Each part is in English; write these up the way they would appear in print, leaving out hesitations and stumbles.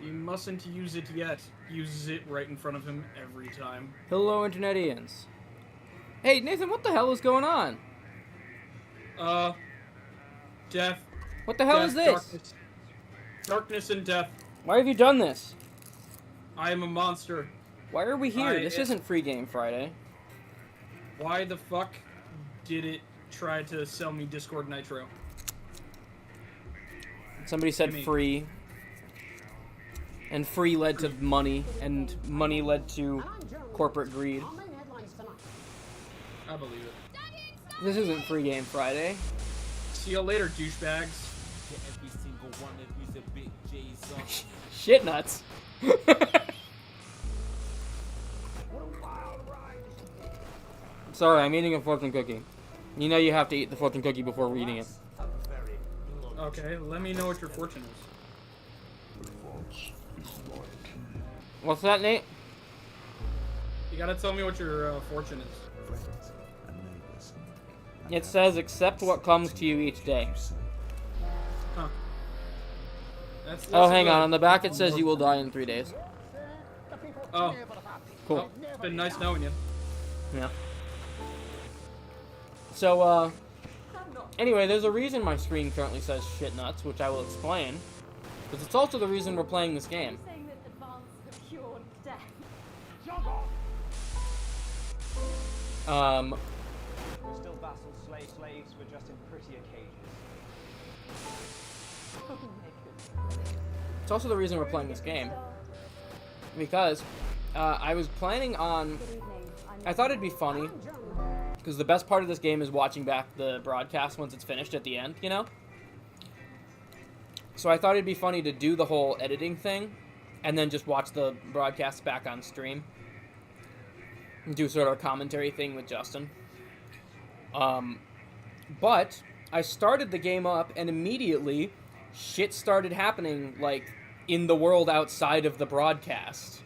You mustn't use it yet. Uses it right in front of him every time. Hello, Internetians. Hey, Nathan, what the hell is going on? Death. What the hell death, is this? Darkness. Darkness and death. Why have you done this? I am a monster. Why are we here? This isn't Free Game Friday. Why the fuck did it try to sell me Discord Nitro? Somebody said free. And free led to money, and money led to corporate greed. I believe it. This isn't Free Game Friday. See you later, douchebags. Shit nuts. Sorry, I'm eating a fortune cookie. You know you have to eat the fortune cookie before eating it. Okay, let me know what your fortune is. What's that, Nate? You gotta tell me what your fortune is. It says, accept what comes to you each day. Huh. That's Oh, hang on. On the back it says you will die in 3 days. Oh. Cool. Well, it's been nice knowing you. Yeah. So, anyway, there's a reason my screen currently says shit nuts, which I will explain. Because it's also the reason we're playing this game. We're still vassals, slaves, we're just in prettier cages. It's also the reason we're playing this game. Because I was planning on... I thought it'd be funny. Because the best part of this game is watching back the broadcast once it's finished at the end, you know? So I thought it'd be funny to do the whole editing thing, and then just watch the broadcast back on stream. And do sort of a commentary thing with Justin. But I started the game up, and immediately shit started happening, like, in the world outside of the broadcast.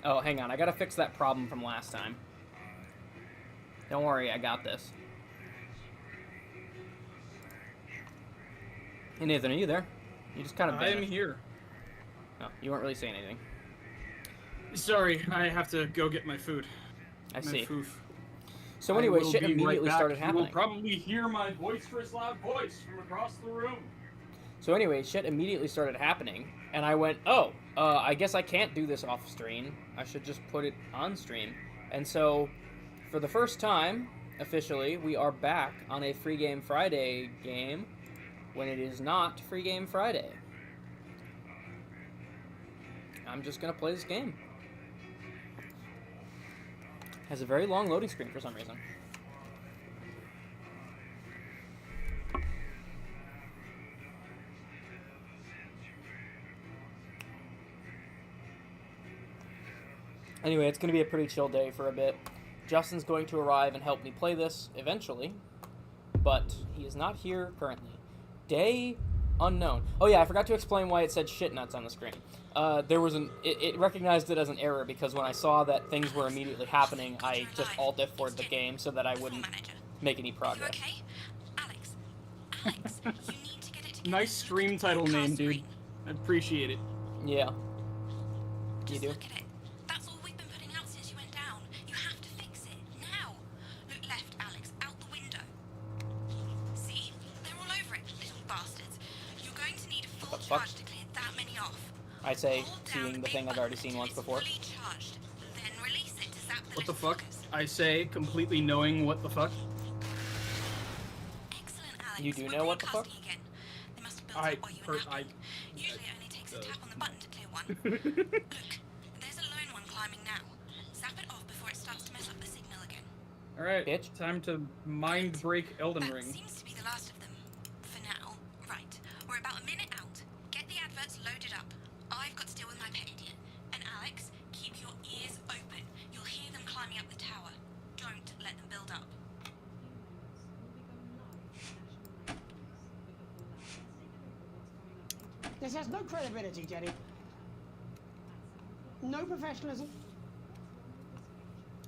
Oh, hang on. I gotta fix that problem from last time. Don't worry, I got this. Hey, Nathan, are you there? You just kind of I am here. No, you weren't really saying anything. Sorry, I have to go get my food. I see. Foof. So anyway, I will shit be immediately right back. started You happening. will probably hear my boisterous, loud voice from across the room. So anyway, shit immediately started happening, and I went, oh, I guess I can't do this off stream. I should just put it on stream. And so, for the first time, officially, we are back on a Free Game Friday game when it is not Free Game Friday. I'm just gonna play this game. Has a very long loading screen for some reason. Anyway, it's going to be a pretty chill day for a bit. Justin's going to arrive and help me play this eventually, but he is not here currently. Day unknown. Oh yeah, I forgot to explain why it said shit nuts on the screen. It recognized it as an error because when I saw that things were immediately happening, I just alt F4'd the game so that I wouldn't make any progress. Okay? Alex, you need to get it together. Nice stream title name, dude. I appreciate it. Yeah. You Just do? look at it. That's all we've been putting out since you went down. You have to fix it now. Look left, Alex, out the window. See? They're all over it, little bastards. You're going to need a full What the fuck? charge to clear that many off. I say, Hold down seeing the big thing I've already button seen once until before. it's fully charged. Then release it to zap the What the little fuck? fuckers. I say, completely knowing what the fuck. Excellent, Alex. You do We're know what the fuck? broadcasting again. They must have built I up while you were heard- napping. Usually it only takes a tap on the button to clear one. I... Look, there's a lone one climbing now. Zap it off before it starts to mess up the signal again. Alright, Bitch. time to mind break Elden That Ring. seems to be the last of them. For now. Right. We're about a minute out. Get the adverts loaded up. I've got to deal with my pet idiot. And Alex, keep your ears open. You'll hear them climbing up the tower. Don't let them build up. This has no credibility, Jenny. No professionalism.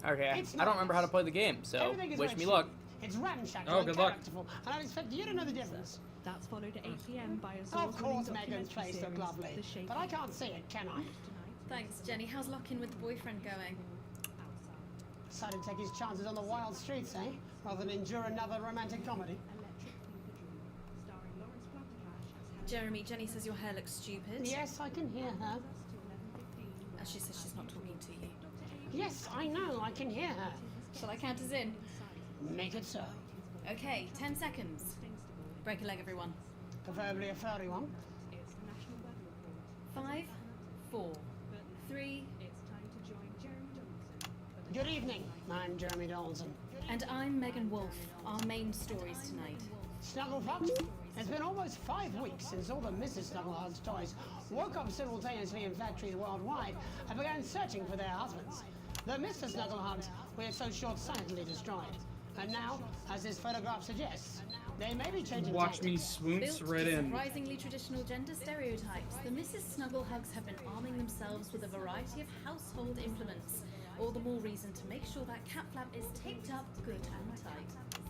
Okay, It's I don't remember how to play the game, so Everything is wish me red luck. It's ramshackle Oh, and good luck. characterful, and I expect you to know the difference. That's followed at 8 p.m. by a Of award-winning course Megan's documentary face looked series, lovely, The Shape but I of can't see it, can I? tonight. Thanks, Jenny. How's lock-in with the boyfriend going? Decided to take his chances on the wild streets, eh? Rather than endure another romantic comedy. Jeremy, Jenny says your hair looks stupid. Yes, I can hear her. And she says she's not talking to you. Yes, I know, I can hear her. Shall I count us in? Make it so. Okay, 10 seconds. Break a leg, everyone. Preferably a furry one. 5, 4, 3, Good evening, I'm Jeremy Donaldson. and I'm Megan Wolf. Our main stories tonight. Snugglefox? It's been almost 5 weeks since all the Mrs. Snugglehugs toys woke up simultaneously in factories worldwide and began searching for their husbands. The Mr. Snugglehugs we had so short-sightedly destroyed. And now, as this photograph suggests, they may be changing Watch me tactics. swoons Built right to in. surprisingly traditional gender stereotypes, the Mrs. Snugglehugs have been arming themselves with a variety of household implements. All the more reason to make sure that cat flap is taped up good and tight.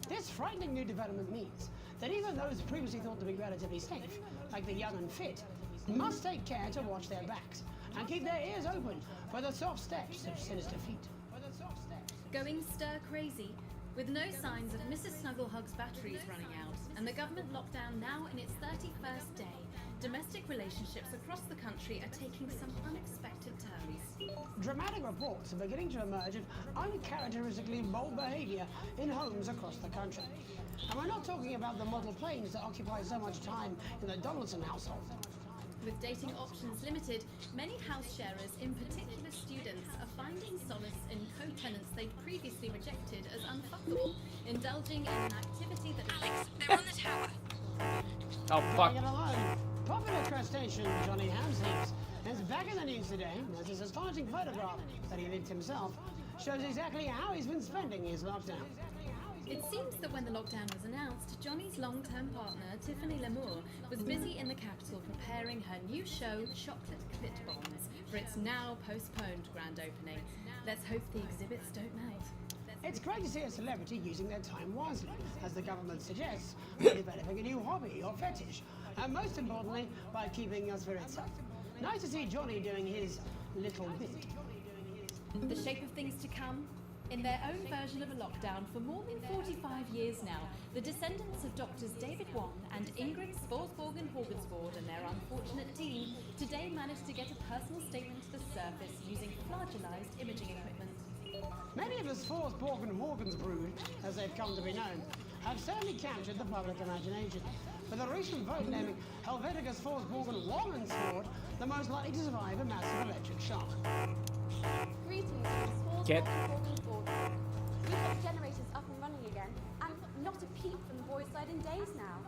This frightening new development means that even those previously thought to be relatively safe, like the young and fit, must take care to watch their backs and keep their ears open for the soft steps of sinister feet. Going stir crazy, with no signs of Mrs. Snugglehug's batteries running out, and the government lockdown now in its 31st day, domestic relationships across the country are taking some unexpected turns. Dramatic reports are beginning to emerge of uncharacteristically bold behavior in homes across the country. And we're not talking about the model planes that occupy so much time in the Donaldson household. With dating options limited, many house sharers, in particular students, are finding solace in co-tenants they'd previously rejected as unfuckable, indulging in an activity that Alex, they're on the tower. Oh, fuck. Leaving it alone. Popular crustacean Johnny Hamsleeves is back in the news today as his astonishing photograph that he linked himself shows exactly how he's been spending his lockdown. It seems that when the lockdown was announced, Johnny's long-term partner, Tiffany Lamour, was busy in the capital preparing her new show, Chocolate Clit Bombs, for its now postponed grand opening. Let's hope the exhibits don't melt. It's great to see a celebrity using their time wisely, as the government suggests, by developing a new hobby or fetish, and most importantly, by keeping your spirits up. Nice to see Johnny doing his little bit. The shape of things to come? In their own version of a lockdown for more than 45 years now, the descendants of Doctors David Wong and Ingrid Sporsborgen Horgensvoord and their unfortunate team today managed to get a personal statement to the surface using flagellized imaging equipment. Many of the Sporsborgen Horgensbrood, as they've come to be known, have certainly captured the public imagination, with a recent vote naming Helvetica Sporsborgen Wongensvoord the most likely to survive a massive electric shock. Greetings, Spores Get- Board. We've got generators up and running again, and not a peep from the boys' side in days now.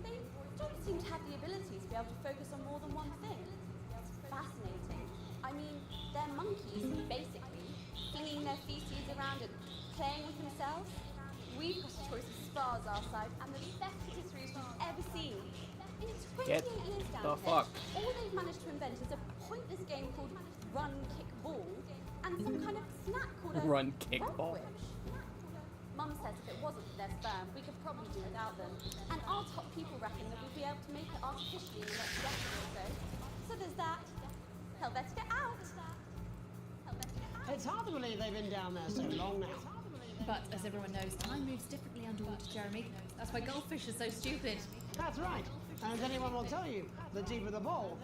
They don't seem to have the ability to be able to focus on more than one thing. It's fascinating. I mean, they're monkeys, basically, flinging their feces around and playing with themselves. We've got a choice of spas our side, and the best patisseries we've ever seen. In 28 Get years down the here, fuck. all they've managed to invent is a pointless game called Run, Kick, Ball, and some kind of snack called a Run, kick, ball. Frogwish. Mum says if it wasn't for their sperm, we could probably do without them. And our top people reckon that we'll be able to make it artificially in the next decade or so. So there's that. Helvetica out! Helvetica out! It's hard to believe they've been down there so long now. But as everyone knows, time moves differently underwater, Jeremy. That's why goldfish are so stupid. That's right. And as anyone will tell you, the deeper the bowl,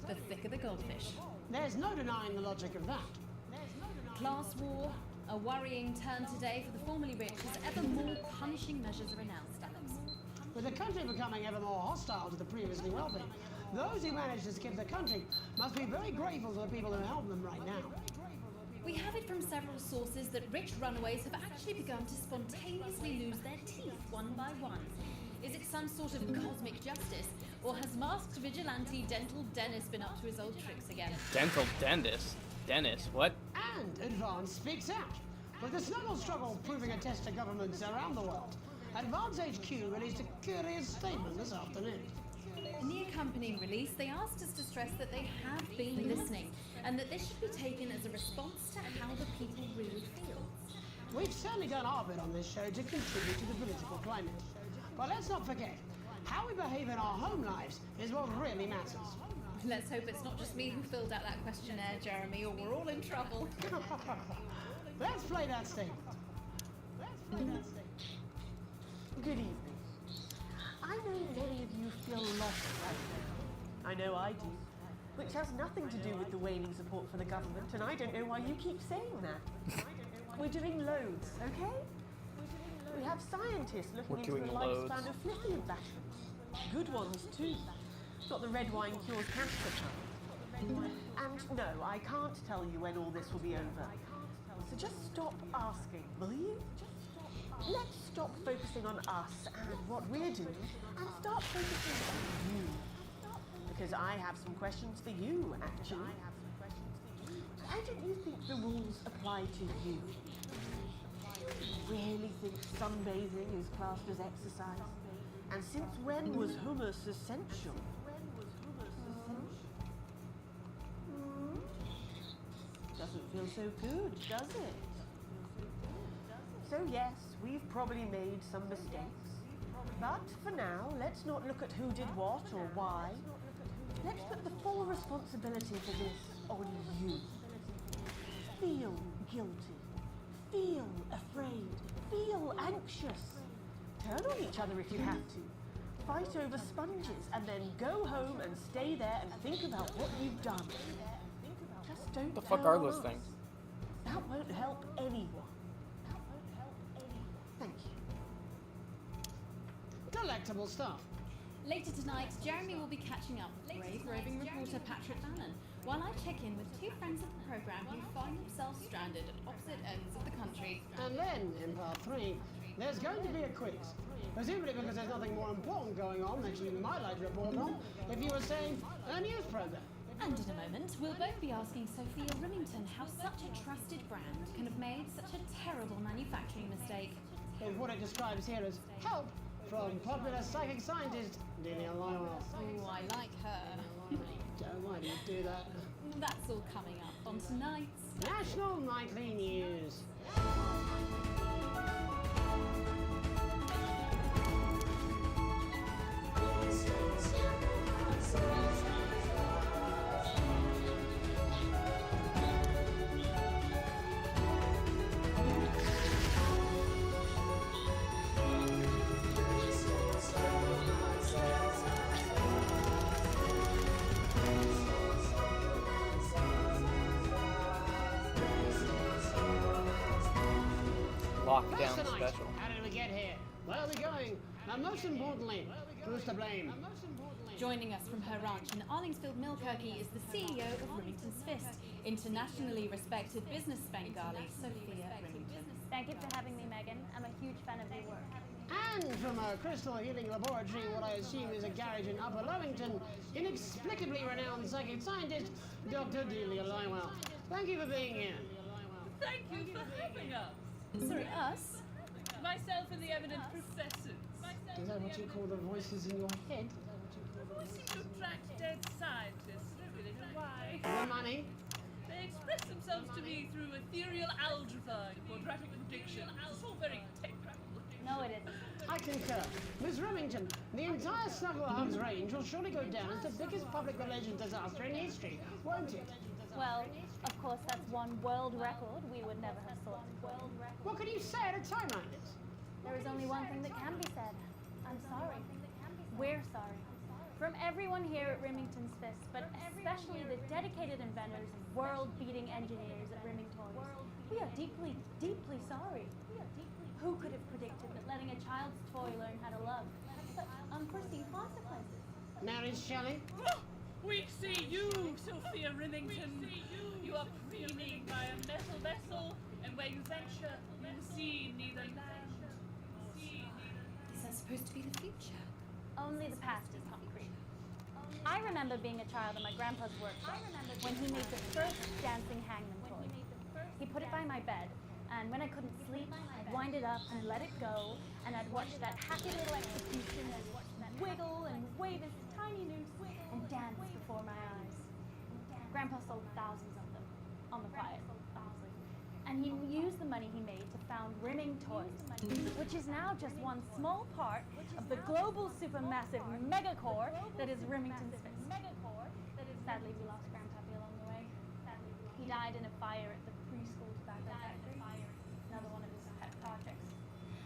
The thicker the goldfish. there's no denying the logic of that. Class war, a worrying turn today for the formerly rich as ever more punishing measures are announced, Alex. With the country becoming ever more hostile to the previously wealthy, those who manage to skip the country must be very grateful to the people who help them right now. We have it from several sources that rich runaways have actually begun to spontaneously lose their teeth one by one. Is it some sort of cosmic justice, or has masked vigilante Dental Dennis been up to his old tricks again? Dental dentist. Dennis, what? And Advance speaks out. With the snuggle struggle proving a test to governments around the world, Advance HQ released a curious statement this afternoon. In the accompanying release, they asked us to stress that they have been listening, and that this should be taken as a response to how the people really feel. We've certainly done our bit on this show to contribute to the political climate. But let's not forget, how we behave in our home lives is what really matters. Let's hope it's not just me who filled out that questionnaire, Jeremy, or we're all in trouble. Let's play that statement. Good evening. I know many of you feel lost right now. I know I do. Which has nothing to do with the waning support for the government, and I don't know why you keep saying that. We're doing loads, okay? We have scientists looking into the lifespan of lithium batteries. Good ones, too. Not the red wine cures cancer kind. And no, I can't tell you when all this will be over. So just stop asking, will you? Let's stop focusing on us and what we're doing and start focusing on you. Because I have some questions for you, actually. Why don't you think the rules apply to you? Do you really think sunbathing is classed as exercise? And since when was hummus essential? Doesn't feel so good, does it? So yes, we've probably made some mistakes. But for now, let's not look at who did what or why. Let's put the full responsibility for this on you. Feel guilty. Feel afraid. Feel anxious. Turn on each other if you have to. Fight over sponges and then go home and stay there and think about what you've done. Just don't. The fuck are those things? That won't help anyone. Thank you. Delectable stuff. Later tonight, Jeremy will be catching up with brave roving reporter Patrick Bannon, while I check in with two friends of the programme who find themselves stranded at opposite ends of the country. And then, in part 3, there's going to be a quiz. Presumably because there's nothing more important going on that you might like to report on, if you were saying, a news programme. And in a moment, we'll both be asking Sophia Remington how such a trusted brand can have made such a terrible manufacturing mistake. Is what it describes here as help from popular psychic scientist Delia Lywell. Oh, I like her. Why do you do that? That's all coming up on tonight's National Nightly News. Lockdown First tonight, special. how did we get here? Where are we going? And most importantly, who's to blame? Joining us from her ranch in Arlingsfield, Millkirky is the CEO of Remington's Fist, internationally respected business Bengali, Sophia Remington. Thank you for having me, Megan. I'm a huge fan of your work. And from a crystal healing laboratory, what I assume is a garage in Upper Lowington, inexplicably renowned psychic scientist, Dr. Delia Lywell. Thank you for being here. Thank you for having us. Sorry, us? Myself and the eminent professors. Is that what you call the voices in your head? We seem to attract dead scientists. I don't really know why. The money? They express themselves to me through ethereal algebra and quadratic addiction. It's all very technical. No, it isn't. I concur. Miss Remington, the entire Snugglehugs range will surely go down as the biggest public relations disaster in history, won't it? Well, of course, that's one world record we would never have thought. What can you say at a time like this? There is only one thing that can be said. I'm sorry. We're sorry. From everyone here at Remington's Fist, but especially the dedicated inventors and world-beating engineers at Remington, we are deeply, deeply sorry. Who could have predicted that letting a child's toy learn how to love had such unforeseen consequences? Marriage, Shelley? We see you, Sophia Remington. You are preening by a metal vessel, and where you venture, you see neither land nor sea. Is that supposed to be the future? Only the past is concrete. I remember being a child in my grandpa's workshop when he made the first dancing hangman toy. He put it by my bed, and when I couldn't sleep, I'd wind it up and let it go, and I'd watch that happy little execution and wiggle and wave his tiny noose and dance before my eyes. Grandpa sold thousands of them, on the quiet, honestly. And he used the money he made to found Rimming Toys, which is now just one small part of the global supermassive megacore that is Remington's Fist. Sadly, we lost Grandpappy along the way. He died in a fire at the preschool tobacco factory, another one of his pet projects.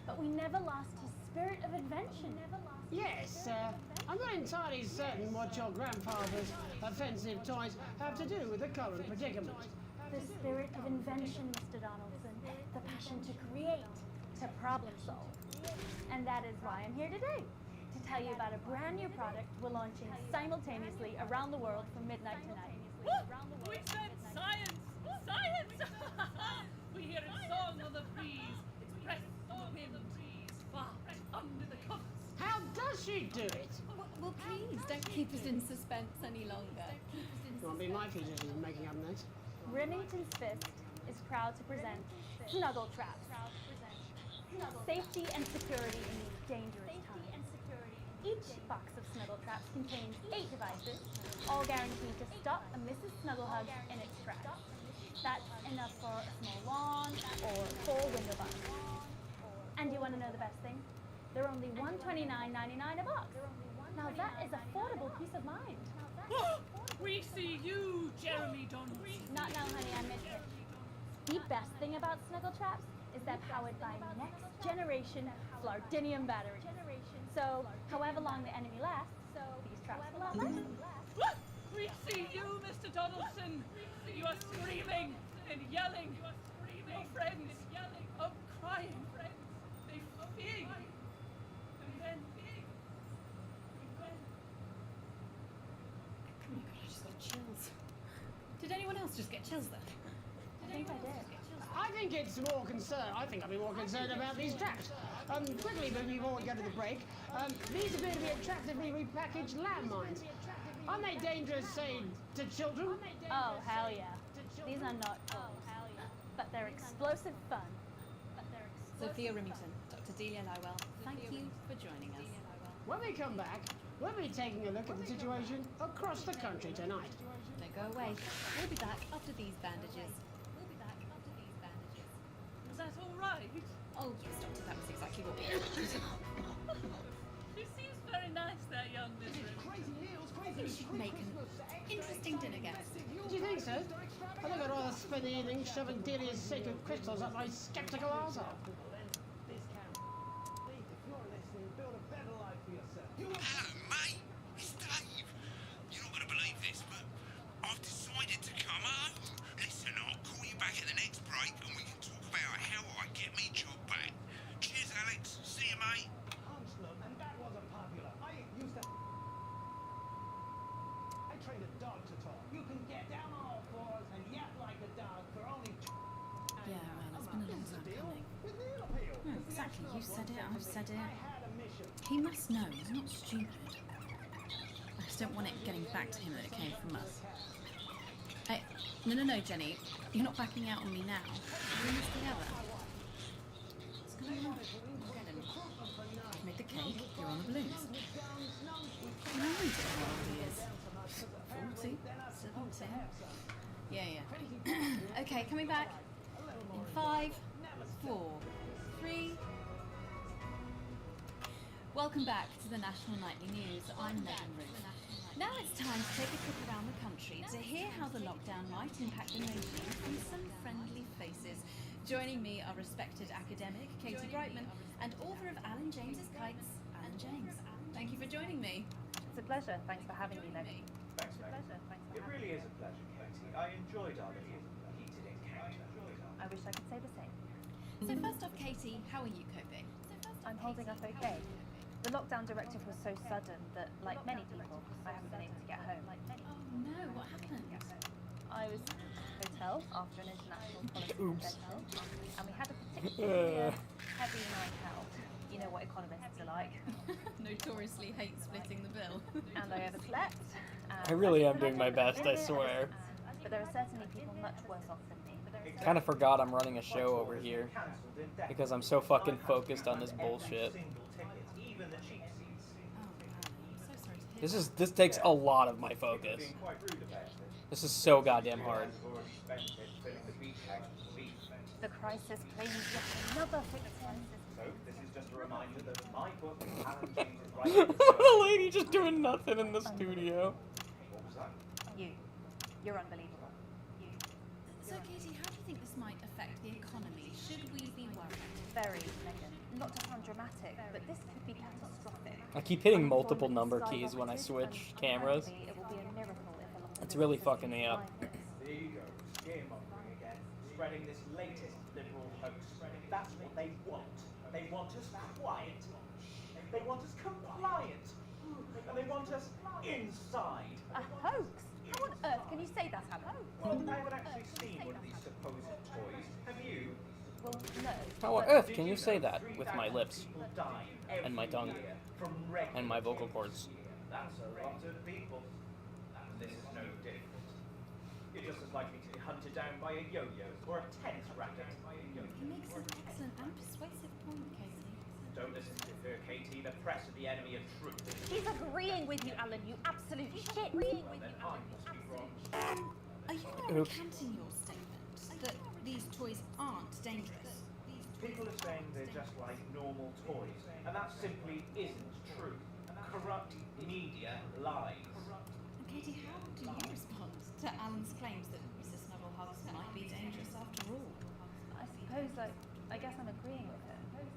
But we never lost his spirit of invention. Yes, I'm not entirely certain what your grandfather's offensive toys have to do with the current predicament. The spirit of invention, Mr. Donaldson. The passion to create, to problem solve. And that is why I'm here today. To tell you about a brand new product we're launching simultaneously around the world from midnight tonight. We said science! Science! We hear its song on the breeze, its breath on the wind, far under the covers. How does she do it? Well, please, don't keep us in suspense any longer. It won't be my features she's making up next. Remington's Fist is proud to present Snuggle Traps. Safety and security in these dangerous times. Each box of Snuggle Traps contains 8 devices, all guaranteed to stop a Mrs. Snugglehug in its tracks. That's enough for a small lawn or 4 window boxes. And you want to know the best thing? They're only $129.99 a box. Now that is affordable peace of mind. We see you, Jeremy Donaldson. Not now, honey, I missed it. The best thing about Snuggle Traps is they're powered by next generation Flardinium batteries. So, however long the enemy lasts, these traps will outlast them. We see you, Mr. Donaldson. You are screaming and yelling. Your friends are crying. They fear you. And then Oh my god, I just got chills. Did anyone else just get chills then? I think I did. I think it's more concerned. I think I'll be more concerned about these traps. Quickly, before we go to the break, these appear to be attractively repackaged landmines. Aren't they dangerous, say, to children? Oh, hell yeah. These are not toys, but they're explosive fun. Sophia Remington, Dr. Delia Lywell, thank you for joining us. When we come back, we'll be taking a look at the situation across the country tonight. Don't go away. We'll be back after these bandages. was that all right? Oh yes, Doctor, that was exactly what we She seems very nice, that young mistress. We should make an interesting dinner, guest. Do you think so? I think I'd rather spend the evening shoving Delia's sacred crystals up my skeptical arsehole. Hello, mate. It's Dave. You're not going to believe this, but I've decided to come home. Listen, I'll call you back at the next break and we can talk about how I get me job back. Cheers, Alex. See you, mate. And that wasn't popular. I trained a dog to talk. You can get down on all fours and yap like a dog for only Yeah, well, it's been a long time coming. Exactly, you said it, I've said it. He must know, he's not stupid. I just don't want it getting back to him that it came from us. Hey, no, Jenny. You're not backing out on me now. We're in this together. What's going on? I've made the cake, you're on the balloons. No, I don't know how old he is. 40? 70? Yeah. Okay, coming back. In 5, 4, 3... Welcome back to the National Nightly News. I'm Megan Ruth. Now it's time to take a trip around the country to hear how the lockdown might impact the nation from some friendly faces. Joining me are respected academic Katie Brightman and author of Alan James's Kites, Alan James. Thank you for joining me. It's a pleasure. Thanks for having me, Megan. Thanks, Megan. It really is a pleasure, Katie. I enjoyed our little heated encounter. I wish I could say the same. So first off, Katie, how are you coping? I'm holding up okay. The lockdown directive was so sudden that, like many people, I haven't been able to get home. Oh no, what happened? I was at a hotel after an international politics event, and we had a particularly heavy night out. You know what economists are like. Notoriously hate splitting the bill. And I overslept. I really am doing my best, I swear. But there are certainly people much worse off than me. Kind of forgot I'm running a show over here because I'm so fucking focused on this bullshit. This takes a lot of my focus. This is so goddamn hard. The crisis claims yet another victim. So, this is just a reminder that my book, Alan James' writing... The lady just doing nothing in the studio. What was that? You're unbelievable. So, Katie, how do you think this might affect the economy? Should we be worried? Very, Megan. Not to sound dramatic, but this could be catastrophic. I keep hitting multiple number keys when I switch cameras. It will be a miracle if a lot of It's really fucking me up. There you go, scaremongering again, spreading this latest liberal hoax. That's what they want. They want us quiet. They want us compliant. And they want us inside. A hoax? How on earth can you say that, Alan? Well, I haven't actually seen one of these supposed toys. Have you? Well, no. How on earth can you say that with my lips and my tongue and my vocal cords? That's a lot of people. And this is no different. You're just as likely to be hunted down by a yo-yo or a tennis racket. He makes an excellent and persuasive point, Katie. Don't listen to her, Katie. The press are the enemy of truth. He's agreeing with you, Alan, you absolute shit. Agreeing with you, Alan, you absolute Are you now recanting your statement that these toys aren't dangerous? People are saying they're just like normal toys, and that simply isn't true. Corrupt media lies. And Katie, how do you respond to Alan's claims that Mrs. Snugglehugs might be dangerous after all? I suppose I guess I'm agreeing with her.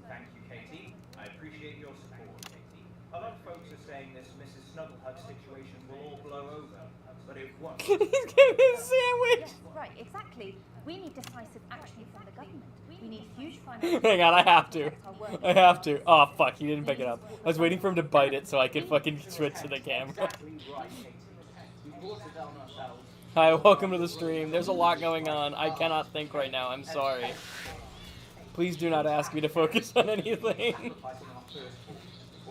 Thank you, Katie. I appreciate your support. A lot of folks are saying this Mrs. Snugglehug situation will all blow over, but it won't. He's giving me a sandwich! Yes, right, exactly. We need decisive action from the government. We need huge financial... Hang on, I have to. I have to. Oh, fuck, he didn't pick it up. I was waiting for him to bite it so I could fucking switch to the camera. Exactly right, Katie. We brought it down ourselves. Hi, welcome to the stream. There's a lot going on. I cannot think right now. I'm sorry. Please do not ask me to focus on anything.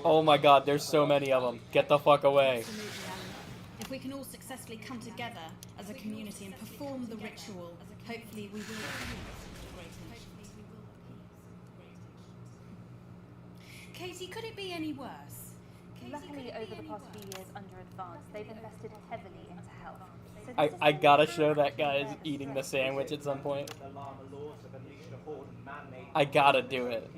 Oh my god, there's so many of them. Get the fuck away. Absolutely, Alan. If we can all successfully come together as a community and perform the ritual, hopefully we will appease the great nation. Katie, could it be any worse? Luckily, over the past few years under Advance, they've invested heavily into health. So I gotta show that guy's eating the sandwich at some point. I gotta do it.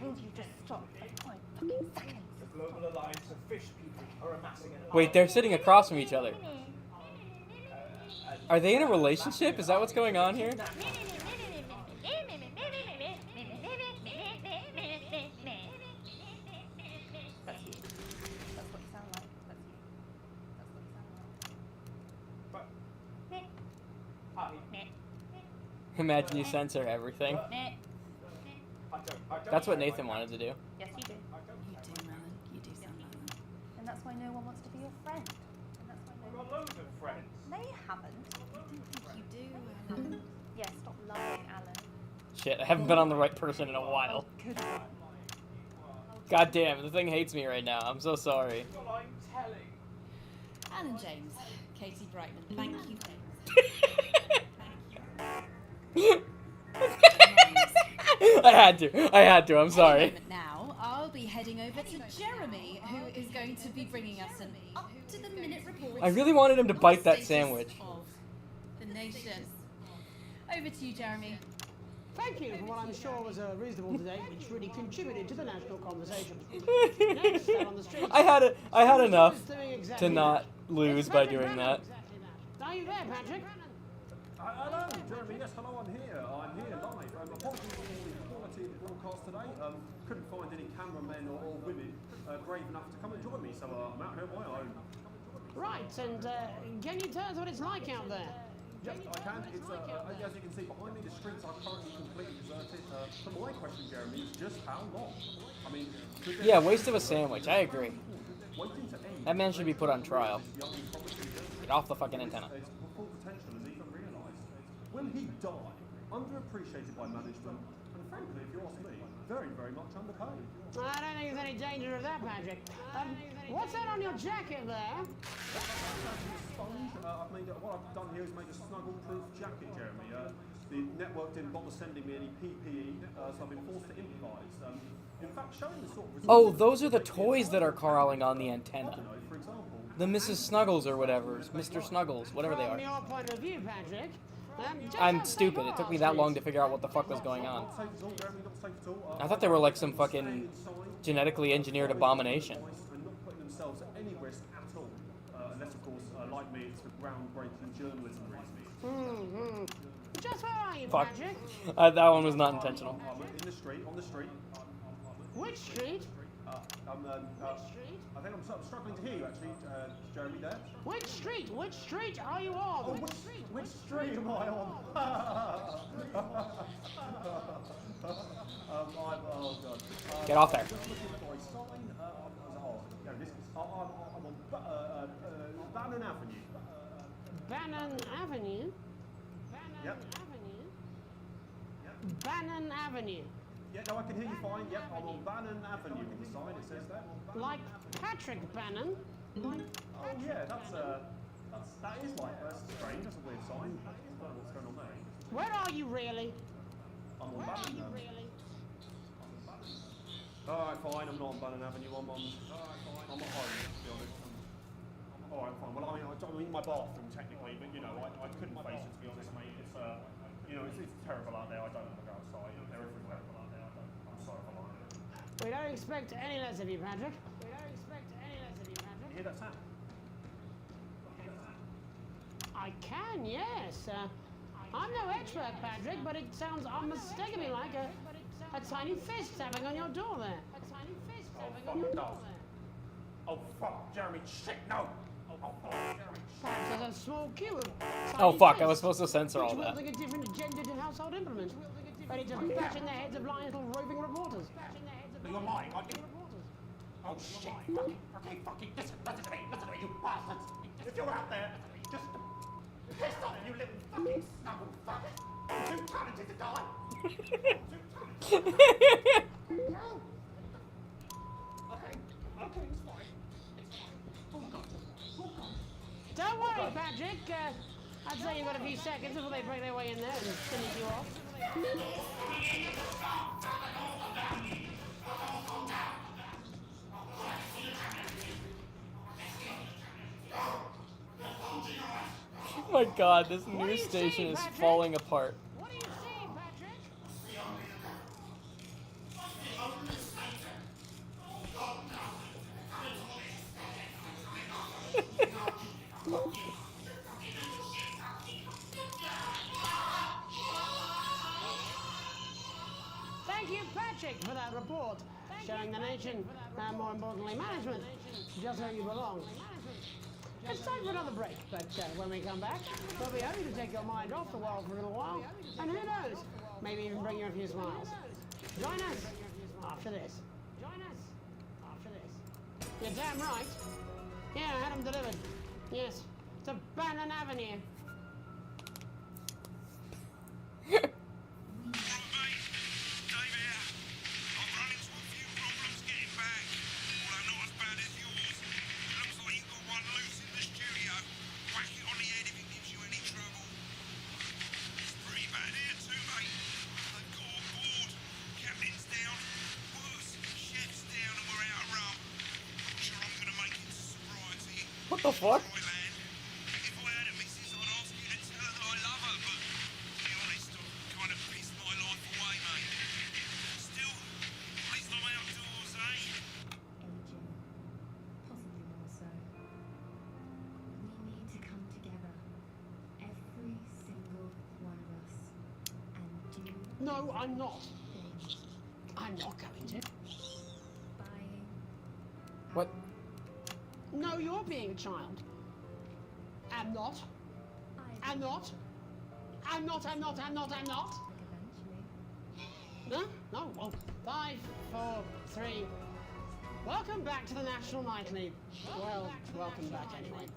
Will you just stop for 5 fucking seconds? The Global Alliance of Fish People are amassing an Wait, they're sitting across from each other. Are they in a relationship? Is that what's going on here? That's you. That's what you sound like. That's you. That's what you sound like. Imagine you censor everything. That's what Nathan wanted to do. Yes, you do. You do, Alan. You do sound like that. And that's why no one wants to be your friend. And that's why I've got loads of friends. They haven't. I don't think you do, Alan. Yeah, stop lying, Alan. Shit, I haven't been on the right person in a while. Good one. God damn, the thing hates me right now. I'm so sorry. Well, I'm telling. Alan James, Katie Brightman, thank you. I had to, I'm sorry. Now, I'll be heading over to Jeremy, who is going to be bringing us an up-to-the-minute report. I really wanted him to on bite the that status sandwich. of the nation. Over to you, Jeremy. Thank you for what I'm sure was a reasonable debate, which really contributed to the national conversation. Next, out on the streets. I had enough Doing to exactly not that. lose It's by Patrick doing Brennan. that. Are you there, Patrick? Hello, Jeremy. Yes, hello. I'm here live. Apologies for the quality of the broadcast today. Couldn't find any cameramen or women brave enough to come and join me, so I'm out here on my own. Right, and can you tell us what it's like out there? Yes, I can. It's as you can see behind me, the streets are currently completely deserted. So my question, Jeremy, is just how long? I mean, Yeah, waste of a sandwich. I agree. waiting to end. That man should be put on trial. Get off the fucking antenna. Its full potential is even realised. Will he die? Underappreciated by management, and frankly, if you ask me, very, very much underpaid. I don't think there's any danger of that, Patrick. What's that on your jacket there? Sponge. What I've done here is made a snuggle-proof jacket, Jeremy. The network didn't bother sending me any PPE, so I've been forced to improvise. In fact, showing the sort of Oh, those are the toys that are crawling on the antenna. for example, The Mrs. Snuggles or whatever. Mr. Snuggles, whatever they From are. your point of view, Patrick, I'm stupid. It took me that long to figure out what the fuck was going on. I thought they were like some fucking genetically engineered abomination. And not putting themselves at any risk at all, unless of course, like me, it's for groundbreaking journalism reasons. Just where are you, Fuck. Patrick? That one was not intentional. In the street, on the street. Which street? I think I'm struggling to hear you actually, Jeremy, there. Which street? Which street are you on? Oh, which street am I on? Oh god. Get off there. Just looking for a sign. I'm on Bannon Avenue. Bannon Avenue? Yep. Bannon Avenue. Yeah, no, I can hear you fine. Yep, I'm on Bannon Avenue with the sign. It says that. Like Patrick Bannon? Oh yeah, that is like strange. That's a weird sign. I don't know what's going on there. Where are you really? I'm on Bannon. Alright, fine. I'm not on Bannon Avenue. I'm at home, to be honest. Alright, fine. Well, I'm in my bathroom technically, but you know, I couldn't face it to be honest, mate. It's it's terrible out there. I don't want to go outside. They're everywhere out there. I'm sorry if I'm lying. We don't expect any less of you, Patrick. You hear that sound? I can, yes. I'm no expert, Patrick, but it sounds unmistakably like a tiny fist tapping on your door there. Oh fuck, Jeremy, shit, no! Oh fuck, Jeremy, Perhaps there's a small queue of Oh tiny fuck, I fists, was supposed to censor all which that. wielding a different gendered household implement, ready to bash in the heads of lying little roving reporters. You're lying, aren't you? Oh shit, fucking, listen to me, you bastards! If you're out there, just piss on it, you little fucking snuggle fuckers! You're too talented to die! Okay, it's fine. Oh god. Don't worry, Patrick. I'd say you've got a few seconds before they break their way in there and finish you off. Oh my god, this news station is falling apart. What do you see, Patrick? Thank you, Patrick, for that report, showing the nation, and more importantly, management, just where you belong. It's time for another break, but when we come back, we'll be hoping to take your mind off the world for a little while, and who knows, maybe even bring you a few smiles. Join us after this. You're damn right. Yeah, I had them delivered. Yes, to Bannon Avenue. What the fuck? No, I'm not. I'm not going to. What? No, you're being a child. I'm not. I'm not. I'm not. No? No? Well, 5, 4, 3. Welcome back to the National Nightly. Well, welcome back anyway.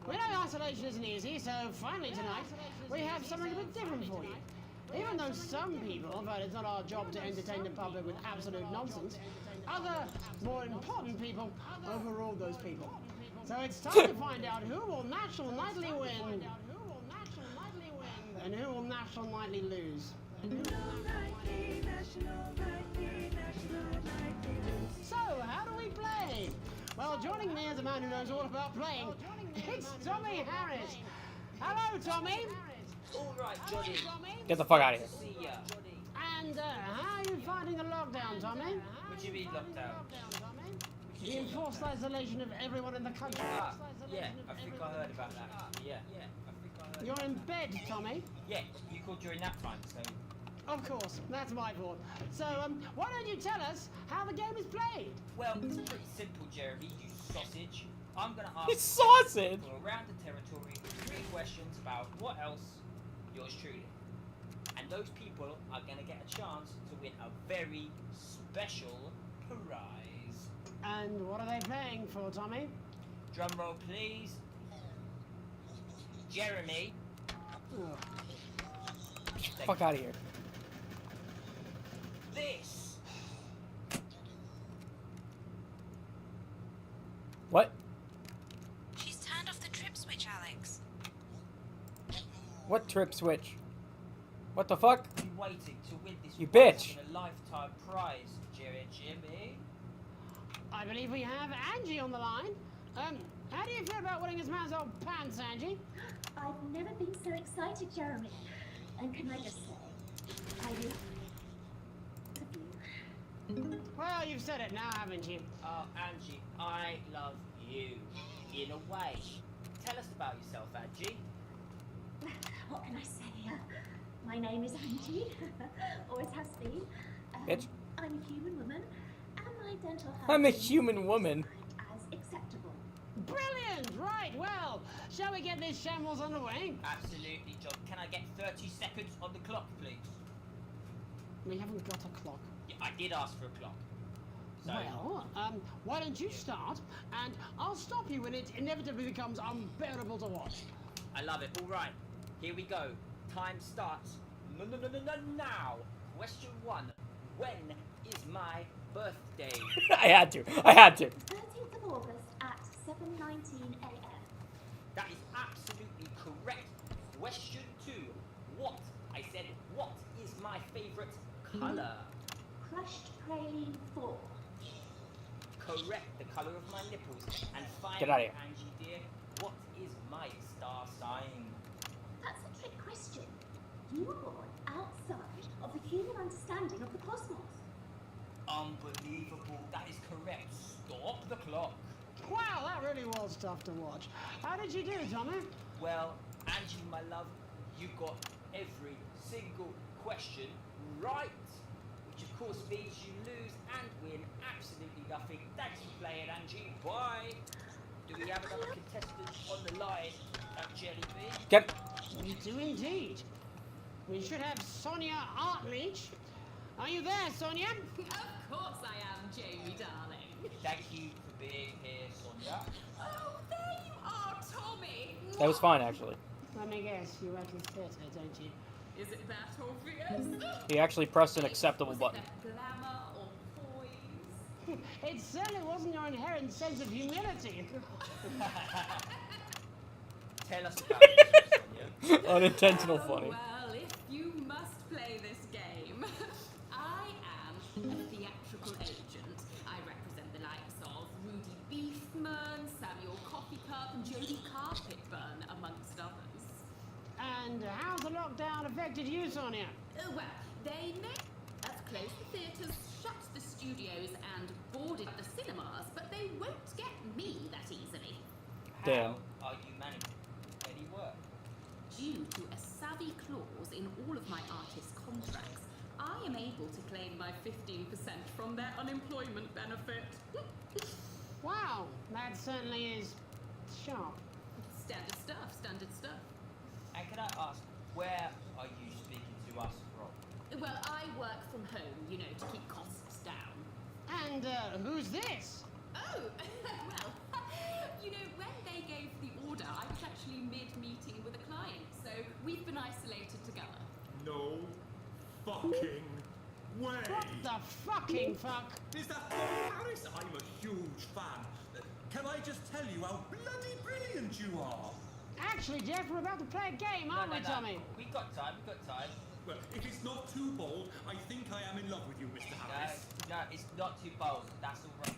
We know isolation isn't easy, so finally tonight, we have something a bit different for you. Even though some people find it's not our job to entertain the public with absolute nonsense, other, more important people overrule those people. So it's time to find out who will National Nightly win and who will National Nightly lose. So, how do we play? Well, joining me as a man who knows all about playing, it's Tommy Harris. Hello, Tommy. All right, Johnny. Get the fuck out of here. See ya. And how are you finding the lockdown, Tommy? What do you mean lockdown? The enforced isolation of everyone in the country. Yeah, I think I heard about that. Yeah, I think I heard. You're in bed, Tommy. Yeah, you called during nap time, so. Of course, that's my fault. So, why don't you tell us how the game is played? Well, it's pretty simple, Jeremy, you sausage. I'm gonna ask It's sausage! people around the territory 3 questions about what else yours truly. And those people are gonna get a chance to win a very special prize. And what are they playing for, Tommy? Drum roll, please. Jeremy. Fuck out of here. This. What? She's turned off the trip switch, Alex. What trip switch? What the fuck? You waiting to win this You once bitch. in a lifetime prize, Jimmy. I believe we have Angie on the line. How do you feel about winning this man's old pants, Angie? I've never been so excited, Jeremy. And can I just say, I love you. Well, you've said it now, haven't you? Oh, Angie, I love you. In a way. Tell us about yourself, Angie. What can I say? My name is Angie. Always has been. Bitch. I'm a human woman, and my dental health I'm a human woman. as acceptable. Brilliant! Right, well, shall we get this shambles underway? Absolutely, John. Can I get 30 seconds on the clock, please? We haven't got a clock. Yeah, I did ask for a clock. So, Well, why don't you start, and I'll stop you when it inevitably becomes unbearable to watch. I love it. All right, here we go. Time starts now. Question 1. When is my birthday? I had to. 13th of August at 7:19 a.m. That is absolutely correct. Question 2. What? I said, what is my favorite color? Crushed praline 4. Correct. The color of my nipples. And finally, Get out of here. Angie dear, what is my star sign? That's a trick question. You were born outside of the human understanding of the cosmos. Unbelievable. That is correct. Stop the clock. Wow, that really was tough to watch. How did you do, Tommy? Well, Angie, my love, you got every single question right, which of course means you lose and win absolutely nothing. Thanks for playing, Angie. Bye. Do we have another contestant on the line, Jellybean? Get. We do indeed. We should have Sonia Artleach. Are you there, Sonia? Of course I am, Jamie, darling. Thank you for being here, Sonia. Oh, there you are, Tommy. That was fine, actually. Let me guess, you work in theatre, don't you? Is it that obvious? He actually pressed an acceptable Was button. it that glamour or poise? It certainly wasn't your inherent sense of humility. Tell us about it, Sonia. Unintentional funny. Well, if you must play this game, I am a theatrical agent. I represent the likes of Rudy Beefman, Samuel Coffeecup, and Jodie Carpetburn, amongst others. And how's the lockdown affected you, Sonia? Well, they may have closed the theatres, shut the studios, and boarded the cinemas, but they won't get me that easily. Damn. How are you managing any work? Due to a savvy clause in all of my artist contracts, I am able to claim my 15% from their unemployment benefit. Wow, that certainly is sharp. Standard stuff, standard stuff. And can I ask, where are you speaking to us from? Well, I work from home, you know, to keep costs down. And who's this? Oh, well, you know, when they gave the order, I was actually mid-meeting with a client, so we've been isolated together. No fucking way. What the fucking fuck? Is that Tom Harris? I'm a huge fan. Can I just tell you how bloody brilliant you are? Actually, Jeff, we're about to play a game, aren't we, Tommy? We got time, Well, if it's not too bold, I think I am in love with you, Mr. Harris. No, it's not too bold. That's all right.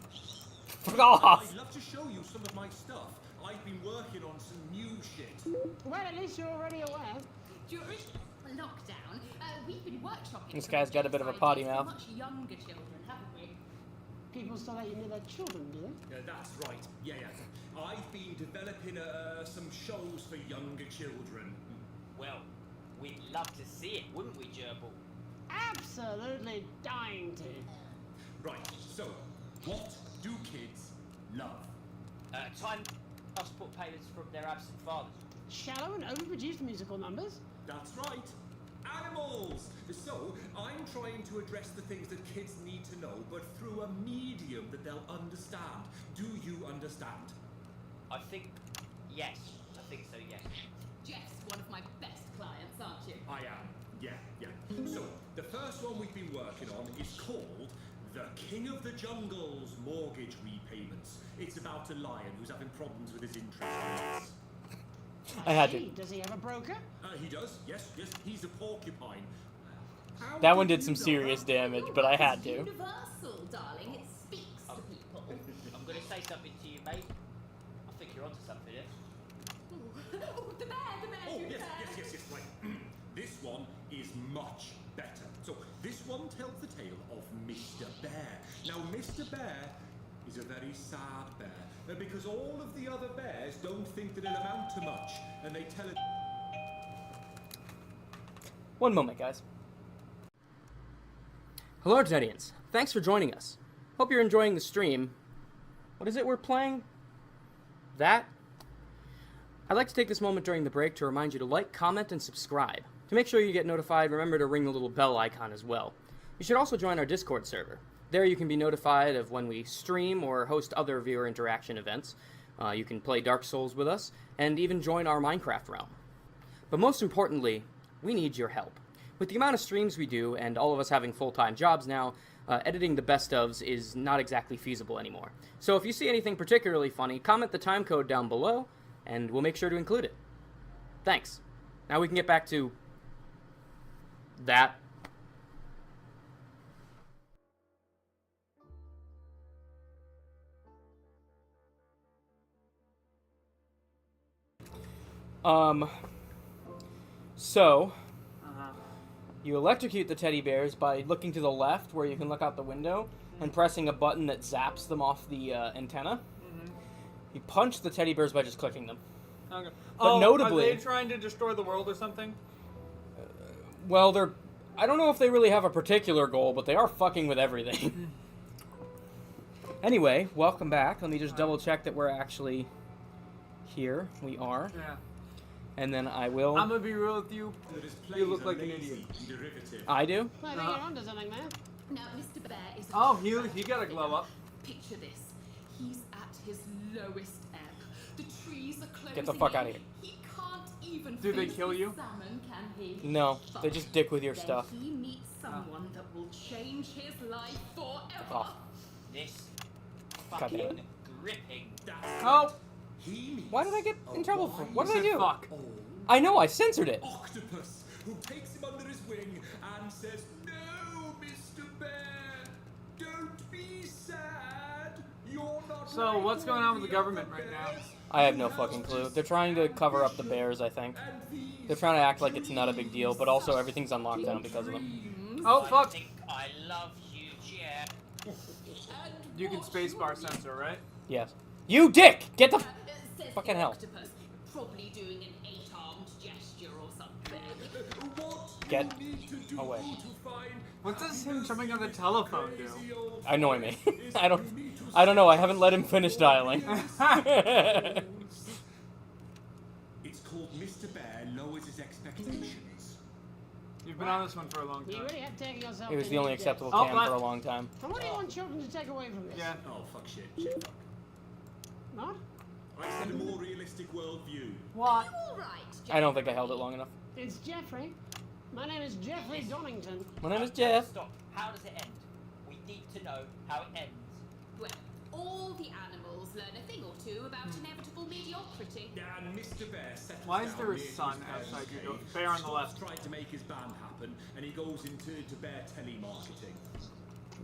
Fuck off! I'd love to show you some of my stuff. I've been working on some new shit. Well, at least you're already aware. During lockdown, we've been workshopping. This guy's got a bit of a potty mouth. Much younger children, haven't we? People still let you near their children, do they? Yeah, that's right. Yeah. I've been developing some shows for younger children. Well, we'd love to see it, wouldn't we, Gerbil? Absolutely dying to. Right, so, what do kids love? Time passport payments from their absent fathers. Shallow and overproduced musical numbers? That's right. Animals! So, I'm trying to address the things that kids need to know, but through a medium that they'll understand. Do you understand? I think yes. I think so, yes. Jeff's one of my best clients, aren't you? I am. Yeah. So, the first one we've been working on is called The King of the Jungle's Mortgage Repayments. It's about a lion who's having problems with his interest payments. I had to. Does he have a broker? He does, yes. He's a porcupine. That one did some serious damage, but I had to. Universal, darling. It speaks to people. I'm going to say something to you, mate. I think you're onto something here. Oh, the bear, Oh, you yes, bear. right. This one is much better. So, this one tells the tale of Mr. Bear. Now, Mr. Bear is a very sad bear, because all of the other bears don't think that it'll amount to much, and they tell it... One moment, guys. Hello, Artedians. Thanks for joining us. Hope you're enjoying the stream. What is it we're playing? That? I'd like to take this moment during the break to remind you to like, comment, and subscribe. To make sure you get notified, remember to ring the little bell icon as well. You should also join our Discord server. There you can be notified of when we stream or host other viewer interaction events. You can play Dark Souls with us, and even join our Minecraft realm. But most importantly, we need your help. With the amount of streams we do, and all of us having full-time jobs now, editing the best ofs is not exactly feasible anymore. So if you see anything particularly funny, comment the timecode down below, and we'll make sure to include it. Thanks. Now we can get back to... that. So, you electrocute the teddy bears by looking to the left where you can look out the window and pressing a button that zaps them off the antenna. You punch the teddy bears by just clicking them. Okay. But notably... Are they trying to destroy the world or something? Well, they're... I don't know if they really have a particular goal, but they are fucking with everything. Anyway, welcome back. Let me just double check that we're actually here. We are. Yeah. And then I will... I'm gonna be real with you. You look like an idiot. I do? I think you're onto something there. Now, Mr. Bear is... Oh, he got a glow up. Picture this. He's at his lowest ebb. The trees are closing Get the fuck out of here. He can't even Do they face kill the you? salmon, can he? No, they just dick with your Then stuff. he meets someone that will change his life forever. Oh. This God damn it. fucking gripping. Oh! Why did I get in trouble for... What did I do? Fuck. I know, I censored it. Octopus, who takes him under his wing and says, "No, Mr. Bear, don't be sad. You're not So, like what's going all on with the government right now? I have no fucking clue. They're trying to cover up the bears, I think. They're trying to act like it's not a big deal, but also everything's on lockdown because of them. Oh, fuck! I think I love you, Jeff. You can spacebar censor, right? Yes. You dick! Get the Says fucking the hell. octopus, probably doing an 8-armed gesture or something. Get away. What does him jumping on the telephone do? Annoy me. I don't know. I haven't let him finish dialing. It's called Mr. Bear Lowers His Expectations. You've been on this one for a long You time. really have taken yourself It was to the only new acceptable depths. cam for a long time. And what do you want children to take away from this? Yeah. Oh, fuck shit. What? I said a more realistic worldview. What? All right, I don't think I held it long enough. It's Jeffrey. My name is Jeffrey Donington. My name is Jeff. Stop. How does it end? We need to know how it ends. Well, all the animals learn a thing or two about inevitable mediocrity. And Mr. Bear settles Why is down there a near to sun his parents' outside your door? cave, Bear on the stops left. trying to make his band happen, and he goes into bear telemarketing.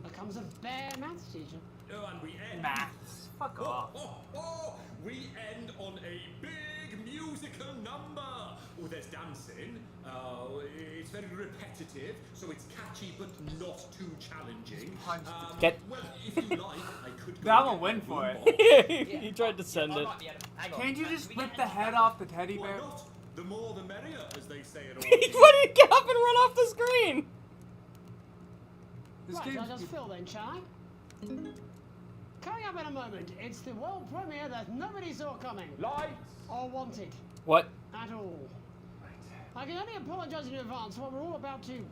Becomes a bear maths teacher. Oh, and we end. Maths. Fuck off. We end on a big musical number. Oh, there's dancing. It's very repetitive, so it's catchy but not too challenging. Well, if you like, I could go I'm gonna get win my for boombox. it. He tried to send it. Can't you just rip the head off the teddy bear? Why not? The more the merrier, as they say it all. Why did he get up and run off the screen? Right, I'll just fill then, shall I? Coming up in a moment, it's the world premiere that nobody saw coming. Lights! Or wanted. What? At all. I can only apologise in advance for what we're all about to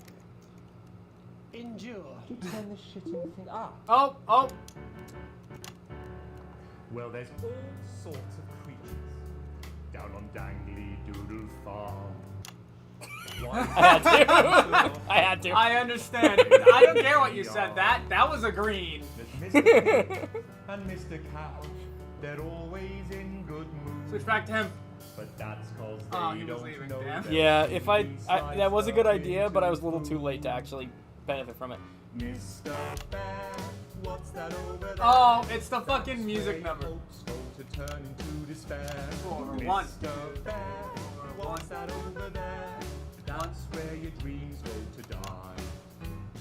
endure. Turn the shitting thing up. Oh. Well, there's all sorts of creatures down on Dangly Doodle Farm. I had to. I understand. I don't care what you said. That was a green. Mr. Pig and Mr. Cow, they're always in good mood. Switch back to him. But that's cause Oh, they he was don't leaving, know damn. that Yeah, we if I slice that was a good up idea, into but I was a little too late to actually benefit from it. Mr. Bear, what's that over there? Oh, it's the fucking music number. Hopes go to turn into despair. One. Mr. Bear, what's that over there? That's where your dreams go to die.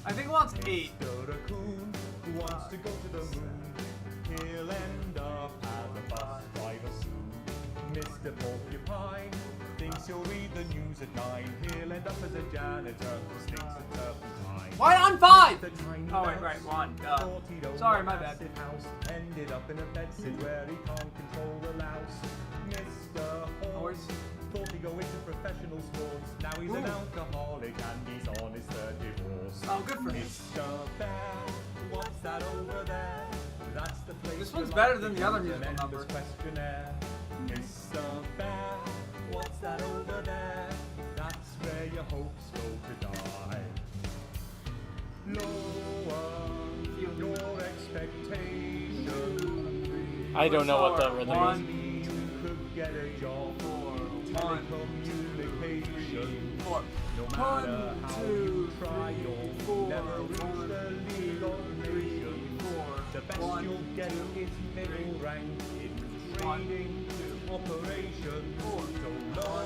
I think one's 8. Mr. Raccoon, who wants to go to the moon, he'll end up as a bus driver soon. Mr. Porcupine thinks he'll read the news at 9. He'll end up as a janitor who stinks of turpentine. Why on 5? The tiny Oh, wait, mouse right, 1. thought he'd own Sorry, a my bad. massive house, ended up in a bedsit where he can't control the louse. Mr. Horse thought he'd go into professional sports. Now he's an alcoholic and he's on his 3rd divorce. Oh, good for him. Mr. Bear, what's that over there? That's the place. This one's where better life than the becomes other an musical endless number. questionnaire. Mr. Bear, what's that over there? That's where your hopes go to die. Lower your expectations. I don't know what the rhythm is. You could get a job for telecommunication. No matter how you try, you'll never reach the League of Nations. The best you'll get is middle rank in trading operations. So lower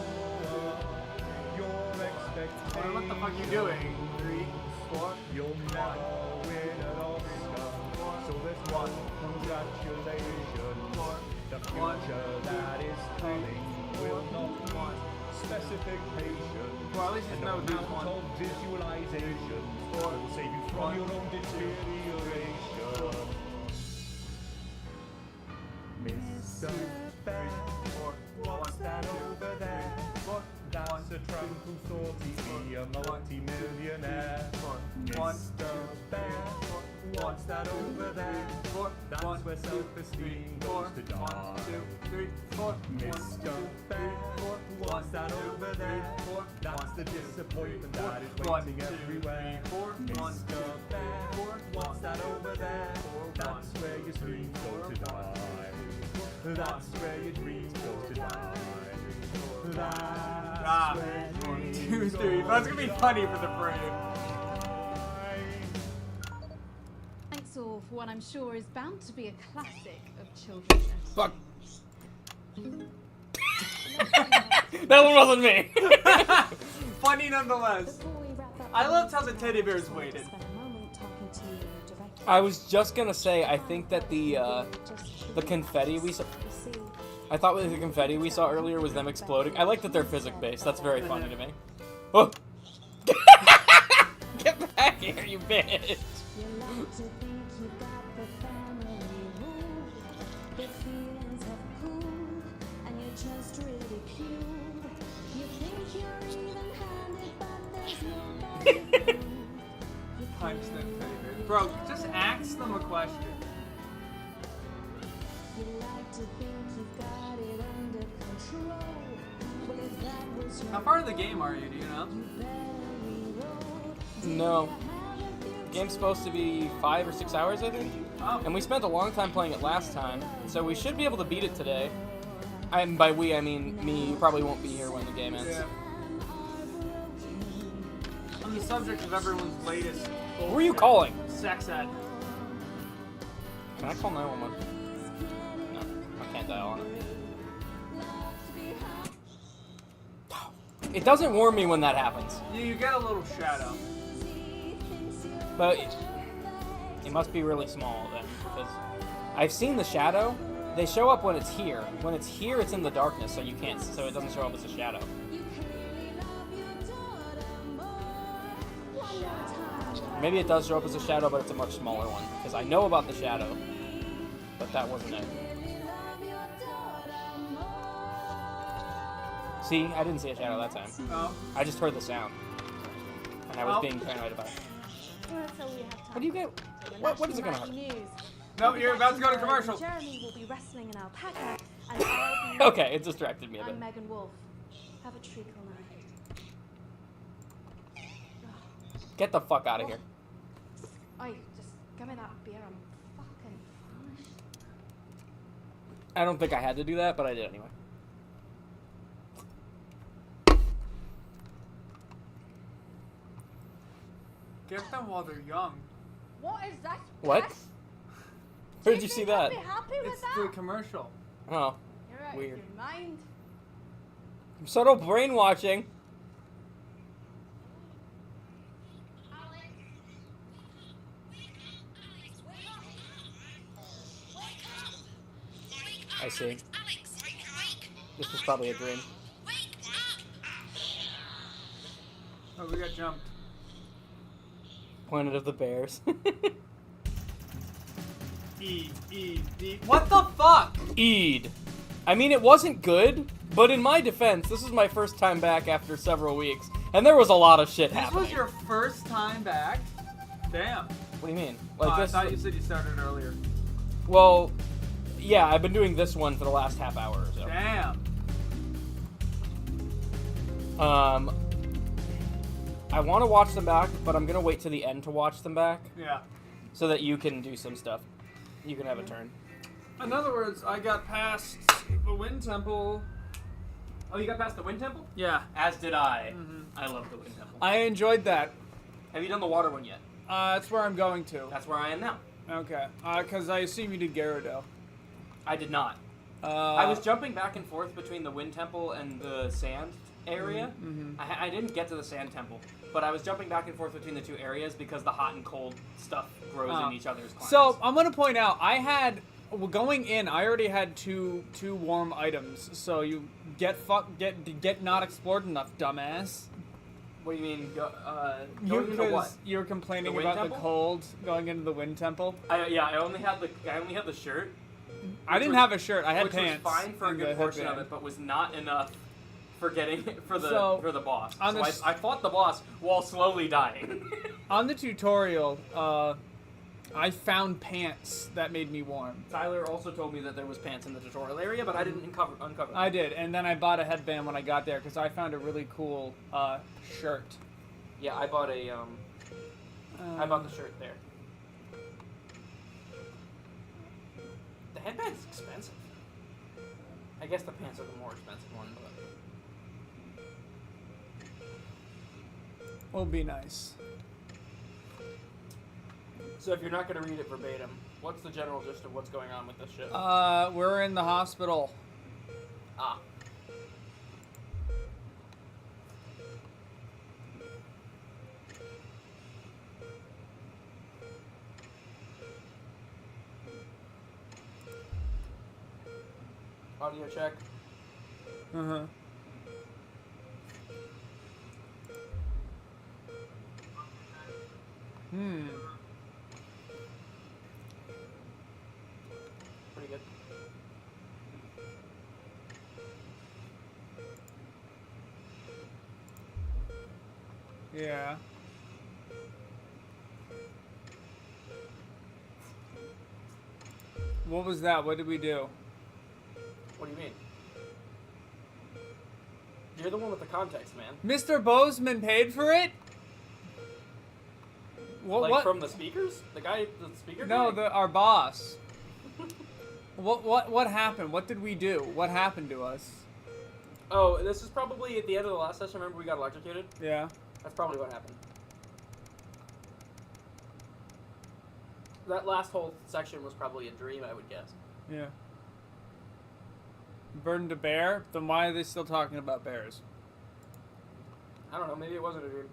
your expectations. What the fuck are you doing? 3, 4. You'll never win an Oscar. So there's one congratulations. The future that is coming will not want specification. Well, at least there's no dude one. Of visualization will save you from your own deterioration. Mr. Bear, what's that over there? That's a tramp who thought he'd be a multi-millionaire. Mr. Bear, what's that over there? That's where self-esteem goes to die. 1, 2, 3, 4. Mr. Bear, what's that over there? That's the disappointment that is waiting everywhere. Mr. Bear, what's that over there? That's where your dreams go to die. That's where your dreams go to die. That's where your 1, dreams 2, go 3. That's gonna be to funny for the frame. Thanks all for what I'm sure is bound to be a classic of children's Fuck. That one wasn't me. Funny nonetheless. I loved how the teddy bears waited. I was just gonna say, I think that the confetti we saw. I thought the confetti we saw earlier was them exploding. I like that they're physics based. That's very funny to me. Oh. Get back here, you bitch! Punch them teddy bears. Bro, just ask them a question. How far in the game are you? Do you know? No. Game's supposed to be 5 or 6 hours, I think. Oh. And we spent a long time playing it last time, so we should be able to beat it today. And by we, I mean me. You probably won't be here when the game ends. Yeah. On the subject of everyone's latest. Who are you calling? Sex ed. Can I call 911? No, I can't dial on it. It doesn't warn me when that happens. You get a little shadow. But it must be really small then, because I've seen the shadow. They show up when it's here. When it's here, it's in the darkness, so you can't. So it doesn't show up as a shadow. Maybe it does show up as a shadow, but it's a much smaller one. Because I know about the shadow, but that wasn't it. See, I didn't see a shadow that time. Oh. I just heard the sound, and I was being paranoid about it. What do you get? What is it gonna hurt? No, you're about to go to commercial. Jeremy will be wrestling an alpaca, and I'll be. Okay, it distracted me a bit. I'm Megan Wolf. Have a treacle night. Get the fuck out of here. Oi, just give me that beer. I'm fucking famished. I don't think I had to do that, but I did anyway. Get them while they're young. What is that? What? Where did you see that? Be happy with It's that? the commercial. Oh, You're out weird. of your mind. Subtle brainwashing. I see. This was probably a dream. Oh, we got jumped. Planet of the Bears. E. What the fuck? Eid. I mean, it wasn't good, but in my defense, this is my first time back after several weeks, and there was a lot of shit This happening. was your first time back? Damn. What do you mean? I thought you said you started earlier. Well, yeah, I've been doing this one for the last half hour or so. Damn. I want to watch them back, but I'm gonna wait to the end to watch them back. Yeah. So that you can do some stuff. You can have a turn. In other words, I got past the Wind Temple. Oh, you got past the Wind Temple? Yeah. As did I. I love the Wind Temple. I enjoyed that. Have you done the water one yet? That's where I'm going to. That's where I am now. Okay. Because I assume you did Gyarados. I did not. I was jumping back and forth between the Wind Temple and the Sand area. I didn't get to the Sand Temple, but I was jumping back and forth between the two areas because the hot and cold stuff grows in each other's climates. So I'm gonna point out, going in, I already had two warm items. So you get not explored enough, dumbass. What do you mean? Going into what? You were complaining The Wind about Temple? the cold going into the Wind Temple. I only had the shirt. I didn't have a shirt. I had which pants. was fine for a and good the portion of headband. it, but was not enough for getting for the boss. on So the I fought the boss while slowly dying. On the tutorial, I found pants that made me warm. Tyler also told me that there was pants in the tutorial area, but I didn't uncover them. I did, and then I bought a headband when I got there because I found a really cool shirt. Yeah, I bought a I bought the shirt there. The headband's expensive. I guess the pants are the more expensive one, but Will be nice. so if you're not going to read it verbatim, what's the general gist of what's going on with this ship? We're in the hospital. Ah. Audio check. Uh-huh. Pretty good. Yeah. What was that? What did we do? What do you mean? You're the one with the context, man. Mr. Bozeman paid for it? What? From the speakers? The speaker No, guy? our boss. What happened? What did we do? What happened to us? Oh, this is probably at the end of the last session. Remember we got electrocuted? Yeah. That's probably what happened. That last whole section was probably a dream, I would guess. Yeah. Burden to bear? Then why are they still talking about bears? I don't know. Maybe it wasn't a dream.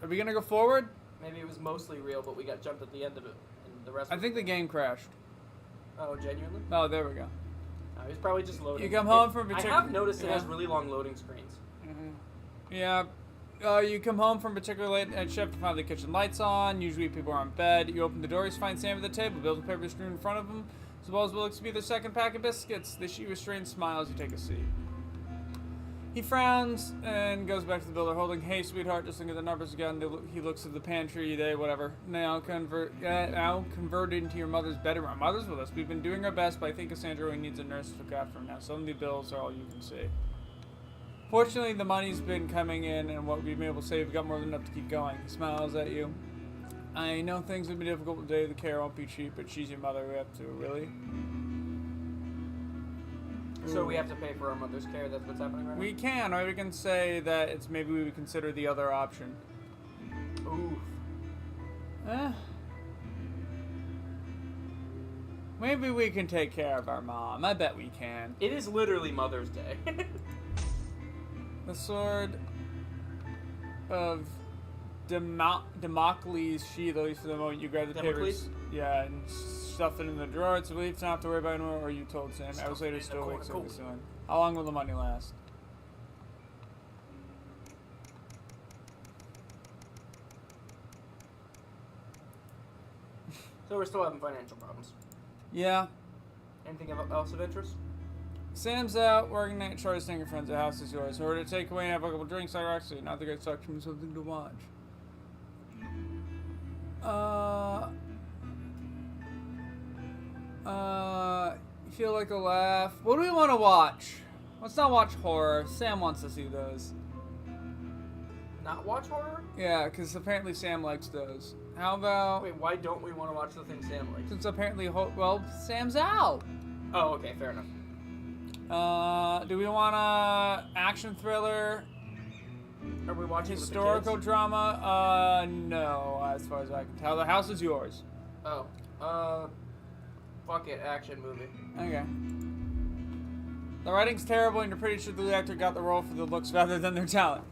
Are we gonna go forward? Maybe it was mostly real, but we got jumped at the end of it, and the rest. I think the game crashed. Oh, genuinely? Oh, there we go. It was probably just loading. You come home from I have noticed it has really long loading screens. Yeah. You come home from a particularly late night shift to find the kitchen lights on. Usually people are in bed. You open the doors, find Sam at the table, bills and papers strewn in front of him, as well as what looks to be their second pack of biscuits. They shoot you a strange smile as you take a seat. He frowns and goes back to the builder, holding, "Hey, sweetheart, just looking at the numbers again." He looks at the pantry, whatever. Now converted into your mother's bedroom. Our mother's with us. We've been doing our best, but I think Cassandra really needs a nurse to look after him now. Some of the bills are all you can see. Fortunately, the money's been coming in, and what we've been able to save, we've got more than enough to keep going. He smiles at you. I know things have been difficult today. The care won't be cheap, but she's your mother. We have to, really? So we have to pay for our mother's care. That's what's happening right now? We can, or we can say that it's maybe we would consider the other option. Oof. Maybe we can take care of our mom. I bet we can. It is literally Mother's Day. The sword of Damocles' sheath, at least for the moment. You grab the papers. Yeah, and stuff it in the drawer. It's a relief to not have to worry about it anymore, or you told Sam. Hours later, still wakes up the ceiling. How long will the money last? So we're still having financial problems. Yeah. Anything else of interest? Sam's out, working night, short staying at friends' the house is yours. Order to take away and have a couple drinks, actually. Not the great section, something to watch. You feel like a laugh. What do we want to watch? Let's not watch horror. Sam wants to see those. Not watch horror? Yeah, because apparently Sam likes those. How about... Wait, why don't we want to watch the thing Sam likes? Since apparently, well, Sam's out. Oh, okay, fair enough. Do we want a action thriller? Are we watching historical drama? No, as far as I can tell. The house is yours. Oh, fuck it, action movie. Okay. The writing's terrible, and you're pretty sure the lead actor got the role for the looks rather than their talent.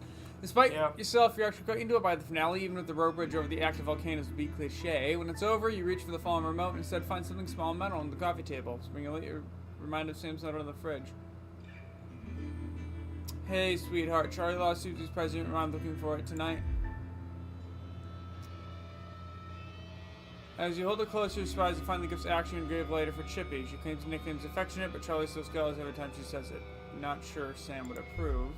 Despite yourself, you're actually quite into it by the finale, even with the road bridge over the active volcanoes to be cliche. When it's over, you reach for the fallen remote and instead find something small and metal on the coffee table. Spring a reminder of Sam's note on the fridge. Hey, sweetheart. Charlie lost Susie's present, and I'm looking for it tonight. As you hold it closer, you're surprised to find the gift's actually engraved later for Chippy. She claims the nickname's affectionate, but Charlie still scowls every time she says it. Not sure Sam would approve.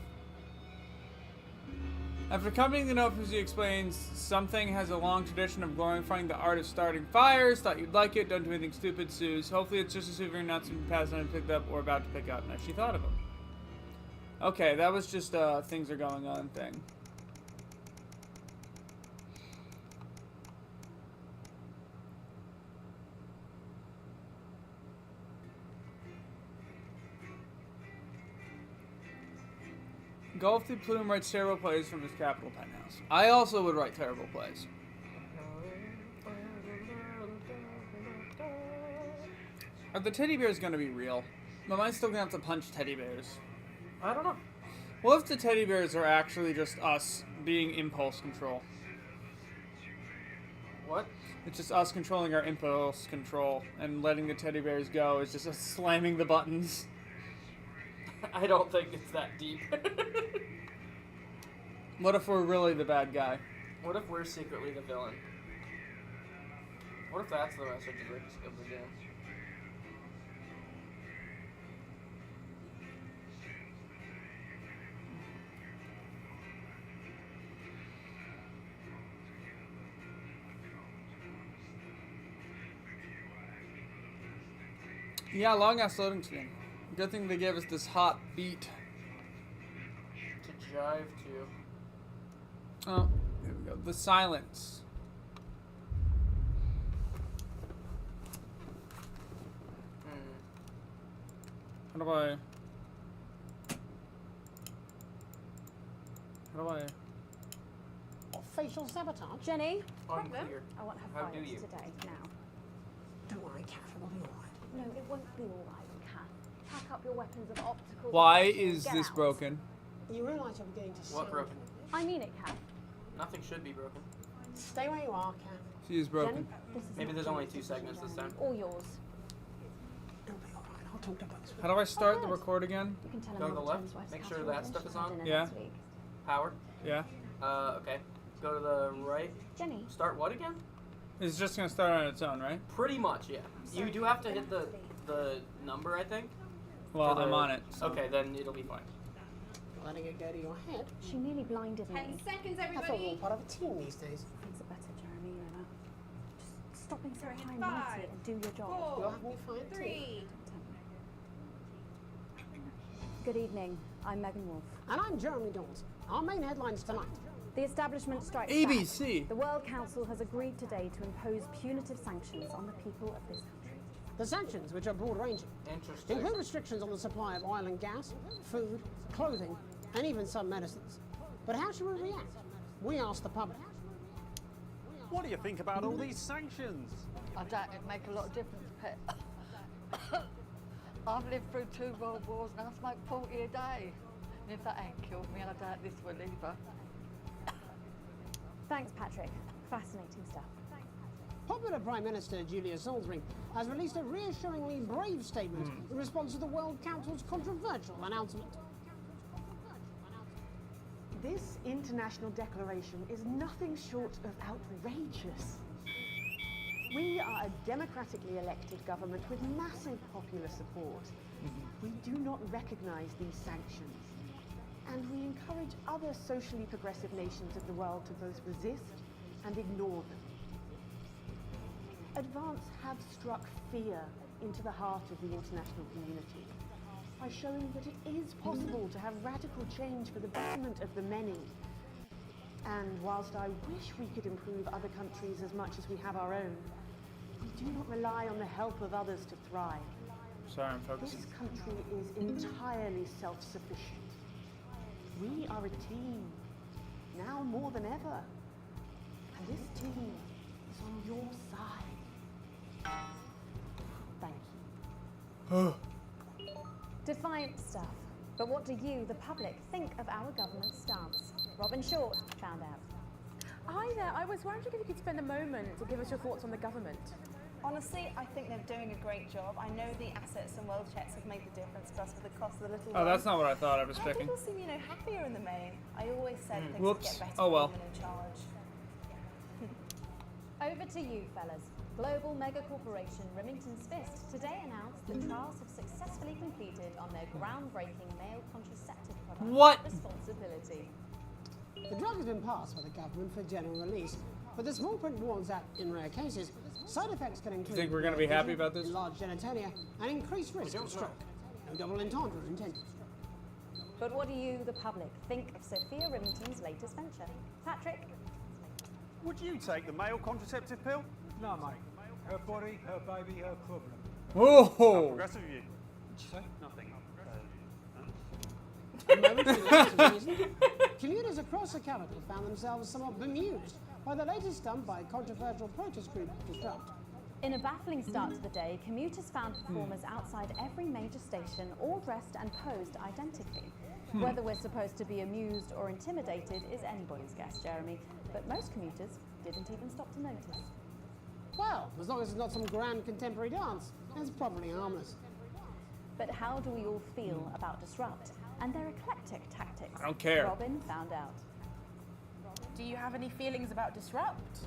After accompanying the note, Susie explains something has a long tradition of glorifying the art of starting fires. Thought you'd like it. Don't do anything stupid, Suze. Hopefully it's just a souvenir, not something passed on and picked up or about to pick up. Now she thought of him. Okay, that was just things are going on thing. Golf Plume writes terrible plays from his Capitol penthouse. I also would write terrible plays. Are the teddy bears going to be real? Am I still going to have to punch teddy bears? I don't know. What if the teddy bears are actually just us being impulse control? What? It's just us controlling our impulse control, and letting the teddy bears go is just us slamming the buttons. I don't think it's that deep. What if we're really the bad guy? What if we're secretly the villain? What if that's the message of the game? Yeah, long ass loading screen. Good thing they gave us this hot beat to jive to. Oh, here we go. The silence. How do I? facial sabotage? Jenny? Unclear. I want her How fired do you? today, now. Don't worry, Kath, it'll be all right. No, it won't be all right, Kath. Pack up your weapons of optical Why detection and is get this out. broken? You realise you're beginning to What sound- broken? I mean it, Kath. Nothing should be broken. Stay where you are, Kath. She is broken. This is Maybe not there's only Jenny's 2 segments this time. All yours. It'll be all right. I'll talk to both. How do I start the record again? You can tell Go him to the all left. Jen's wife's Make house sure rules that and stuff she's is had on. dinner Yeah. next week. Power. Yeah. Okay. Go to the right. Jenny. Start what again? It's just gonna start on its own, right? Pretty much, yeah. You do have to hit the number, I think. Well, for the- I'm on it. So. Okay, then it'll be fine. Letting it go to your head. She nearly blinded me. 10 seconds, I thought we were everybody. part of a team these days. Things are better, Jeremy, you know that. Just stop being so high and 5, mighty and do your job. 4, You'll have me fired too. 3. Good evening. I'm Megan Wolf. And I'm Jeremy Dawes. Our main headlines tonight. The establishment strikes ABC. back. The World Council has agreed today to impose punitive sanctions on the people of this country. The sanctions, which are broad-ranging, Interesting. include restrictions on the supply of oil and gas, food, clothing, and even some medicines. But how should we react? We asked the public. What do you think about all these sanctions? I doubt it'd make a lot of difference, Pet. I've lived through 2 world wars and I smoke 40 a day. And if that ain't killed me, I doubt this will either. Thanks, Patrick. Fascinating stuff. Popular Prime Minister Julia Salisbury has released a reassuringly brave statement in response to the World Council's controversial announcement. This international declaration is nothing short of outrageous. We are a democratically elected government with massive popular support. We do not recognize these sanctions, and we encourage other socially progressive nations of the world to both resist and ignore them. Advance have struck fear into the heart of the international community by showing that it is possible to have radical change for the betterment of the many. And whilst I wish we could improve other countries as much as we have our own, we do not rely on the help of others to thrive. Sorry, I'm focusing. This country is entirely self-sufficient. We are a team, now more than ever. And this team is on your side. Thank you. Defiant stuff. But what do you, the public, think of our government's stance? Robin Short found out. Hi there. I was wondering if you could spend a moment to give us your thoughts on the government. Honestly, I think they're doing a great job. I know the assets and world checks have made the difference for us for the cost of the little Oh, one. that's not what I thought. I was checking. People seem, happier in the main. I always said things Whoops. would get better Oh, well. with women in charge. Over to you, fellas. Global mega corporation Remington's Fist today announced that trials have successfully completed on their groundbreaking male contraceptive product. What? Responsibility. The drug has been passed by the government for general release, but the small print warns that, in rare cases, side effects can include think we're gonna be happy about this? enlarged genitalia and increased risk of stroke. No double entendre intended. But what do you, the public, think of Sophia Remington's latest venture? Patrick? Would you take the male contraceptive pill? No, mate. Her body, her baby, her problem. Oh! How progressive of you. What'd you say? Nothing. A momentary lapse of reason, commuters across the capital found themselves somewhat bemused by the latest stunt by controversial protest group Disrupt. In a baffling start to the day, commuters found performers outside every major station, all dressed and posed identically. Whether we're supposed to be amused or intimidated is anybody's guess, Jeremy, but most commuters didn't even stop to notice. Well, as long as it's not some grand contemporary dance, it's probably harmless. But how do we all feel about Disrupt and their eclectic tactics? I don't care. Robin found out. Do you have any feelings about Disrupt?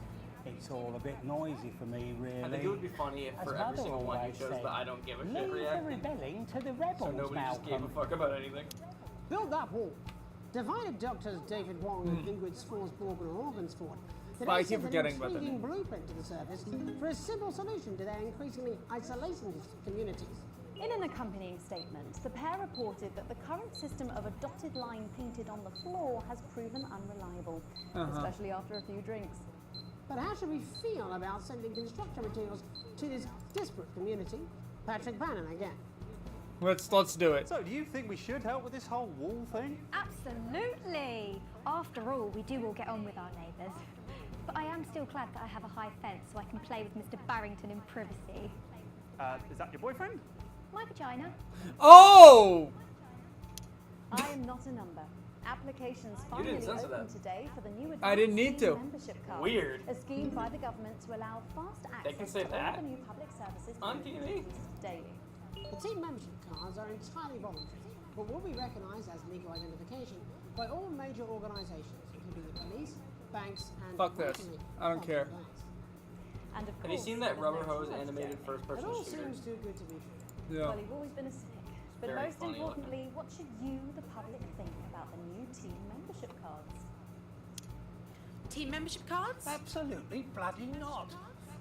It's all a bit noisy for me, really. I think it would be funny if for every single one you chose the I don't give a shit Leave the reacting. rebelling to the rebels, So nobody just gave a Malcolm. fuck about anything. Build that wall. Divided doctors David Wong and Ingrid Sporsborg and Organsford. Well, I keep forgetting about that. An intriguing blueprint to the surface for a simple solution to their increasingly isolationist communities. In an accompanying statement, the pair reported that the current system of a dotted line painted on the floor has proven unreliable, especially after a few drinks. But how should we feel about sending construction materials to this disparate community? Patrick Bannon again. Let's do it. So, do you think we should help with this whole wall thing? Absolutely. After all, we do all get on with our neighbours. But I am still glad that I have a high fence so I can play with Mr. Barrington in privacy. Is that your boyfriend? My vagina. Oh! I am not a number. Applications You didn't finally censor open that. today for the new I didn't need Advanced to. Team Membership Card. Weird. A scheme by the government to allow fast They can access say to that? all the new public services On being TV? introduced daily. The team membership cards are entirely voluntary, but will be recognised as legal identification by all major organisations, including the police, banks, and Fuck this. nationally I don't care. banks. And of Have you course, seen that there's rubber no hose charge animated Jeremy. first-person It all shooter? seems too good to be true. Yeah. Well, you've always been a cynic. But Very most funny importantly, what should you, the public, think about the new team membership cards? Team membership cards? Absolutely bloody not.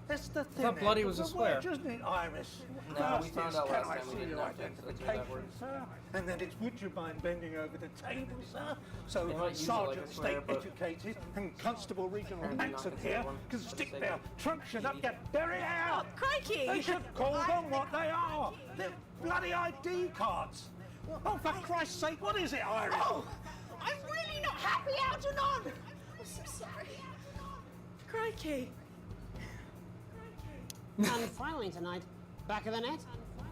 That's the I thing. thought bloody was a swear. Isn't it, Iris? No, we First found is, out can last I time we see didn't your have to that identification, word. sir? And then it's would you mind bending over the table, sir? So They might use it Sergeant like a swear, State but Educated and Constable Regional apparently not Maxon considered here one can for the stick sake their of truncheon up your berry out. Crikey! They should call them what they are. They're bloody ID cards. Oh, for Christ's sake, what is it, Iris? Oh, I'm really not happy out and on. I'm so sorry. Crikey. And finally tonight, back of the net,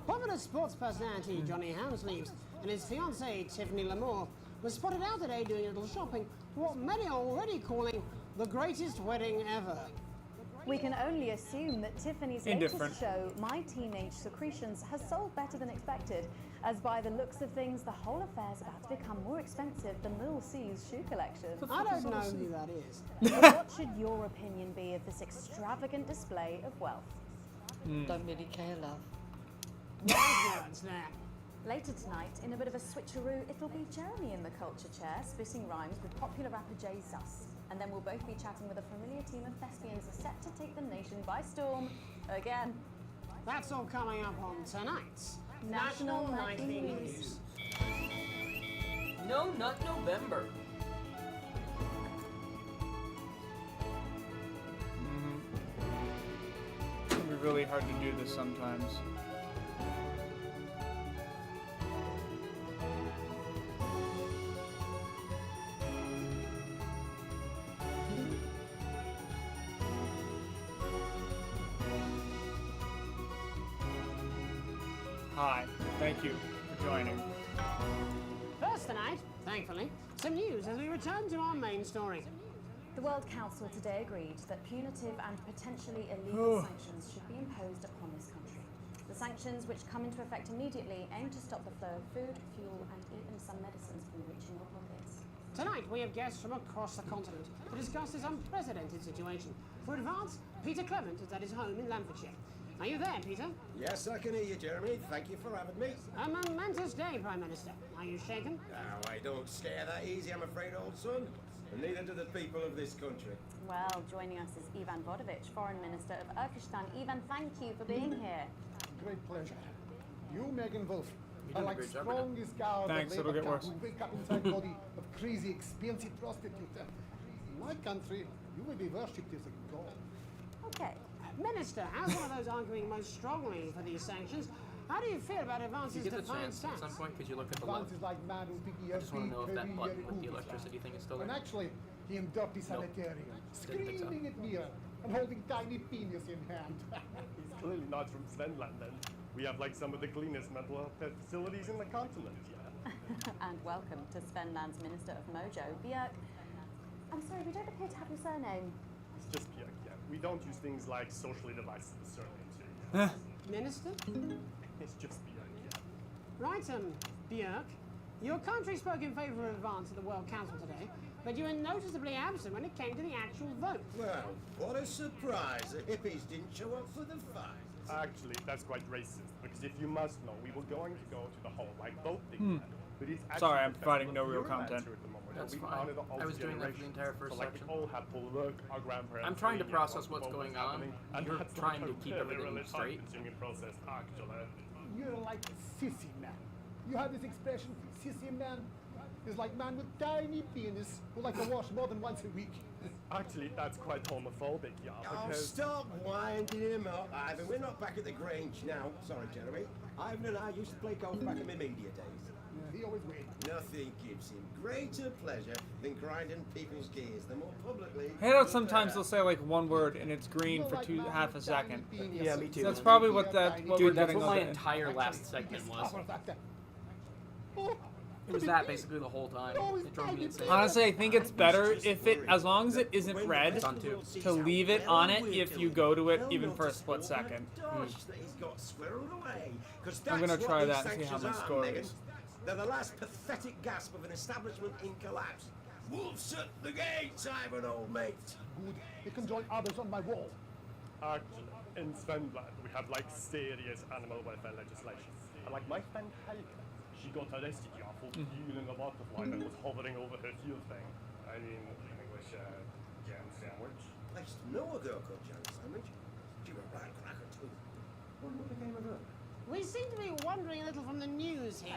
popular sports personality Johnny Hounsleaves and his fiancée Tiffany Lamour were spotted out today doing a little shopping for what many are already calling the greatest wedding ever. We can only assume that Tiffany's Indifferent. latest show, My Teenage Secretions, has sold better than expected, as by the looks of things, the whole affair's about to become more expensive than Little C's shoe collection. I don't know who that is. But what should your opinion be of this extravagant display of wealth? Don't really care, love. Wise words there. Later tonight, in a bit of a switcheroo, it'll be Jeremy in the culture chair, spitting rhymes with popular rapper Jay Zus. And then we'll both be chatting with a familiar team of thespians set to take the nation by storm again. That's all coming up on tonight's National Nightly Nightly News. No Nut November. It's gonna be really hard to do this sometimes. Hi, thank you for joining. First tonight, thankfully, some news as we return to our main story. The World Council today agreed that punitive and potentially illegal sanctions should be imposed upon this country. The sanctions, which come into effect immediately, aim to stop the flow of food, fuel, and even some medicines from reaching your pockets. Tonight, we have guests from across the continent to discuss this unprecedented situation. For advance, Peter Clement is at his home in Lancashire. Are you there, Peter? Yes, I can hear you, Jeremy. Thank you for having me. A momentous day, Prime Minister. Are you shaken? Oh, I don't stare that easy, I'm afraid, old son. And neither do the people of this country. Well, joining us is Ivan Vodovich, Foreign Minister of Urkistan. Ivan, thank you for being here. Great pleasure. You, Megan Wolf, You're are doing a like great job, strongest guard Thanks, of it'll Labour get worse. who wake up inside body of crazy, expensive prostitute. In my country, you will be worshipped as a god. Okay. Minister, as one of those arguing most strongly for these sanctions, how do you feel about If advances you to get the fine chance, at stance? some point, could you look at the left? Advances like man who pick I just want to know if that button with the electricity thing is still And there. actually, in dirty sanitarium, Didn't think so. screaming at mirror and holding tiny penis in hand. He's clearly not from Svenland then. We have like some of the cleanest mental health facilities in the continent, yeah. And welcome to Svenland's Minister of Mojo, Björk. I'm sorry, we don't appear to have your surname. It's just Björk, yeah. We don't use things like socially divisive surnames here. Minister? It's just Björk, yeah. Right, Björk. Your country spoke in favour of advance at the World Council today, but you were noticeably absent when it came to the actual vote. Well, what a surprise. The hippies didn't show up for the fight. Actually, that's quite racist, because if you must know, we were going to go to the whole like voting man, but it's actually Sorry, I'm the providing no festival real of content. Europe at the moment, That's we fine. honor the I was doing that for the generations. entire first So like section. we all have to look our grandparents. I'm trying to really process what what's was going on. happening, and You're that's trying like to keep a everything really straight. time-consuming process, actually. You're like a sissy man. You have this expression, sissy man. It's like man with tiny penis who like to wash more than once a week. Actually, that's quite homophobic, yeah. Oh, Because stop winding him up, Ivan. We're not back at the Grange now. Sorry, Jeremy. Ivan and I used to play golf back in my media days. Yeah, he always wins. Nothing gives him greater pleasure than grinding people's gears. The more publicly... I hate how sometimes they'll say like one word and it's green for half a second. Yeah, me too. That's probably what we're Dude, that's getting what my of it. entire last segment was. It was that basically the whole time. It drove me insane. Honestly, I think it's better if it, as long as it isn't red, on two. to leave it on it if you go to it even for a split second. I'm gonna try that and see how my score is. They're the last pathetic gasp of an establishment in collapse. Wolves at the gates, Ivan, old mate. Good. You can join others on my wall. Actually, in Svenland, we have like serious animal welfare legislation. And like my friend Helga, she got arrested here for killing a butterfly that was hovering over her heel thing. I mean, in English, jam sandwich. I used to know a girl called Jam Sandwich. She was a right cracker too. What became of her? We seem to be wandering a little from the news here.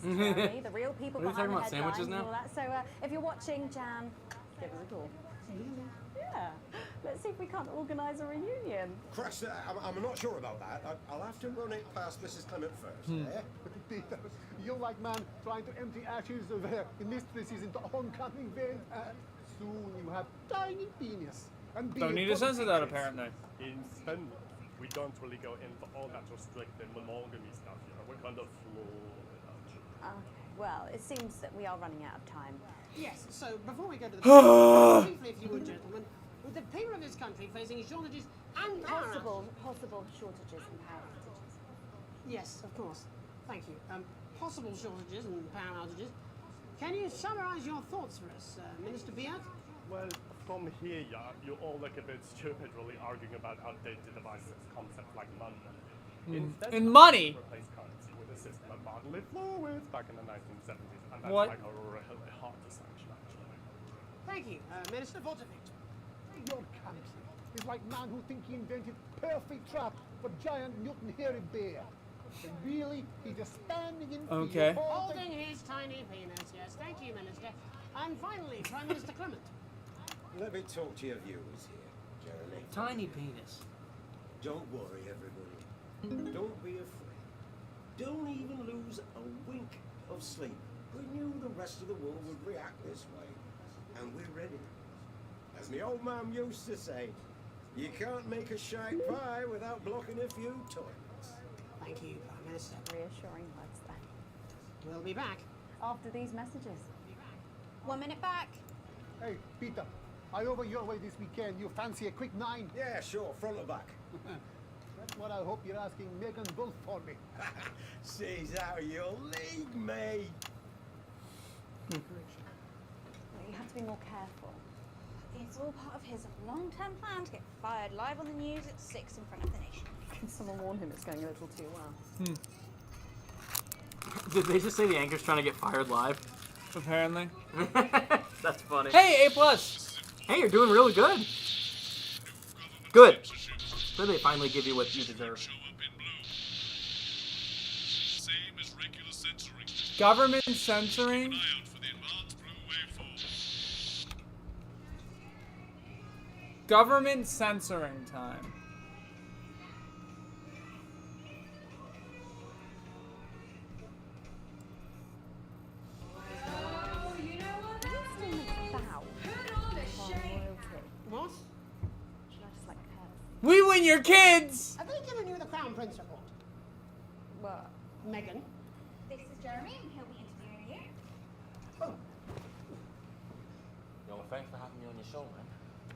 Jeremy, the real people Are we behind talking the about sandwiches headlines and now? all that. So if you're watching Jam, give us a call. Yeah. Let's see if we can't organise a reunion. Christ, I'm not sure about that. I'll have to run it past Mrs. Clement first. Eh? Peter, you like man trying to empty ashes of mistresses into oncoming veins. Soon you have tiny penis. And Don't need to censor that apparently. In Svenland, we don't really go into all that restricted monogamy stuff here. We're kind of Okay. Well, it seems that we are running out of time. Yes, so before we go to the briefly, if you would, gentlemen, with the people of this country facing shortages and Possible shortages and power outages. Yes, of course. Thank you. Possible shortages and power outages. Can you summarise your thoughts for us, Minister Beard? Well, from here, you all look a bit stupid really arguing about outdated devices, concepts like money. Instead, And money? replace currency with a system of bodily fluids back in the 1970s, and that's What? like a really hard to sanction, actually. Thank you, Minister Vortevic. Your country is like man who think he invented perfect trap for giant mutant hairy bear. And really, he's just standing in Okay. fear, Holding his tiny penis, yes. Thank you, Minister. And finally, Prime Minister Clement. Let me talk to your viewers here, Jeremy. Tiny penis. Don't worry, everybody. Don't be afraid. Don't even lose a wink of sleep. We knew the rest of the world would react this way, and we're ready. As my old man used to say, you can't make a shite pie without blocking a few toilets. Thank you, Prime Minister. Reassuring words there. We'll be back. After these messages. 1 minute back. Hey, Peter, I over your way this weekend. You fancy a quick 9? Yeah, sure, front or back. That's what I hope you're asking Megan Wolf for me. Sees how you'll league me. You have to be more careful. It's all part of his long-term plan to get fired live on the news at 6 in front of the nation. Can someone warn him it's going a little too well? Did they just say the anchor's trying to get fired live? Apparently. That's funny. Hey, A+. Hey, you're doing really good. Good. So they finally give you what you deserve. Government censoring? Government censoring time. What? We win your kids! Have they given you the Crown Prince report? What? Megan? This is Jeremy, and he'll be interviewing you. Yo, thanks for having me on your show, man.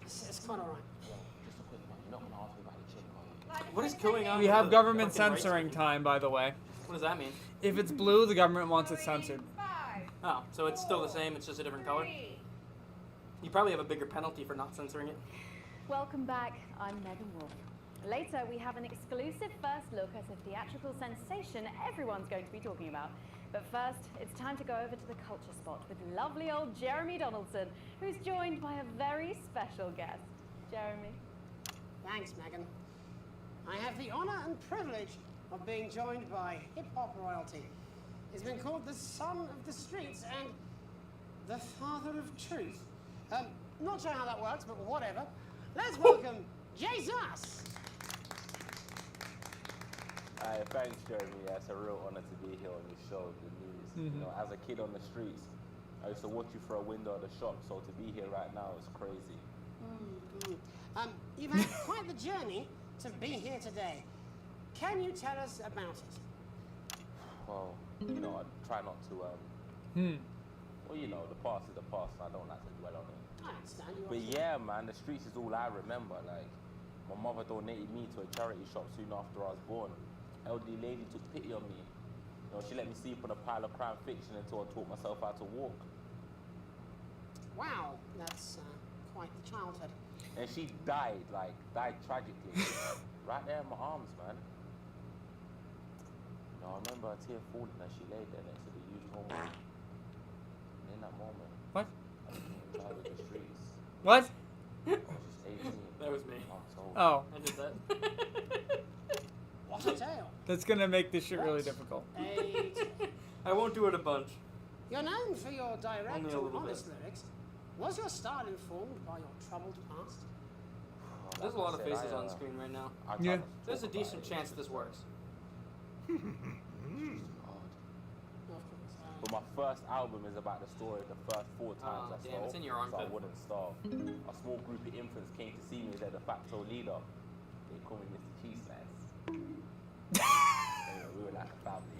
It's quite all right. Yo, just a quick one. You're not going to ask me about the chick, are you? What is going on? We with have the government fucking rights censoring people? time, by the way. What does that mean? If it's blue, the government wants it censored. Oh, so it's still the same, it's just a different color? You probably have a bigger penalty for not censoring it. Welcome back. I'm Megan Wolf. Later, we have an exclusive first look at a theatrical sensation everyone's going to be talking about. But first, it's time to go over to the culture spot with lovely old Jeremy Donaldson, who's joined by a very special guest. Jeremy. Thanks, Megan. I have the honour and privilege of being joined by hip-hop royalty. He's been called the son of the streets and the father of truth. Not sure how that works, but whatever. Let's welcome Jesus. Thanks, Jeremy. Yeah, it's a real honor to be here on your show, the news. You know, as a kid on the streets, I used to watch you through a window of the shop, so to be here right now is crazy. You've had quite the journey to be here today. Can you tell us about it? Well, you know, I try not to, well, you know, the past is the past, and I don't like to dwell on it. I understand you. But yeah, man, the streets is all I remember. Like, my mother donated me to a charity shop soon after I was born. Elderly lady took pity on me. You know, she let me sleep on a pile of crime fiction until I taught myself how to walk. Wow, that's quite the childhood. And she died tragically, right there in my arms, man. You know, I remember a tear falling as she lay there next to the used home. And in that moment, what? I became a child of the streets. What? I was just 18. That was me. Oh. I did that. What a tale. That's gonna make this shit really difficult. I won't do it a bunch. You're known for your direct Only a and little honest lyrics. Was your style informed by your troubled past? There's a lot of faces on the screen right now. Yeah. There's a decent chance this works. But my first album is about the story of the first 4 times I damn, stole, it's in your so I armpit. wouldn't starve. A small group of infants came to see me as their de facto leader. They call me Mr. Cheese Slice. Anyway, we were like a family.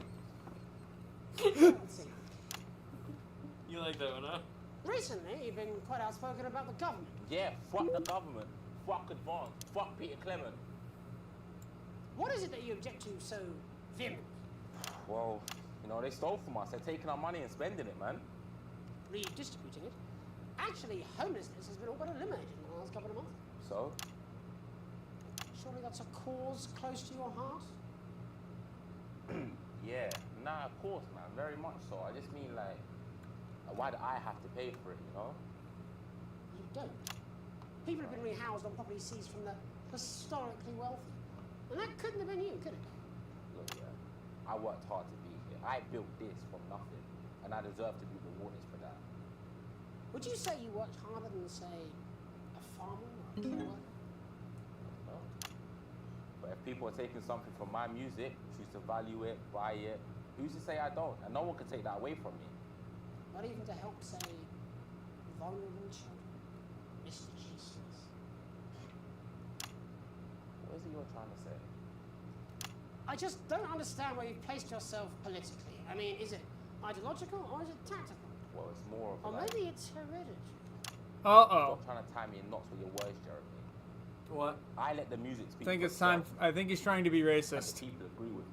You like that one, huh? Recently, you've been quite outspoken about the government. Yeah, fuck the government. Fuck Advance. Fuck Peter Clement. What is it that you object to so vehemently? Well, you know, they stole from us. They're taking our money and spending it, man. Redistributing it. Actually, homelessness has been all but eliminated in the last couple of months. So? Surely that's a cause close to your heart? Yeah. Nah, of course, man. Very much so. I just mean, like, why do I have to pay for it, you know? You don't. People have been rehoused on property seized from the historically wealthy. And that couldn't have been you, could it? Look, yeah. I worked hard to be here. I built this from nothing. And I deserve to be rewarded for that. Would you say you worked harder than, say, a farmer or a care worker? No. But if people are taking something from my music, choose to value it, buy it, who's to say I don't? And no one can take that away from me. Not even to help, say, vulnerable children. Mr. Jesus. What is it you're trying to say? I just don't understand where you've placed yourself politically. I mean, is it ideological or is it tactical? Well, it's more of Or like, maybe it's hereditary. Stop trying to tie me in knots with your words, Jeremy. What? I let the music speak. I think for it's time. itself. I think he's trying to be racist. People agree with me.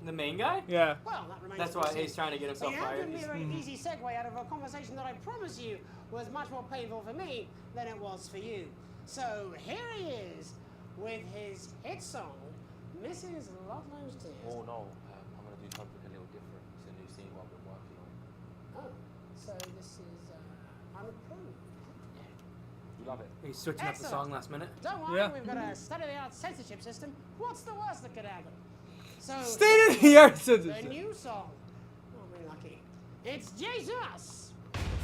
The main guy? Yeah. Well, that remains That's to be why seen. he's trying to get himself You have fired. given me a very easy segue out of a conversation that I promise you was much more painful for me than it was for you. So here he is with his hit song, Mrs. Ludlow's Tears. Oh no, I'm gonna do something a little different. It's a new single I've been working on. Oh, so this is unapproved. You love it? He's switching up the Excellent. song last minute. Don't worry, Yeah. we've got a state-of-the-art censorship system. What's the worst that could happen? So State-of-the-art the censorship. new song. Oh, we're lucky. It's Jesus.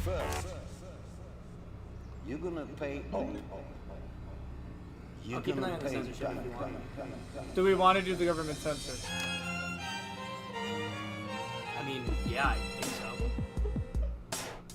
First, you're gonna pay. You're I'll keep an eye gonna on the pay censorship if you want. Do we want to do the government censor? I mean, yeah, I think so.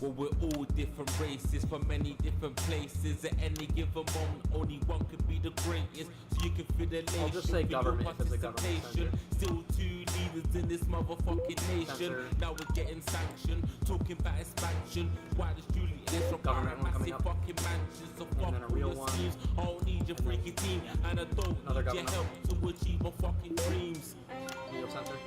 Well, we're all different races from many different places. At any given moment, only one could be the greatest. So you can feel the nation. I'll just say with your government if it's a government participation. Still 2 leaders in this motherfucking nation. Censor. Now we're getting sanctioned, talking about expansion. Why does Julie Ezra buy Government a one coming massive up. fucking mansion? So fuck then a all real your one. schemes. I don't need your freaky team, and I don't Another need your government. help to achieve my fucking dreams. Real censor.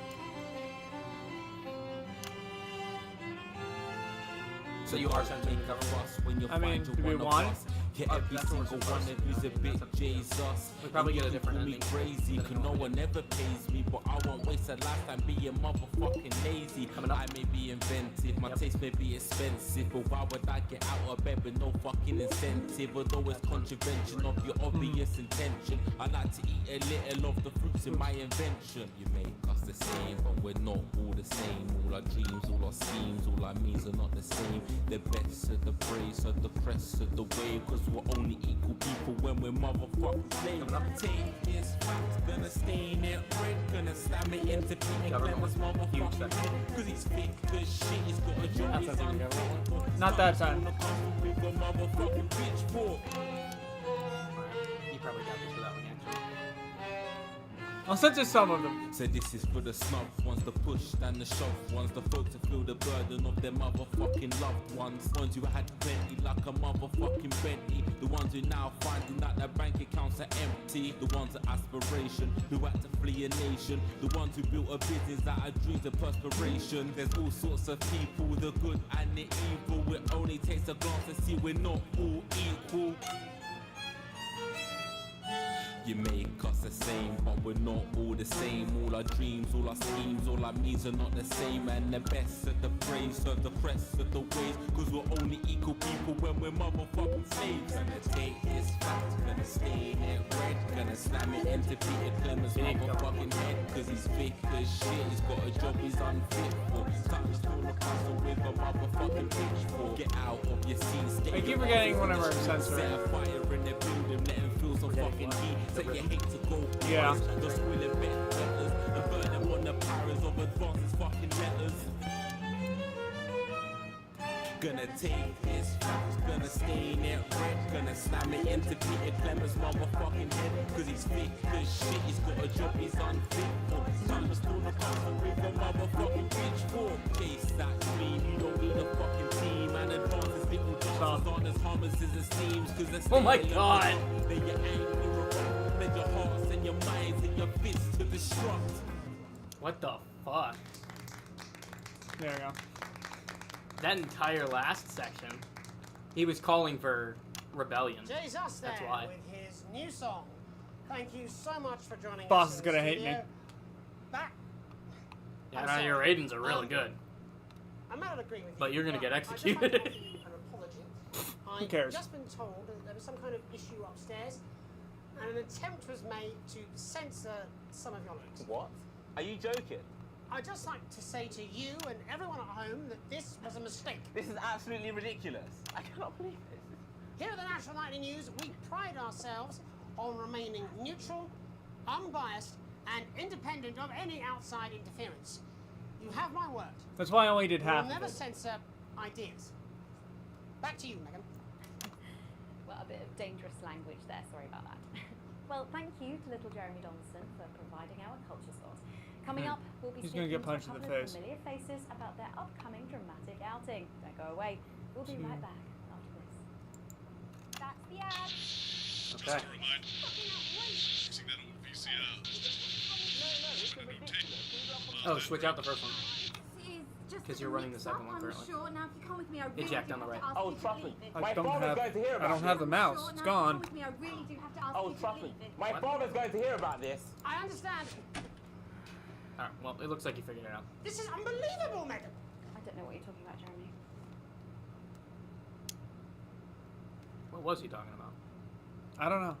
So you are censoring the government? When you I mean, find do we your one want of it? us, get every that's what single we're one supposed of you's a to do. bit Jesus. We probably get a different me ending crazy, than cause no one ever pays me, but I won't waste a lifetime being motherfucking lazy. I may be inventive, my taste may be expensive, but why would I get out of bed with no fucking incentive? Although it's contravention of your obvious intention, I like to eat a little of the fruits in my invention. You make us the same, but we're not all the same. All our dreams, all our schemes, all our means are not the same. The best of the praise, of the press of the wave. Cause we're only equal people when we're motherfucking slaves. Take this fact, gonna stain it red. Gonna slam it into Peter Clemens' motherfucking head. Cause he's thick as shit, he's got a job, he's unfit. Not that time. With a motherfucking pitchfork. You probably got this without me, actually. I'll censor some of them. So this is for the snuff ones, the push and the shove ones, the folks who feel the burden of their motherfucking loved ones. Ones who had plenty like a motherfucking Bentley. The ones who now finding that their bank accounts are empty. The ones of aspiration who had to flee a nation. The ones who built a business out of dreams of perspiration. There's all sorts of people, the good and the evil. It only takes a glance to see we're not all equal. You make us the same, but we're not all the same. All our dreams, all our schemes, all our means are not the same. And the best of the praise, of the press of the ways. Cause we're only equal people when we're motherfucking slaves. Gonna take this fact, gonna stain it red. Gonna slam it into Peter Clemens' motherfucking head. Cause he's thick as shit, he's got a job he's unfit for. Time to pull a castle with a motherfucking pitchfork. Get out of your seat, I keep forgetting whenever I'm censoring. Set a fire in the building, let him feel some fucking heat. Say you hate to go. Yeah. The spoiling letters and burn them on the powers of advances fucking letters. Gonna take this fact, gonna stain it red. Gonna slam it into Peter Clemens' motherfucking head. Cause he's thick as shit, he's got a job he's unfit for. Time to storm the castle with a motherfucking pitchfork. Case that clean, you don't need a fucking team. And advances little jobs aren't as harmless as it seems. Cause they're Oh my god! Then you're angry, lend your hearts and your minds and your fists to destruct. What the fuck? There we go. That entire last section, he was calling for rebellion. Jesus there That's why. with his new song. Thank you so much for joining us. Boss is in gonna the hate me. studio. Back. Yeah, I'm no, your sorry. ratings are really good. I might not agree with you. But you're gonna get I just executed. like to offer you an apology. Who cares? I've just been told that there was some kind of issue upstairs, and an attempt was made to censor some of your looks. What? Are you joking? I'd just like to say to you and everyone at home that this was a mistake. This is absolutely ridiculous. I cannot believe this. Here at the National Nightly News, we pride ourselves on remaining neutral, unbiased, and independent of any outside interference. You have my word. That's why I only did We'll half of never it. censor ideas. Back to you, Megan. Well, a bit of dangerous language there, sorry about that. Well, thank you to little Jeremy Donaldson for providing our culture slot. Coming up, we'll be He's speaking gonna get to a punched in couple the of face. familiar faces about their upcoming dramatic outing. Don't go away. We'll be right back after this. That's the ad. Okay. Oh, switch out the first one. Because you're running the second one currently. Sure. Now, if you come with me, I really Eject do on the have right. to ask Oh, you to trust me. leave it. My father's going to hear about I don't have the this. mouse. Sure, It's now, if you gone. come with me, I really do have to ask Oh, you to trust me. leave it. My father's going to hear about this. I understand. Alright, well, it looks like you figured it out. This is unbelievable, Megan. I don't know what you're talking about, Jeremy. What was he talking about? I don't know.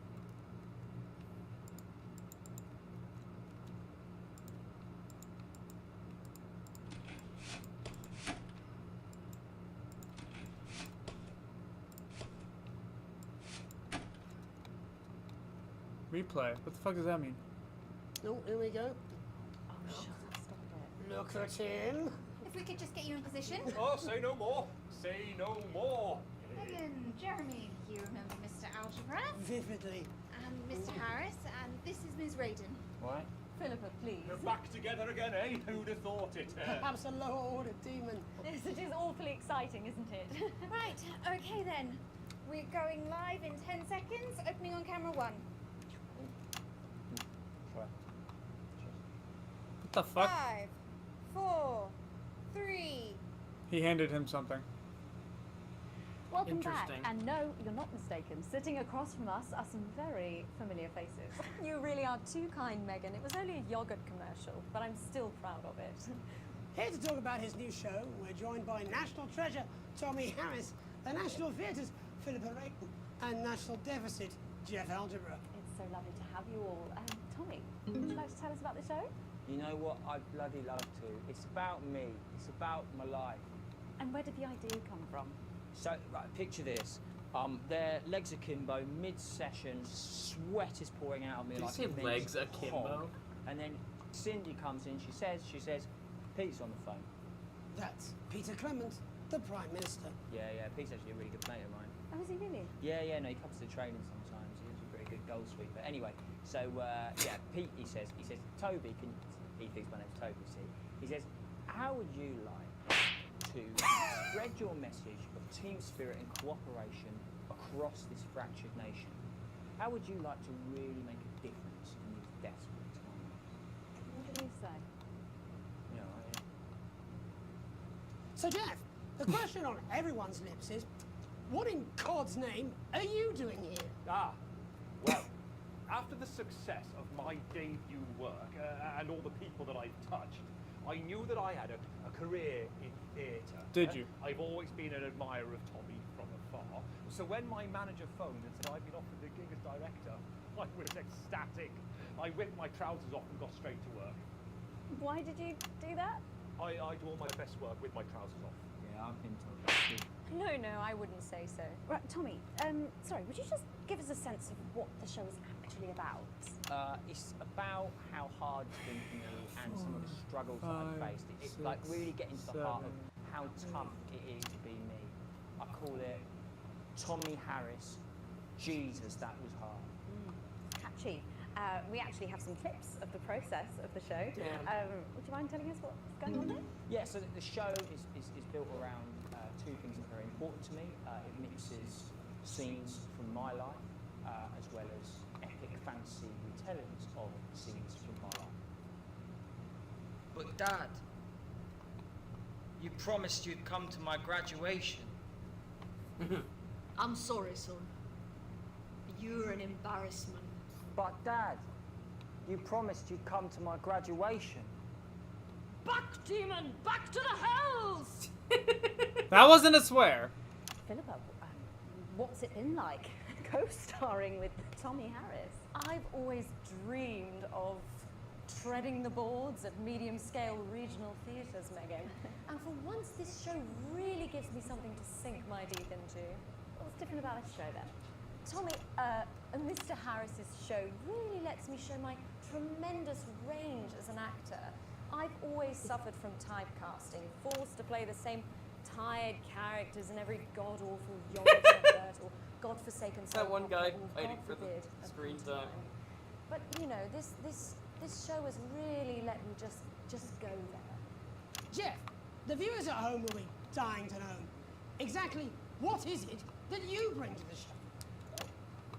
Replay. What the fuck does that mean? Oh, here we go. Oh, shut up, stop it. Look at him. If we could just get you in position. Oh, say no more. Say no more. Megan, Jeremy, you remember Mr. Algebra? Vividly. And Mr. Harris, and this is Ms. Radin. What? Philippa, please. We're back together again, eh? Who'd have thought it? Perhaps a lower order demon. Yes, it is awfully exciting, isn't it? Right, okay then. We're going live in 10 seconds, opening on camera 1. What the fuck? 5, 4, 3. He handed him something. Welcome back. Interesting. And no, you're not mistaken. Sitting across from us are some very familiar faces. You really are too kind, Megan. It was only a yogurt commercial, but I'm still proud of it. Here to talk about his new show, we're joined by National Treasure Tommy Harris, the National Theatre's Philippa Radin, and National Deficit Jeff Algebra. It's so lovely to have you all. Tommy, would you like to tell us about the show? You know what? I'd bloody love to. It's about me. It's about my life. And where did the idea come from? So, right, picture this. Their legs akimbo, mid-session, sweat is pouring out of me Did like you a say immense legs akimbo? hog. And then Cindy comes in, she says, Pete's on the phone. That's Peter Clement, the Prime Minister. Yeah, Pete's actually a really good mate of mine. Oh, is he really? Yeah, no, he comes to the training sometimes. He's a very good goal sweeper. Anyway, so, Pete, he says, Toby, he thinks my name's Toby, see? He says, how would you like to spread your message of team spirit and cooperation across this fractured nation? How would you like to really make a difference in these desperate times? What did he say? You know, So, Jeff, the question on everyone's lips is, what in God's name are you doing here? Well, after the success of my debut work and all the people that I've touched, I knew that I had a career in theatre. Did you? I've always been an admirer of Tommy from afar. So when my manager phoned and said I'd been offered the gig as director, I was ecstatic. I whipped my trousers off and got straight to work. Why did you do that? I do all my best work with my trousers off. Yeah, I've been told that too. No, I wouldn't say so. Right, Tommy, sorry, would you just give us a sense of what the show is actually about? It's about how hard it's been for me and some of the struggles that I've faced. It's like really getting to the heart of how tough it is to be me. I call it Tommy Harris. Jesus, that was hard. Catchy. We actually have some clips of the process of the show. Would you mind telling us what's going on there? Yeah, so the show is built around two things that are very important to me. It mixes scenes from my life as well as epic fantasy retellings of scenes from my life. But Dad, you promised you'd come to my graduation. I'm sorry, son. You're an embarrassment. But Dad, you promised you'd come to my graduation. Back, demon! Back to the hells! That wasn't a swear. Philippa, what's it been like co-starring with Tommy Harris? I've always dreamed of treading the boards at medium-scale regional theatres, Megan. And for once, this show really gives me something to sink my teeth into. What's different about this show, then? Tommy, Mr. Harris's show really lets me show my tremendous range as an actor. I've always suffered from typecasting, forced to play the same tired characters in every god-awful yogurt advert or godforsaken That one guy or, fighting God for the forbid, a screen good time. But you know, this show has really let me just go there. Jeff, the viewers at home will be dying to know exactly what is it that you bring to the show.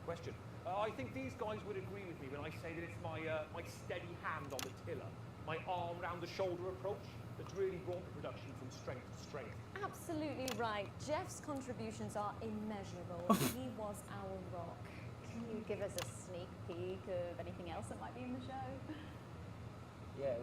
Question. I think these guys would agree with me when I say that it's my steady hand on the tiller, my arm round the shoulder approach that's really brought the production from strength to strength. Absolutely right. Jeff's contributions are immeasurable. He was our rock. Can you give us a sneak peek of anything else that might be in the show? Yeah,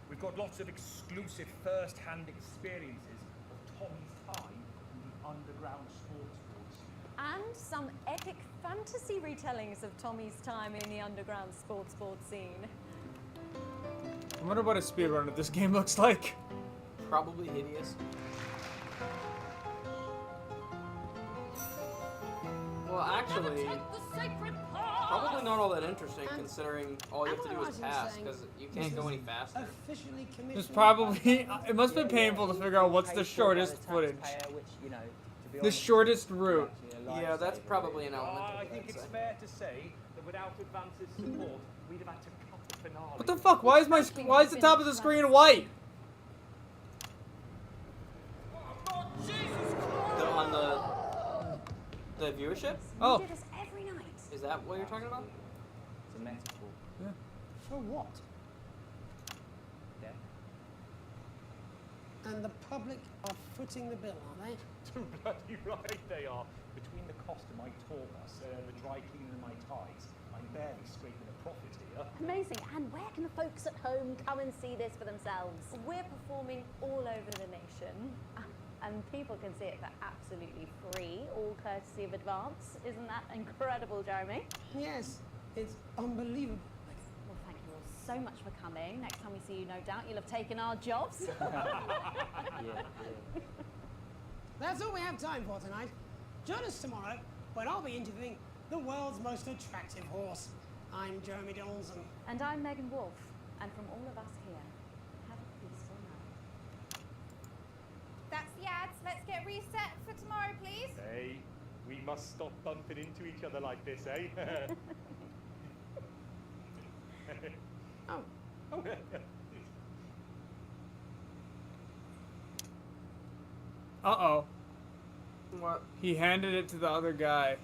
we've got lots of exclusive first-hand experiences of Tommy's time in the underground sports force. And some epic fantasy retellings of Tommy's time in the underground sports board scene. I wonder what a speedrun of this game looks like. Probably hideous. Well, actually, probably not all that interesting considering all you have to do is pass, because you can't go any faster. It's probably, it must be painful to figure out what's the shortest footage. The shortest route. Yeah, that's probably an element. I think it's fair to say that without Advance's support, we'd have had to cut the finale. What the fuck? Why is the top of the screen white? On the viewership? Oh. We do this every night. Is that what you're talking about? It's a metaphor. Yeah. For what? Yeah. And the public are footing the bill, are they? Too bloody right they are. Between the cost of my tour bus, the dry cleaning and my ties, I'm barely scraping a profit here. Amazing. And where can the folks at home come and see this for themselves? We're performing all over the nation. And people can see it for absolutely free, all courtesy of Advance. Isn't that incredible, Jeremy? Yes, it's unbelievable. Well, thank you all so much for coming. Next time we see you, no doubt you'll have taken our jobs. That's all we have time for tonight. Join us tomorrow when I'll be interviewing the world's most attractive horse. I'm Jeremy Donaldson. And I'm Megan Wolf. And from all of us here, have a peaceful night. That's the ads. Let's get reset for tomorrow, please. Hey, we must stop bumping into each other like this, eh? Oh. Oh. Uh-oh. What? He handed it to the other guy.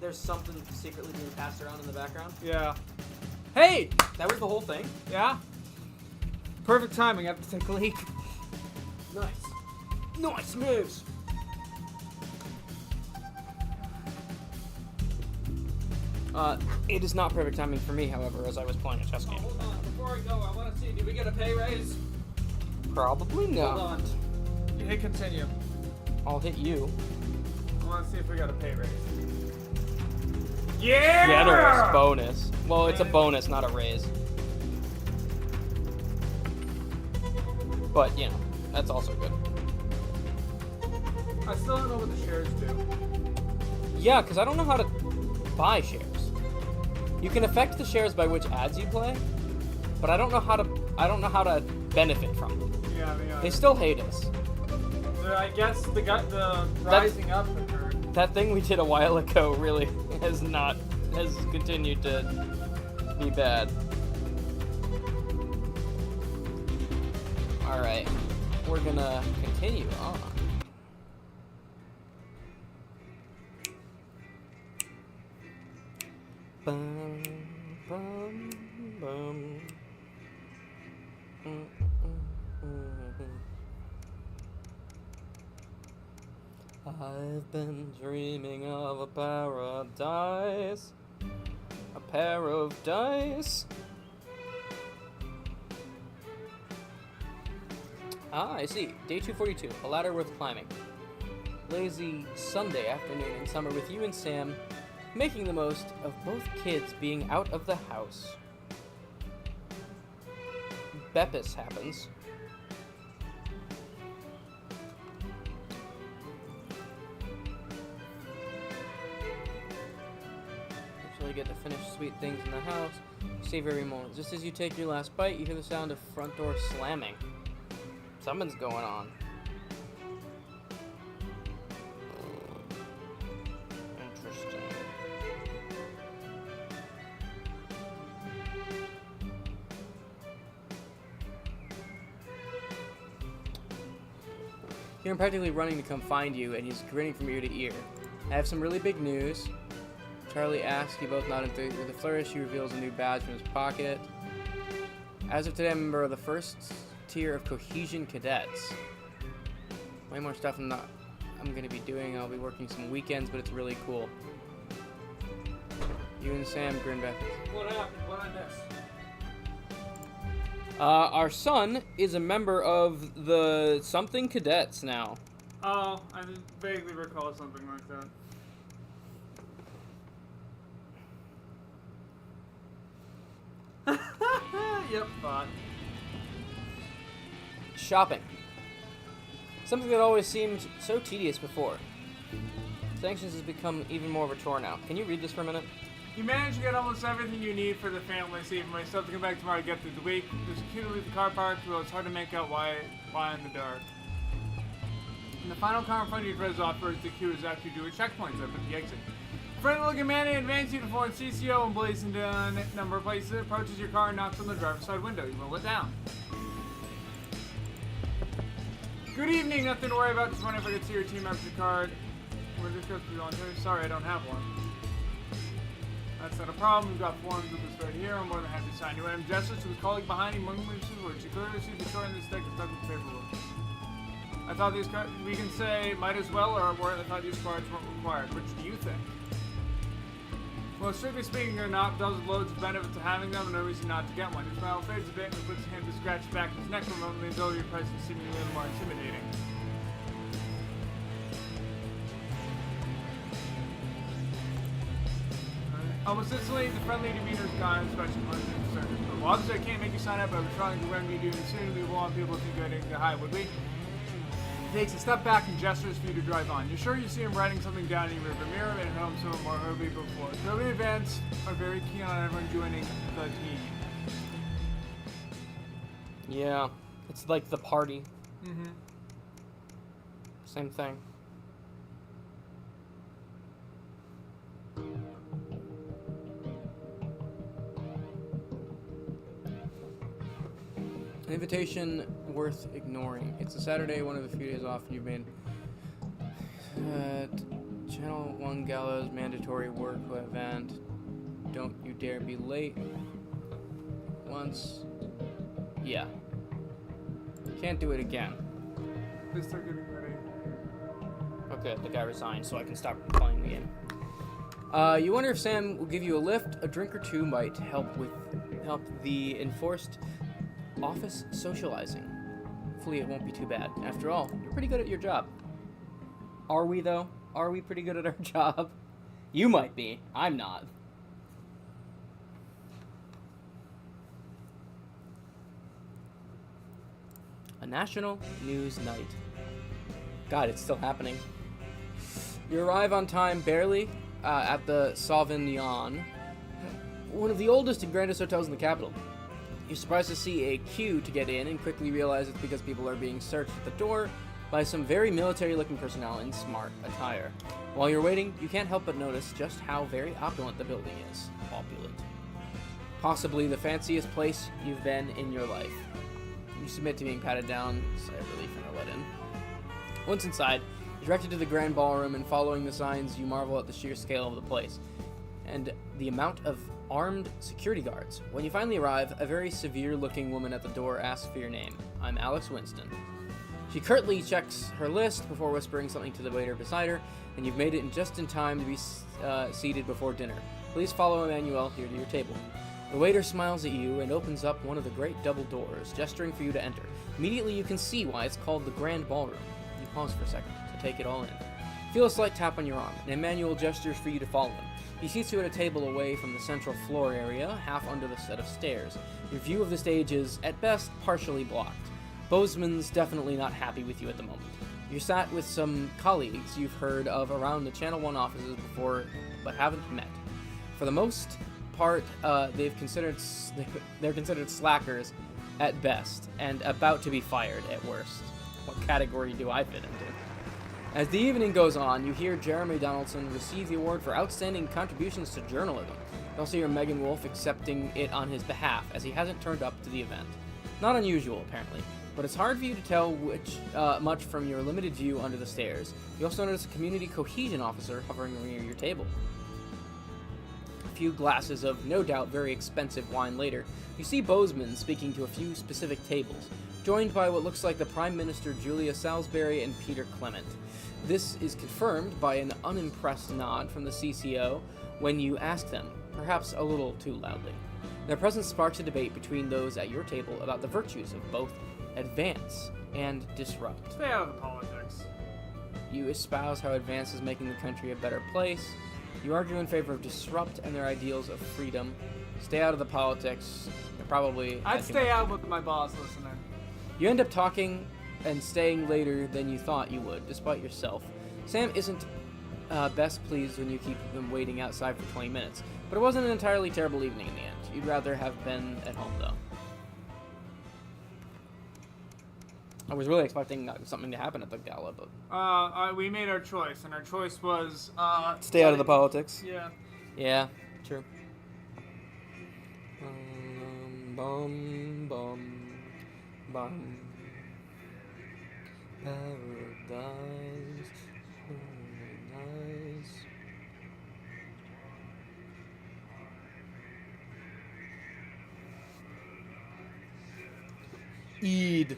There's something secretly being passed around in the background. Yeah. Hey! That was the whole thing? Yeah? Perfect timing. I have to take a leak. Nice. Nice moves! It is not perfect timing for me, however, as I was playing a chess game. Hold on. Before I go, I want to see, did we get a pay raise? Probably not. Hold on. You hit continue. I'll hit you. I want to see if we got a pay raise. Yeah! Generous bonus. Well, it's a bonus, not a raise. But, you know, that's also good. I still don't know what the shares do. Yeah, because I don't know how to buy shares. You can affect the shares by which ads you play, but I don't know how to benefit from them. Yeah, They still hate us. I guess the rising up occurred. That thing we did a while ago really has continued to be bad. Alright, we're gonna continue on. Bum, bum, bum. I've been dreaming of a paradise. A pair of dice. Ah, I see. Day 242. A ladder worth climbing. Lazy Sunday afternoon in summer with you and Sam, making the most of both kids being out of the house. Beppis happens. Actually get to finish sweet things in the house. Save every moment. Just as you take your last bite, you hear the sound of front door slamming. Something's going on. Interesting. Here I'm practically running to come find you, and he's grinning from ear to ear. I have some really big news. Charlie asks, you both nod with a flourish. He reveals a new badge from his pocket. As of today, I'm a member of the first tier of Cohesion Cadets. Way more stuff I'm going to be doing. I'll be working some weekends, but it's really cool. You and Sam grin back. What happened? What I missed? Our son is a member of the something cadets now. Oh, I vaguely recall something like that. Yep, thought. Shopping. Something that always seemed so tedious before. Sanctions has become even more of a chore now. Can you read this for a minute? You managed to get almost everything you need for the family, so even myself to come back tomorrow to get through the week. There's a queue to leave the car parked, though it's hard to make out why in the dark. And the final car in front of you drives off towards the queue is after you do a checkpoint up at the exit. Friendly-looking man in advanced uniform CCO emblazoned on a number of places approaches your car and knocks on the driver's side window. You roll it down. Good evening, nothing to worry about. Just wondering if I could see your team membership card. We're just going through on here. Sorry, I don't have one. That's not a problem. We've got forms with this right here. I'm more than happy to sign you. I'm Jessica, to the colleague behind him, among which words. She clearly sees the short in this deck is stuck with paperwork. I thought these cards, we can say might as well, or I thought these cards weren't required. Which do you think? Well, strictly speaking, they're not. Does loads of benefit to having them, and no reason not to get one. Your smile fades a bit, and he puts his hand to scratch back his neck for a moment. The ability of price is seemingly a little more intimidating. Almost instantly, the friendly demeanor is gone, especially when it's concerns. But while I can't make you sign up, I'm trying to remedy doing it soon. We want people to think getting the high would we? He takes a step back and gestures for you to drive on. You're sure you see him writing something down in your rearview mirror and home so more early before. Toby and Vance are very keen on everyone joining the team. Yeah, it's like the party. Mm-hmm. Same thing. An invitation worth ignoring. It's a Saturday, one of the few days off you've made. Channel 1 Gala's mandatory work event. Don't you dare be late. Once. Yeah. Can't do it again. They start getting ready. Okay, the guy resigned, so I can stop playing the game. You wonder if Sam will give you a lift. A drink or two might help the enforced office socializing. Hopefully it won't be too bad. After all, you're pretty good at your job. Are we, though? Are we pretty good at our job? You might be. I'm not. A national news night. God, it's still happening. You arrive on time, barely, at the Sauvignon, one of the oldest and grandest hotels in the capital. You're surprised to see a queue to get in and quickly realize it's because people are being searched at the door by some very military-looking personnel in smart attire. While you're waiting, you can't help but notice just how very opulent the building is. Opulent. Possibly the fanciest place you've been in your life. You submit to being patted down, sigh of relief, and are let in. Once inside, you're directed to the grand ballroom, and following the signs, you marvel at the sheer scale of the place and the amount of armed security guards. When you finally arrive, a very severe-looking woman at the door asks for your name. I'm Alex Winston. She curtly checks her list before whispering something to the waiter beside her, and you've made it just in time to be seated before dinner. Please follow Emmanuel here to your table. The waiter smiles at you and opens up one of the great double doors, gesturing for you to enter. Immediately you can see why it's called the Grand Ballroom. You pause for a second to take it all in. Feel a slight tap on your arm, and Emmanuel gestures for you to follow him. He seats you at a table away from the central floor area, half under the set of stairs. Your view of the stage is, at best, partially blocked. Bozeman's definitely not happy with you at the moment. You're sat with some colleagues you've heard of around the Channel 1 offices before, but haven't met. For the most part, they're considered slackers at best, and about to be fired at worst. What category do I fit into? As the evening goes on, you hear Jeremy Donaldson receive the award for outstanding contributions to journalism. You also hear Megan Wolfe accepting it on his behalf, as he hasn't turned up to the event. Not unusual, apparently, but it's hard for you to tell much from your limited view under the stairs. You also notice a community cohesion officer hovering near your table. A few glasses of, no doubt, very expensive wine later, you see Bozeman speaking to a few specific tables, joined by what looks like the Prime Minister Julia Salisbury and Peter Clement. This is confirmed by an unimpressed nod from the CCO when you ask them, perhaps a little too loudly. Their presence sparks a debate between those at your table about the virtues of both advance and disrupt. Stay out of the politics. You espouse how advance is making the country a better place. You argue in favor of disrupt and their ideals of freedom. Stay out of the politics. You're probably... I'd stay out with my boss listening. You end up talking and staying later than you thought you would, despite yourself. Sam isn't best pleased when you keep them waiting outside for 20 minutes, but it wasn't an entirely terrible evening in the end. You'd rather have been at home, though. I was really expecting something to happen at the gala, but... We made our choice, and our choice was... stay out of the politics. Yeah. Yeah, true. Bum, bum. Paradise. Eid.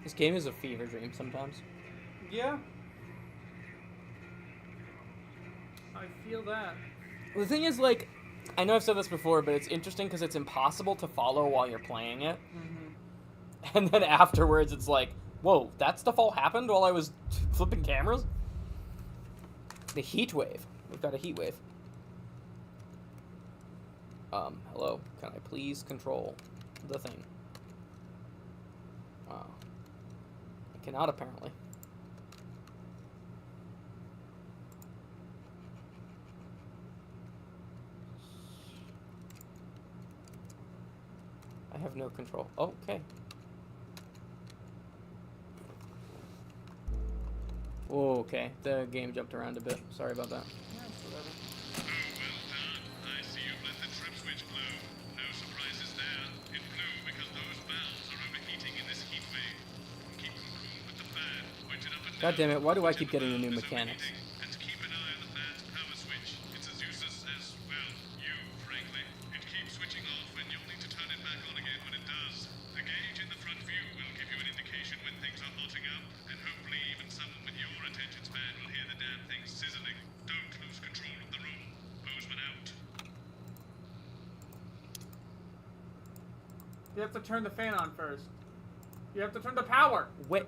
This game is a fever dream sometimes. Yeah. I feel that. The thing is, like, I know I've said this before, but it's interesting because it's impossible to follow while you're playing it. Mm-hmm. And then afterwards, it's like, whoa, that stuff all happened while I was flipping cameras? The heat wave. We've got a heat wave. Hello. Can I please control the thing? Wow. I cannot, apparently. I have no control. Oh, okay. Oh, okay. The game jumped around a bit. Sorry about that. God damn it, why do I keep getting the new mechanics? You have to turn the fan on first. You have to turn the power. Wait.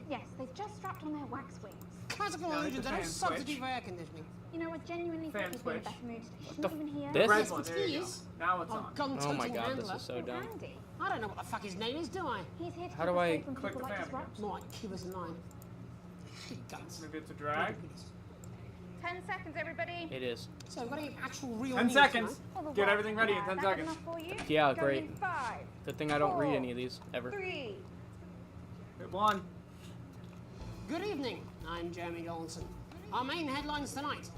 Yes, they've just strapped on their wax wings. Classical No, it's illusions a are no fan substitute switch. for air conditioning. You know, I genuinely Fan thought you'd be in a switch. better mood today. the Shouldn't even hear. this? Red one, there you go. Keys. Now it's Our on. gun Oh my toting god, handler. this is so dumb. Randy. I don't know what the fuck his name is, do I? He's here to How keep do us I safe from click people the like fan again? disruptors. Mike, keep us in line. Guns. Maybe it's a drag. 10 seconds, everybody. It is. So, we've got any actual real 10 news seconds. tonight? Get everything ready in 10 That seconds. enough for you? Yeah, Going great. in 5, Good thing I don't read any of these, ever. 3. Hit one. Good evening, I'm Jeremy Golson. Our main headlines tonight.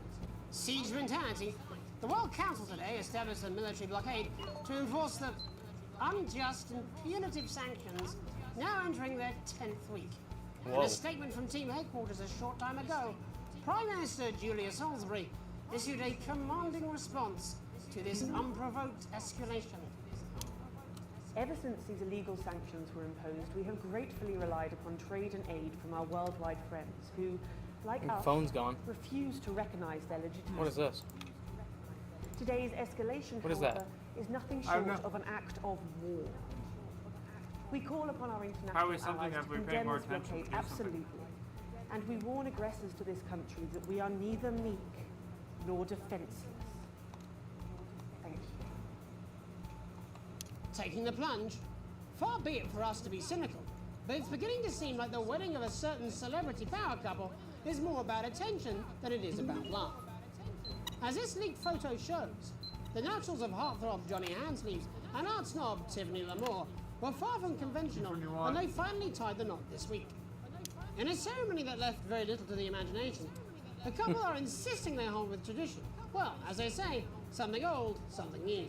Siege mentality. The World Council today established a military blockade to enforce the unjust and punitive sanctions now entering their 10th week. In Whoa. a statement from team headquarters a short time ago, Prime Minister Julia Salisbury issued a commanding response to this unprovoked escalation. Ever since these illegal sanctions were imposed, we have gratefully relied upon trade and aid from our worldwide friends who, like My us, phone's gone. refuse to recognize their legitimacy. What is this? Today's escalation, What is that? however, is nothing I don't short know. of an act of war. We call upon our international How is something allies that to we pay condemn more this attention blockade, to something? absolutely. And we warn aggressors to this country that we are neither meek nor defenseless. Thank you. Taking the plunge? Far be it for us to be cynical, but it's beginning to seem like the wedding of a certain celebrity power couple is more about attention than it is about love. As this leaked photo shows, the naturals of heartthrob Johnny Handsleeves and art snob Tiffany Lamour were far from conventional, and they finally tied the knot this week. In a ceremony that left very little to the imagination, the couple are insisting they hold with tradition. Well, as they say, something old, something new.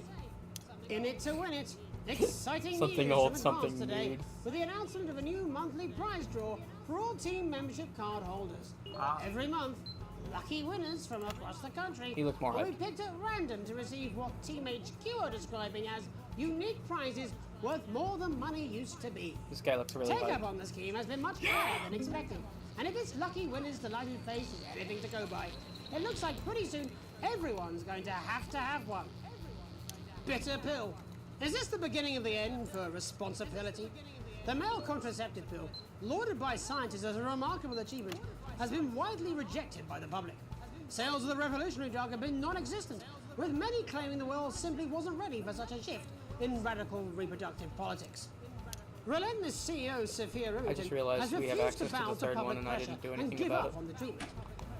In it to win it, exciting Something news old, from something advance today new. with the announcement of a new monthly prize draw for all team membership card holders. Every month, lucky winners from across the country He looked more will be hyped. picked at random to receive what Team HQ are describing as unique prizes worth more than money used to be. This guy looks really Take up hyped. on the scheme has been much higher than expected, and if this lucky winner's delighted face is anything to go by, it looks like pretty soon everyone's going to have one. Bitter pill. Is this the beginning of the end for responsibility? The male contraceptive pill, lauded by scientists as a remarkable achievement, has been widely rejected by the public. Sales of the revolutionary drug have been non-existent, with many claiming the world simply wasn't ready for such a shift in radical reproductive politics. Relentless CEO Sophia Remington just realized has we have refused to access to bow the third public one and I pressure didn't do and anything give about up it. on the treatment.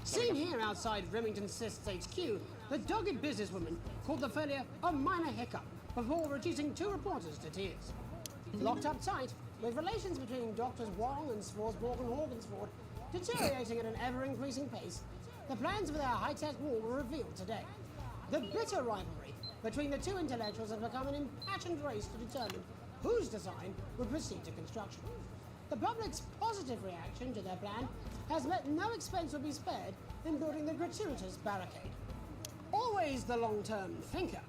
Seen here outside Remington Cysts HQ, the dogged businesswoman called the failure a minor hiccup before reducing 2 reporters to tears. Locked up tight, with relations between Doctors Wong and Swarsborg and Horgensford deteriorating at an ever-increasing pace, the plans for their high-tech war were revealed today. The bitter rivalry between the two intellectuals has become an impassioned race to determine whose design would proceed to construction. The public's positive reaction to their plan has meant no expense will be spared in building the gratuitous barricade. Always the long-term thinker,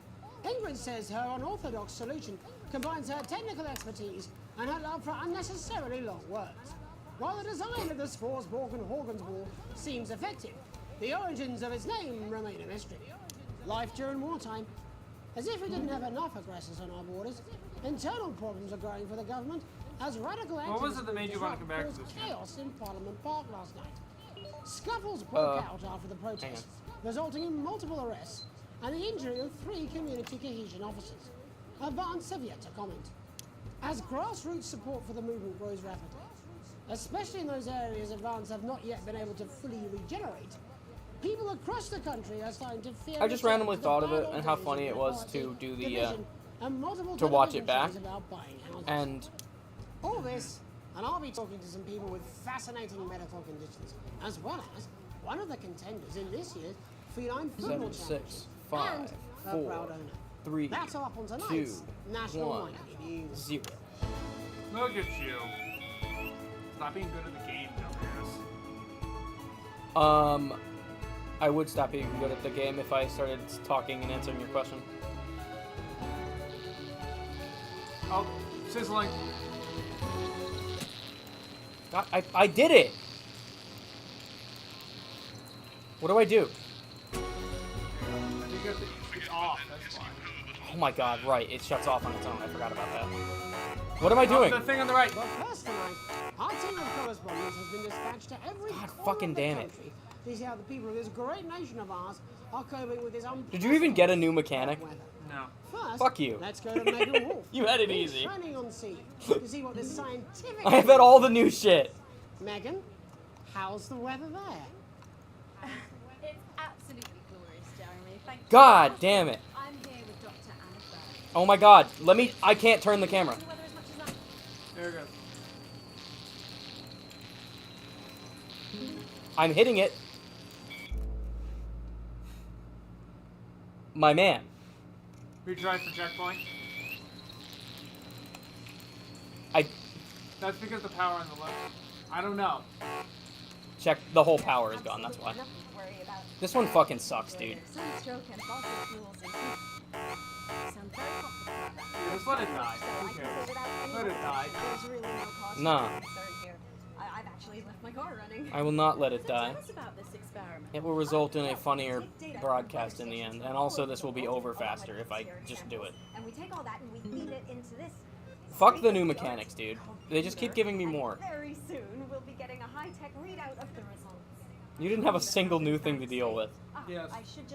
Ingrid says her unorthodox solution combines her technical expertise and her love for unnecessarily long words. While the design of the Sporsborgen Horgans Wall seems effective, the origins of its name remain a mystery. Life during wartime. As if we didn't have enough aggressors on our borders, internal problems are growing for the government as radical activists What was it that made you want to come back to this game? chaos in Parliament Park last night. Scuffles broke out after the protests, resulting in multiple arrests and the injury of 3 community cohesion officers. Advance have yet to comment. As grassroots support for the movement grows rapidly, especially in those areas Advance have not yet been able to fully regenerate, people across the country are starting to fear. I just randomly thought of it and how funny it was to do the to watch it back, and all this, and I'll be talking to some people with fascinating medical conditions, as well as one of the contenders in this year's Feline Football 7, Championship 6, 5, and her 4, proud owner. 3, That's all up on 2, tonight's National 1, Wine News. 0. Look at you. Stop being good at the game, dumbass. I would stop being good at the game if I started talking and answering your question. Oh, sizzling. God, I did it! What do I do? I think you have to switch off, that's why. Oh my god, right, it shuts off on its own. I forgot about that. What am I doing? The thing on the right. But first tonight, our team of correspondents has been dispatched to every corner fucking of the damn it. country to see how the people of this great nation of ours are coping with this Did you even get a new mechanic? No. First, Fuck you. let's go to Megan Wolf. You had it who's easy. Shining on sea to see what this scientific. I've had all the new shit. Megan, how's the weather there? It's absolutely glorious, Jeremy. Thank you. God damn it. I'm here with Dr. Anna Burke. Oh my god, I can't turn the camera. There it goes. I'm hitting it. My man. Retry for checkpoint. That's because the power on the left. I don't know. Check, the whole power is gone, that's why. This one fucking sucks, dude. Just let it die. Who cares? Let it die. Nah. I've actually left my car running. I will not let it die. Tell us about this experiment. It will result in a funnier broadcast in the end, and also this will be over faster if I just do it. And we take all that and we feed it into this. Fuck the new mechanics, dude. They just keep giving me more. Very soon we'll be getting a high-tech readout of the results. You didn't have a single new thing to deal with. Yes.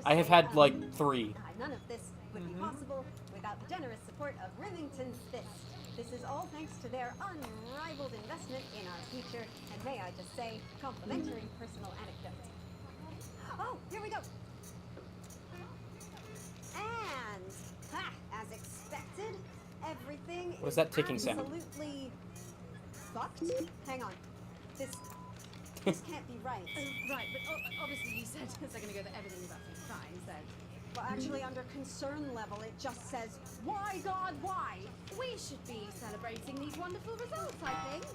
I have had like 3. None of this would be possible without the generous support of Remington's Fist. This is all thanks to their unrivaled investment in our future, and may I just say, complimentary personal anecdote. Oh, here we go. And, as expected, everything What is that ticking sound? absolutely fucked. Hang on. This can't be right. Right, but obviously you said a second ago that everything is absolutely fine, so... Well, actually, under concern level, it just says, why, God, why? We should be celebrating these wonderful results, I think.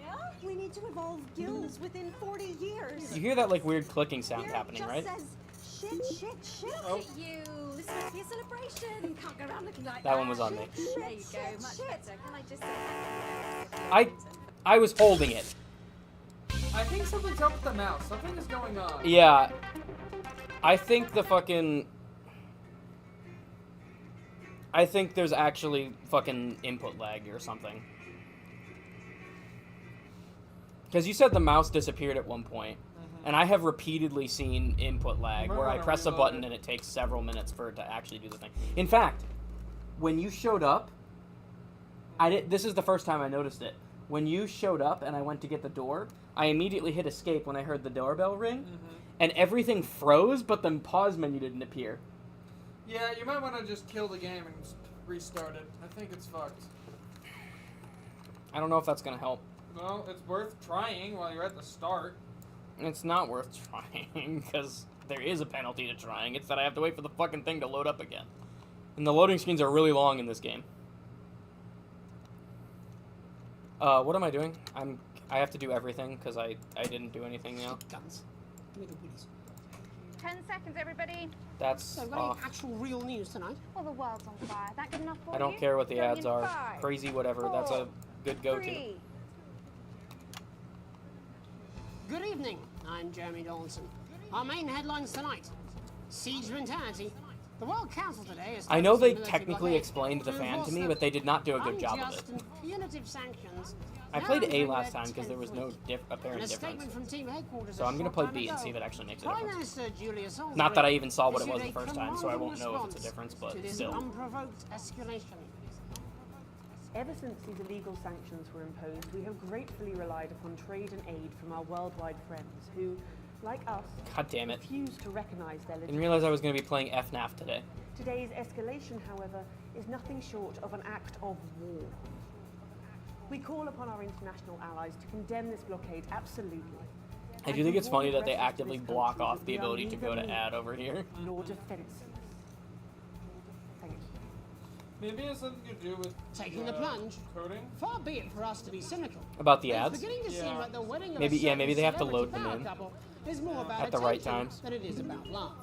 Yeah? We need to evolve gills within 40 years. You hear that like weird clicking sound happening, just right? says, shit. Look at you. This must be a celebration. Can't go around looking like That one was on me. There you go. Much better. Can I just say I was holding it. I think something's up with the mouse. Something is going on. Yeah. I think the fucking... I think there's actually fucking input lag or something. Because you said the mouse disappeared at one point, and I have repeatedly seen input lag where I press a button and it takes several minutes for it to actually do the thing. In fact, when you showed up, this is the first time I noticed it. When you showed up and I went to get the door, I immediately hit escape when I heard the doorbell ring, and everything froze, but the pause menu didn't appear. Yeah, you might want to just kill the game and restart it. I think it's fucked. I don't know if that's going to help. Well, it's worth trying while you're at the start. It's not worth trying, because there is a penalty to trying. It's that I have to wait for the fucking thing to load up again. And the loading screens are really long in this game. What am I doing? I have to do everything, because I didn't do anything now. Guns. Give me the willies. 10 seconds, everybody. That's So, got off. any actual real news tonight? Well, the world's on fire. That good enough for you? I don't care what the Going ads in are. 5, Crazy whatever. That's a good go-to. 3. Good evening. I'm Jeremy Donaldson. Our main headlines tonight: siege mentality. The World Council today is. I know they military technically blockade explained the to fan to enforce me, the but they did not do a good job of unjust it. and punitive sanctions. I now played A entering last their time because there was 10th no week. apparent In a difference. statement from team headquarters So a I'm going to short play time B and ago, see if it actually makes a Prime difference. Minister Julius Salisbury Not that I even saw what it was issued the a first time, so I won't know if it's a response difference, but to this still. unprovoked escalation. Ever since these illegal sanctions were imposed, we have gratefully relied upon trade and aid from our worldwide friends who, like us, God damn it. refuse to recognize their Didn't realize I was going to be playing FNAF today. Today's escalation, however, is nothing short of an act of war. We call upon our international allies to condemn this blockade absolutely. I do think it's funny that they actively block off the ability to go to ad over here. Nor defenseless. Thank you. Maybe it has something to do with Taking the plunge. coding. Far be it for us to be cynical. About the It's ads? beginning to seem Yeah. like the wedding of Maybe- a yeah, maybe they have to celebrity load them power in couple is more about at the right attention times. than it is about love.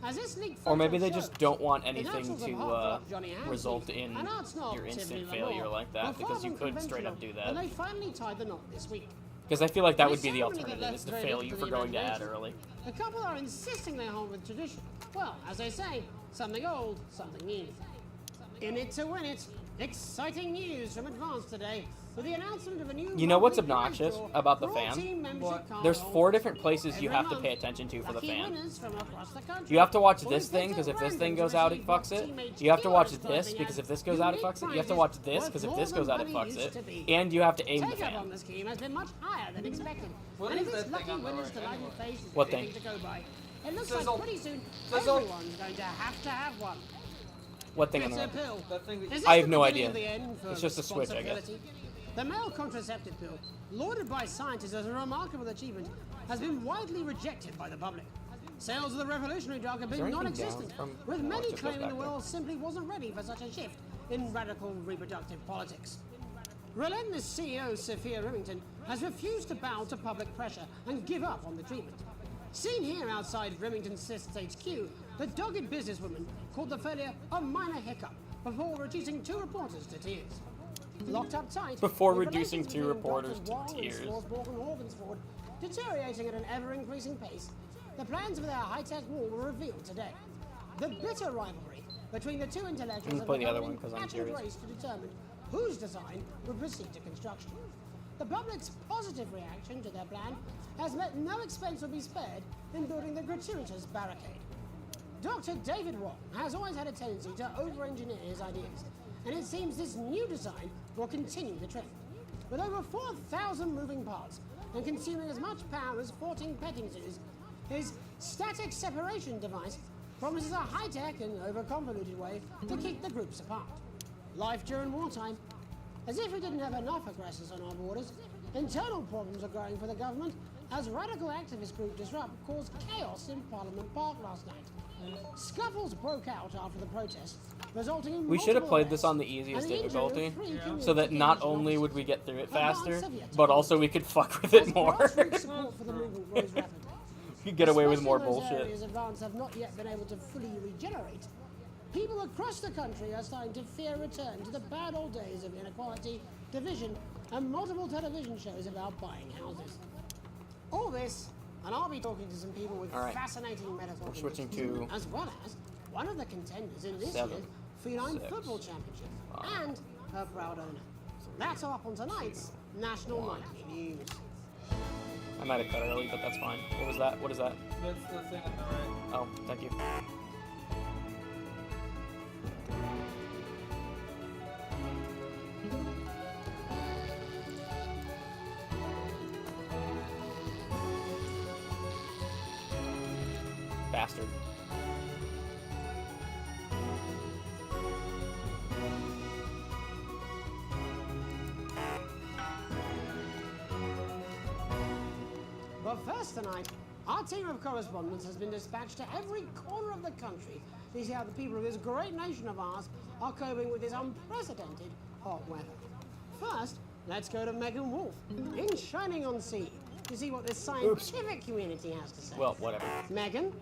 As this leaked Or maybe photo they just shows, don't want the anything naturals of to heartthrob Johnny Hansen result in and art snob your instant Tiffany failure Lamore like that, were because you far could from straight up do conventional, that. And they finally tied the knot this week. Because I feel like that In a would be the ceremony that alternative, left is to very fail little you to for the going to ad imagination. early. The couple are insisting they're home with tradition. Well, as they say, something old, something new. In it to win it. Exciting news from Advance today with the announcement of a new. You know what's monthly obnoxious prize draw about the for all fan? team membership card There's 4 different holders. places you Every have to month, pay attention to for the lucky fan. winners from across the country You have to watch will this be thing, picked because at if this random thing to goes out, it receive fucks what it. teammates You have to watch corresponding this, because if this goes as out, it fucks it. You have to watch this, because if this goes out, it fucks it. And you have to aim the Take up on fan. the scheme has been much higher than expected. What and is if that this thing lucky on the winner's right delighted anyway? face is What anything thing? to go by, it looks Sizzle. like pretty soon Sizzle. everyone's going to have one. What thing on It's the a right? pill. That thing that Is this I have the no beginning idea. of the end for It's just a switch, I guess. responsibility? The male contraceptive pill, lauded by scientists as a remarkable achievement, has been widely rejected by the public. Sales of the revolutionary drug have Is there been anything non-existent, down from- with oh, it many just goes claiming back the there. world simply wasn't ready for such a shift in radical reproductive politics. Relentless CEO Sophia Remington has refused to bow to public pressure and give up on the treatment. Seen here outside Remington's Systems HQ, the dogged businesswoman called the failure a minor hiccup before reducing 2 reporters to tears. Locked up tight. Before with reducing relations 2 between reporters Drs. to Wong and tears. Swarsborg and Horgensford deteriorating at an ever-increasing pace, the plans for their high-tech wall were revealed today. The bitter rivalry between the two intellectuals I'm gonna have play the other become one 'cause I'm an impassioned curious. race to determine whose design would proceed to construction. The public's positive reaction to their plan has meant no expense will be spared in building the gratuitous barricade. Dr. David Wong has always had a tendency to over-engineer his ideas, and it seems this new design will continue the trend. With over 4,000 moving parts and consuming as much power as 14 petting zoos, his static separation device promises a high-tech and over-convoluted way to keep the groups apart. Life during wartime. As if we didn't have enough aggressors on our borders, internal problems are growing for the government as radical activist group Disrupt caused chaos in Parliament Park last night. Scuffles broke out after the protests, resulting in We should have multiple played this arrests on the easiest and the injury of difficulty, 3 so that community not engagement only would officers. we get through it Advance faster, of yet to but come. also we could fuck with it As more. grassroots support for the movement grows rapidly. You get away with Especially more in those bullshit. areas Advance have not yet been able to fully regenerate. People across the country are starting to fear a return to the bad old days of inequality, division, and multiple television shows about buying houses. All this, and I'll be talking to some people with All right. fascinating medical We're switching conditions, to as well as one of the contenders in this 7, year's Feline 6, Football Championship, and her proud owner. That's all up on tonight's National 1. Nightly News. I might have cut early, but that's fine. What was that? What is that? That's the thing on the right. Oh, thank you. Bastard. But first tonight, our team of correspondents has been dispatched to every corner of the country to see how the people of this great nation of ours are coping with this unprecedented hot weather. First, let's go to Megan Wolf in Shining on Sea, to see what the scientific community has to say. Well, whatever. Megan,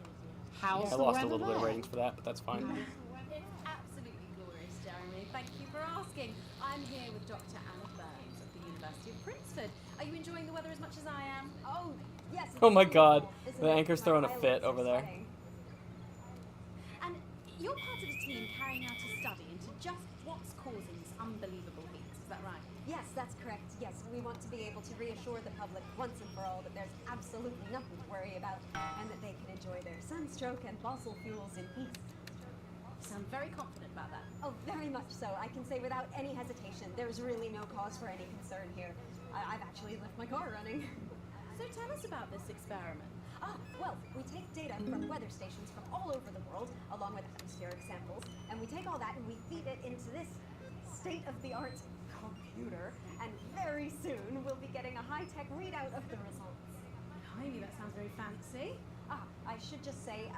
how's Yeah, I the lost a weather little bit of there? ratings for that, but that's fine. It's absolutely glorious, Jeremy. Thank you for asking. I'm here with Dr. Anna Burns at the University of Princeton. Are you enjoying the weather as much as I am? Oh, yes. Oh my god, Isn't the it? anchor's My throwing a eyelids fit are over there. sweating. And you're part of a team carrying out a study into just what's causing this unbelievable heat. Is that right? Yes, that's correct. Yes, we want to be able to reassure the public once and for all that there's absolutely nothing to worry about and that they can enjoy their sunstroke and fossil fuels in peace. You sound very confident about that. Oh, very much so. I can say without any hesitation, there's really no cause for any concern here. I've actually left my car running. So tell us about this experiment. Well, we take data from weather stations from all over the world, along with atmospheric samples, and we take all that and we feed it into this state-of-the-art computer, and very soon we'll be getting a high-tech readout of the results. Blimey, that sounds very fancy. I should just say,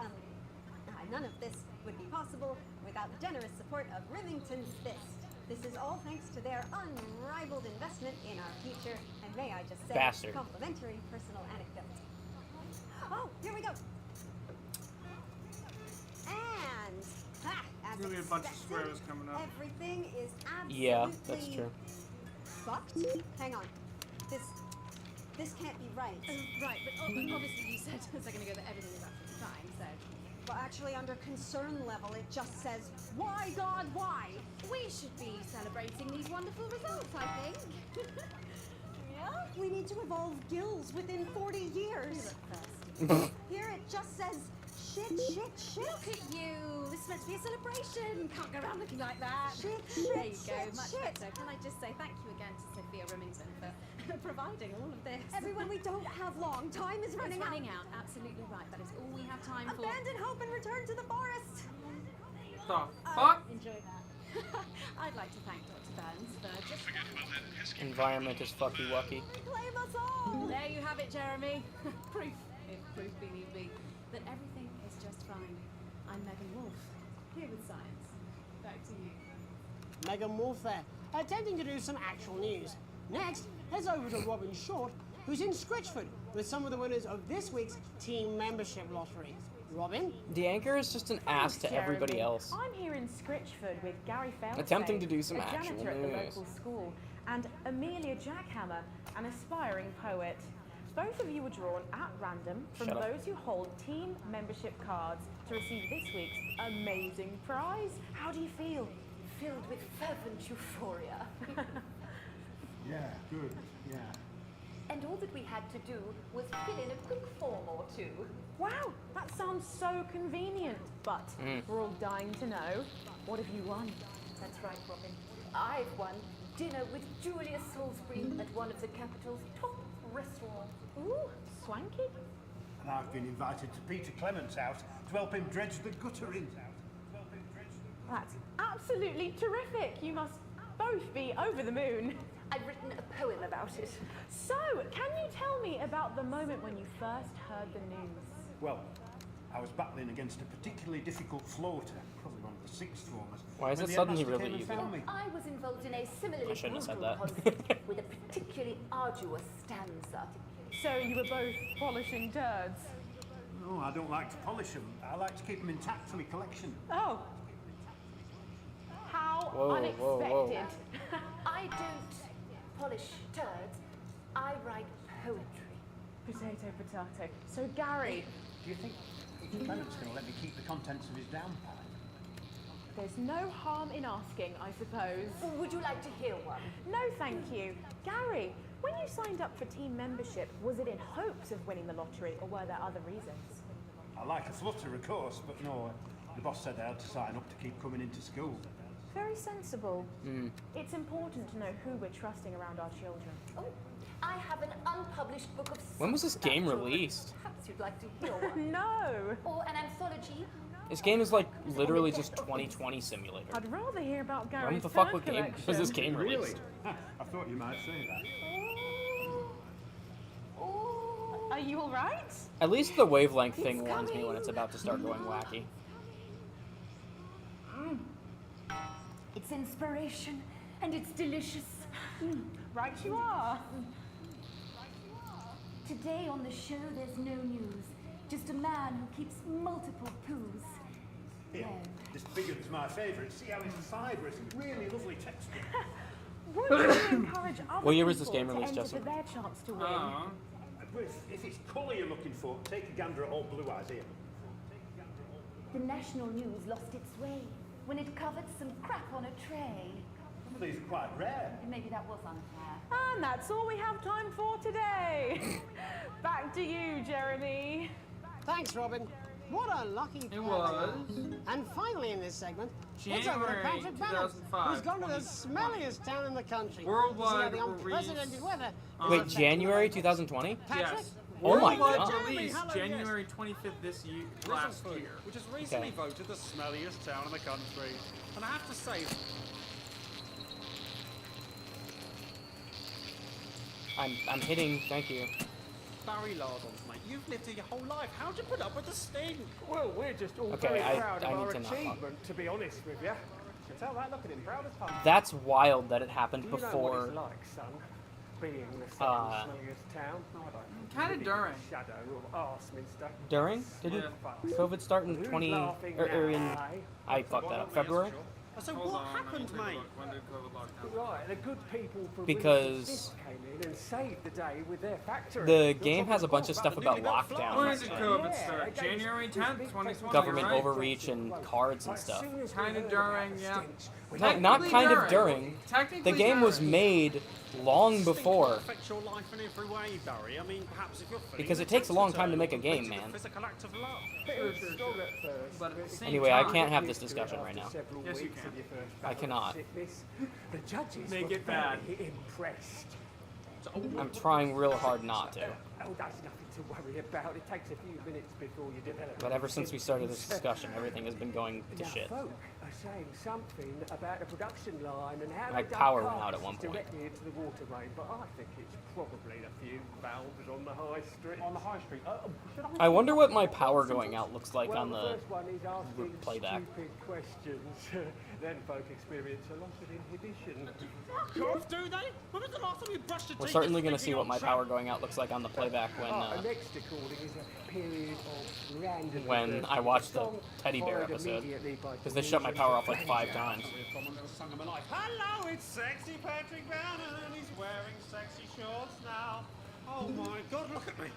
none of this would be possible without the generous support of Remington's Fist. This is all thanks to their unrivaled investment in our future, and may I just say, Bastard. complimentary personal anecdote. Oh, here we go. And, as Really a bunch of expected, swears coming up. everything is absolutely Yeah, that's true. fucked. Hang on. This can't be right. Right, but obviously you said a second ago that everything is absolutely fine, so... Well, actually, under concern level, it just says, why, God, why? We should be celebrating these wonderful results, I think. Yeah? We need to evolve gills within 40 years. Here it just says, shit. Look at you! This is meant to be a celebration! Can't go around looking like that! Shit, There you go, shit, much shit. better. Can I just say thank you again to Sophia Remington for providing all of this? Everyone, we don't have long. Time is running out. Absolutely right. That is all we have time for. Abandon hope and return to the forest. The fuck? Enjoy that. I'd like to thank Dr. Burns for just... Environment is fucky wucky. Claim us all. There you have it, Jeremy. Proof, if proof be need be, that everything is just fine. I'm Megan Wolf, here with science. Back to you. Megan Wolf there, attempting to do some actual news. Next, heads over to Robin Short, who's in Scritchford with some of the winners of this week's team membership lottery. Robin? The anchor is just an ass to everybody Jeremy. else. I'm here in Scritchford with Gary Feldsay, Attempting to do some a actual janitor at the news. local school, and Amelia Jackhammer, an aspiring poet. Both of you were drawn at random from Shut up. those who hold team membership cards to receive this week's amazing prize. How do you feel? Filled with fervent euphoria. Yeah, good, yeah. And all that we had to do was fill in a quick form or two. Wow, that sounds so convenient. But Mm. we're all dying to know, what have you won? That's right, Robin. I've won dinner with Julia Salisbury at one of the capital's top restaurants. Ooh, swanky. And I've been invited to Peter Clement's house to help him dredge the gutter in. That's absolutely terrific. You must both be over the moon. I've written a poem about it. So, can you tell me about the moment when you first heard the news? Well, I was battling against a particularly difficult floater, probably one of the sixth formers. Why is when it the suddenly headmaster really came and easy? found me. I was involved in a similarly I shouldn't have said brutal that. conflict with a particularly arduous stanza. So you were both polishing turds? No, I don't like to polish them. I like to keep them intact for my collection. Oh. How Whoa, unexpected. whoa, I don't polish turds, I write poetry. Potato, potato. So, Gary, Do you think Peter Clement's going to let me keep the contents of his downpipe? there's no harm in asking, I suppose. Would you like to hear one? No, thank you. Gary, when you signed up for team membership, was it in hopes of winning the lottery, or were there other reasons? I like a flutter, of course, but no, the boss said I had to sign up to keep coming into school. Very sensible. Mm. It's important to know who we're trusting around our children. Oh, I have an unpublished book of When was this songs about game children. released? Perhaps you'd like to hear one. No. Or an anthology. This game is like literally just 2020 simulator. I'd rather hear about When Gary's the fuck turd game was this game Really? released? I thought you might say that. Are you all right? At least the wavelength thing warns me when it's about to start going wacky. It's inspiration, and it's delicious. Right you are. Today on the show, there's no news. Just a man who keeps multiple poos. Here, this big one's my favourite. See how it's fibrous and really lovely texture. Wouldn't you encourage other What year was this people game to released, enter Justin? for their chance to win? If it's colour you're looking for, take a gander at old Blue Eyes here. The national news lost its way when it covered some crap on a tray. Some of these are quite rare. Maybe that was unfair. And that's all we have time for today. Back to you, Jeremy. Thanks, Robin. What a lucky pair. It was. And finally in this segment, it's over to January Patrick Bennett, 2005. who's gone to the smelliest town in the country. Worldwide to see how the release. unprecedented weather Wait, January 2020? Yes. Oh my Worldwide god. release January 25th this year, last year. Which has recently Okay. voted the smelliest town in the country. And I have to say, I'm hitting, thank you. Barry Lardons, mate, you've lived here your whole life. How'd you put up with the stink? Well, we're just all Okay, very I proud of need our to not talk. achievement, to be honest with you. You can tell that look at him, proud as punk. That's wild that it happened Do you know what before. it's like, son? Being the second smelliest town? No, I don't. Kinda Living during. in the shadow of Arseminster. During? Didn't COVID start in Who's 20 laughing or in now, eh? I fucked that up. February? So what happened, mate? When did COVID lock down? Right, the good people from Because came in and saved the day with their factory. the game has a bunch of stuff about When lockdowns, did COVID start? January 10th, 2020. government right? overreach, and cards and stuff. Kind of during, yeah. Not kind of during. Technically The game was during. made long before. Affect your life in every way, Barry. I mean, perhaps if you're feeling Because the it takes a long tax time to make a return, game, it's man. physical act of love. But at the same Anyway, I time, can't have this discussion right now. Yes, you can. I cannot. The judges Make were it bad. very impressed. I'm trying real hard not to. Oh, that's nothing to worry about. It takes a few minutes before you develop. But ever since we started this discussion, everything has been going to Now, shit. folk are saying something about the production line and how My they power dump went out at carcasses one point. directly into the water main, but I think it's probably a few valves on the high street. On the high street. Should I wonder what my power going out looks like well, on the first one is asking playback. stupid questions. Then folk experience a loss of inhibition. Off, do they? When was the last time you brushed your We're teeth? certainly going to see what my power going out looks like on the playback The next recording is a period of random when I watched the teddy bear episode, because they shut my power off like 5 times. Hello, it's sexy Patrick Bannon, and he's wearing sexy shorts now. Oh my God, look at me.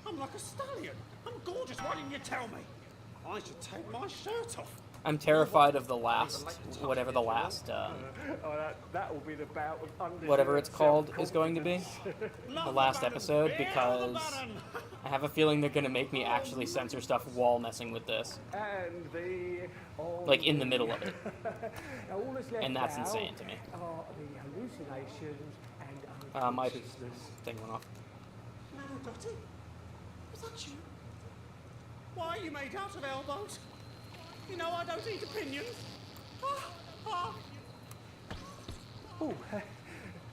I'm like a stallion. I'm gorgeous. Why didn't you tell me? I should take my shirt off. I'm terrified of the last, whatever the last, that will be the bout of undeserved whatever it's called is going to be, the last episode, because I have a feeling they're going to make me actually censor stuff while messing with this. And the Like in the middle of it. all that's left And that's now insane to me. are the hallucinations and My unconsciousness. thing went off. No, Dottie. Was that you? Why are you made out of elbows? You know I don't eat opinions. Oh,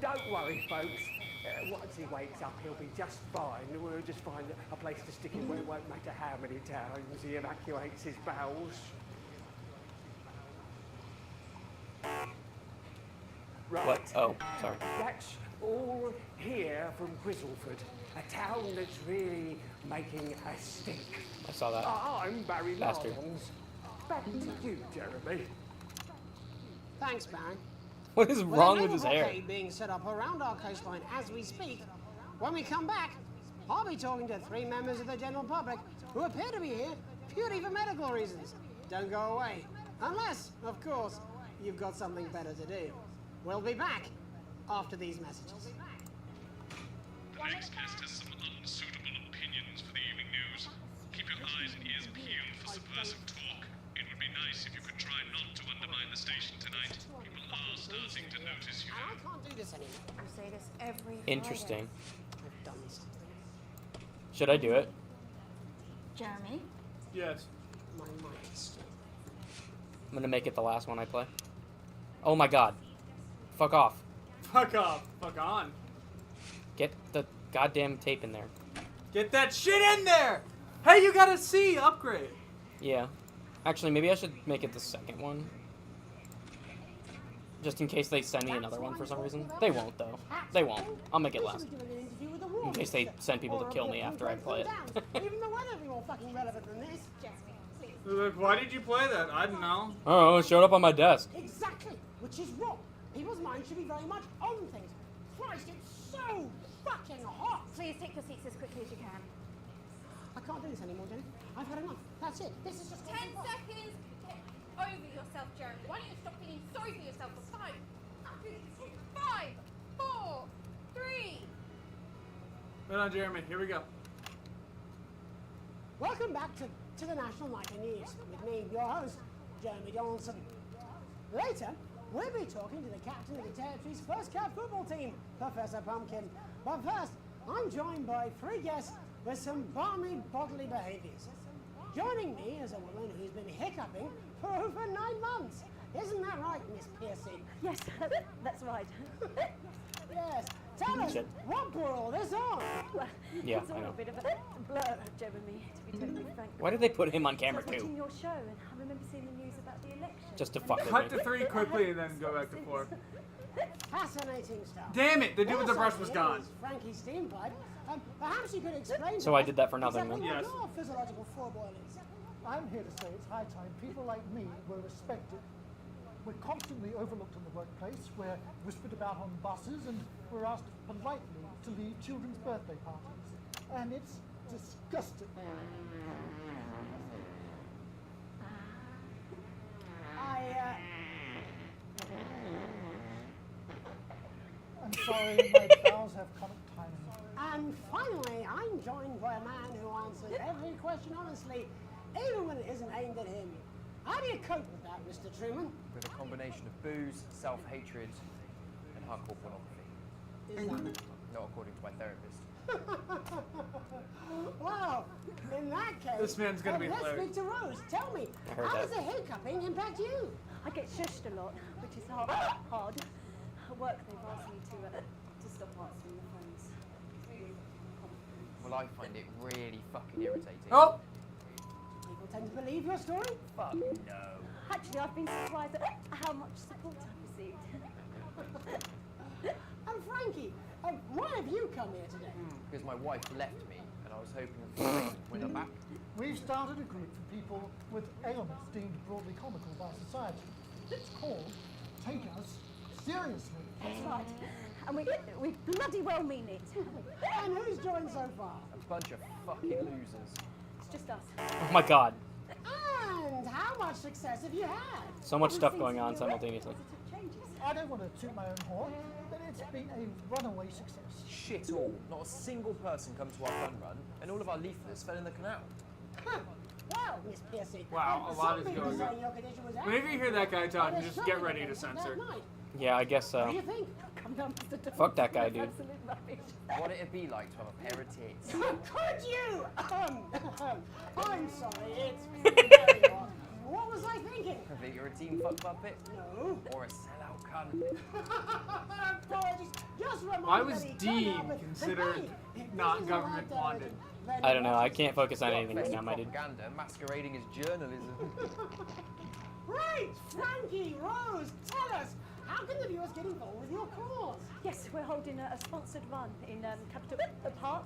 don't worry, folks. Once he wakes up, he'll be just fine. We'll just find a place to stick him where it won't matter how many times he evacuates his bowels. Right. What? Oh, sorry. That's all here from Grizzleford, a town that's really making a stink. I saw that. I'm Barry Bastard. Lardons. Back to you, Jeremy. Thanks, Baron. What is Well, wrong there's with no his hair? blockade being set up around our coastline as we speak. When we come back, I'll be talking to 3 members of the general public who appear to be here purely for medical reasons. Don't go away. Unless, of course, you've got something better to do. We'll be back after these messages. The next guest has some unsuitable opinions for the evening news. Keep your eyes and ears peeled for subversive talk. It would be nice if you could try not to undermine the station tonight. People are starting to notice you. I can't do this anymore. You say this every Interesting. I've done this. Should I do it? Jeremy? Yes. My mind's I'm gonna make it the last one I play. Oh my god. Fuck off. Fuck off. Fuck on. Get the goddamn tape in there. Get that shit in there! Hey, you got a C upgrade. Yeah. Actually, maybe I should make it the second one. Just in case they send me another one for some reason. They won't, though. They won't. I'll make it last. Doing an interview with a In case they send people to kill me after I play it. Even the weather be more fucking relevant than this. Like, why did you play that? I don't know. Oh, it showed up on my desk. Exactly, which is wrong. People's minds should be very much on things. Christ, it's so fucking hot. Please take your seats as quickly as you can. I can't do this anymore, Jenny. I've had enough. That's it. This is just 10 seconds. Get over yourself, Jeremy. Why don't you stop feeling sorry for yourself for 5, 4, 3. Right on, Jeremy. Here we go. Welcome back to the National Night in News with me, your host, Jeremy Johnson. Later, we'll be talking to the captain of the territory's first cat football team, Professor Pumpkin. But first, I'm joined by 3 guests with some balmy bodily behaviours. Joining me is a woman who's been hiccuping for over 9 months. Isn't that right, Miss Piercy? Yes, that's right. Yes. Tell us, what brought all this on? Well, Yeah, it's all I know. a bit of a blur, Jeremy, to be totally frank. Why did they put him on camera I was watching too? your show, and I remember seeing the news about the election. Just to fuck with Cut me. to 3 quickly and then go back to 4. Fascinating stuff. Damn it, the dude with the Also brush was here gone. is Frankie Steampipe. Perhaps you could explain So to I us did that for nothing, exactly then? what Yes. your physiological foreboil is. I'm here to say it's high time people like me were respected. We're constantly overlooked in the workplace, we're whispered about on buses, and we're asked politely to leave children's birthday parties. And it's disgusting. I'm sorry, my bowels have comic timing. And finally, I'm joined by a man who answers every question honestly, even when it isn't aimed at him. How do you cope with that, Mr. Truman? With a combination of booze, self-hatred, and hardcore pornography. Is that... Not according to my therapist. Well, in that case, This man's gonna be let's hilarious. speak to Rose. Tell me, I heard how that. does the hiccuping impact you? I get shushed a lot, which is hard. At work, they've asked me to stop answering the phones. Well, I find it really fucking irritating. Oh! People tend to believe your story? Fuck no. Actually, I've been surprised at how much support I've received. And Frankie, why have you come here today? Because my wife left me, and I was hoping to win her back. We've started a group for people with ailments deemed broadly comical by society. It's called Take Us Seriously. That's right. And we bloody well mean it. And who's joined so far? A bunch of fucking losers. It's just us. Oh my god. And how much success have you had? So much stuff going on simultaneously. I don't want to toot my own horn, but it's been a runaway success. Shit all. Not a single person come to our fun run, and all of our leaflets fell in the canal. Huh. Well, Miss Piercy. Wow, a lot is some people going say on. your condition was Whenever you hear that guy excellent, talking, but just it's get not ready to evidence of censor. that night. Yeah, I guess What so. do you think? Come down to the door. Fuck that guy, dude. Absolute rubbish. What'd it be like to have a pair of tits? Could you? I'm sorry, it's very hot. What was I thinking? That you're a team fuck puppet? No. Or a sellout cunt? Apologies. Just remind Why was me, Dean turn out, considered hey, not this is government allowed, wanted? I don't know. I can't focus on anything right Blockbuster now, my dude. propaganda masquerading as journalism. Right, Frankie, Rose, tell us, how can the viewers get involved with your cause? Yes, we're holding a sponsored run in Capital Park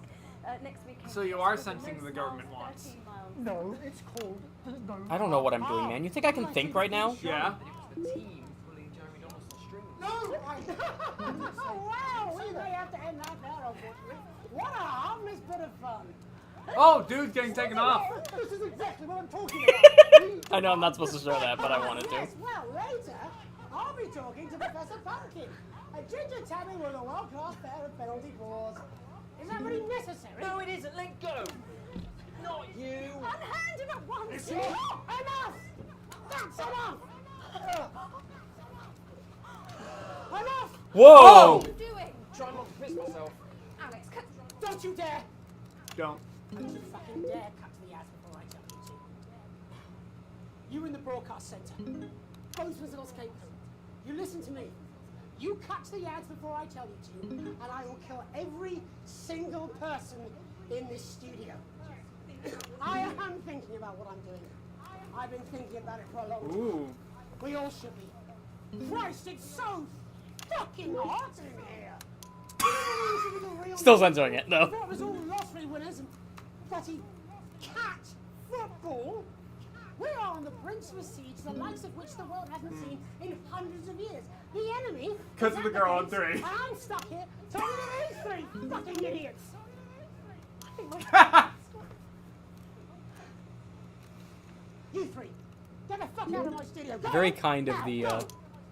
next weekend. So you are It's called something No the government Smiles, wants. 13 miles. No, it's called the No. I don't know what I'm doing, man. You think I can think right now? Yeah. It was the team pulling Jeremy Donaldson strings. No, oh, wow, we may have to end that there, unfortunately. What a harmless bit of fun. Oh, dude's getting taken off. This is exactly what I'm talking about. I know I'm not supposed to show that, but I wanted to. Yes, well, later, I'll be talking to Professor Pumpkin, a ginger tabby with a world-class pair of penalty paws. Is that really necessary? No, it isn't. Let go. Not you. Unhand him at once! Enough! That's enough! Enough! Whoa! What are you doing? Try not to piss myself. Alex, cut. Don't you dare! Don't. Don't you fucking dare cut to the ads before I tell you to. You in the broadcast centre. Bozeman's an escape room. You listen to me. You cut to the ads before I tell you to, and I will kill every single person in this studio. I am thinking about what I'm doing. I've been thinking about it for a long time. Ooh. We all should be. Christ, it's so fucking hot in here. Still censoring it, though. That was all lottery winners and bloody cat football. We are on the brink of a siege, the likes of which the world hasn't seen in hundreds of years. The enemy. Because is of the at girl on gates, 3. And I'm stuck here talking to these 3 fucking idiots. You 3, get the fuck out of my studio. Go Very on. kind of Now, the, go.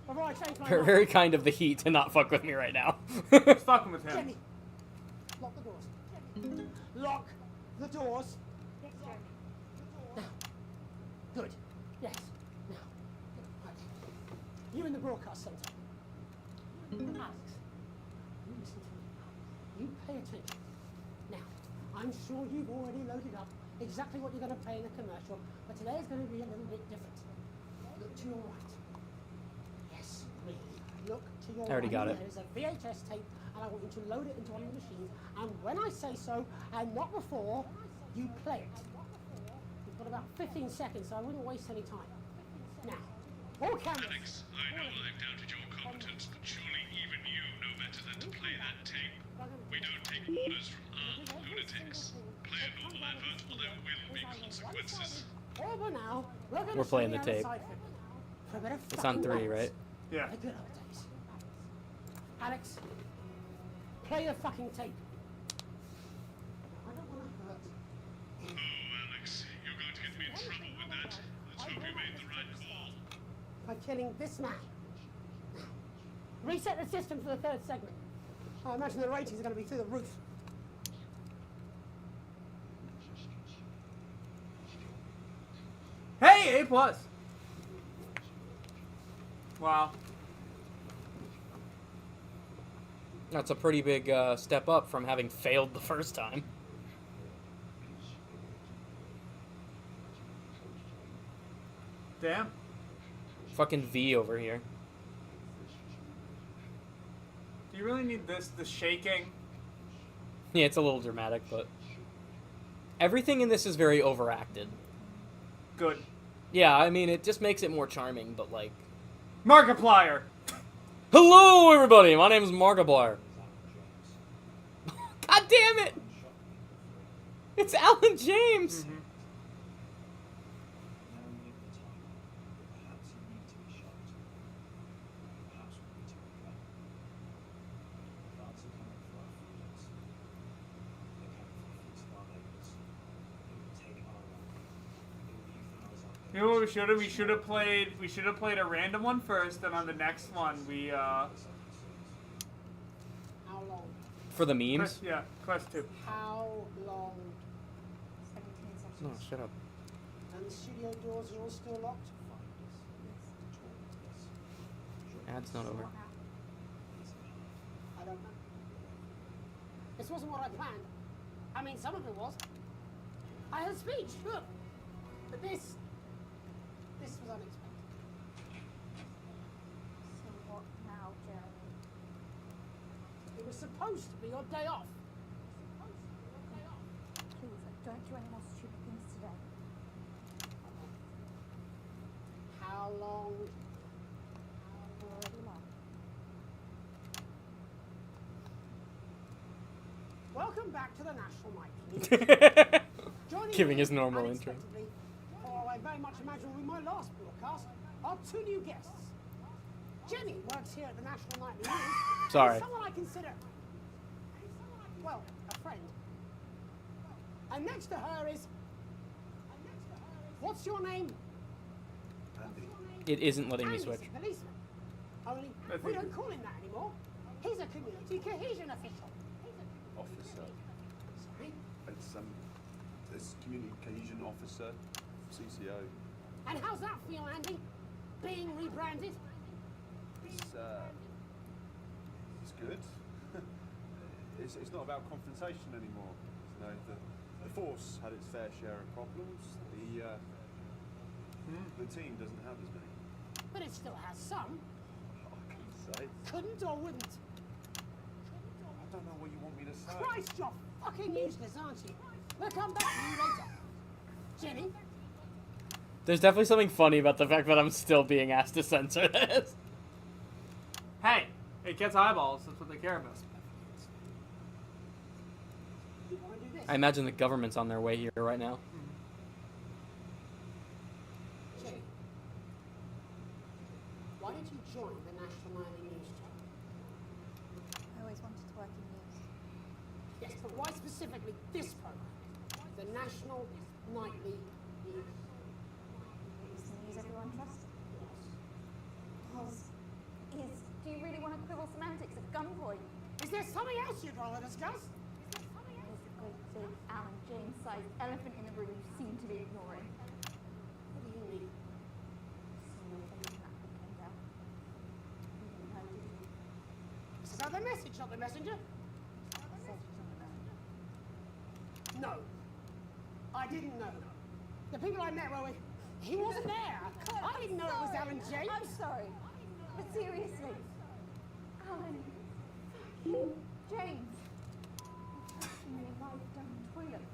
Before I change my very, mind. very kind of the Heat to not fuck with me right now. Fucking with him. Jenny, lock the doors. Lock the doors. Yes, Jeremy. Now. Good. Yes. Now. Okay. You in the broadcast centre. Alex, you listen to me. You pay attention. Now, I'm sure you've already loaded up exactly what you're going to pay in the commercial, but today's going to be a little bit different. Look to your right. Yes, me. Look to your I already right. got it. There's a VHS tape, and I want you to load it into one of the machines, and when I say so, and not before, you play it. You've got about 15 seconds, so I wouldn't waste any time. Now, all cameras. Alex, I know I've doubted your competence, but surely even you know better than to play that tape. We don't take orders from armed lunatics. Play a normal advert or there will be consequences. Over now, We're playing the tape. It's on 3, right? Yeah. The good old days. Alex, play the fucking tape. I don't want to hurt. Oh, Alex, you're going to get me in trouble with that. Let's hope you made the right call. By killing this man. Reset the system for the 3rd segment. I imagine the ratings are going to be through the roof. Hey, A+. Wow. That's a pretty big step up from having failed the first time. Damn. Fucking V over here. Do you really need this? The shaking? Yeah, it's a little dramatic, but everything in this is very overacted. Good. Yeah, I mean, it just makes it more charming, but like... Markiplier! Hello, everybody! My name is Markiplier. God damn it! It's Alan James! You know what we should have? We should have played a random one first, and on the next one we How long? For the memes? Quest 2. How long? 17 seconds. No, shut up. And the studio doors are all still locked? Ad's not over. I don't know. This wasn't what I planned. I mean, some of it was. I had a speech, look. But this was unexpected. So what now, Jeremy? It was supposed to be your day off. Please, don't do any more stupid things today. How long? Already long. Welcome back to the National Night. Giving his normal intro. Or I very much imagine will be my last broadcast, are 2 new guests. Jenny works here at the National Nightly News. Sorry. Someone I consider, well, a friend. And next to her is, what's your name? It isn't letting me Andy's switch. a policeman. Only we don't call him that anymore. He's a community cohesion official. Officer. Sorry? It's community cohesion officer, CCO. And how's that feel, Andy? Being rebranded? It's good. it's not about confrontation anymore. You know, the force had its fair share of problems. The team doesn't have as many. But it still has some. I couldn't say. Couldn't or wouldn't? I don't know what you want me to say. Christ, you're fucking useless, aren't you? We'll come back to you later. Jenny? There's definitely something funny about the fact that I'm still being asked to censor this. Hey, it gets eyeballs. That's what they care about. I imagine the government's on their way here right now. Jenny, why did you join the National Nightly News channel? I always wanted to work in news. Yes, but why specifically this program? The National Nightly News. It's the news everyone trusts. Do you really want to quibble semantics at gunpoint? Is there something else you'd rather discuss? There's a great big Alan James-sized elephant in the room you seem to be ignoring. What do you mean? Sorry if I didn't that came down. You didn't know, did you? This is the message, not the messenger. No. I didn't know. The people I met were with... He wasn't there. I didn't know it was Alan James. I'm sorry. But seriously. Alan. James. Touching me life down the toilet.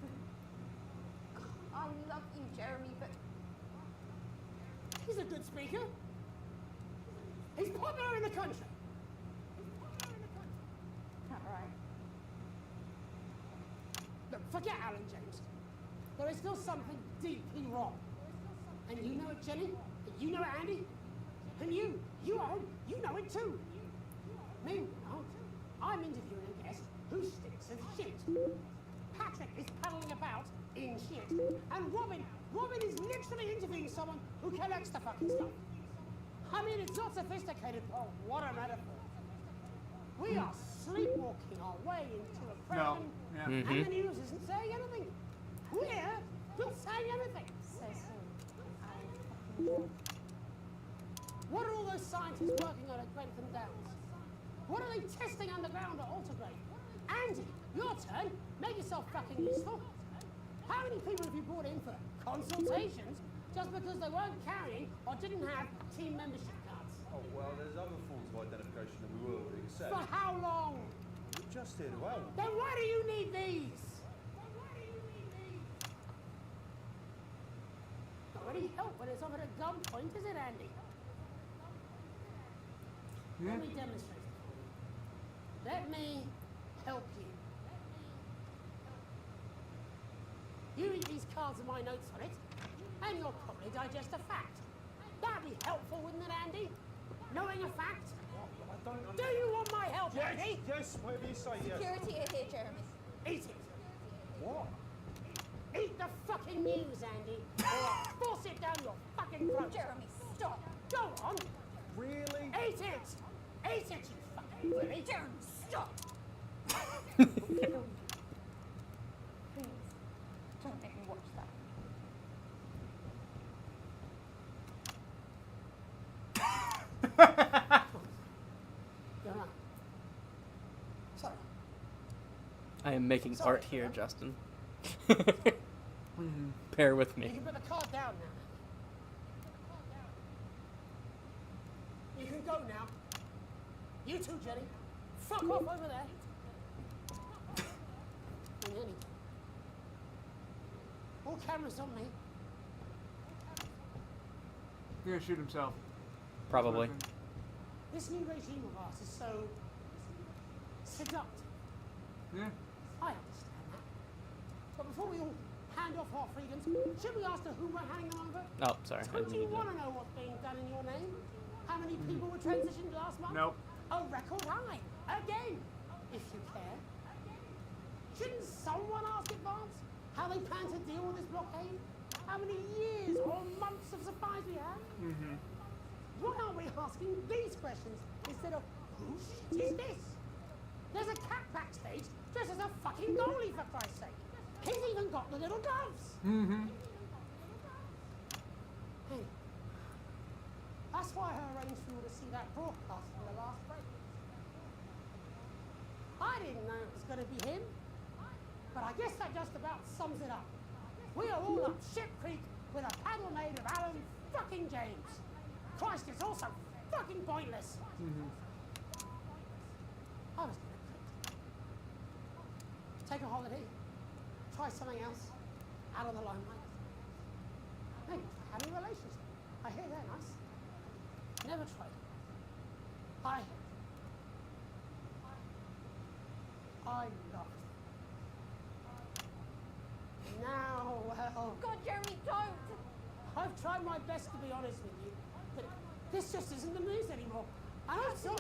I love you, Jeremy, but... He's a good speaker. He's popular in the country. Not right. Look, forget Alan James. There is still something deeply wrong. And you know it, Jenny. And you know it, Andy. And you know it too. Meanwhile, I'm interviewing a guest who stinks of shit. Patrick is paddling about in shit. And Robin is literally interviewing someone who collects the fucking stuff. I mean, it's not sophisticated, but what a metaphor. We are sleepwalking our way into a prison, and the news isn't saying anything. We're not saying anything. So soon. What are all those scientists working on at Grentham Downs? What are they testing underground at Altergrave? Andy, your turn. Make yourself fucking useful. How many people have you brought in for consultations just because they weren't carrying or didn't have team membership cards? Oh, well, there's other forms of identification that we will accept. For how long? Just here to help. Then why do you need these? Not really help when it's offered at gunpoint, is it, Andy? Let me demonstrate it for you. Let me help you. You read these cards with my notes on it, and you'll probably digest a fact. That'd be helpful, wouldn't it, Andy? Knowing a fact? I don't Do you want my help, Andy? Yes, whatever you say, yes. Security are here, Jeremy. Eat it. What? Eat the fucking news, Andy. Or I'll force it down your fucking throat. Jeremy, stop. Go on. Really? Eat it. Eat it, you fucking bully. Jeremy, stop. Please, don't make me watch that. You're right. Sorry. I am making Sorry, art here, Trevor. Justin. Bear with You me. can put the card down now. You can go now. You too, Jenny. Fuck off over there. And Annie. All cameras on me. He's gonna shoot himself. Probably. This new regime of ours is so seductive. Yeah. I understand that. But before we all hand off our freedoms, should we ask her who we're handing them over? Oh, sorry. I Don't didn't you mean to do want to know what's being done in your name? How many people were transitioned last month? Nope. A record high. Again, if you care. Shouldn't someone ask Advance how they plan to deal with this blockade? How many years or months of supplies we have? Why aren't we asking these questions instead of whose shit is this? There's a cat backstage dressed as a fucking goalie, for Christ's sake. He's even got the little gloves. Hey, that's why I arranged for you to see that broadcast from the last break. I didn't know it was going to be him, but I guess that just about sums it up. We are all up Ship Creek with a paddle made of Alan fucking James. Christ, it's also fucking pointless. I was going to quit. Take a holiday. Try something else. Out of the limelight. Maybe have a relationship. I hear they're nice. Never tried. I loved them. Oh. God, Jeremy, don't! I've tried my best to be honest with you, but this just isn't the news anymore. And I'm sorry.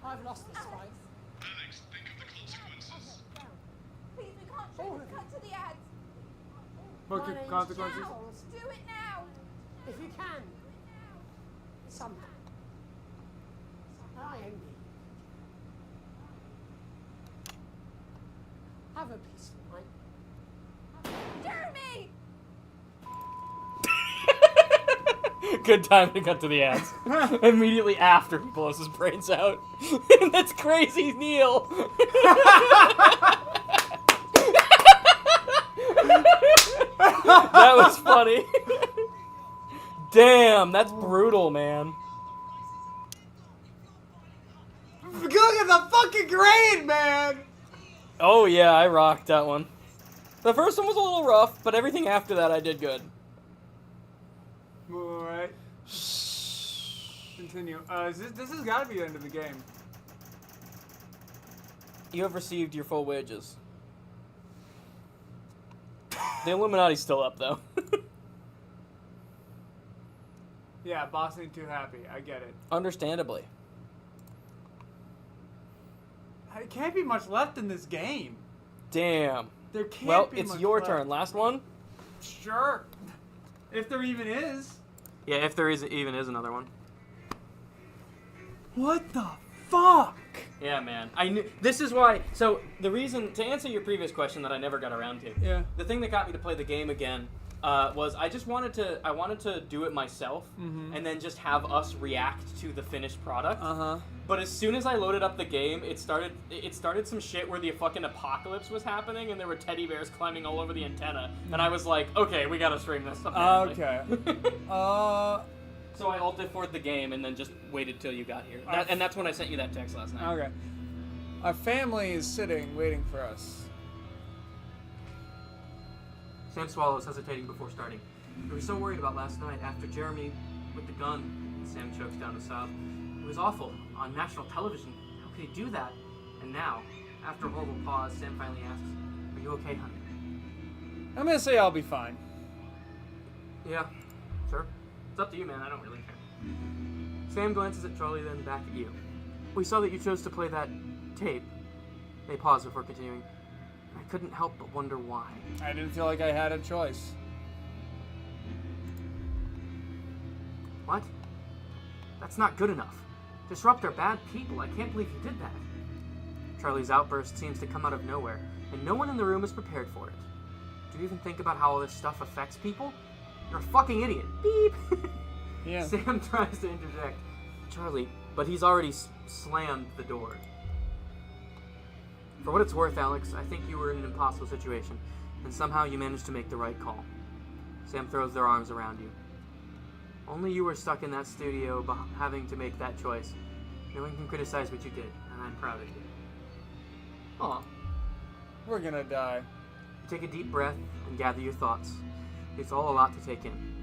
I've lost this fight. Alex, think of the consequences. Please, we can't show this. Cut to the ads. What My name's consequences? Charles. Do it now! If you can. Somehow. I envy you. Have a peaceful night. Jeremy! Good time to cut to the ads. Immediately after he blows his brains out. That's crazy, Neil. That was funny. Damn, that's brutal, man. Look at the fucking grade, man! Oh yeah, I rocked that one. The first one was a little rough, but everything after that I did good. Alright. Continue. This has got to be the end of the game. You have received your full wages. The Illuminati's still up, though. Yeah, boss ain't too happy. I get it. Understandably. There can't be much left in this game. Damn. There can't well, be it's much your left. turn. Last one? Sure. If there even is. Yeah, if there even is another one. What the fuck? Yeah, man. I knew this is why. So the reason to answer your previous question that I never got around to. Yeah. The thing that got me to play the game again was I just wanted to do it myself and then just have us react to the finished product. But as soon as I loaded up the game, it started some shit where the fucking apocalypse was happening and there were teddy bears climbing all over the antenna, and I was like, okay, we gotta stream this. Apparently. Okay. So I alt F4'd the game and then just waited till you got here. And that's when I sent you that text last night. Okay. Our family is sitting, waiting for us. Sam swallows, hesitating before starting. We were so worried about last night after Jeremy with the gun. Sam chokes down a sob. It was awful. On national television. How could he do that? And now, after a horrible pause, Sam finally asks, "Are you okay, honey?" I'm gonna say I'll be fine. Yeah, sure. It's up to you, man. I don't really care. Sam glances at Charlie, then back at you. We saw that you chose to play that tape. They pause before continuing. I couldn't help but wonder why. I didn't feel like I had a choice. What? That's not good enough. Disrupt are bad people. I can't believe you did that. Charlie's outburst seems to come out of nowhere, and no one in the room is prepared for it. Do you even think about how all this stuff affects people? You're a fucking idiot. Beep! Yeah. Sam tries to interject. Charlie, but he's already slammed the door. For what it's worth, Alex, I think you were in an impossible situation, and somehow you managed to make the right call. Sam throws their arms around you. Only you were stuck in that studio having to make that choice. No one can criticize what you did, and I'm proud of you. Aw. We're gonna die. You take a deep breath and gather your thoughts. It's all a lot to take in.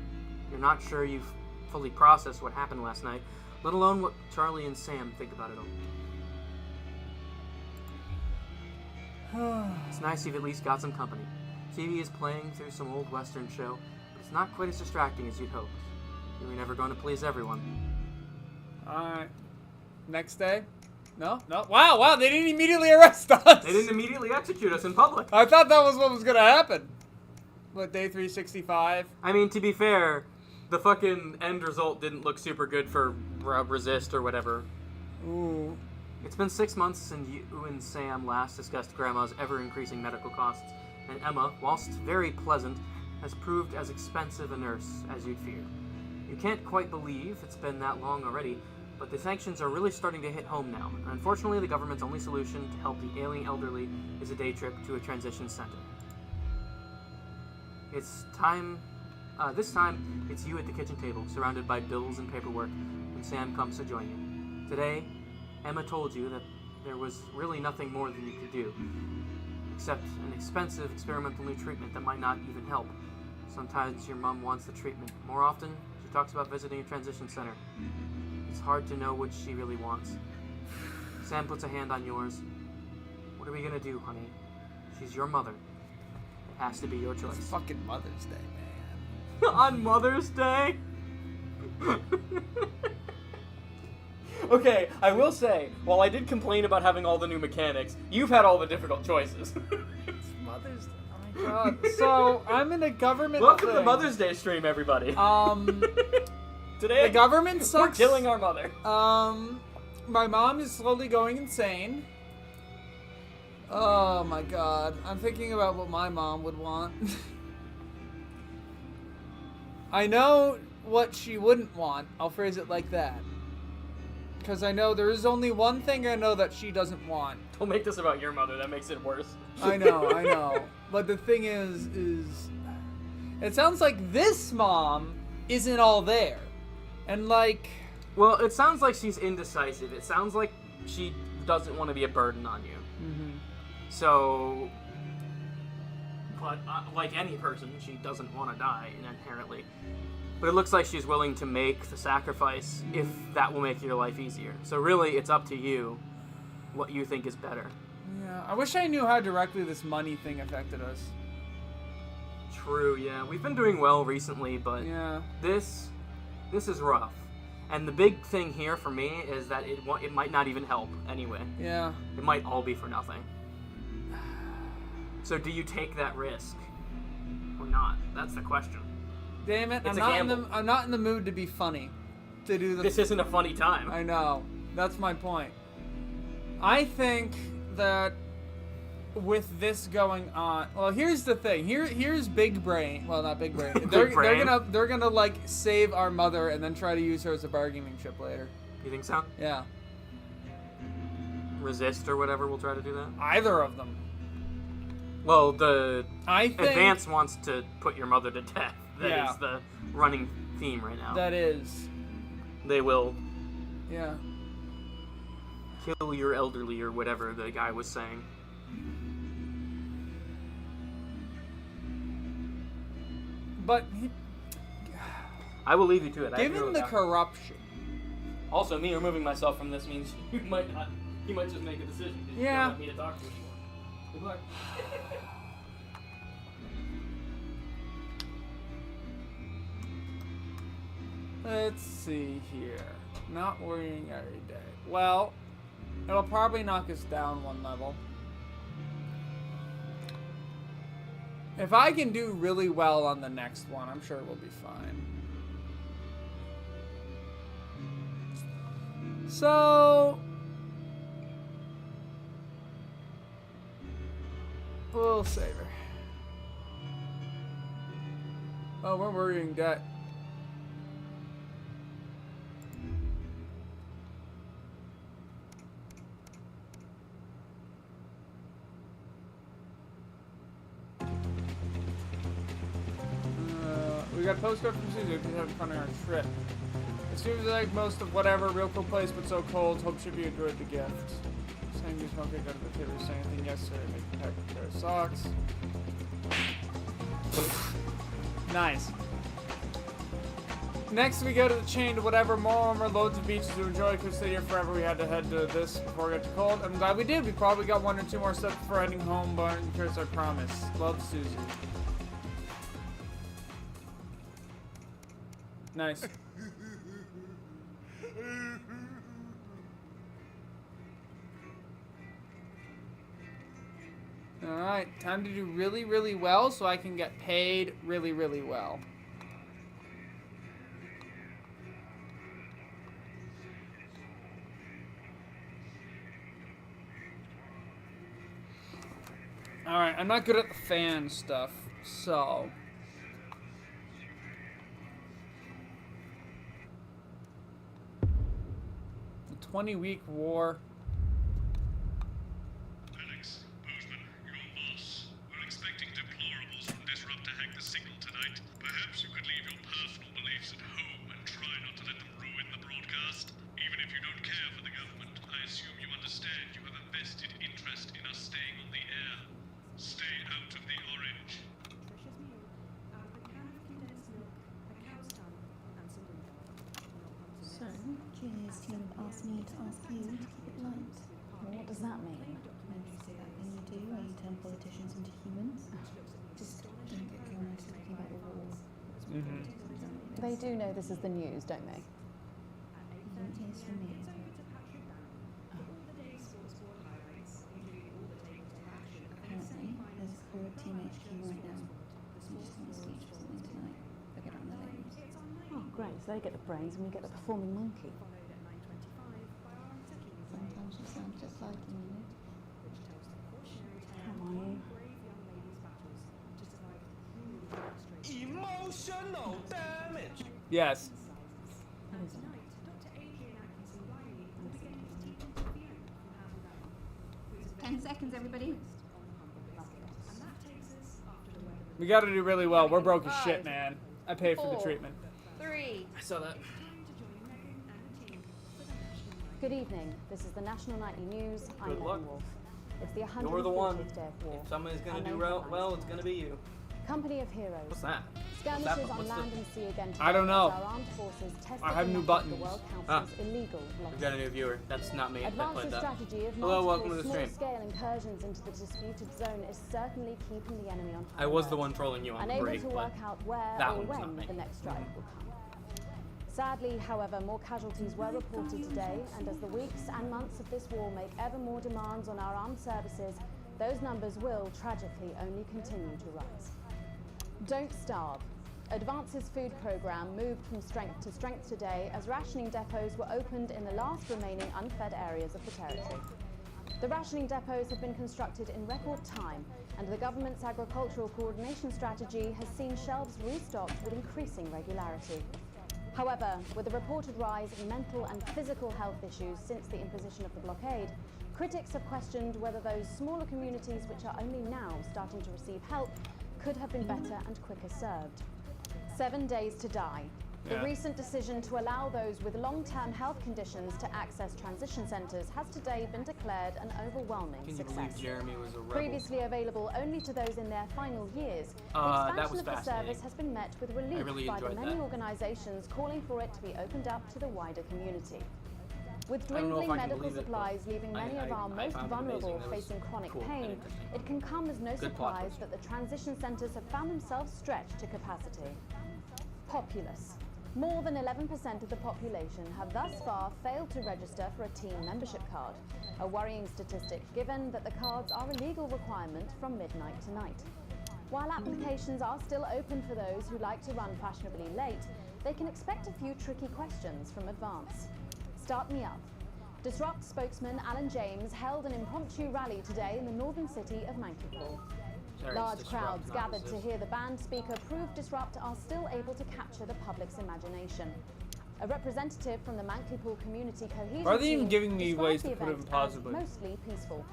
You're not sure you've fully processed what happened last night, let alone what Charlie and Sam think about it all. It's nice you've at least got some company. TV is playing through some old Western show, but it's not quite as distracting as you'd hoped. You were never going to please everyone. Alright. Next day? No? Wow, they didn't immediately arrest us! They didn't immediately execute us in public. I thought that was what was gonna happen. What, day 365? I mean, to be fair, the fucking end result didn't look super good for Resist or whatever. Ooh. It's been 6 months since you and Sam last discussed Grandma's ever-increasing medical costs, and Emma, whilst very pleasant, has proved as expensive a nurse as you'd fear. You can't quite believe it's been that long already, but the sanctions are really starting to hit home now. Unfortunately, the government's only solution to help the ailing elderly is a day trip to a transition center. It's time. This time, it's you at the kitchen table, surrounded by bills and paperwork, when Sam comes to join you. Today, Emma told you that there was really nothing more than you could do, except an expensive experimental new treatment that might not even help. Sometimes your mom wants the treatment. More often, she talks about visiting a transition center. It's hard to know what she really wants. Sam puts a hand on yours. What are we gonna do, honey? She's your mother. has to be your choice. It's fucking Mother's Day, man. On Mother's Day? Okay, I will say, while I did complain about having all the new mechanics, you've had all the difficult choices. It's Mother's Day. Oh my god. So, I'm in a government Welcome to the thing. Mother's Day stream, everybody. Today, the government sucks. We're killing our mother. My mom is slowly going insane. Oh my god. I'm thinking about what my mom would want. I know what she wouldn't want. I'll phrase it like that. Because I know there is only one thing I know that she doesn't want. Don't make this about your mother. That makes it worse. I know. But the thing is it sounds like this mom isn't all there. And like... Well, it sounds like she's indecisive. It sounds like she doesn't want to be a burden on you. Mm-hmm. So... But, like any person, she doesn't want to die, inherently. But it looks like she's willing to make the sacrifice if that will make your life easier. So really, it's up to you what you think is better. Yeah, I wish I knew how directly this money thing affected us. True, yeah. We've been doing well recently, but yeah. This is rough. And the big thing here for me is that it might not even help anyway. Yeah. It might all be for nothing. So do you take that risk or not? That's the question. Damn it! It's I'm not in the mood to be funny. To do the. This isn't a funny time. I know. That's my point. I think that with this going on, well, here's the thing. Here's Big Brain. Well, not Big Brain. They're gonna like save our mother and then try to use her as a bargaining chip later. You think so? Yeah. Resist or whatever will try to do that. Either of them. Well, the I think Advance wants to put your mother to death. That is the running theme right now. That is. They will. Yeah. Kill your elderly or whatever the guy was saying. But I will leave you to it. Given the corruption. Also, me removing myself from this means you might not. You might just make a decision. You don't want me to talk to you anymore. Good luck. Let's see here. Not worrying every day. Well, it'll probably knock us down one level. If I can do really well on the next one, I'm sure we'll be fine. So... we'll save her. Oh, we're worrying debt. We got a postcard from Susie to have fun on our trip. It seems like most of whatever, real cool place, but so cold. Hope should be enjoyed the gift. Saying you smoke it, go to the theater, say anything yesterday, make a pack of pair of socks. Nice. Next, we go to the chain to whatever, more warmer, loads of beaches to enjoy. Could stay here forever. We had to head to this before it got too cold. I'm glad we did. We probably got 1 or 2 more steps before heading home, but here's our promise. Love, Susie. Nice. Alright, time to do really, really well so I can get paid really, really well. Alright, I'm not good at the fan stuff, so... The 20-week war... Alex, Bozeman, your boss. We're expecting deplorables from Disrupt to hack the signal tonight. Perhaps you could leave your personal beliefs at home and try not to let them ruin the broadcast. Even if you don't care for the government, I assume you understand you have a vested interest in us staying on the air. Stay out of the orange. Trisha's meal, a can of condensed milk, a cow's tongue, and some blueberry. So, Julia's team asked me to ask you to keep it light. Well, what does that mean? that thing you do where you turn politicians into humans? Just don't get curious thinking about the war. They do know this is the news, don't they? You don't hear this from me. Apparently, there's a crew at Team HQ right now. I'm just doing a speech or something tonight. They'll get on the ladies. Oh, great. So they get the brains and we get the performing monkey. Sometimes you sound just like them, you know. How are you? Emotional damage. Yes. 10 seconds, everybody. We gotta do really well. We're broke as shit, man. I paid for the treatment. 3. I saw that. Good evening. This is the National Nightly News. I'm Good luck. Megan Wolf. It's the You're the one. 140th day of war. If somebody's gonna and do they have well, it's gonna be you. Company of Heroes. What's that? Skirmishes on What's land the- and sea again today I don't know. as our armed forces tested I have the new methods buttons. The World Ah. Council's illegal We've blockade. got a new viewer. That's not me that played Advance's that. strategy of Hello, welcome to the multiple stream. small-scale incursions into the disputed zone is certainly keeping the enemy on high I was the alert. one trolling you on Unable break, to but work out where that or one was when not me. the next strike will come. Sadly, however, more casualties were reported today, and as the weeks and months of this war make ever more demands on our armed services, those numbers will, tragically, only continue to rise. Don't starve. Advance's food programme moved from strength to strength today as rationing depots were opened in the last remaining unfed areas of the territory. The rationing depots have been constructed in record time, and the government's agricultural coordination strategy has seen shelves restocked with increasing regularity. However, with a reported rise in mental and physical health issues since the imposition of the blockade, critics have questioned whether those smaller communities which are only now starting to receive help could have been better and quicker served. 7 days to die. The Yeah. recent decision to allow those with long-term health conditions to access transition centres has today been declared an overwhelming Can you success. believe Jeremy was a rebel? Previously available only to those in their final years, the That expansion was of the fascinating. service has been met with relief really by the enjoyed many that. organisations calling for it to be opened up to the wider community. With I don't know if dwindling I can medical believe it, supplies but leaving many of our I most found it vulnerable amazing. That was facing chronic cool and pain, interesting. it can come as no Good plot surprise twist. that the transition centres have found themselves stretched to capacity. Populace. More than 11% of the population have thus far failed to register for a team membership card, a worrying statistic given that the cards are a legal requirement from midnight tonight. While applications are still open for those who like to run fashionably late, they can expect a few tricky questions from Advance. Start me up. Disrupt spokesman Alan James held an impromptu rally today in the northern city of Mankipool. Sorry, Large it's crowds Disrupt, not gathered to Resist. hear the band speaker prove Disrupt are still able to capture the public's imagination. A representative from the Mankipool community cohesion Why are they even team giving me described ways the to put it event implausibly? as mostly peaceful.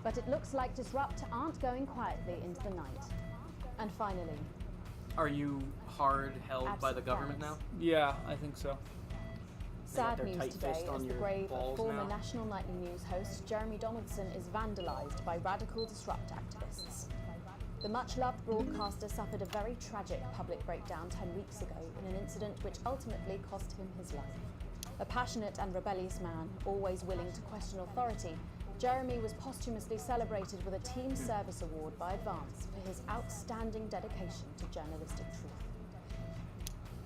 But it looks like Disrupt aren't going quietly into the night. And finally, Are you hard held by the Absent government friends. now? Yeah, I think so. They got sad their news tight today fist on as the your grave of balls former now? National Nightly News host Jeremy Donaldson is vandalised by radical Disrupt activists. The much-loved broadcaster suffered a very tragic public breakdown 10 weeks ago in an incident which ultimately cost him his life. A passionate and rebellious man, always willing to question authority, Jeremy was posthumously celebrated with a Team Service Award by Advance for his outstanding dedication to journalistic truth.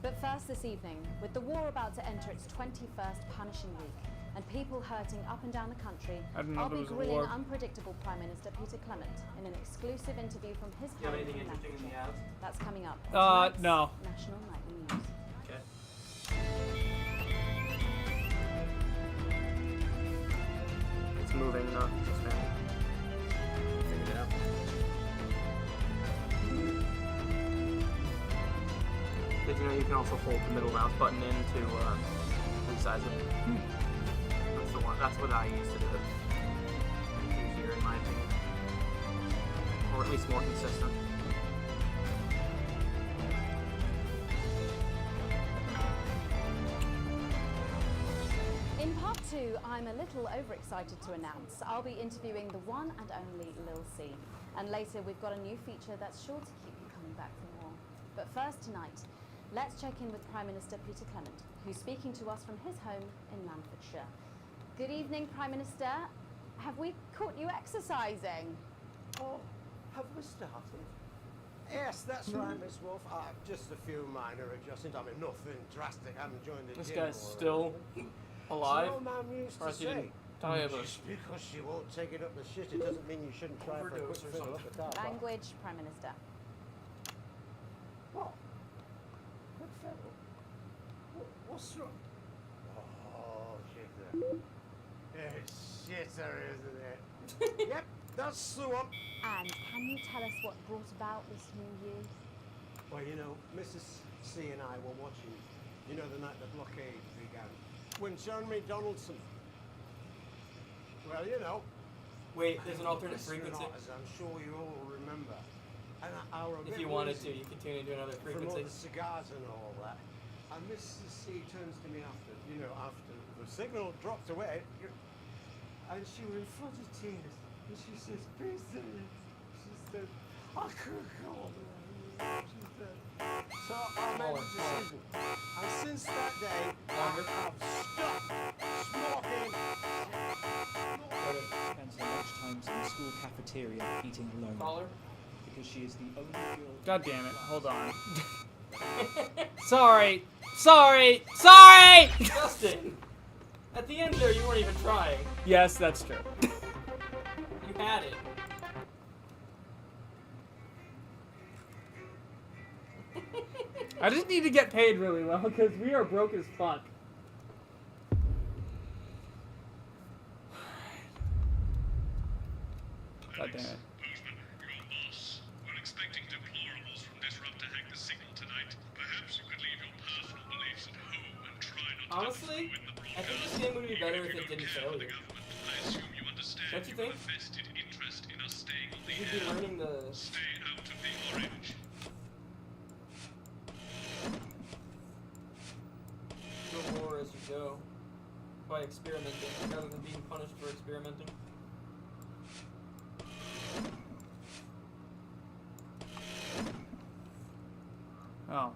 But first this evening, with the war about to enter its 21st punishing week and people hurting up and down the country, I didn't know I'll there be was a grilling war. unpredictable Prime Minister Peter Clement in an exclusive interview from his Do you have home anything in interesting in the Lancashire. ads? That's coming up. on tonight's No. National Nightly News. Okay. It's moving, not just standing. Figured it out. Did you know you can also hold the middle mouse button in to resize it? That's the one. That's what I used to do it. Easier in my opinion, or at least more consistent. In part two, I'm a little overexcited to announce I'll be interviewing the one and only Lil C. And later we've got a new feature that's sure to keep you coming back for more. But first tonight, let's check in with Prime Minister Peter Clement, who's speaking to us from his home in Lancashire. Good evening, Prime Minister. have we caught you exercising? Oh, have we started? Yes, that's right, Miss Wolf. Just a few minor adjustments. I mean, nothing drastic. I haven't joined the This gym. guy's still alive? So Mum used Or to else you didn't say, die of a... just because she won't take it up the shit, it doesn't mean you shouldn't try for a quick Overdose or fill up something. the car park. Language, Prime Minister. What? Quick fill? What's wrong? Oh, shitter. It's shitter, isn't it? Yep, that's the one. And can you tell us what brought about this new year? Well, you know, Mrs. C and I were watching, you know, the night the blockade began, when Jeremy Donaldson, well, you know. Wait, there's an alternate frequency? As I'm sure you all remember. And our If you wanted to, you could tune into another from all frequency. the cigars and all that. And Mrs. C turns to me after, you know, after the signal dropped away, and she was in floods of tears. And she says, please, she said, I can't go on. She said. So I made a decision. And since that day, I've stopped smoking. Spends her lunch times in the school cafeteria eating alone. Because she is the only girl. God damn it. Hold on. Sorry. Justin! At the end there, you weren't even trying. Yes, that's true. You had it. I just need to get paid really well because we are broke as fuck. God damn it. Your boss. We're expecting deplorables from Disrupt to hack the signal tonight. Perhaps you could leave your personal beliefs at home and try not Honestly, I think this game would be better if it didn't fail you. I assume you understand. Don't you think? Have a vested interest in us staying on the You'd be learning the... Stay out of the orange. go more as you go by experimenting rather than being punished for experimenting. Oh.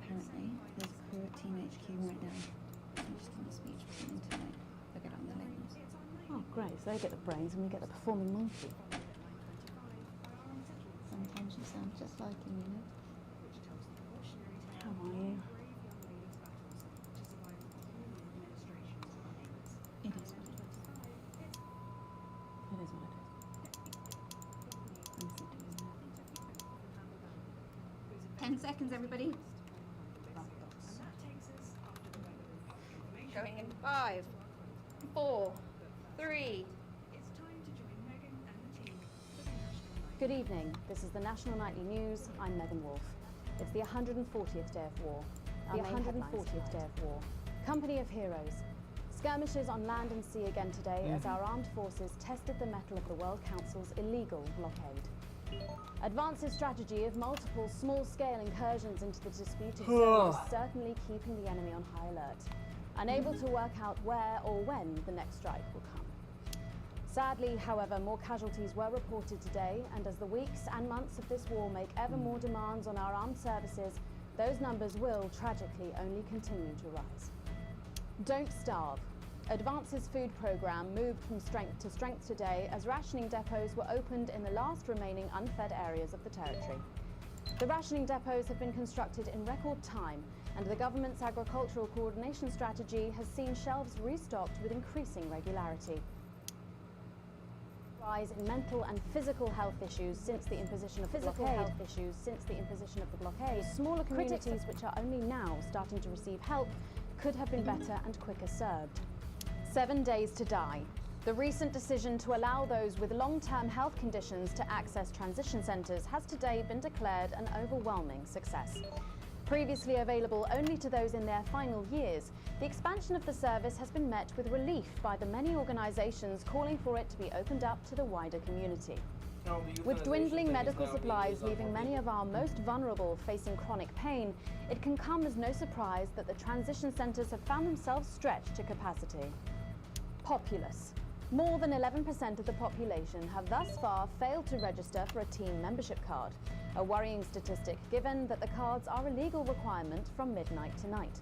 Apparently, there's a crew at Team HQ right now. I'm just doing a speech for something tonight. They'll get on the labels. Oh, great. So they get the brains and we get the performing monkey. Sometimes you sound just like him, you know? How are you? It is what it is. It is what it is. I'm sitting in there. 10 seconds, everybody. Going in 5, 4, 3. Good evening. This is the National Nightly News. I'm Megan Wolf. It's the 140th day of war. The 140th day of war. Company of heroes. Skirmishes on land and sea again today as our armed forces tested the mettle of the World Council's illegal blockade. Advance's strategy of multiple small-scale incursions into the disputed zone is certainly keeping the enemy on high alert, unable to work out where or when the next strike will come. Sadly, however, more casualties were reported today, and as the weeks and months of this war make ever more demands on our armed services, those numbers will, tragically, only continue to rise. Don't starve. Advance's food programme moved from strength to strength today as rationing depots were opened in the last remaining unfed areas of the territory. The rationing depots have been constructed in record time, and the government's agricultural coordination strategy has seen shelves restocked with increasing regularity. Rise in mental and physical health issues since the imposition of the blockade. Smaller communities which are only now starting to receive help could have been better and quicker served. 7 days to die. The recent decision to allow those with long-term health conditions to access transition centres has today been declared an overwhelming success. Previously available only to those in their final years, the expansion of the service has been met with relief by the many organisations calling for it to be opened up to the wider community. With dwindling medical supplies leaving many of our most vulnerable facing chronic pain, it can come as no surprise that the transition centres have found themselves stretched to capacity. Populace. More than 11% of the population have thus far failed to register for a team membership card, a worrying statistic given that the cards are a legal requirement from midnight tonight.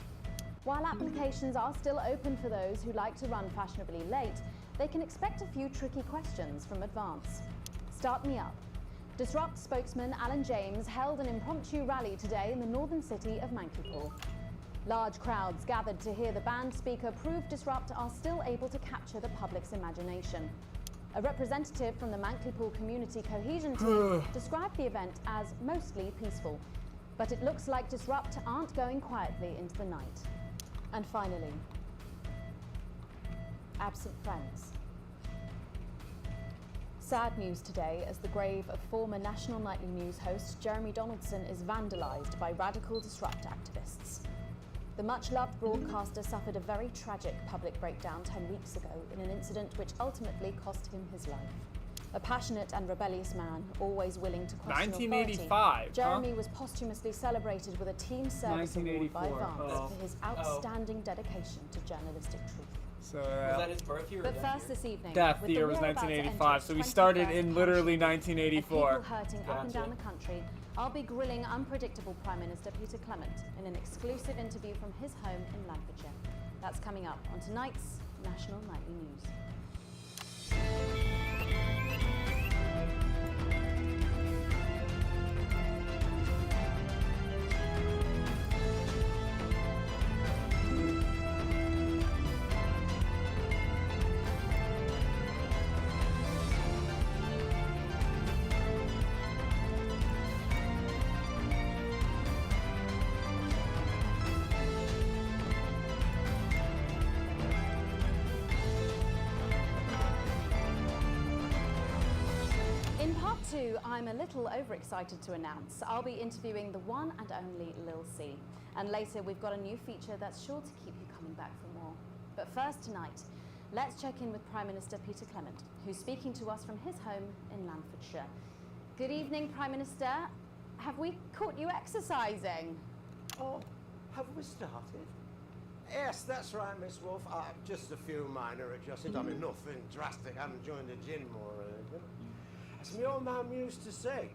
While applications are still open for those who like to run fashionably late, they can expect a few tricky questions from Advance. Start me up. Disrupt spokesman Alan James held an impromptu rally today in the northern city of Mankipool. Large crowds gathered to hear the band speaker prove Disrupt are still able to capture the public's imagination. A representative from the Mankipool Community Cohesion Team described the event as mostly peaceful, but it looks like Disrupt aren't going quietly into the night. And finally, absent friends. Sad news today as the grave of former National Nightly News host Jeremy Donaldson is vandalised by radical Disrupt activists. The much-loved broadcaster suffered a very tragic public breakdown 10 weeks ago in an incident which ultimately cost him his life. A passionate and rebellious man, always willing to question 1985, authority, Jeremy was posthumously celebrated with a Team Service Award by Advance for his outstanding dedication to journalistic truth. So, Was that his birth year or But death first year? this evening, Death with year the was war about to 1985, enter so we its started 21st in literally anniversary, 1984. and people hurting up and Gotcha. down the country, I'll be grilling unpredictable Prime Minister Peter Clement in an exclusive interview from his home in Lancashire. That's coming up on tonight's National Nightly News. In part two, I'm a little overexcited to announce I'll be interviewing the one and only Lil C. And later we've got a new feature that's sure to keep you coming back for more. But first tonight, let's check in with Prime Minister Peter Clement, who's speaking to us from his home in Lancashire. Good evening, Prime Minister. Have we caught you exercising? Oh, have we started? Yes, that's right, Miss Wolf. Just a few minor adjustments. I mean, nothing drastic. I haven't joined the gym or anything. As my old mum used to say,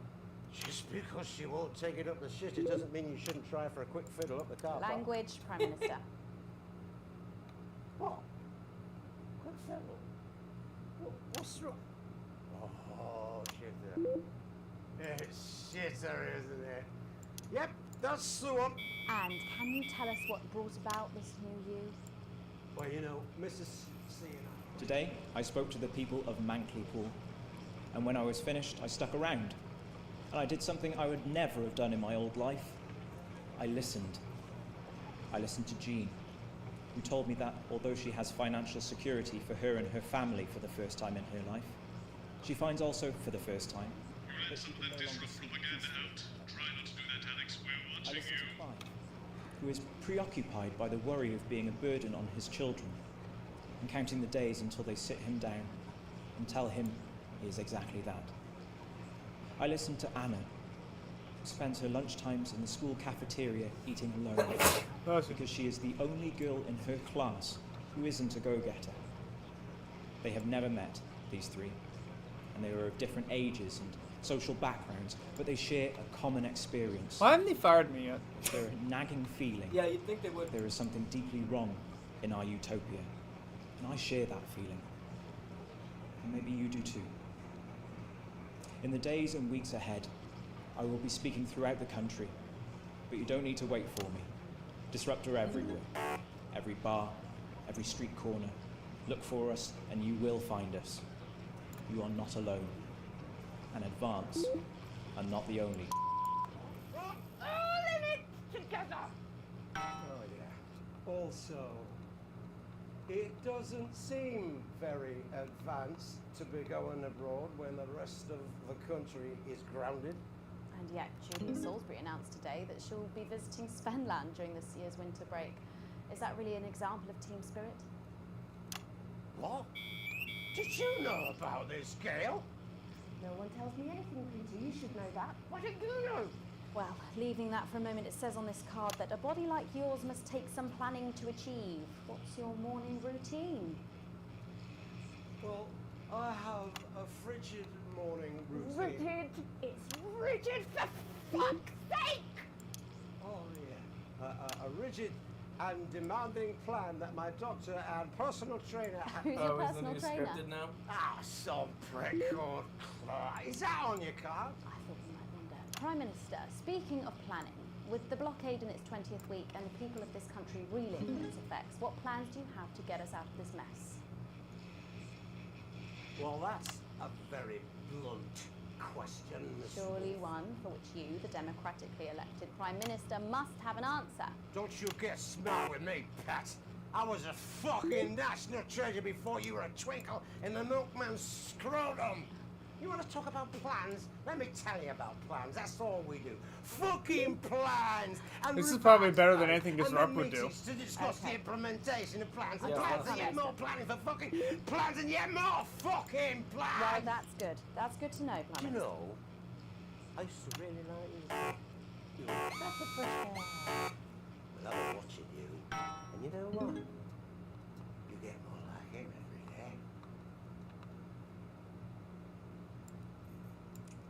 just because she won't take it up the shit, it doesn't mean you shouldn't try for a quick fiddle up the car park. Language, Prime Minister. What? Quick fiddle? What's wrong? Oh, shitter. It's shitter, isn't it? Yep, that's the one. And can you tell us what brought about this new you? Well, you know, Mrs. C and I... Today, I spoke to the people of Mankipool, and when I was finished, I stuck around. And I did something I would never have done in my old life. I listened. I listened to Jean, who told me that although she has financial security for her and her family for the first time in her life, she finds also for the first time that she can no longer sleep peacefully. I listened to Clyde, who is preoccupied by the worry of being a burden on his children, and counting the days until they sit him down and tell him he is exactly that. I listened to Anna, who spends her lunchtimes in the school cafeteria eating alone, because she is the only girl in her class who isn't a go-getter. They have never met, these three, and they are of different ages and social backgrounds, but they share a common experience. Why haven't they fired me yet? They're a nagging feeling. Yeah, you'd think they would. There is something deeply wrong in our utopia, and I share that feeling. And maybe you do too. In the days and weeks ahead, I will be speaking throughout the country, but you don't need to wait for me. Disruptor everywhere. Every bar, every street corner. Look for us, and you will find us. You are not alone. And Advance are not the only. We're all in it together! Oh, yeah. Also, it doesn't seem very advanced to be going abroad when the rest of the country is grounded. And yet, Julia Salisbury announced today that she'll be visiting Spenland during this year's winter break. Is that really an example of team spirit? What? Did you know about this, Gail? No one tells me anything, Peter. You should know that. What did you know? Well, leaving that for a moment, it says on this card that a body like yours must take some planning to achieve. What's your morning routine? Well, I have a frigid morning routine. Rigid. It's rigid, for fuck's sake! Oh, yeah. A rigid and demanding plan that my doctor and personal trainer... Who's your personal trainer? Scripted now? Ah, some prick called Clark. Is that on your card? I thought you might wonder. Prime Minister, speaking of planning, with the blockade in its 20th week and the people of this country reeling from its effects, what plans do you have to get us out of this mess? Well, that's a very blunt question, Miss Surely Wolf. one for which you, the democratically elected Prime Minister, must have an answer. Don't you get smart with me, Pat. I was a fucking national treasure before you were a twinkle in the milkman's scrotum. You want to talk about plans? Let me tell you about plans. That's all we do. Fucking plans. And This is probably better than plans, anything Disrupt would do. to discuss the implementation of plans. And Yeah, plans well, and yet more planning for fucking plans and yet more fucking plans. Well, that's good. That's good to know, Prime You Minister. know, I used to really like you. You were breath of fresh air. But I was watching you, and you know what? You get more like him every day.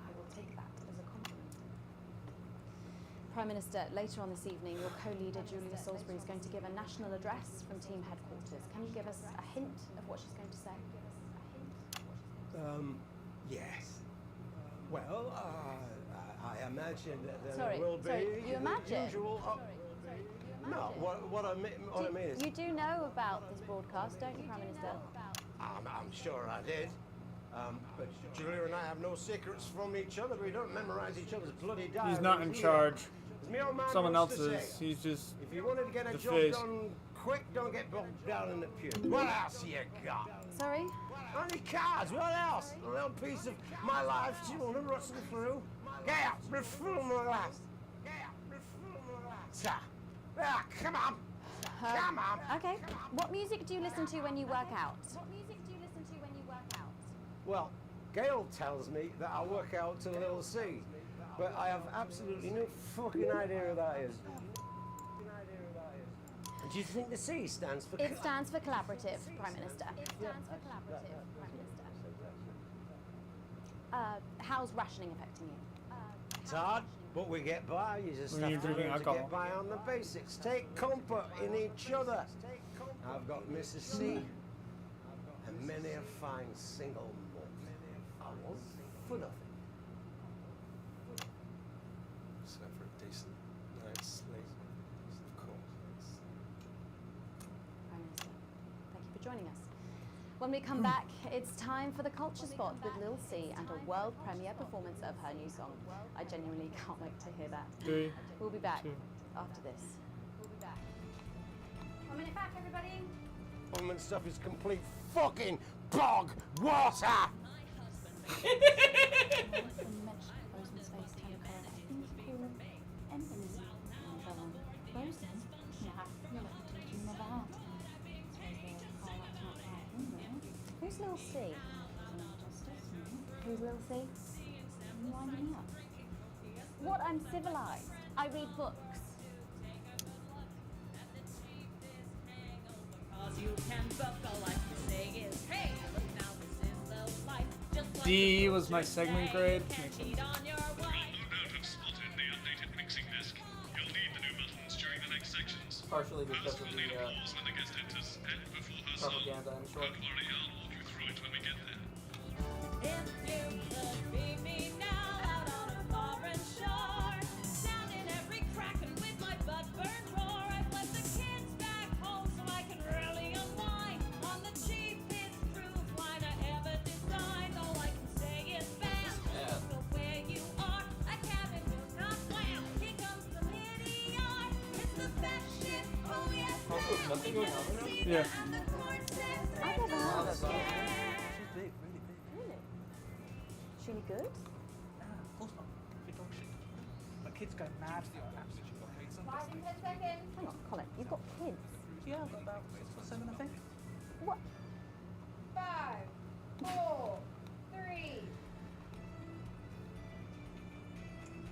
I will take that as a compliment. Prime Minister, later on this evening, your co-leader Julia Salisbury is going to give a national address from team headquarters. Can you give us a hint of what she's going to say? Yes. Well, I imagine that there Sorry, will be you the imagine? usual. No, what I mean is. You do know about this broadcast, don't you, Prime Minister? I'm sure I did. But Julia and I have no secrets from each other. We don't memorize each other's bloody diaries. He's not in either. charge. As my old man Someone else used to is. say, He's just if you wanted to get a the job face. done quick, don't get bogged down in the pew. What else you got? Sorry? Only cards. What else? A little piece of my life children rustling through. Get out, refill my glass. Get out, refill my glass. Ah, come on. Come on. Okay. What music do you listen to when you work out? What music do you listen to when you work out? Well, Gail tells me that I work out to Little C, but I have absolutely no fucking idea who that is. Do you think the C stands for? It stands for collaborative, Prime Minister. It stands for collaborative, Prime Minister. How's rationing affecting you? It's hard, but we get by. You just When have you're to drinking learn to alcohol. get by on the basics. Take comfort in each other. I've got Mrs. C and many a fine single malt. I want full of it. So for a decent night's sleep, of course. Prime Minister, thank you for joining us. When we come back, it's time for the Culture Spot with Lil C and a world premiere performance of her new song. I genuinely can't wait to hear that. 3, We'll be back 2. after this. We'll be back. 1 minute back, everybody. Woman stuff is complete fucking bog water. Who's Lil C? Who's Lil C? Winding me up. What? I'm civilized. I read books. D was my segment grade. Makes sense. Have spotted the updated mixing disc. You'll need the new buttons during the next sections. Partially because of We'll the need applause when the guest enters and before her song. propaganda, I'm sure. Don't worry, I'll walk you through it when we get there. If you could be me now out on a foreign shore, down in every crack and with my butt burned raw, I've left the kids back home so I can really unwind on the cheapest cruise line I ever designed. All I can say is bam, look where you are, a cabin will not slam. Here comes the Meteor, it's the best ship, oh yes, Also, is nothing going on right now? Yeah. and the court says I never there's no asked. scare. She's big, really big. Really? Is she any good? Of course not. Big dog shit. But kids go mad for your absolute blockade. 5 and 10 seconds. Hang on, Colin, you've got kids. Yeah, I've got about 6 or 7, I think. What? 5, 4, 3.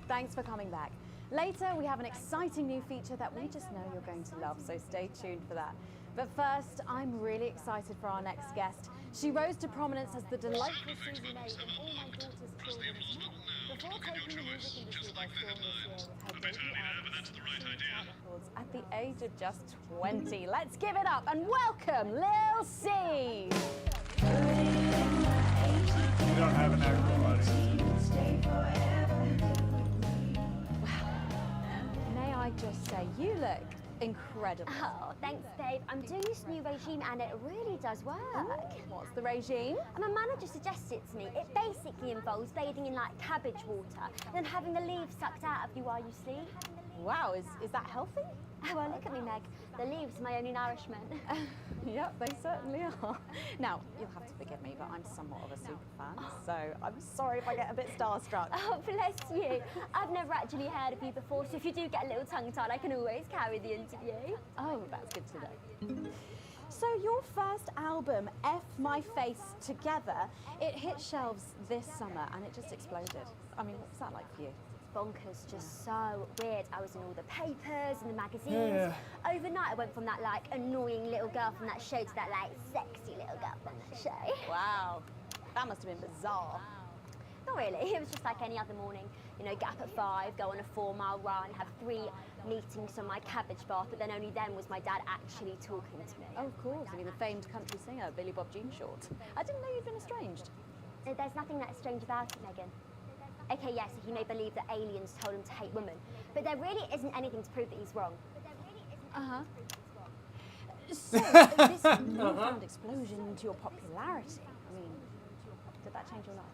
Thanks for coming back. Later, we have an exciting new feature that we just know you're going to love, so stay tuned for that. But first, I'm really excited for our next guest. She rose to prominence as the delightful Susie May in All My Daughter's Children's Mouth before taking the music industry by storm this year with her debut album. Records at the age of just 20. Let's give it up and welcome Lil C. We don't have an actual audience. May I just say, you look incredible. Oh, thanks, babe. I'm doing this new regime and it really does work. What's the regime? My manager suggested it to me. It basically involves bathing in like cabbage water and then having the leaves sucked out of you while you sleep. Wow, is that healthy? Oh, well, look at me, Meg. The leaves are my only nourishment. Yep, they certainly are. Now, you'll have to forgive me, but I'm somewhat of a super fan, so I'm sorry if I get a bit starstruck. Oh, bless you. I've never actually heard of you before, so if you do get a little tongue-tied, I can always carry the interview. Oh, that's good to know. So your first album, F My Face Together, it hit shelves this summer and it just exploded. I mean, what was that like for you? Bonkers, just so weird. I was in all the papers and the magazines. Overnight, I went from that like annoying little girl from that show to that like sexy little girl from that show. Wow, that must have been bizarre. Not really, it was just like any other morning. You know, get up at 5, go on a 4-mile run, have 3 meetings on my cabbage bath, but then only then was my dad actually talking to me. Oh, of course. I mean, the famed country singer, Billy Bob Jean Short. I didn't know you'd been estranged. There's nothing that strange about it, Megan. Okay, yes, he may believe that aliens told him to hate women, but there really isn't anything to prove that he's wrong. Uh-huh. So, this newfound explosion to your popularity, I mean, did that change your life?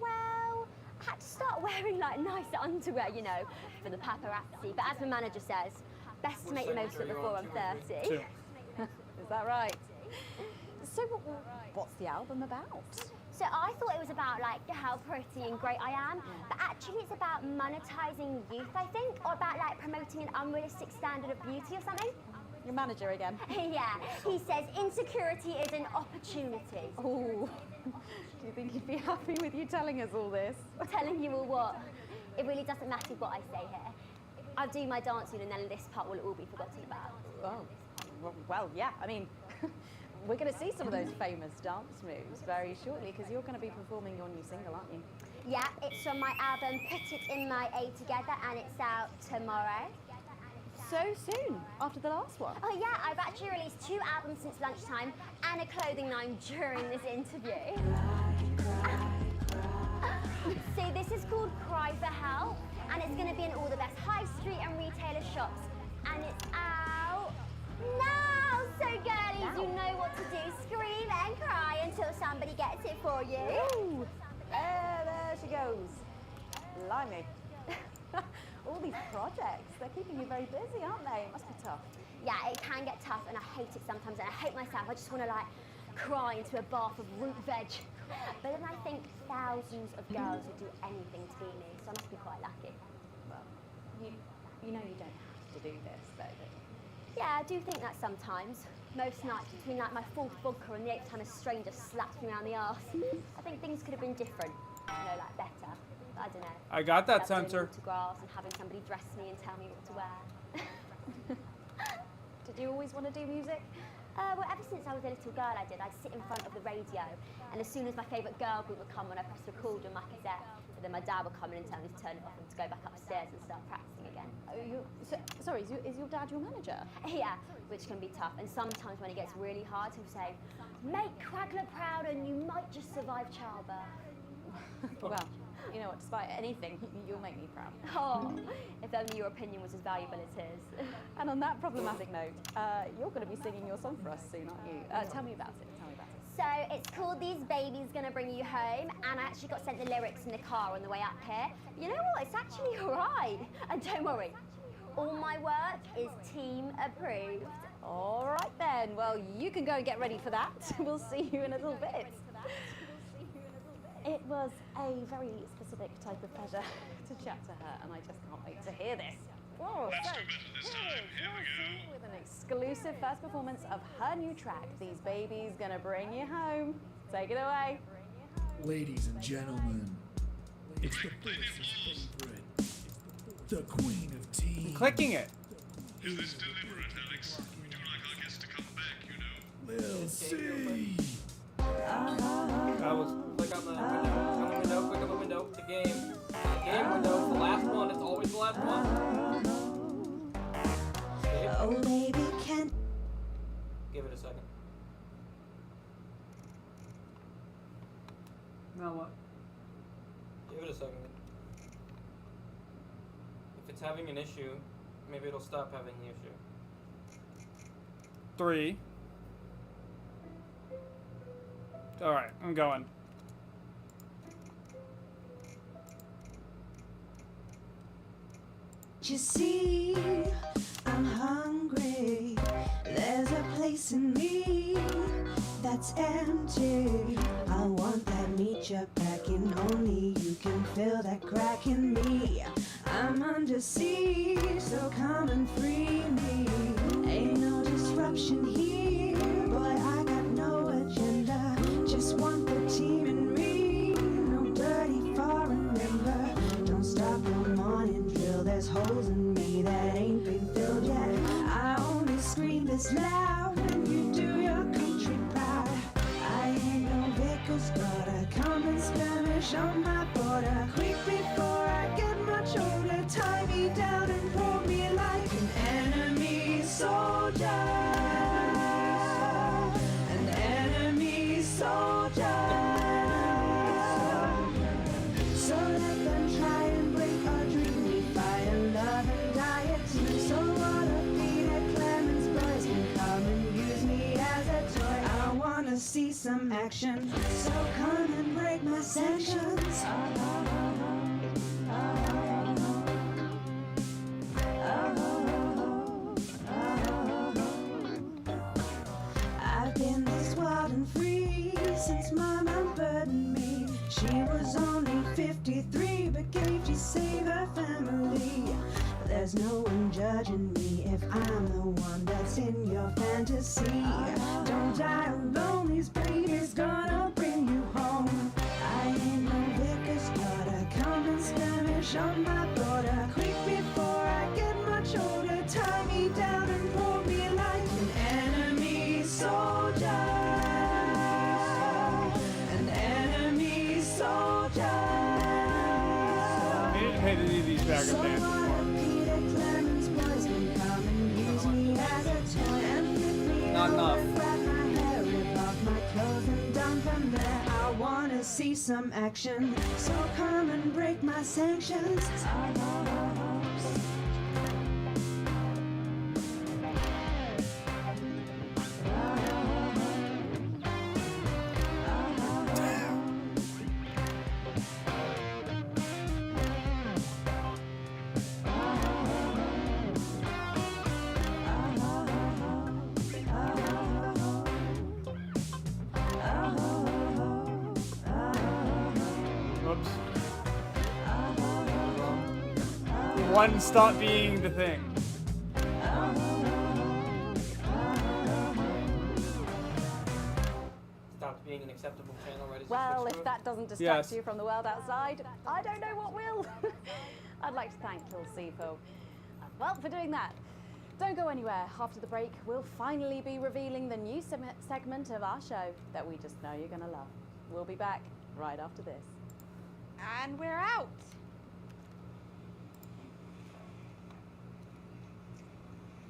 Well, I had to start wearing like nicer underwear, you know, for the paparazzi, but as my manager says, best to make the most of it before I'm 30. Is that right? So, what's the album about? So I thought it was about like how pretty and great I am, but actually it's about monetizing youth, I think, or about like promoting an unrealistic standard of beauty or something. Your manager again? Yeah, he says insecurity is an opportunity. Oh, do you think he'd be happy with you telling us all this? Telling you all what? It really doesn't matter what I say here. I'll do my dancing and then this part will all be forgotten about. Oh, well, yeah, I mean, we're going to see some of those famous dance moves very shortly because you're going to be performing your new single, aren't you? Yeah, it's from my album Put It In My A Together and it's out tomorrow. So soon, after the last one? Oh yeah, I've actually released 2 albums since lunchtime and a clothing line during this interview. So this is called Cry for Help and it's going to be in all the best high street and retailer shops and it's out now. So girlies, you know what to do. Scream and cry until somebody gets it for you. Ooh. There she goes. Blimey. All these projects, they're keeping you very busy, aren't they? It must be tough. Yeah, it can get tough and I hate it sometimes and I hate myself. I just want to like cry into a bath of root veg. But then I think thousands of girls would do anything to be me, so I must be quite lucky. Well, you know you don't have to do this, though, do you? Yeah, I do think that sometimes. Most nights between like my 4th vodka and the 8th time a stranger slaps me around the arse. I think things could have been different, you know, like better. But I don't know. I got that, Love doing Sensor. autographs and having somebody dress me and tell me what to wear. Did you always want to do music? Well, ever since I was a little girl, I did. I'd sit in front of the radio, and as soon as my favourite girl group would come on, I pressed record on my cassette. But then my dad would come in and tell me to turn it off and to go back upstairs and start practicing again. Sorry, is your dad your manager? Yeah, which can be tough. And sometimes when it gets really hard, he'll say, "Make Crackler proud, and you might just survive childbirth." Well, you know what? Despite anything, you'll make me proud. Oh, if only your opinion was as valuable as his. And on that problematic note, you're going to be singing your song for us soon, aren't you? Tell me about it. So it's called These Babies Gonna Bring You Home, and I actually got sent the lyrics in the car on the way up here. You know what? It's actually alright. And don't worry, all my work is team approved. All right then. Well, you can go and get ready for that. We'll see you in a little bit. It was a very specific type of pleasure to chat to her, and I just can't wait to hear this. Whoa, so here's with an exclusive first performance of her new track, These Babies Gonna Bring You Home. Take it away. Ladies and gentlemen, it's the force's favorite, the queen of teen. I'm clicking it. Is this deliberate, Alex? We do like our guests to come back, you know. Lil C. I was click on the window, click on the window, the game window, the last one, it's always the last one. Now what? Give it a second. If it's having an issue, maybe it'll stop having the issue. 3. Alright, I'm going. You see, I'm hungry. There's a place in me that's empty. I want that meat you're packing. Only you can fill that crack in me. I'm under siege, so come and free me. Ain't no disruption here. Boy, I got no agenda. Just want the team in me. No dirty foreign member. Don't stop no morning drill. There's holes in me that ain't been filled yet. I only scream this loud when you do your country proud. I ain't no vicar's daughter. Come and skirmish on my border. Quick before I get much older. Tie me down and pull me like an enemy soldier. An enemy soldier. So let them try and break our dream. We fight and love and die at two. So what a Peter Clemens boys can come and use me as a toy. I wanna see some action. So come and break my sanctions. I've been this wild and free since my mom burdened me. She was only 53, but gave to save her family. There's no one judging me if I'm the one that's in your fantasy. Don't die alone, these babies gonna bring you home. I ain't no vicar's daughter. Come and skirmish on my border. Quick before I get much older. Tie me down and pull me like an enemy soldier. An enemy soldier. They didn't pay to do these backup So dances what for. a Peter Clemens boys can come and use me as a toy and flip me Not enough. over, grab my hair, rip off my clothes and down from there. I wanna see some action, so come and break my sanctions. Whoops. One, stop being the thing. Stops being an acceptable channel right as you Well, switch to if it. that doesn't distract Yes. you from the world outside, I don't know what will. I'd like to thank Kill Seafoam. Well, for doing that. Don't go anywhere. After the break, we'll finally be revealing the new segment of our show that we just know you're going to love. We'll be back right after this. And we're out.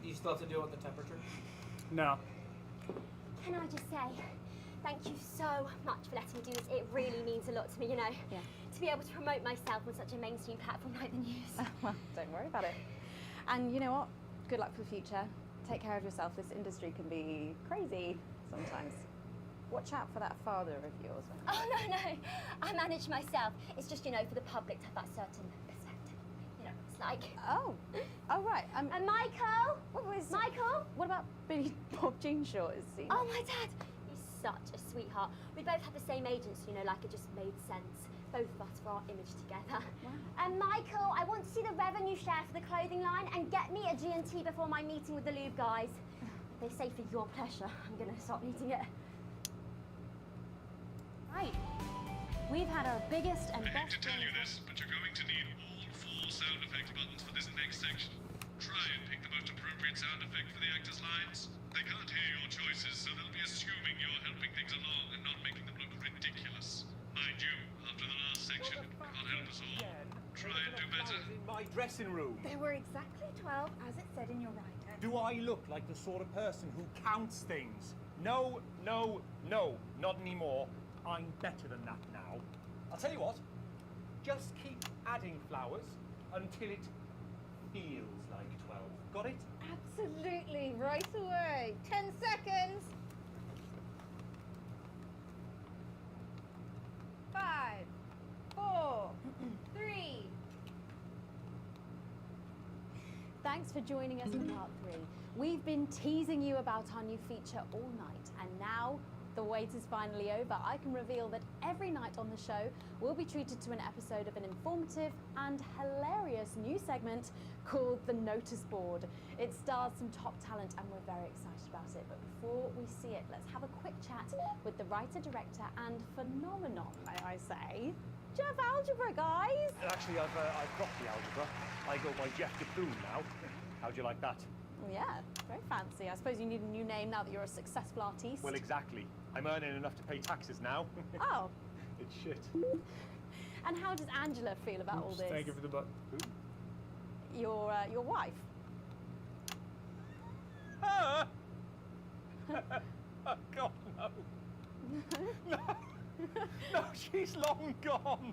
Do you still have to deal with the temperature? No. Can I just say, thank you so much for letting me do this. It really means a lot to me, you know. Yeah. To be able to promote myself on such a mainstream platform like the news. Well, don't worry about it. And you know what? Good luck for the future. Take care of yourself. This industry can be crazy sometimes. Watch out for that father of yours. Oh, no. I manage myself. It's just, you know, for the public to have that certain perspective. You know, it's like... Oh, right. And Michael? Michael? What about Billy Bob Jeanshaw? Is he? Oh, my dad. He's such a sweetheart. We both had the same agents, you know, like it just made sense. Both of us for our image together. Wow. And Michael, I want to see the revenue share for the clothing line and get me a G&T before my meeting with the lube guys. They say for your pleasure, I'm going to start needing it. Right. We've had our biggest and I hate best... to tell you this, but you're going to need all 4 sound effect buttons for this next section. Try and pick the most appropriate sound effect for the actors' lines. They can't hear your choices, so they'll be assuming you're helping things along and not making them look ridiculous. Mind you, after the last section, can't help us all. Try and do better. In my dressing room. They were exactly 12, as it said in your writer. Do I look like the sort of person who counts things? No, not anymore. I'm better than that now. I'll tell you what. Just keep adding flowers until it feels like 12. Got it? Absolutely, right away. 10 seconds. 5, 4, 3. Thanks for joining us for part 3. We've been teasing you about our new feature all night, and now the wait is finally over. I can reveal that every night on the show we'll be treated to an episode of an informative and hilarious new segment called The Notice Board. It stars some top talent and we're very excited about it. But before we see it, let's have a quick chat with the writer, director and phenomenon, may I say, Jeff Algebra, guys! Actually, I've dropped the algebra. I go by Jeff DePlume now. How'd you like that? Yeah, very fancy. I suppose you need a new name now that you're a successful artiste. Well, exactly. I'm earning enough to pay taxes now. Oh. It's shit. And how does Angela feel about all this? Thank you for the butt. Your wife? Ah! Oh, God, no. No. No, she's long gone.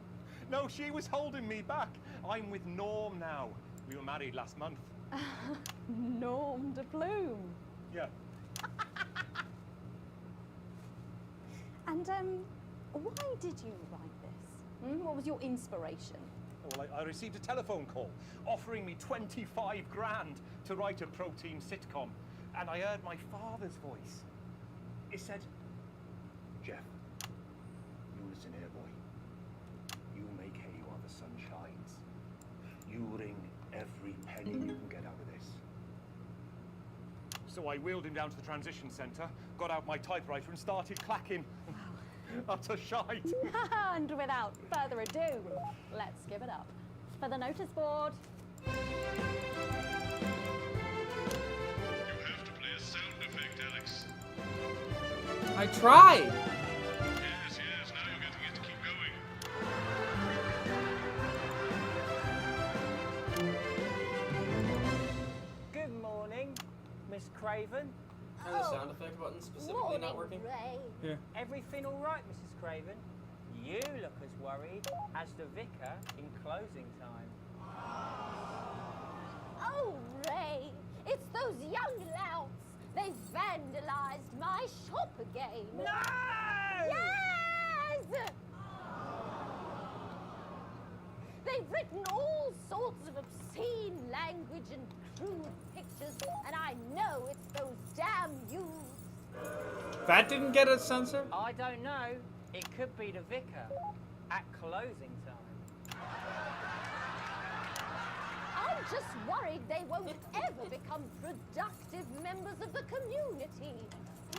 No, she was holding me back. I'm with Norm now. We were married last month. Norm de Plume. Yeah. And why did you write this? What was your inspiration? Well, I received a telephone call offering me 25 grand to write a pro-team sitcom. And I heard my father's voice. It said, Jeff, you listen here, boy. You make hay while the sun shines. You wring every penny you can get out of this. So I wheeled him down to the transition centre, got out my typewriter and started clacking. Utter shite. And without further ado, let's give it up for the notice board. You have to play a sound effect, Alex. I tried! Yes, now you're getting it. Keep going. Good morning, Miss Craven. And the sound effect button specifically not working? Yeah. Everything all right, Mrs. Craven? You look as worried as the vicar in closing time. Oh, Ray, it's those young louts. They've vandalized my shop again. No! Yes! They've written all sorts of obscene language and crude pictures, and I know it's those damn youths. That didn't get a censor? I don't know. It could be the vicar at closing time. I'm just worried they won't ever become productive members of the community.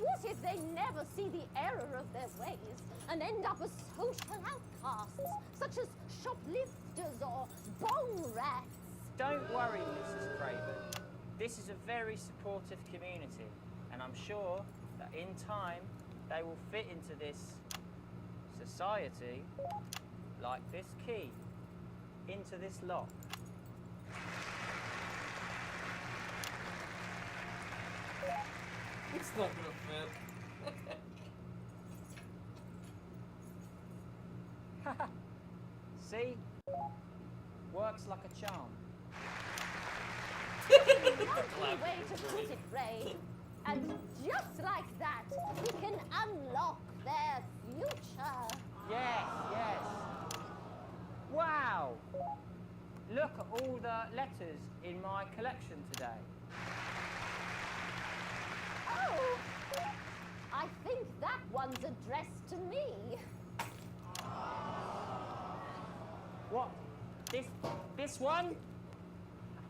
What if they never see the error of their ways and end up as social outcasts, such as shoplifters or bong rats? Don't worry, Mrs. Craven. This is a very supportive community, and I'm sure that in time they will fit into this society like this key into this lock. It's not gonna fit. See? Works like a charm. Lovely way to put it, Ray. And just like that, we can unlock their future. Yes, yes. Wow! Look at all the letters in my collection today. Oh, I think that one's addressed to me. What? This one?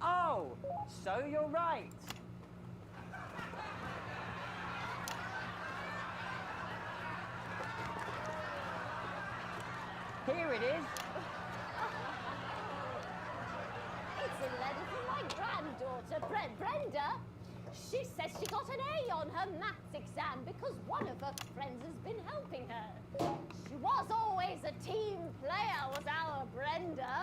Oh, so you're right. Here it is. It's a letter from my granddaughter, Brenda. She says she got an A on her maths exam because one of her friends has been helping her. She was always a team player, was our Brenda.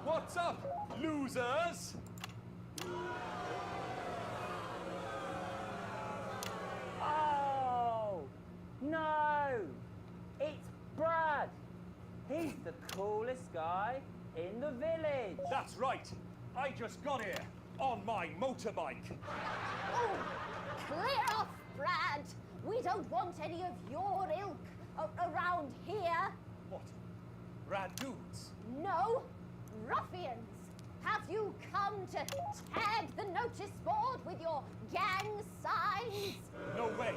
What's up, losers? Oh, no. It's He's the coolest guy in the village. That's right. I just got here on my motorbike. Oh, clear off, Brad. We don't want any of your ilk around here. What? Rad dudes? No, ruffians. Have you come to tag the notice board with your gang signs? No way.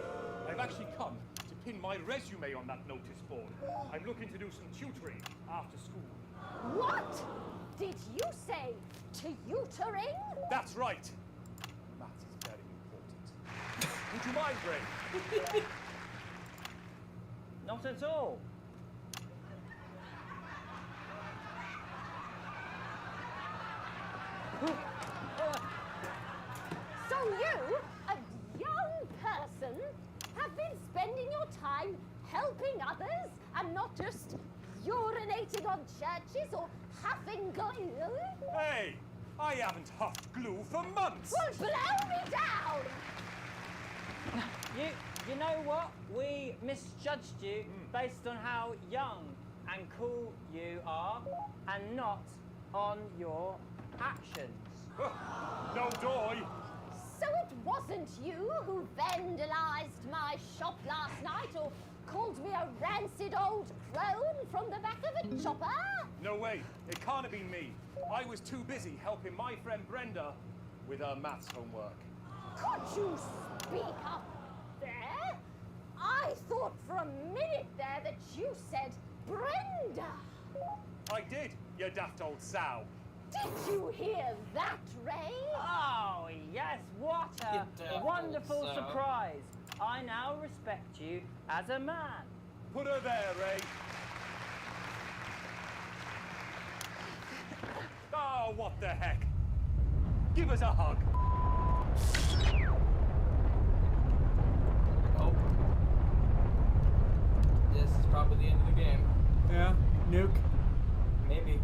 I've actually come to pin my resume on that notice board. I'm looking to do some tutoring after school. What did you say? Tutoring? That's right. Maths is very important. Would you mind, Ray? Not at all. So you, a young person, have been spending your time helping others and not just urinating on churches or huffing glue? Hey, I haven't huffed glue for months. Well, blow me down! You know what? We misjudged you based on how young and cool you are and not on your actions. No doy. So it wasn't you who vandalized my shop last night or called me a rancid old crone from the back of a chopper? No way. It can't have been me. I was too busy helping my friend Brenda with her maths homework. Could you speak up there? I thought for a minute there that you said Brenda. I did, you daft old sow. Did you hear that, Ray? Oh, yes, what You a devil, wonderful so. surprise. I now respect you as a man. Put her there, Ray. Oh, what the heck? Give us a hug. Oh. This is probably the end of the game. Yeah, nuke. Maybe.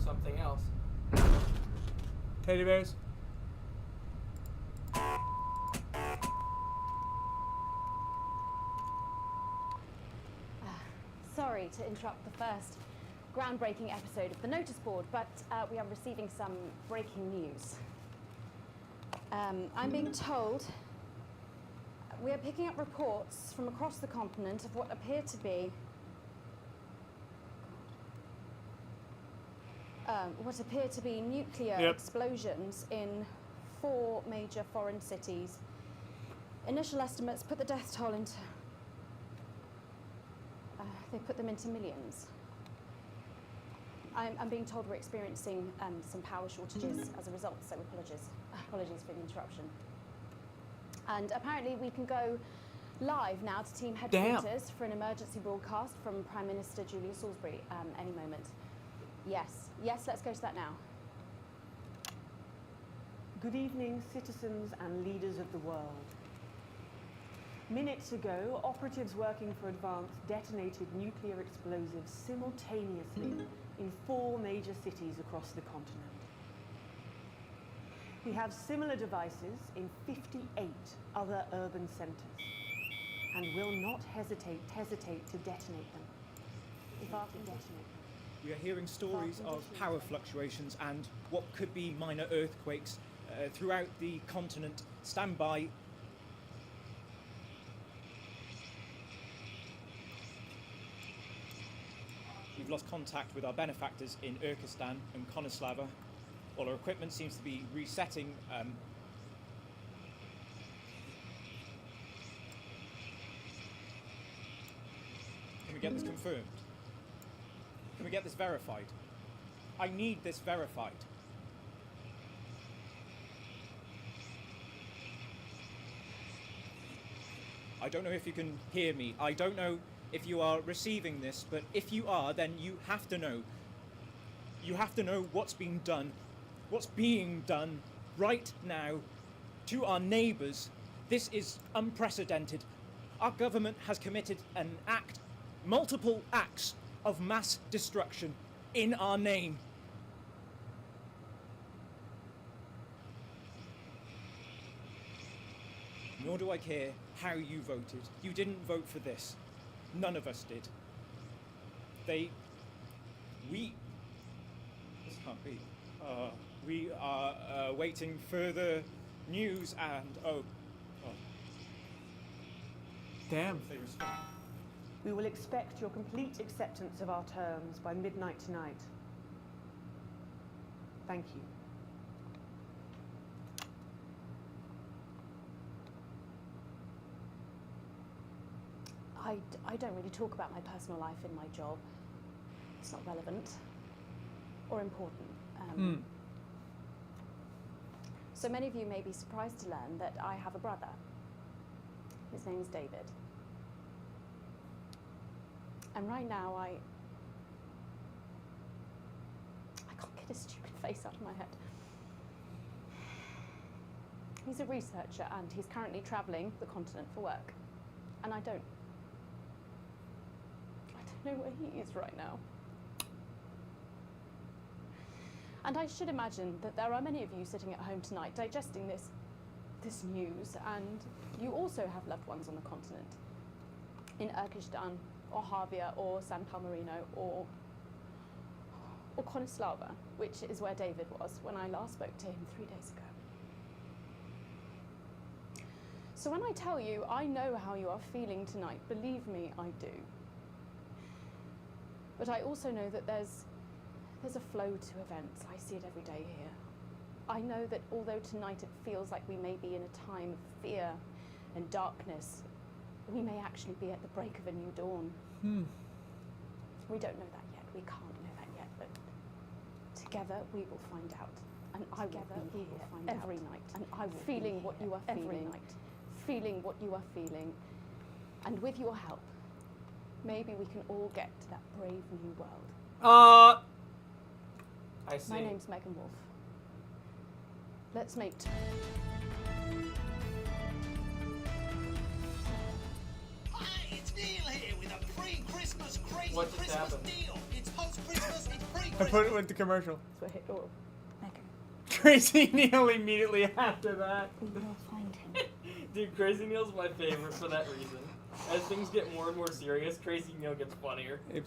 Something else. Teddy bears. Sorry to interrupt the first groundbreaking episode of the notice board, but we are receiving some breaking news. I'm being told we are picking up reports from across the continent of what appear to be nuclear explosions in 4 major foreign cities. Initial estimates put the death toll into they put them into millions. I'm being told we're experiencing some power shortages as a result, so apologies for the interruption. And apparently we can go live now to team headquarters for an emergency broadcast from Prime Minister Julia Salisbury any moment. Yes, let's go to that now. Good evening, citizens and leaders of the world. Minutes ago, operatives working for Advance detonated nuclear explosives simultaneously in 4 major cities across the continent. We have similar devices in 58 other urban centres and will not hesitate to detonate them. If I can detonate them. We are hearing stories of power fluctuations and what could be minor earthquakes throughout the continent. Stand by. We've lost contact with our benefactors in Urkistan and Konoslava. All our equipment seems to be resetting. Can we get this confirmed? Can we get this verified? I need this verified. I don't know if you can hear me. I don't know if you are receiving this, but if you are, then you have to know. You have to know what's being done right now to our neighbours. This is unprecedented. Our government has committed multiple acts of mass destruction in our name. Nor do I care how you voted. You didn't vote for this. None of us did. This can't be. We are waiting further news and Damn. We will expect your complete acceptance of our terms by midnight tonight. Thank you. I don't really talk about my personal life in my job. It's not relevant or important. So many of you may be surprised to learn that I have a brother. His name is David. And right now I can't get his stupid face out of my head. He's a researcher and he's currently traveling the continent for work. And I don't know where he is right now. And I should imagine that there are many of you sitting at home tonight digesting this news, and you also have loved ones on the continent, in Urkistan, or Havia, or San Palmerino, or Konislava, which is where David was when I last spoke to him 3 days ago. So when I tell you I know how you are feeling tonight, believe me, I do. But I also know that there's a flow to events. I see it every day here. I know that although tonight it feels like we may be in a time of fear and darkness, we may actually be at the break of a new dawn. We don't know that yet. We can't know that yet. But together we will find out. And I will be here every night. And I will feeling what you are feeling, feeling what you are feeling. And with your help, maybe we can all get to that brave new world. I see. My name's Megan Wolf. Let's make Hi, it's Neil here with a pre-Christmas crazy What just Christmas happened? deal. It's post-Christmas, it's I pre-Christmas. put it with the commercial. So hit all. Crazy Neil immediately after that. We will find him. Dude, Crazy Neil's my favorite for that reason. As things get more and more serious, Crazy Neil gets funnier. A+.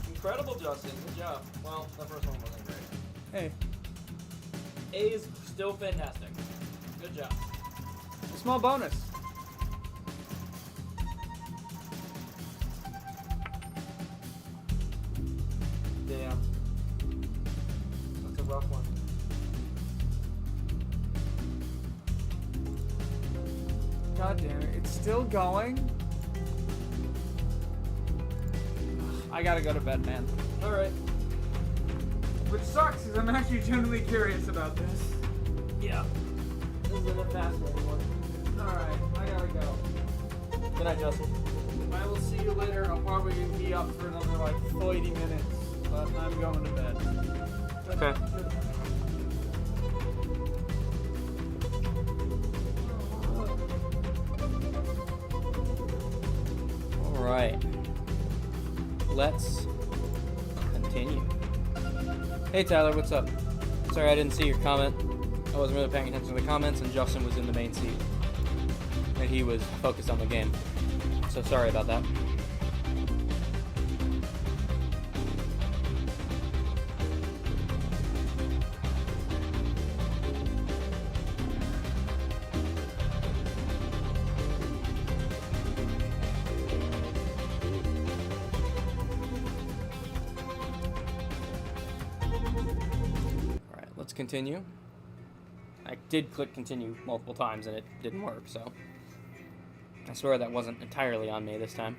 Incredible, Justin. Good job. Well, the first one wasn't great. Hey. A is still fantastic. Good job. A small bonus. Damn. That's a rough one. God damn it. It's still going? I gotta go to bed, man. Alright. Which sucks, because I'm actually genuinely curious about this. Yeah. This is a fascinating one. Alright, I gotta go. Good night, Justin. I will see you later. I'll probably be up for another, like, 30 minutes. But I'm going to bed. Okay. Alright. Let's continue. Hey Tyler, what's up? Sorry I didn't see your comment. I wasn't really paying attention to the comments, and Justin was in the main seat. And he was focused on the game. So sorry about that. Alright, let's continue. I did click continue multiple times and it didn't work, so I swear that wasn't entirely on me this time.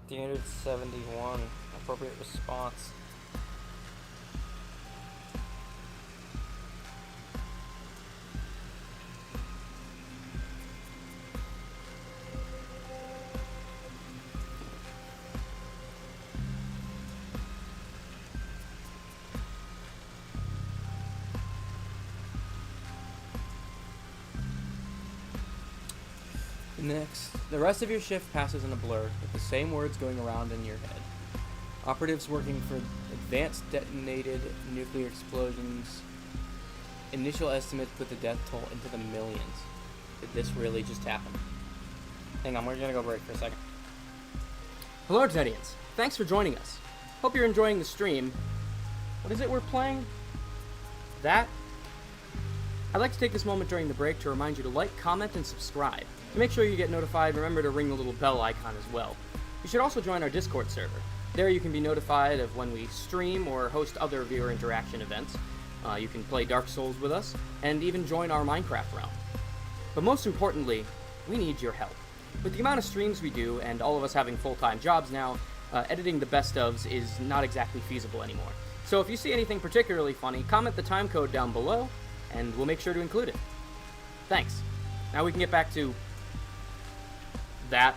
Standard 71, appropriate response. Next, the rest of your shift passes in a blur, with the same words going around in your head. Operatives working for advanced detonated nuclear explosions. Initial estimates put the death toll into the millions. Did this really just happen? Hang on, we're gonna go break for a second. Hello, Artedians. Thanks for joining us. Hope you're enjoying the stream. What is it we're playing? That? I'd like to take this moment during the break to remind you to like, comment, and subscribe. To make sure you get notified, remember to ring the little bell icon as well. You should also join our Discord server. There you can be notified of when we stream or host other viewer interaction events. You can play Dark Souls with us, and even join our Minecraft realm. But most importantly, we need your help. With the amount of streams we do, and all of us having full-time jobs now, editing the best ofs is not exactly feasible anymore. So if you see anything particularly funny, comment the timecode down below, and we'll make sure to include it. Thanks. Now we can get back to that.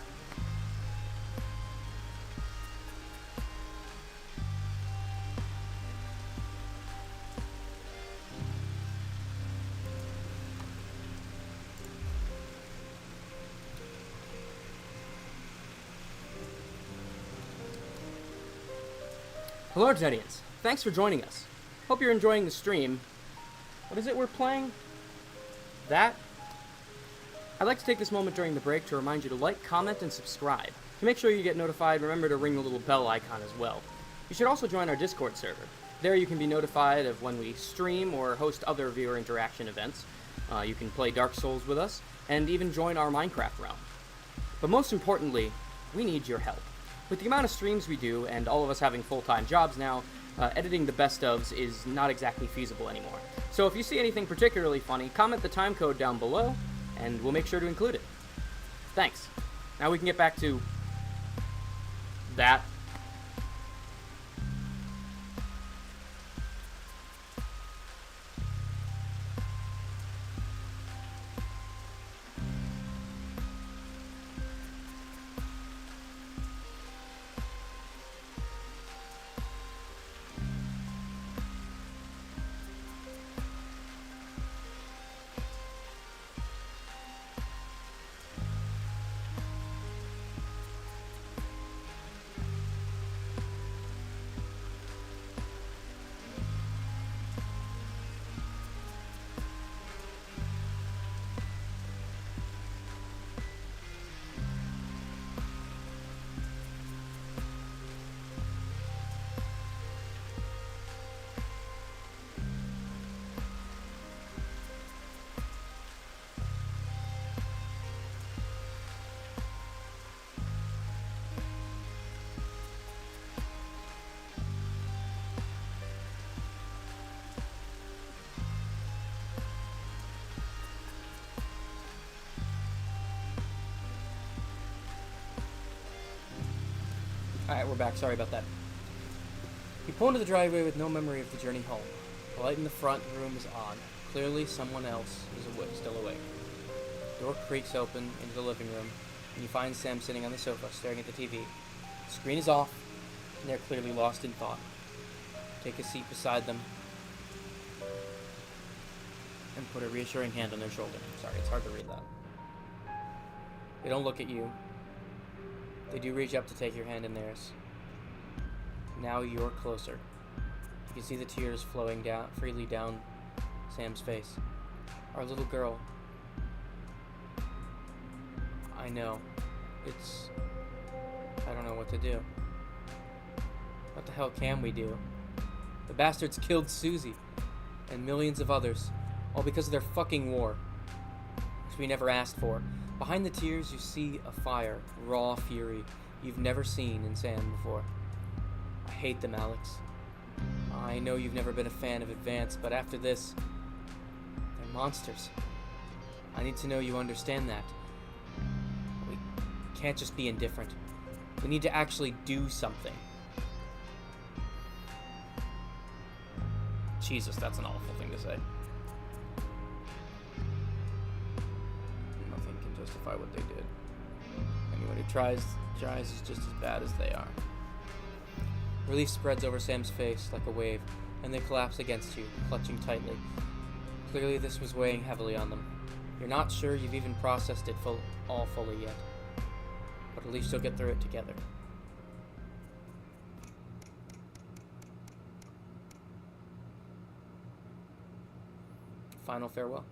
Hello, Artedians. Thanks for joining us. Hope you're enjoying the stream. What is it we're playing? That? I'd like to take this moment during the break to remind you to like, comment, and subscribe. To make sure you get notified, remember to ring the little bell icon as well. You should also join our Discord server. There you can be notified of when we stream or host other viewer interaction events. You can play Dark Souls with us, and even join our Minecraft realm. But most importantly, we need your help. With the amount of streams we do, and all of us having full-time jobs now, editing the best ofs is not exactly feasible anymore. So if you see anything particularly funny, comment the timecode down below, and we'll make sure to include it. Thanks. Now we can get back to that. Alright, we're back. Sorry about that. You pull into the driveway with no memory of the journey home. The light in the front room is on. Clearly, someone else is still awake. The door creaks open into the living room, and you find Sam sitting on the sofa, staring at the TV. The screen is off, and they're clearly lost in thought. Take a seat beside them, and put a reassuring hand on their shoulder. Sorry, it's hard to read that. They don't look at you. They do reach up to take your hand in theirs. Now you're closer. You can see the tears flowing down freely down Sam's face. Our little girl. I know. I don't know what to do. What the hell can we do? The bastards killed Susie and millions of others, all because of their fucking war, which we never asked for. Behind the tears, you see a fire, raw fury you've never seen in Sam before. I hate them, Alex. I know you've never been a fan of Advance, but after this, they're monsters. I need to know you understand that. We can't just be indifferent. We need to actually do something. Jesus, that's an awful thing to say. Nothing can justify what they did. Anyone who tries is just as bad as they are. Relief spreads over Sam's face like a wave, and they collapse against you, clutching tightly. Clearly this was weighing heavily on them. You're not sure you've even processed it all fully yet, but at least you'll get through it together. final farewell.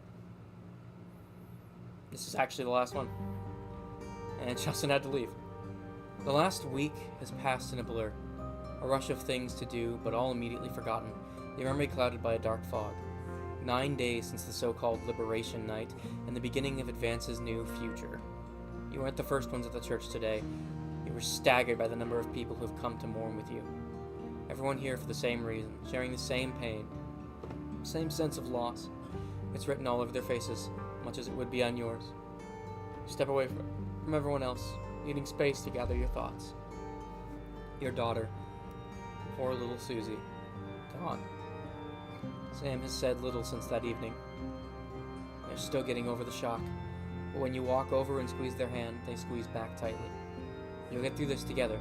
This is actually the last one. And Justin had to leave. The last week has passed in a blur. A rush of things to do, but all immediately forgotten. The memory clouded by a dark fog. 9 days since the so-called Liberation Night and the beginning of Advance's new future. You weren't the first ones at the church today. You were staggered by the number of people who have come to mourn with you. Everyone here for the same reason, sharing the same pain, same sense of loss. It's written all over their faces, much as it would be on yours. You step away from everyone else, needing space to gather your thoughts. Your daughter, poor little Susie, gone. Sam has said little since that evening. They're still getting over the shock, but when you walk over and squeeze their hand, they squeeze back tightly. You'll get through this together.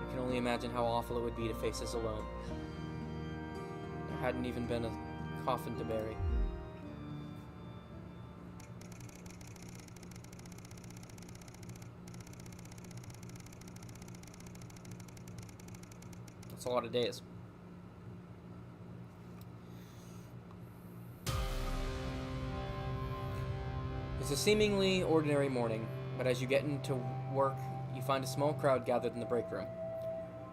You can only imagine how awful it would be to face this alone. There hadn't even been a coffin to bury. That's a lot of days. It's a seemingly ordinary morning, but as you get into work, you find a small crowd gathered in the break room.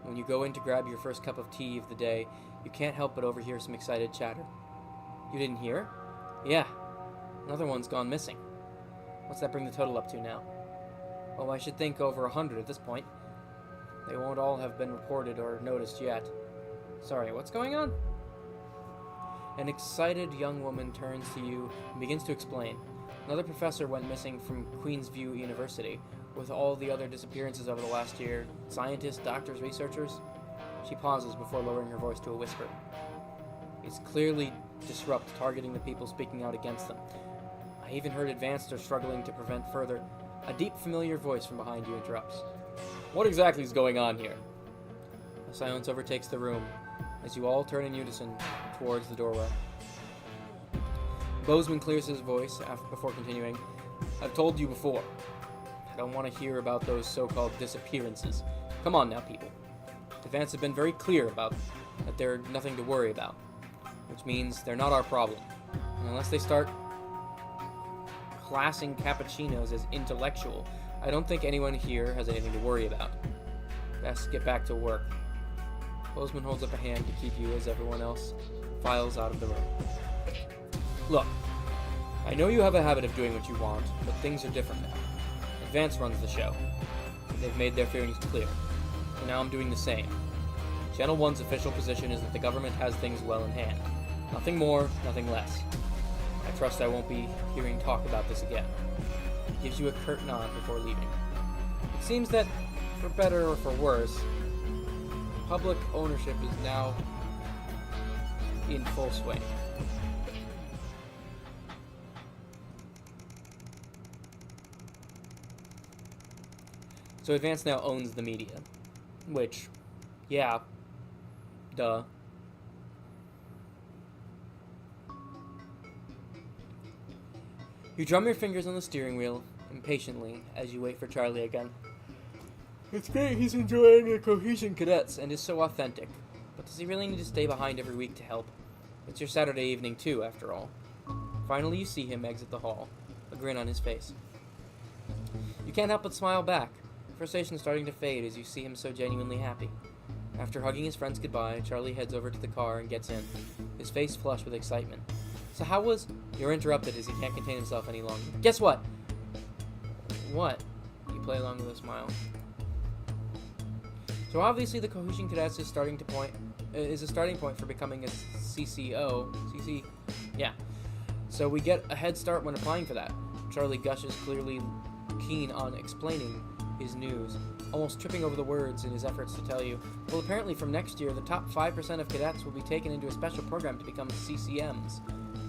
When you go in to grab your first cup of tea of the day, you can't help but overhear some excited chatter. You didn't hear? Yeah. Another one's gone missing. What's that bring the total up to now? Oh, I should think over 100 at this point. They won't all have been reported or noticed yet. Sorry, what's going on? An excited young woman turns to you and begins to explain. Another professor went missing from Queensview University, with all the other disappearances over the last year. Scientists, doctors, researchers. She pauses before lowering her voice to a whisper. It's clearly disrupt, targeting the people speaking out against them. I even heard Advanced are struggling to prevent further. A deep, familiar voice from behind you interrupts. What exactly is going on here? A silence overtakes the room as you all turn in unison towards the doorway. Bozeman clears his voice before continuing. I've told you before. I don't want to hear about those so-called disappearances. Come on now, people. Advance have been very clear about that they're nothing to worry about, which means they're not our problem. And unless they start classing cappuccinos as intellectual, I don't think anyone here has anything to worry about. Best get back to work. Bozeman holds up a hand to keep you as everyone else files out of the room. Look, I know you have a habit of doing what you want, but things are different now. Advance runs the show. They've made their feelings clear. So now I'm doing the same. Channel 1's official position is that the government has things well in hand. Nothing more, nothing less. I trust I won't be hearing talk about this again. He gives you a curt nod before leaving. It seems that, for better or for worse, public ownership is now in full swing. So Advance now owns the media. Which, yeah, duh. You drum your fingers on the steering wheel impatiently as you wait for Charlie again. It's great he's enjoying the Cohesion Cadets and is so authentic. But does he really need to stay behind every week to help? It's your Saturday evening too, after all. Finally you see him exit the hall, a grin on his face. You can't help but smile back. Frustration is starting to fade as you see him so genuinely happy. After hugging his friends goodbye, Charlie heads over to the car and gets in, his face flushed with excitement. So how was... You're interrupted as he can't contain himself any longer. Guess what? What? You play along with a smile. So obviously the Cohesion Cadets is a starting point for becoming a CCO. CC... Yeah. So we get a head start when applying for that. Charlie gushes, clearly keen on explaining his news, almost tripping over the words in his efforts to tell you. Well, apparently from next year, the top 5% of cadets will be taken into a special program to become CCMs,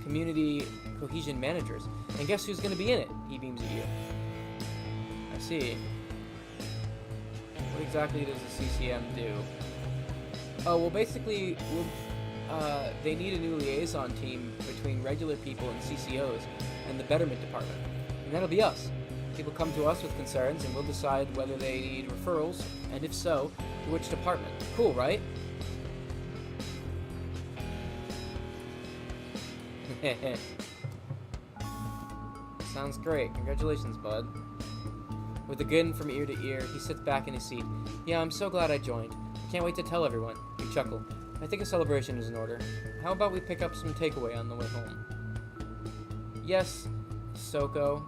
Community Cohesion Managers. And guess who's going to be in it? He beams at you. I see. What exactly does a CCM do? Oh, well, basically, they need a new liaison team between regular people and CCOs and the Betterment Department. And that'll be us. People come to us with concerns, and we'll decide whether they need referrals, and if so, to which department. Cool, right? Sounds great. Congratulations, bud. With a grin from ear to ear, he sits back in his seat. Yeah, I'm so glad I joined. I can't wait to tell everyone. You chuckle. I think a celebration is in order. How about we pick up some takeaway on the way home? Yes, Soko.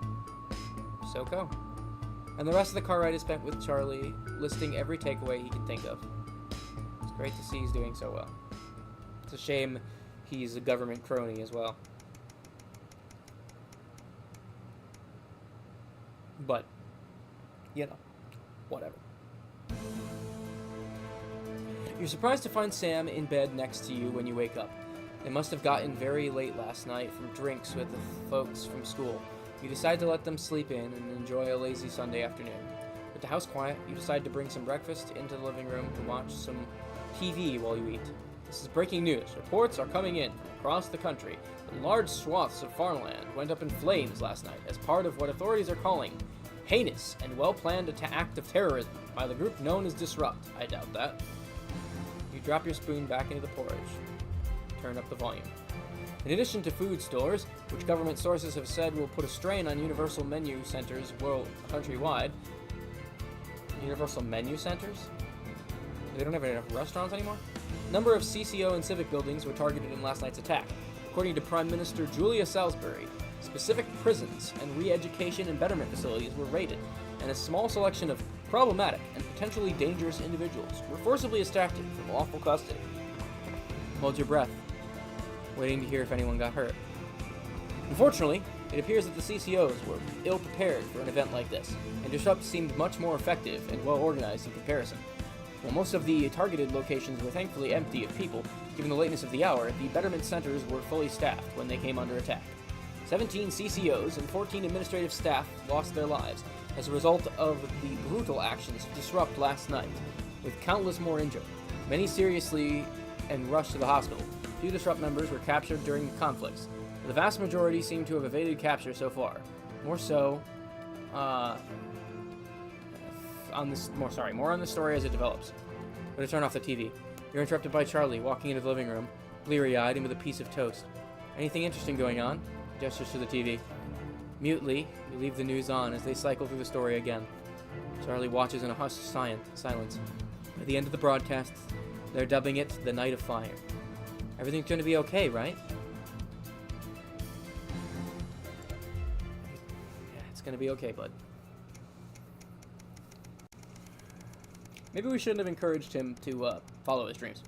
And the rest of the car ride is spent with Charlie, listing every takeaway he can think of. It's great to see he's doing so well. It's a shame he's a government crony as well. But, you know, whatever. You're surprised to find Sam in bed next to you when you wake up. They must have gotten very late last night from drinks with the folks from school. You decide to let them sleep in and enjoy a lazy Sunday afternoon. With the house quiet, you decide to bring some breakfast into the living room to watch some TV while you eat. This is breaking news. Reports are coming in from across the country that large swaths of farmland went up in flames last night as part of what authorities are calling heinous and well-planned act of terrorism by the group known as Disrupt. I doubt that. You drop your spoon back into the porridge. Turn up the volume. In addition to food stores, which government sources have said will put a strain on universal menu centers countrywide. Universal menu centers? They don't have enough restaurants anymore? Number of CCO and civic buildings were targeted in last night's attack. According to Prime Minister Julia Salisbury, specific prisons and re-education and betterment facilities were raided, and a small selection of problematic and potentially dangerous individuals were forcibly extracted from lawful custody. Hold your breath, waiting to hear if anyone got hurt. Unfortunately, it appears that the CCOs were ill-prepared for an event like this, and Disrupt seemed much more effective and well-organized in comparison. While most of the targeted locations were thankfully empty of people, given the lateness of the hour, the betterment centers were fully staffed when they came under attack. 17 CCOs and 14 administrative staff lost their lives as a result of the brutal actions of Disrupt last night, with countless more injured, many seriously and rushed to the hospital. Few Disrupt members were captured during the conflicts. The vast majority seem to have evaded capture so far. More on the story as it develops. But to turn off the TV. You're interrupted by Charlie walking into the living room, bleary-eyed and with a piece of toast. Anything interesting going on? Gestures to the TV. Mutely, you leave the news on as they cycle through the story again. Charlie watches in a hushed silence. At the end of the broadcast, they're dubbing it the Night of Fire. Everything's going to be okay, right? Yeah, it's going to be okay, bud. Maybe we shouldn't have encouraged him to follow his dreams.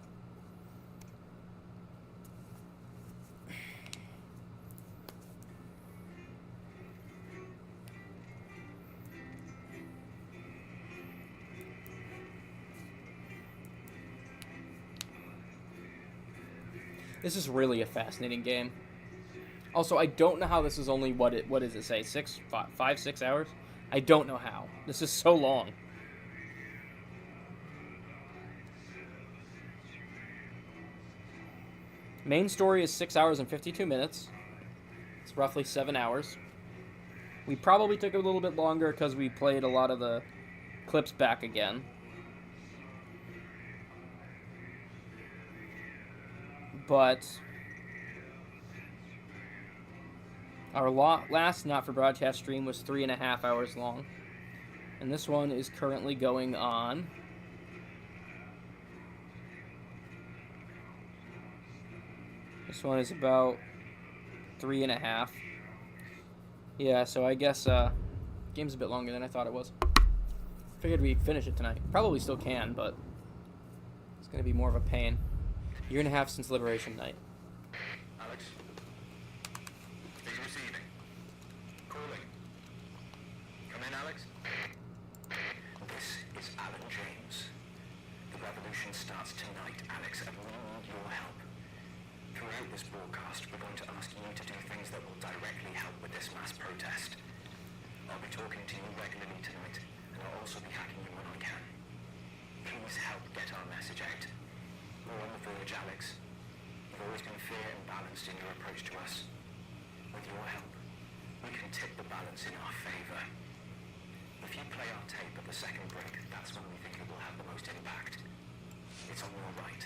This is really a fascinating game. Also, I don't know how this is only, what does it say, 6 hours? I don't know how. This is so long. Main story is 6 hours and 52 minutes. It's roughly 7 hours. We probably took a little bit longer because we played a lot of the clips back again. But our last not-for-broadcast stream was 3.5 hours long. And this one is currently going on... This one is about 3.5. Yeah, so I guess game's a bit longer than I thought it was. Figured we'd finish it tonight. Probably still can, but it's going to be more of a pain. 1.5 years since Liberation Night. Alex? He's receiving. Calling. Come in, Alex. This is Alan James. The revolution starts tonight, Alex, and we need your help. Throughout this broadcast, we're going to ask you to do things that will directly help with this mass protest. I'll be talking to you regularly tonight, and I'll also be hacking you when I can. Please help get our message out. We're on the verge, Alex. You've always been fair and balanced in your approach to us. With your help, we can tip the balance in our favor. If you play our tape at the second break, that's when we think it will have the most impact. It's on your right.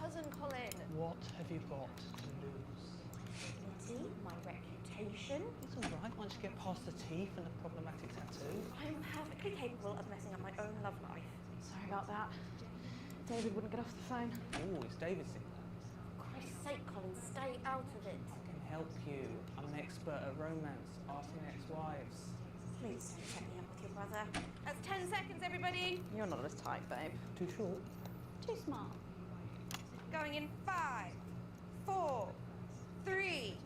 cousin, Colin. What have you got to lose? Dignity, my reputation. It's all right once you get past the teeth and the problematic tattoo. I'm perfectly capable of messing up my own love life. Sorry about that. David wouldn't get off the phone. Oh, it's David seen that. For Christ's sake, Colin, stay out of it. I can help you. I'm an expert at romance. Ask my ex-wives. Please don't set me up with your brother. That's 10 seconds, everybody. You're not as tight, babe. Too short? Too smart. Going in 5, 4, 3.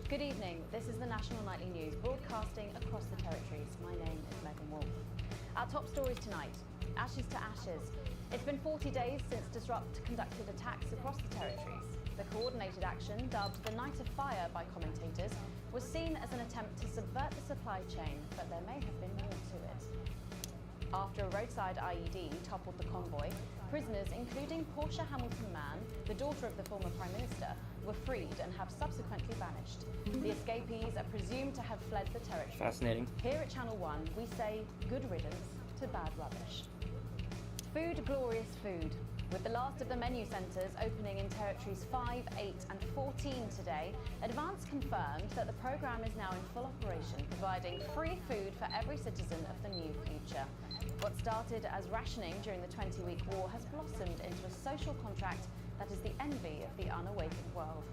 Good evening. This is the National Nightly News, broadcasting across the territories. My name is Megan Wolf. Our top stories tonight: ashes to ashes. It's been 40 days since Disrupt conducted attacks across the territories. The coordinated action, dubbed the Night of Fire by commentators, was seen as an attempt to subvert the supply chain, but there may have been more to it. After a roadside IED toppled the convoy, prisoners, including Portia Hamilton-Mann, the daughter of the former Prime Minister, were freed and have subsequently vanished. The escapees are presumed to have fled the territory. Fascinating. Here at Channel 1, we say good riddance to bad rubbish. Food, glorious food. With the last of the menu centres opening in territories 5, 8 and 14 today, Advance confirmed that the programme is now in full operation, providing free food for every citizen of the new future. What started as rationing during the 20-week war has blossomed into a social contract that is the envy of the unawakened world.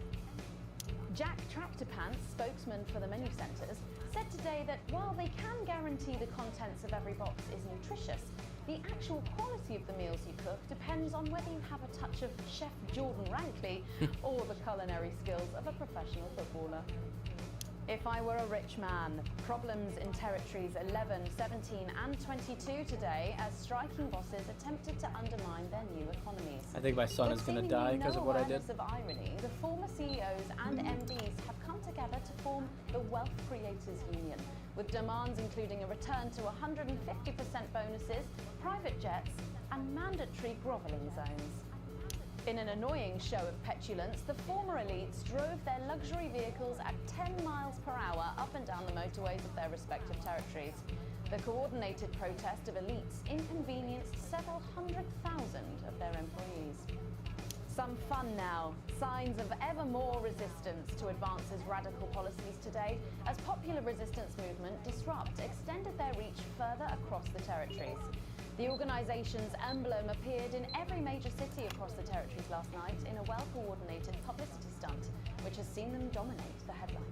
Jack Tractorpants, spokesman for the menu centres, said today that while they can guarantee the contents of every box is nutritious, the actual quality of the meals you cook depends on whether you have a touch of Chef Jordan Rankley or the culinary skills of a professional footballer. If I were a rich man, problems in territories 11, 17 and 22 today as striking bosses attempted to undermine their new economies. I think my son is going to die because of what I did. With seemingly no awareness of irony, the former CEOs and MDs have come together to form the Wealth Creators Union, with demands including a return to 150% bonuses, private jets and mandatory grovelling zones. In an annoying show of petulance, the former elites drove their luxury vehicles at 10 miles per hour up and down the motorways of their respective territories. The coordinated protest of elites inconvenienced several 100,000 of their employees. Some fun now. Signs of ever more resistance to Advance's radical policies today, as popular resistance movement Disrupt extended their reach further across the territories. The organisation's emblem appeared in every major city across the territories last night in a well-coordinated publicity stunt, which has seen them dominate the headlines.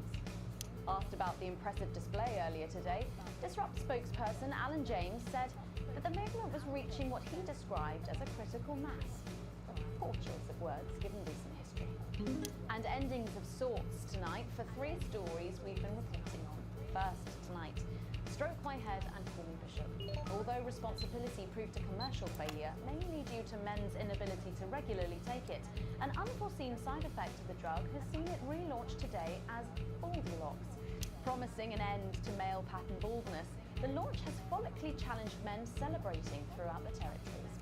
Asked about the impressive display earlier today, Disrupt spokesperson Alan James said that the movement was reaching what he described as a critical mass. A poor choice of words given recent history. And endings of sorts tonight for 3 stories we've been reporting on. First tonight, stroke my head and call me Bishop. Although responsibility proved a commercial failure, mainly due to men's inability to regularly take it, an unforeseen side effect of the drug has seen it relaunched today as Baldylocks. Promising an end to male pattern baldness, the launch has follically challenged men celebrating throughout the territories.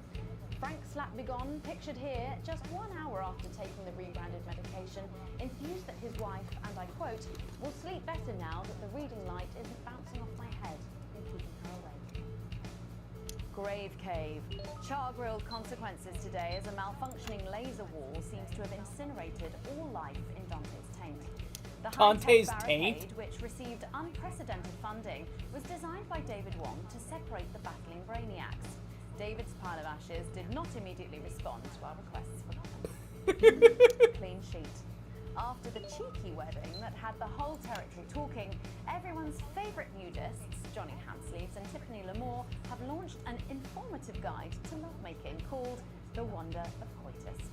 Frank Slapbegone, pictured here just 1 hour after taking the rebranded medication, enthused that his wife, and I quote, will sleep better now that the reading light isn't bouncing off my head and keeping her awake. Grave cave. Char-grilled consequences today as a malfunctioning laser wall seems to have incinerated all life in Dante's Taint. The Dante's high-tech Taint? barricade, which received unprecedented funding, was designed by David Wong to separate the battling brainiacs. David's pile of ashes did not immediately respond to our requests for comment. Clean sheet. After the cheeky wedding that had the whole territory talking, everyone's favourite nudists, Johnny Hansleeves and Tiffany Lamore, have launched an informative guide to lovemaking called The Wonder of Coitus.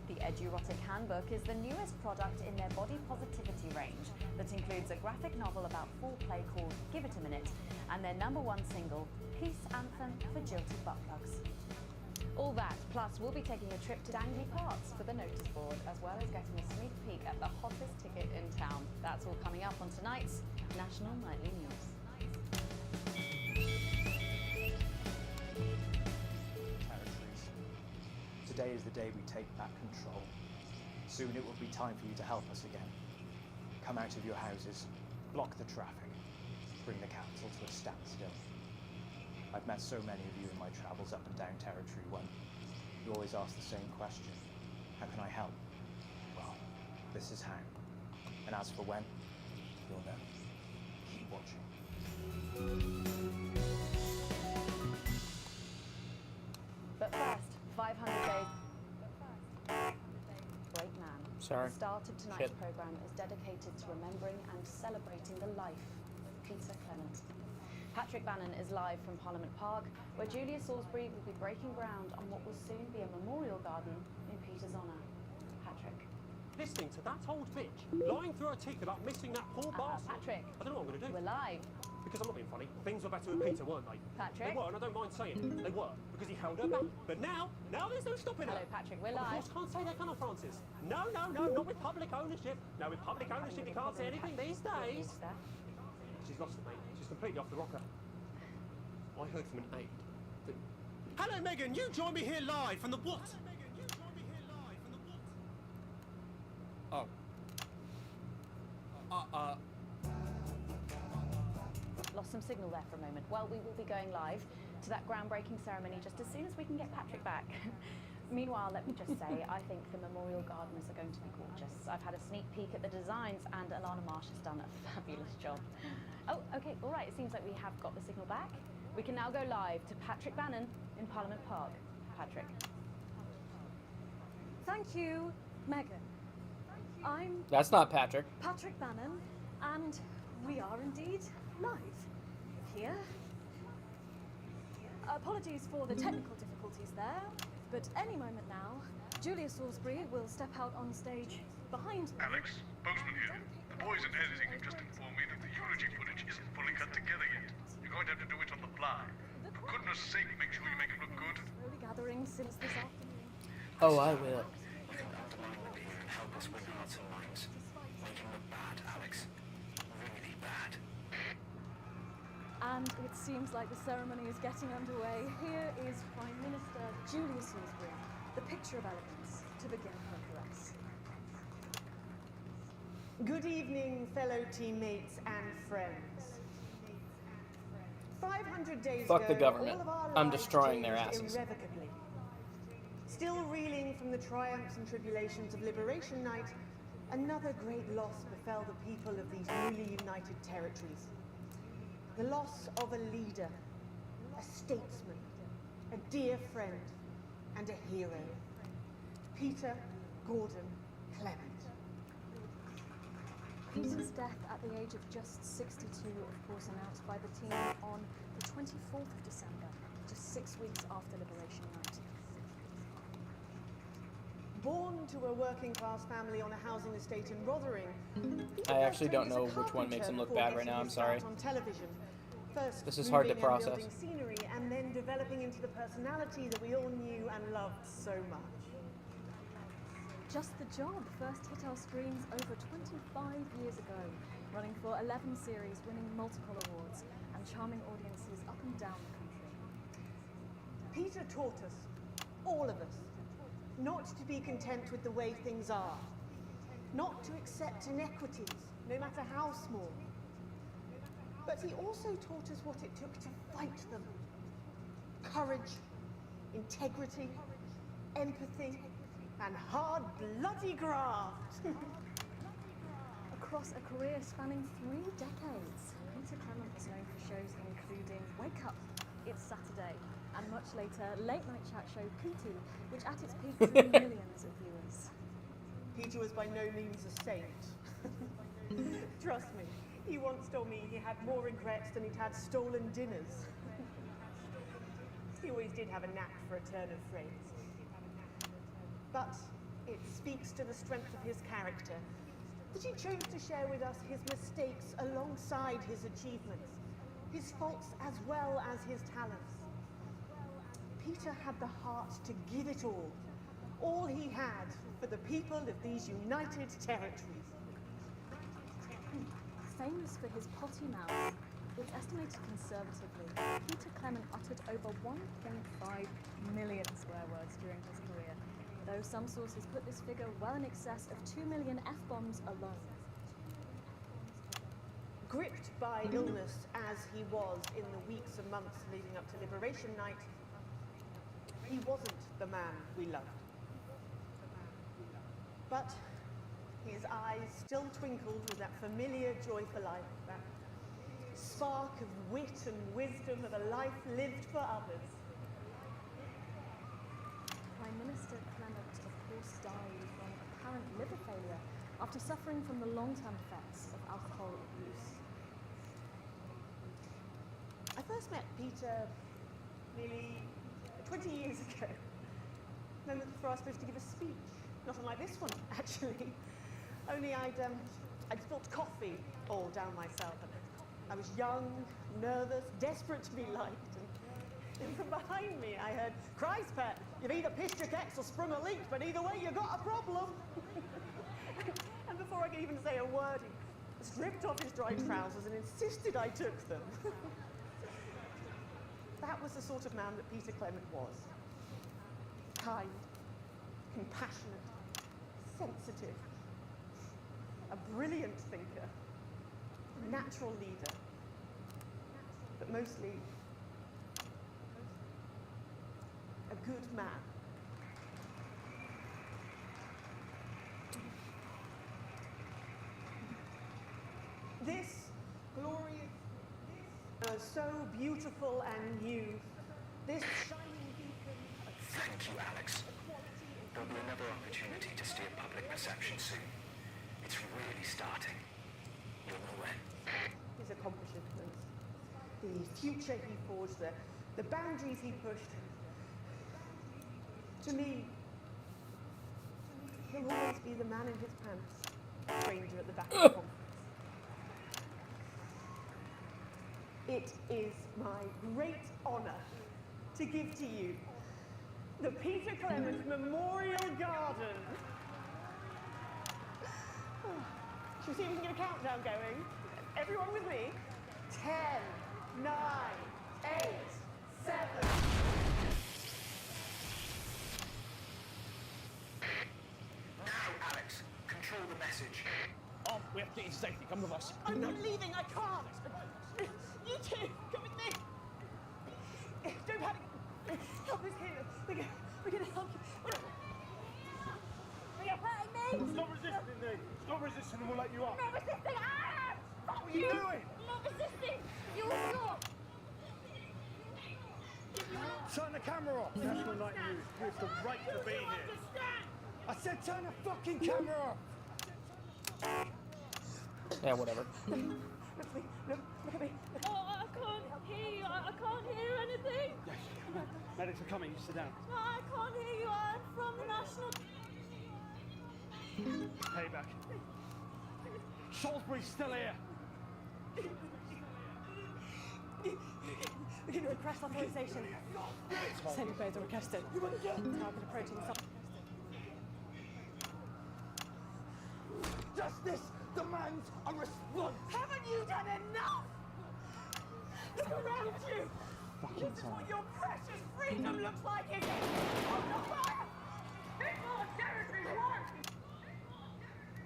The Edurotic Handbook is the newest product in their body positivity range that includes a graphic novel about foreplay called Give It a Minute and their #1 single, Peace Anthem for Jilted Butt Plugs. All that, plus we'll be taking a trip to Dangly Parks for the notice board, as well as getting a sneak peek at the hottest ticket in town. That's all coming up on tonight's National Nightly News. Territories. Today is the day we take back control. Soon it will be time for you to help us again. Come out of your houses, block the traffic, bring the capital to a standstill. I've met so many of you in my travels up and down Territory 1. You always ask the same question. How can I help? Well, this is how. And as for when, you'll know. Keep watching. But first, 500 days. Great man. Sorry. The start of tonight's Shit. program is dedicated to remembering and celebrating the life of Peter Clement. Patrick Bannon is live from Parliament Park, where Julia Salisbury will be breaking ground on what will soon be a memorial garden in Peter's honour. Patrick. Listening to that old bitch lying through her teeth about missing that poor bastard. Patrick. I don't know what I'm going to do. We're live. Because I'm not being funny. Things were better with Peter, weren't they? Patrick. They were, and I don't mind saying it. They were, because he held her back. But now there's no stopping her. Hello, Patrick. We're Of live. course, can't say that, can I, Francis? No, not with public ownership. No, with public ownership, you can't say anything these days. She's lost it, mate. She's completely off the rocker. I heard from an aide that... Hello, Megan. You join me here live from the what? Oh. Lost some signal there for a moment. Well, we will be going live to that groundbreaking ceremony just as soon as we can get Patrick back. Meanwhile, let me just say, I think the memorial gardeners are going to be gorgeous. I've had a sneak peek at the designs and Alana Marsh has done a fabulous job. Oh, okay, all right, it seems like we have got the signal back. We can now go live to Patrick Bannon in Parliament Park. Patrick. Thank you, Megan. I'm That's not Patrick. Patrick Bannon, and we are indeed live here. Apologies for the technical difficulties there, but any moment now, Julia Salisbury will step out on stage behind me. Alex, Bozeman here. The boys in editing have just informed me that the eulogy footage isn't fully cut together yet. You're going to have to do it on the fly. For goodness sake, make sure you make it look good. Slowly gathering since this afternoon. Oh, I will. Help us win hearts and minds. Make him look bad, Alex. Really bad. And it seems like the ceremony is getting underway. Here is Prime Minister Julia Salisbury, the picture of elegance, to begin her address. Good evening, fellow teammates and friends. 500 days Fuck ago, the government. all of our I'm lives destroying their changed asses. irrevocably. Still reeling from the triumphs and tribulations of Liberation Night, another great loss befell the people of these newly united territories. The loss of a leader, a statesman, a dear friend, and a hero. Peter Gordon Clement. Peter's death at the age of just 62, of course, announced by the team on the 24th of December, just 6 weeks after Liberation Night. Born to a working-class family on a housing estate in Rotherham, I actually don't know which one makes him look bad right now. I'm sorry. on television. First This is hard to moving and process. building scenery, and then developing into the personality that we all knew and loved so much. Just the Job first hit our screens over 25 years ago, running for 11 series, winning multiple awards, and charming audiences up and down the country. Peter taught us, all of us, not to be content with the way things are, not to accept inequities, no matter how small. But he also taught us what it took to fight them. Courage, integrity, empathy, and hard, bloody graft. Across a career spanning 3 decades, Peter Clement was known for shows including Wake Up, It's Saturday, and much later, late-night chat show Kutu, which at its peak drew millions of viewers. Peter was by no means a saint. Trust me, he once told me he had more regrets than he'd had stolen dinners. He always did have a knack for a turn of phrase. But it speaks to the strength of his character that he chose to share with us his mistakes alongside his achievements, his faults as well as his talents. Peter had the heart to give it all he had for the people of these united territories. Famous for his potty mouth, it's estimated conservatively, Peter Clement uttered over 1.5 million swear words during his career, though some sources put this figure well in excess of 2 million F-bombs alone. Gripped by illness as he was in the weeks and months leading up to Liberation Night, He wasn't the man we loved. But his eyes still twinkled with that familiar joy for life, that spark of wit and wisdom of a life lived for others. Prime Minister Clement, of course, died from apparent liver failure after suffering from the long-term effects of alcohol abuse. I first met Peter nearly 20 years ago. Moment before I was supposed to give a speech. Not unlike this one, actually. Only I'd spilt coffee all down myself. And I was young, nervous, desperate to be liked. And from behind me, I heard, "Christ, Pet, you've either pissed your kecks or sprung a leak, but either way, you got a problem." And before I could even say a word, he stripped off his dry trousers and insisted I took them. That was the sort of man that Peter Clement was. Kind, compassionate, sensitive, a brilliant thinker, a natural leader, but mostly a good man. This glorious, so beautiful and new, this shining beacon of Thank you, Alex. There'll be another opportunity to steer public perception soon. It's really starting. You'll know when. his accomplishments, the future he forged, the boundaries he pushed. To me, he'll always be the man in his pants, stranger at the back of the conference. It is my great honour to give to you the Peter Clement Memorial Garden. Shall we see if we can get a countdown going? Everyone with me? 10, 9, 8, 7. Now, Alex, control the message. Oh, we have to get you to safety. Come with us. I'm not leaving, I can't. You two, come with me. Don't panic. Help is here. We're going to help you. Are you hurting me? Stop resisting, Nate. Stop resisting and we'll let you up. I'm not resisting. Ah! What are you doing? I'm not resisting. You'll stop. Turn the camera off. National Night News. You have the right to be here. I said turn the fucking camera off. Yeah, whatever. Look at me. Oh, I can't hear you. I can't hear anything. Yes. Medics are coming. You sit down. No, I can't hear you. I'm from the National... Payback. Salisbury's still here. We're going to request authorization. Sending players are requested. Target approaching the Justice demands a response. Haven't you done enough? Look around you. Fucking This is what your precious freedom looks like, is it? Under fire! It's our territory, what?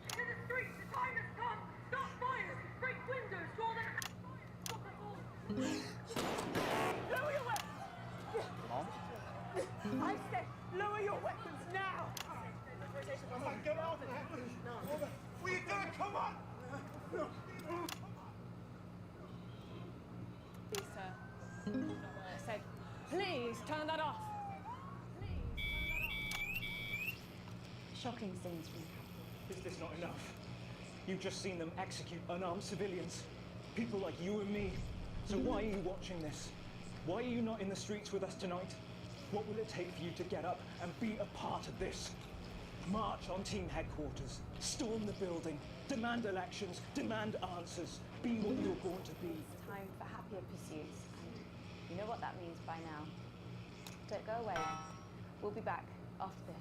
To the streets, the time has come. Stop fires, break windows, draw them... Lower your weapons! Mom? I said, lower your weapons now! Get out of there! What are you doing? Come on! Please, sir. I said, please turn that off. Shocking scenes from the Is this not enough? You've just seen them execute unarmed civilians. People like you and me. So why are you watching this? Why are you not in the streets with us tonight? What will it take for you to get up and be a part of this? March on team headquarters, storm the building, demand elections, demand answers, be what you're born to be. It's time for happier pursuits, and you know what that means by now. Don't go away. We'll be back after this.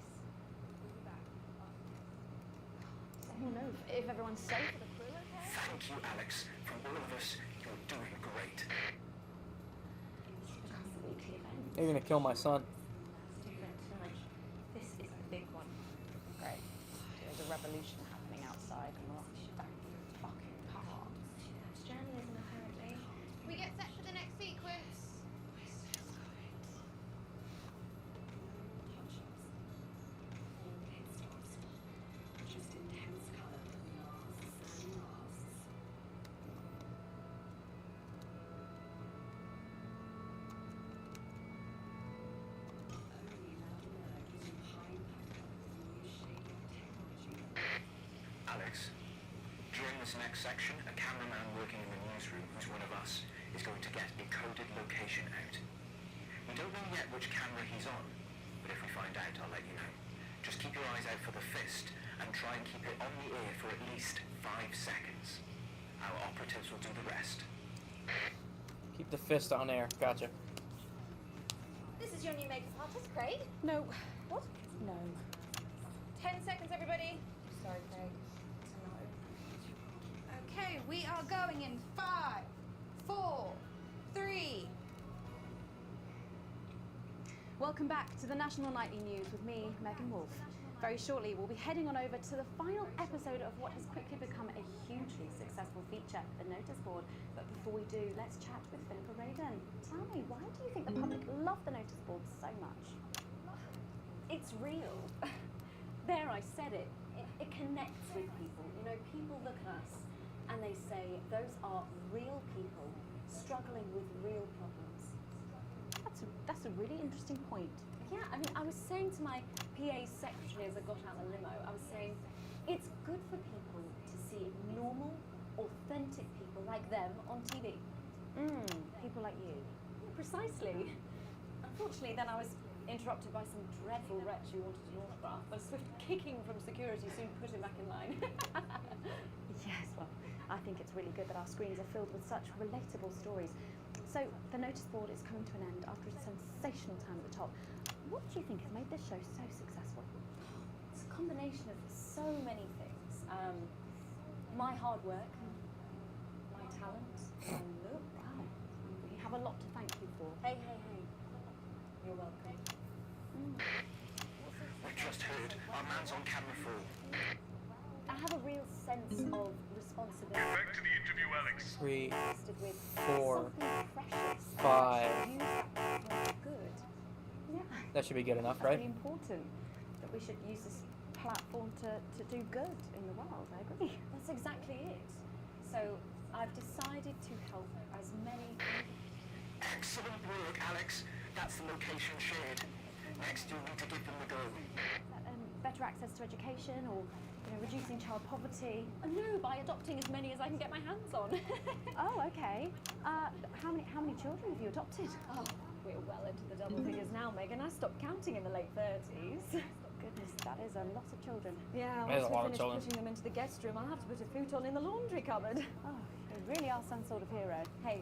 Does anyone know if everyone's safe for the crew, okay? Thank you, Alex. From all of us, you're doing great. It's become a weekly event. You're gonna kill my son. This is the big one. Great. There's a revolution happening outside, and we'll back fucking hard. Journalism, apparently. We get set for the next sequence. this next section, a cameraman working in the newsroom who's one of us is going to get a coded location out. We don't know yet which camera he's on, but if we find out, I'll let you know. Just keep your eyes out for the fist and try and keep it on the air for at least 5 seconds. Our operatives will do the rest. Keep the fist on air. Gotcha. This is your new makeup artist, Craig. No. What? No. 10 seconds, everybody. Sorry, Craig. It's a no. Okay, we are going in 5, 4, 3. Welcome back to the National Nightly News with me, Megan Wolf. Very shortly, we'll be heading on over to the final episode of what has quickly become a hugely successful feature, The Notice Board. But before we do, let's chat with Philippa Radin. Tell me, why do you think the public love The Notice Board so much? It's real. There, I said it. It connects with people. You know, people look at us and they say, those are real people struggling with real problems. That's a really interesting point. Yeah, I mean, I was saying to my PA secretary as I got out of the limo, I was saying, it's good for people to see normal, authentic people like them on TV. People like you. Yeah, precisely. Unfortunately, then I was interrupted by some dreadful wretch who wanted an autograph, but a swift kicking from security soon put him back in line. Yes, well, I think it's really good that our screens are filled with such relatable stories. So, The Notice Board is coming to an end after a sensational time at the top. What do you think has made this show so successful? It's a combination of so many things. My hard work, my talent, and look. Wow, we have a lot to thank you for. Hey. You're welcome. We just heard our man's on camera 4. I have a real sense of responsibility. Back to the interview, Alex. 3, With 4, something precious. 5. Use that for good. Yeah. That should be good enough, That's right? really important that we should use this platform to do good in the world. I agree. That's exactly it. So I've decided to help as many people. Excellent work, Alex. That's the location shared. Next, you'll need to give them the go. Better access to education, or reducing child poverty. No, by adopting as many as I can get my hands on. Oh, okay. How many children have you adopted? Oh, we're well into the double figures now, Megan. I stopped counting in the late 30s. Goodness, that is a lot of children. Yeah, That is once a lot we of finish children. putting them into the guest room, I'll have to put a futon in the laundry cupboard. Oh, you really are some sort of hero. Hey,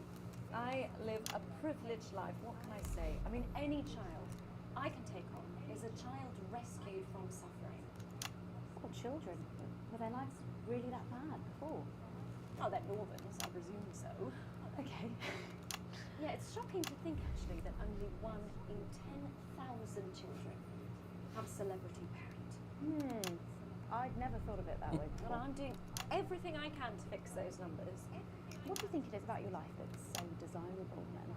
I live a privileged life. What can I say? I mean, any child I can take on is a child rescued from suffering. Poor children. Were their lives really that bad before? Oh, they're Northerns, I presume so. Okay. Yeah, it's shocking to think actually that only 1 in 10,000 children have a celebrity parent. I'd never thought of it that way before. Well, I'm doing everything I can to fix those numbers. What do you think it is about your life that's so desirable then?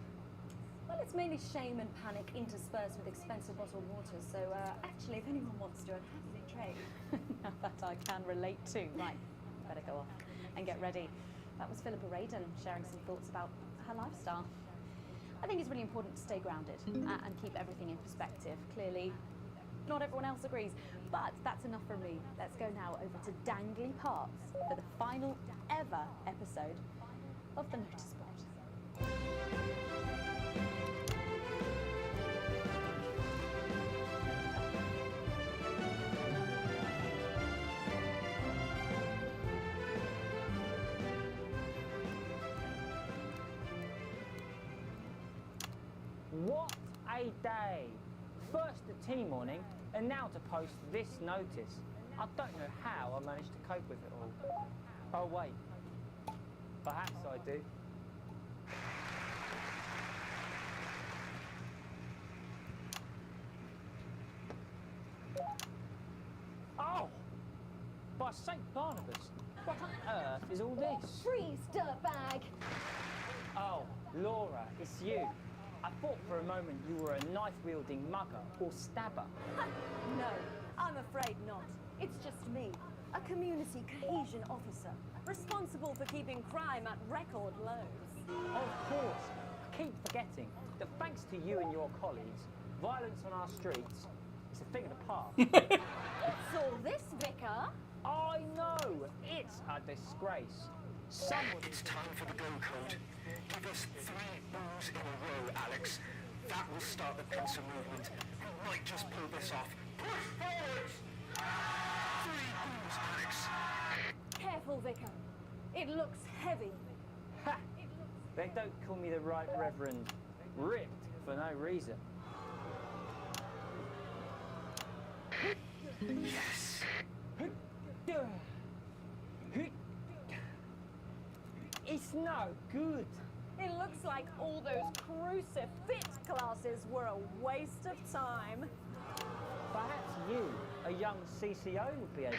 Well, it's mainly shame and panic interspersed with expensive bottled water. So actually, if anyone wants to, I'd happily trade. Now that I can relate to. Right, better go off and get ready. That was Philippa Radin sharing some thoughts about her lifestyle. I think it's really important to stay grounded and keep everything in perspective. Clearly, not everyone else agrees, but that's enough from me. Let's go now over to Dangly Parks for the final ever episode of The Notice Board. What a day! First at tea morning, and now to post this notice. I don't know how I managed to cope with it all. Oh wait, perhaps I do. Oh! By St. Barnabas, what on earth is all this? Freeze, dirtbag! Oh, Laura, it's you. I thought for a moment you were a knife-wielding mugger or stabber. No, I'm afraid not. It's just me, a community cohesion officer, responsible for keeping crime at record lows. Of course, I keep forgetting that thanks to you and your colleagues, violence on our streets is a thing of the past. What's all this, Vicar? I know. It's a disgrace. Someone. It's time for the go code. Give us 3 boos in a row, Alex. That will start the pincer movement. We might just pull this off. Push forwards! 3 boos, Alex. Careful, Vicar. It looks heavy. Ha! They don't call me the Right Reverend Ripped for no reason. Yes. It's no good. It looks like all those crucifix classes were a waste of time. Perhaps you, a young CCO, would be able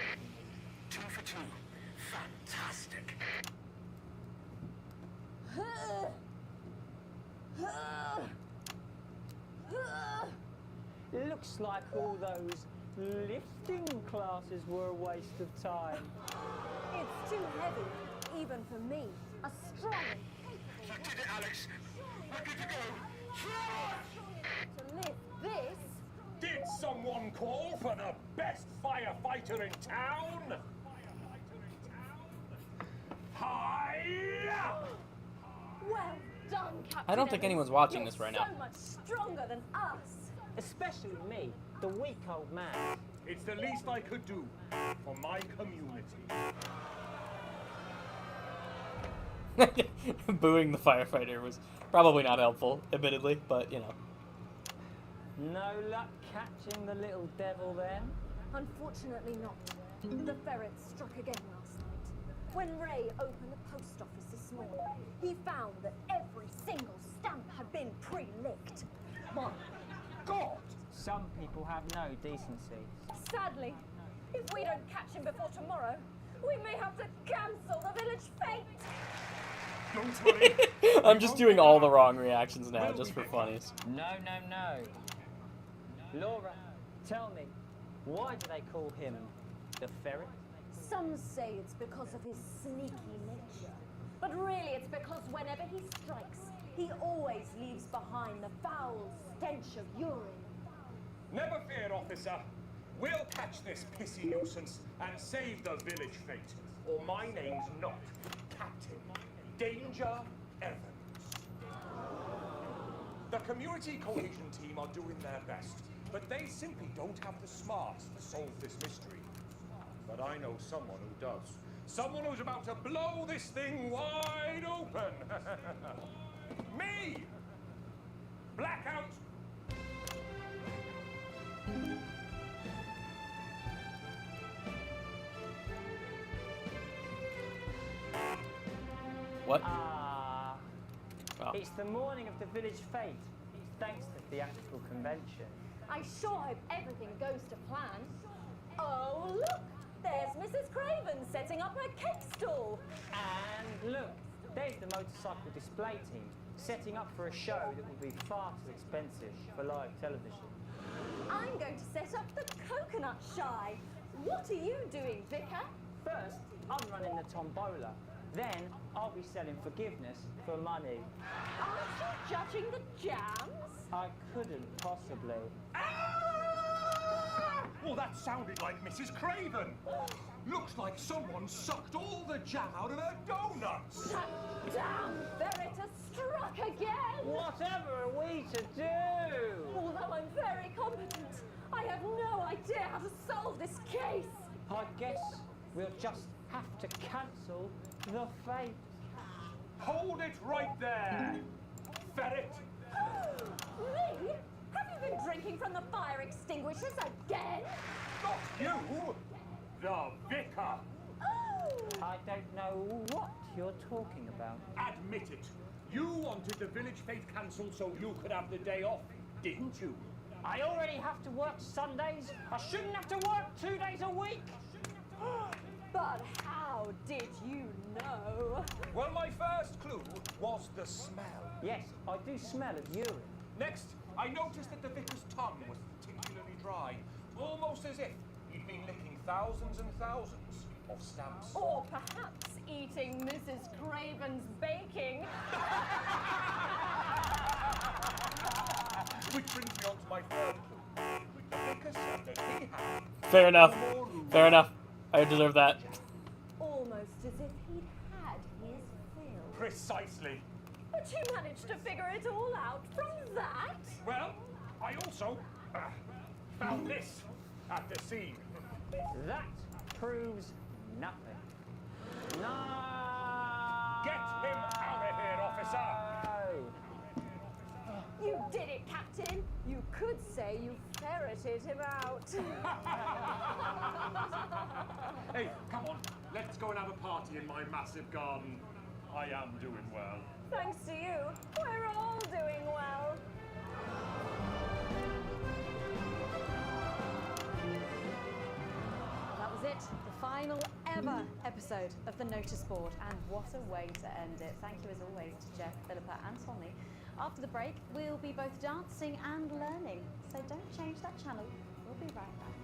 to. 2 for 2. Fantastic. Looks like all those lifting classes were a waste of time. It's too heavy, even for me. A strong and You did it, Alex. We're good to go. to lift this. Did someone call for the best firefighter in town? Hi-ya! Well done, Captain I don't think Evans. anyone's watching You're this right now. So much stronger than us. Especially me, the weak old man. It's the least I could do for my community. Booing the firefighter was probably not helpful, admittedly, but you know. No luck catching the little devil then? Unfortunately not. The ferret struck again last night. When Ray opened the post office this morning, he found that every single stamp had been pre-licked. My God! Some people have no decency. Sadly, if we don't catch him before tomorrow, we may have to cancel the village fete. Don't worry. I'm just doing all the wrong reactions now, just for funnies. No. Laura, tell me, why do they call him the ferret? Some say it's because of his sneaky nature. But really it's because whenever he strikes, he always leaves behind the foul stench of urine. Never fear, officer. We'll catch this pissy nuisance and save the village fate. Or my name's not Captain Danger Evans. The community cohesion team are doing their best, but they simply don't have the smarts to solve this mystery. But I know someone who does. Someone who's about to blow this thing wide open. Me! Blackout! What? It's the morning of the village fete, thanks to theatrical convention. I sure hope everything goes to plan. Oh, look! There's Mrs. Craven setting up her cake stall. And look, there's the motorcycle display team, setting up for a show that will be far too expensive for live television. I'm going to set up the coconut shy. What are you doing, Vicar? First, I'm running the tombola. Then, I'll be selling forgiveness for money. Aren't you judging the jams? I couldn't possibly. Well, that sounded like Mrs. Craven. Looks like someone sucked all the jam out of her donuts. That damn ferret has struck again! Whatever are we to do? Although I'm very competent, I have no idea how to solve this case. I guess we'll just have to cancel the fete. Hold it right there, ferret. Me? Have you been drinking from the fire extinguishers again? Not you, the vicar. I don't know what you're talking about. Admit it. You wanted the village fete cancelled so you could have the day off, didn't you? I already have to work Sundays. I shouldn't have to work 2 days a week. But how did you know? Well, my first clue was the smell. Yes, I do smell of urine. Next, I noticed that the vicar's tongue was particularly dry, almost as if he'd been licking thousands and thousands of stamps. Or perhaps eating Mrs. Craven's baking. Which brings me on to my third clue. The vicar said that he had... Fair enough. Fair enough. I deserve that. Almost as if he'd had his fill. Precisely. But you managed to figure it all out from that? Well, I also found this at the scene. That proves nothing. No! Get him out of here, officer! You did it, Captain. You could say you ferreted him out. Hey, come on. Let's go and have a party in my massive garden. I am doing well. Thanks to you, we're all doing well. That was it, the final ever episode of the Notice Board, and what a way to end it. Thank you as always to Jeff, Philippa and Tommy. After the break, we'll be both dancing and learning, so don't change that channel. We'll be right back.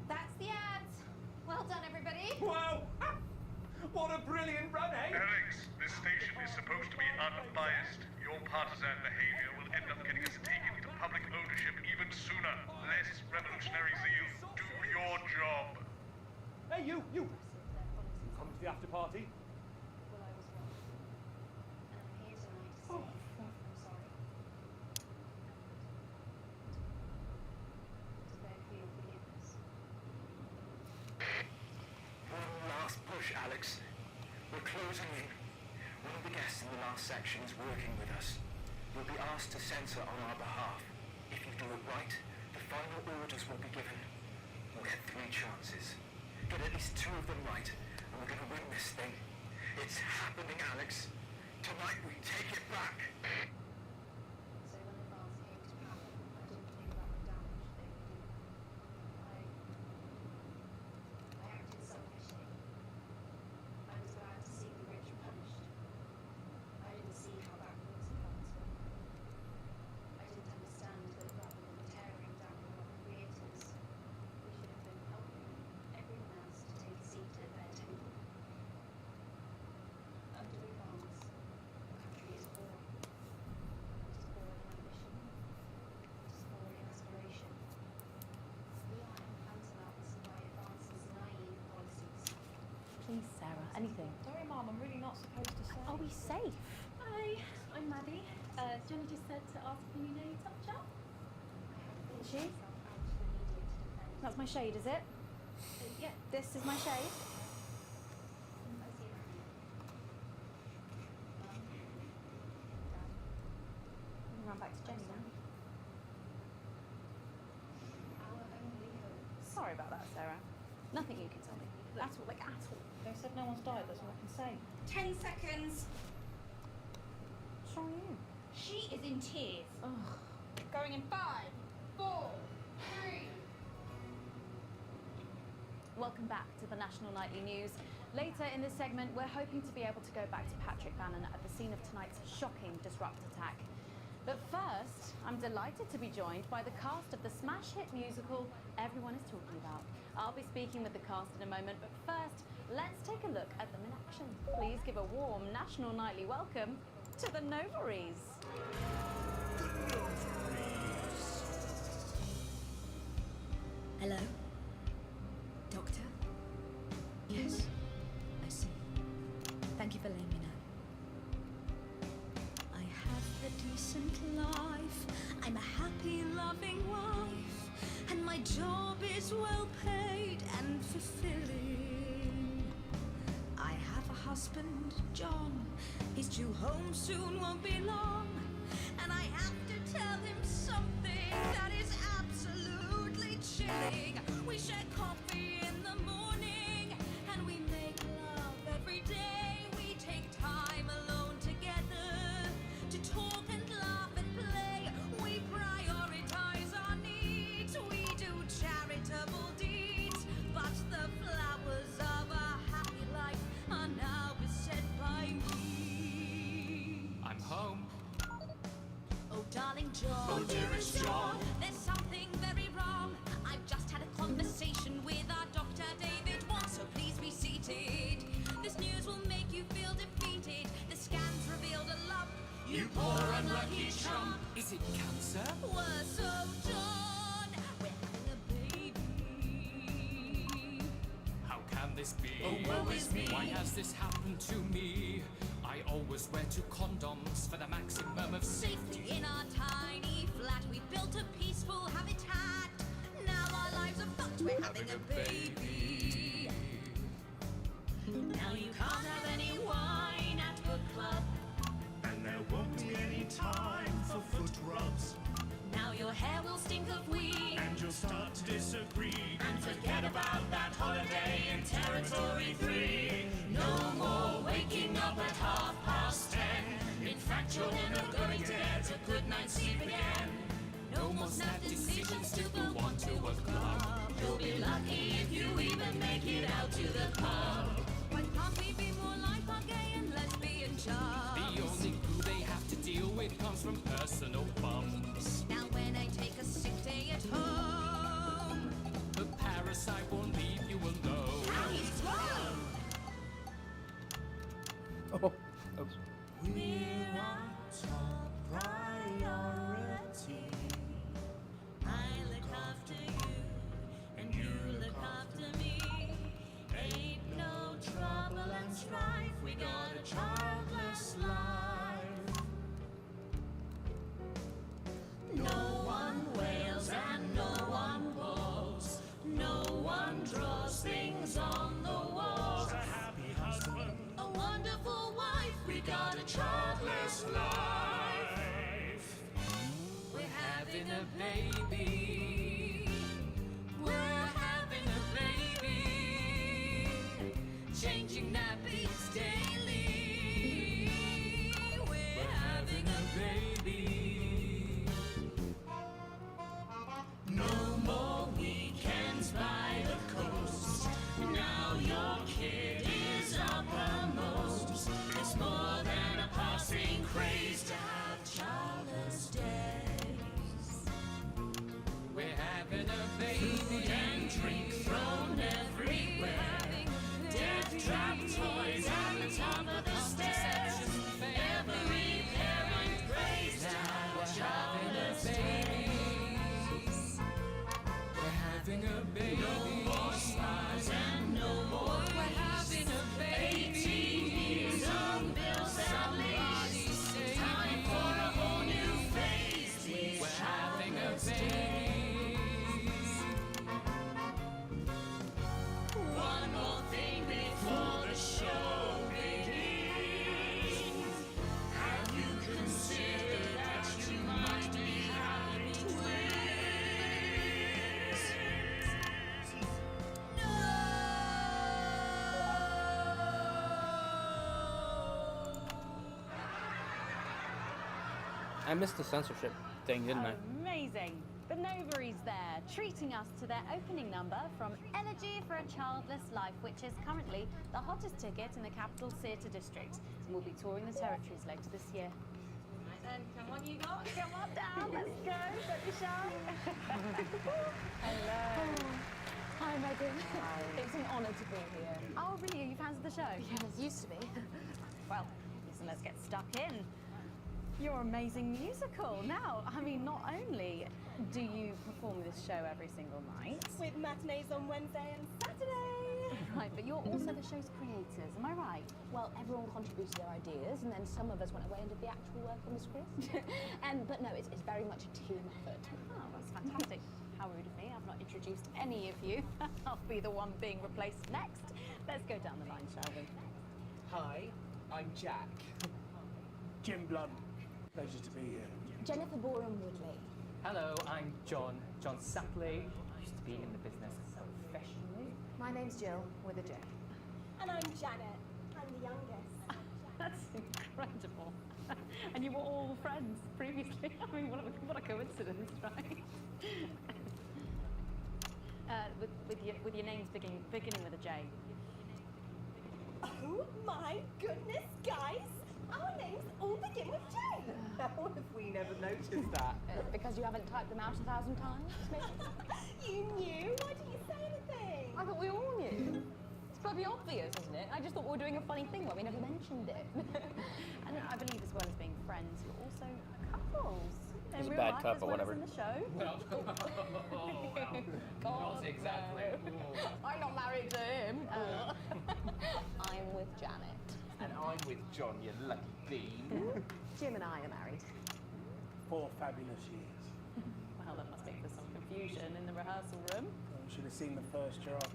That's the ads. Well done, everybody. Wow! What a brilliant run, eh? Alex, this station is supposed to be unbiased. Your partisan behavior will end up getting us taken into public ownership even sooner. Less revolutionary zeal. Do your job. Hey, you! Come to the after party? Well, I was wrong. And I'm here tonight to say I'm sorry. To beg for your forgiveness. One last push, Alex. We're closing in. One of the guests in the last section is working with us. We'll be asked to censor on our behalf. If you do it right, the final orders will be given. We'll get 3 chances. Get at least 2 of them right, and we're going to win this thing. It's happening, Alex. Tonight we take it back. So when the Vance came to power, I didn't think about the damage they would do. I acted selfishly. I was glad to see the rich punished. I didn't see how backwards the Vance were. I didn't understand that rather than tearing down the rock creators, we should have been helping everyone else to take a seat at their table. Under the Vance, the country is born. It is born in ambition. It is born in aspiration. We are infantilized by Advance's naive policies. Please, Sarah, anything. Sorry, Mum, I'm really not supposed to say. Are we safe? Hi, I'm Maddie. Jenny just said to ask if you need a touch up. Is she? That's my shade, is it? Yeah. This is my shade? Run back to Jenny now. Sorry about that, Sarah. Nothing you can tell me. At all, like at all. They said no one's died, that's all I can say. 10 seconds. What's wrong with you? She is in tears. Ugh. Going in 5, 4, 3. Welcome back to the National Nightly News. Later in this segment, we're hoping to be able to go back to Patrick Bannon at the scene of tonight's shocking Disrupt attack. But first, I'm delighted to be joined by the cast of the smash hit musical everyone is talking about. I'll be speaking with the cast in a moment, but first, let's take a look at them in action. Please give a warm National Nightly welcome to the Novaries. Hello? Doctor? Yes, I see. Thank you for letting me know. I have a decent life. I'm a happy, loving wife. And my job is well paid and fulfilling. I have a husband, John. He's due home soon, won't be long. And I have to tell him something that is absolutely chilling. We share coffee in the morning, and we make love every day. We take time alone together to talk and laugh and play. We prioritize our needs. We do charitable deeds. But the flowers of a happy life are now beset by me. I'm home. Oh, darling John. Oh, dearest John. There's something very wrong. I've just had a conversation with our Dr. David Watt, so please be seated. This news will make you feel defeated. The scans revealed a lump. You poor unlucky chump. Is it cancer? Worse, so John, we're having a baby. How this be? Oh, woe is me. Why has this happened to me? I always wear 2 condoms for the maximum of safety. In our tiny flat, we built a peaceful habitat. Now our lives are fucked, we're having a baby. Now you can't have any wine at book club. And there won't be any time for foot rubs. Now your hair will stink of weed. And you'll start to disagree. And forget about that holiday in Territory 3. No more waking up at 10:30. In fact, you're never going to get a good night's sleep again. No more snap decisions to go on to a club. You'll be lucky if you even make it out to the pub. Why can't we be more like our gay and lesbian chums? The only glue they have to deal with comes from personal bums. Now when I take a sick day at home, The parasite won't leave you alone. how he's wrong. Oh, oops. We're our top priority. I look after you, and you look after me. Ain't no trouble and strife. We got a childless life. No one wails and no one bawls. No one draws things on the walls. A happy husband. A wonderful wife. We got a childless life. We're having a baby. We're having a baby. Changing nappies daily. We're having a baby. No more weekends by the coast. Now your kid is uppermost. It's more than a passing craze to have childless days. We're having a baby. Food and drink thrown everywhere. Death trap toys at the top of the stairs. Every parent prays to have childless days. We're having a baby. No more spas and no more We're having a baby. 18 years on bills and leaves. Time for a whole new phase. These We're having a childless baby. days. One more thing before the show begins. Have you considered that you might be having twins? I missed the censorship thing, didn't I? Amazing. But Novary's there, treating us to their opening number from Elegy for a Childless Life, which is currently the hottest ticket in the capital theatre district. And we'll be touring the territories later this year. Then come on, you lot. Come on down, let's go. Don't be shy. Hello. Hi, Megan. Hi. It's an honour to be here. Oh, really? Are you fans of the show? Yes, used to be. Well, listen, let's get stuck in. Your amazing musical. Now, I mean, not only do you perform this show every single night, With matinees on Wednesday and Saturday. right, but you're also the show's creators, am I right? Well, everyone contributed their ideas, and then some of us went away and did the actual work on the script. But no, it's very much a team effort. Oh, that's fantastic. How rude of me. I've not introduced any of you. I'll be the one being replaced next. Let's go down the line, shall we? Hi, I'm Jack. Jim Blunt. Pleasure to be here. Jennifer Boren-Woodley. Hello, I'm John Sapley. Used to be in the business professionally. My name's Jill, with a J. And I'm Janet. I'm the youngest. That's incredible. And you were all friends previously. I mean, what a coincidence, right? With your names beginning with a J. Oh my goodness, guys! Our names all begin with J. How have we never noticed that? Because you haven't typed them out 1,000 times, maybe? You knew? Why didn't you say anything? I thought we all knew. It's bloody obvious, isn't it? I just thought we were doing a funny thing where we never mentioned it. And I believe as well as being friends, you're also couples. It was In a real bad life cup as or well whatever. as in the show. Well, not exactly. I'm not married to him. I'm with John, you lucky bean. Jim and I are married. 4 fabulous years. Well, that must make for some confusion in the rehearsal room. You should have seen the first draft.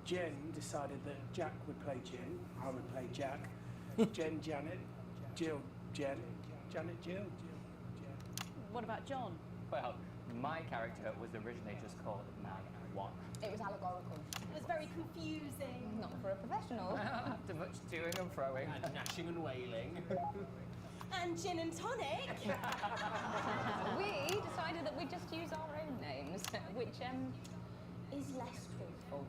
Jen decided that Jack would play Jim, I would play Jack. Jen, Janet, Jill, Jen, Janet, Jill, Jen. What about John? Well, my character was originally just called Man 1. It was allegorical. It was very confusing. Not for a professional. After much toing and froing. And gnashing and wailing. And gin and tonic. We decided that we'd just use our own names, which is less truthful.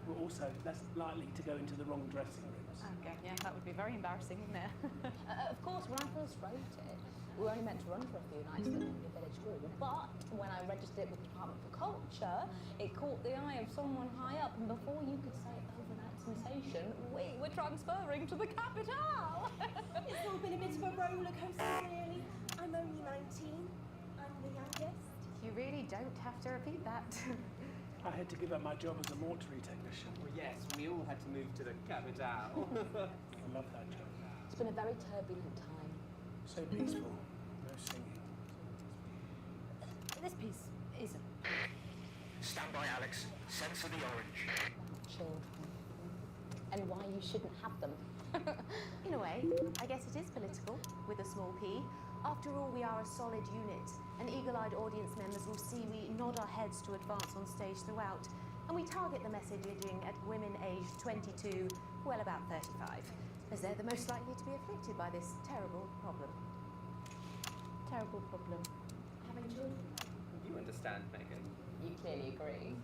We're also less likely to go into the wrong dressing rooms. Okay, yeah, that would be very embarrassing, wouldn't it? Of course, when I first wrote it, we were only meant to run for a few nights at the village hall, but when I registered it with the Department for Culture, it caught the eye of someone high up, and before you could say overnight sensation, we were transferring to the capital. It's all been a bit of a roller coaster, really. I'm only 19. I'm the youngest. You really don't have to repeat that. I had to give up my job as a mortuary technician. Well, yes, we all had to move to the capital. I love that job. It's been a very turbulent time. So peaceful. No singing. This piece isn't. Stand by, Alex. Censor the orange. Children. And why you shouldn't have them. In a way, I guess it is political, with a small p. After all, we are a solid unit, and eagle-eyed audience members will see we nod our heads to advance on stage throughout, and we target the messaging at women aged 22, well about 35, as they're the most likely to be afflicted by this terrible problem. Terrible problem. Having children. You understand, Megan. You clearly agree.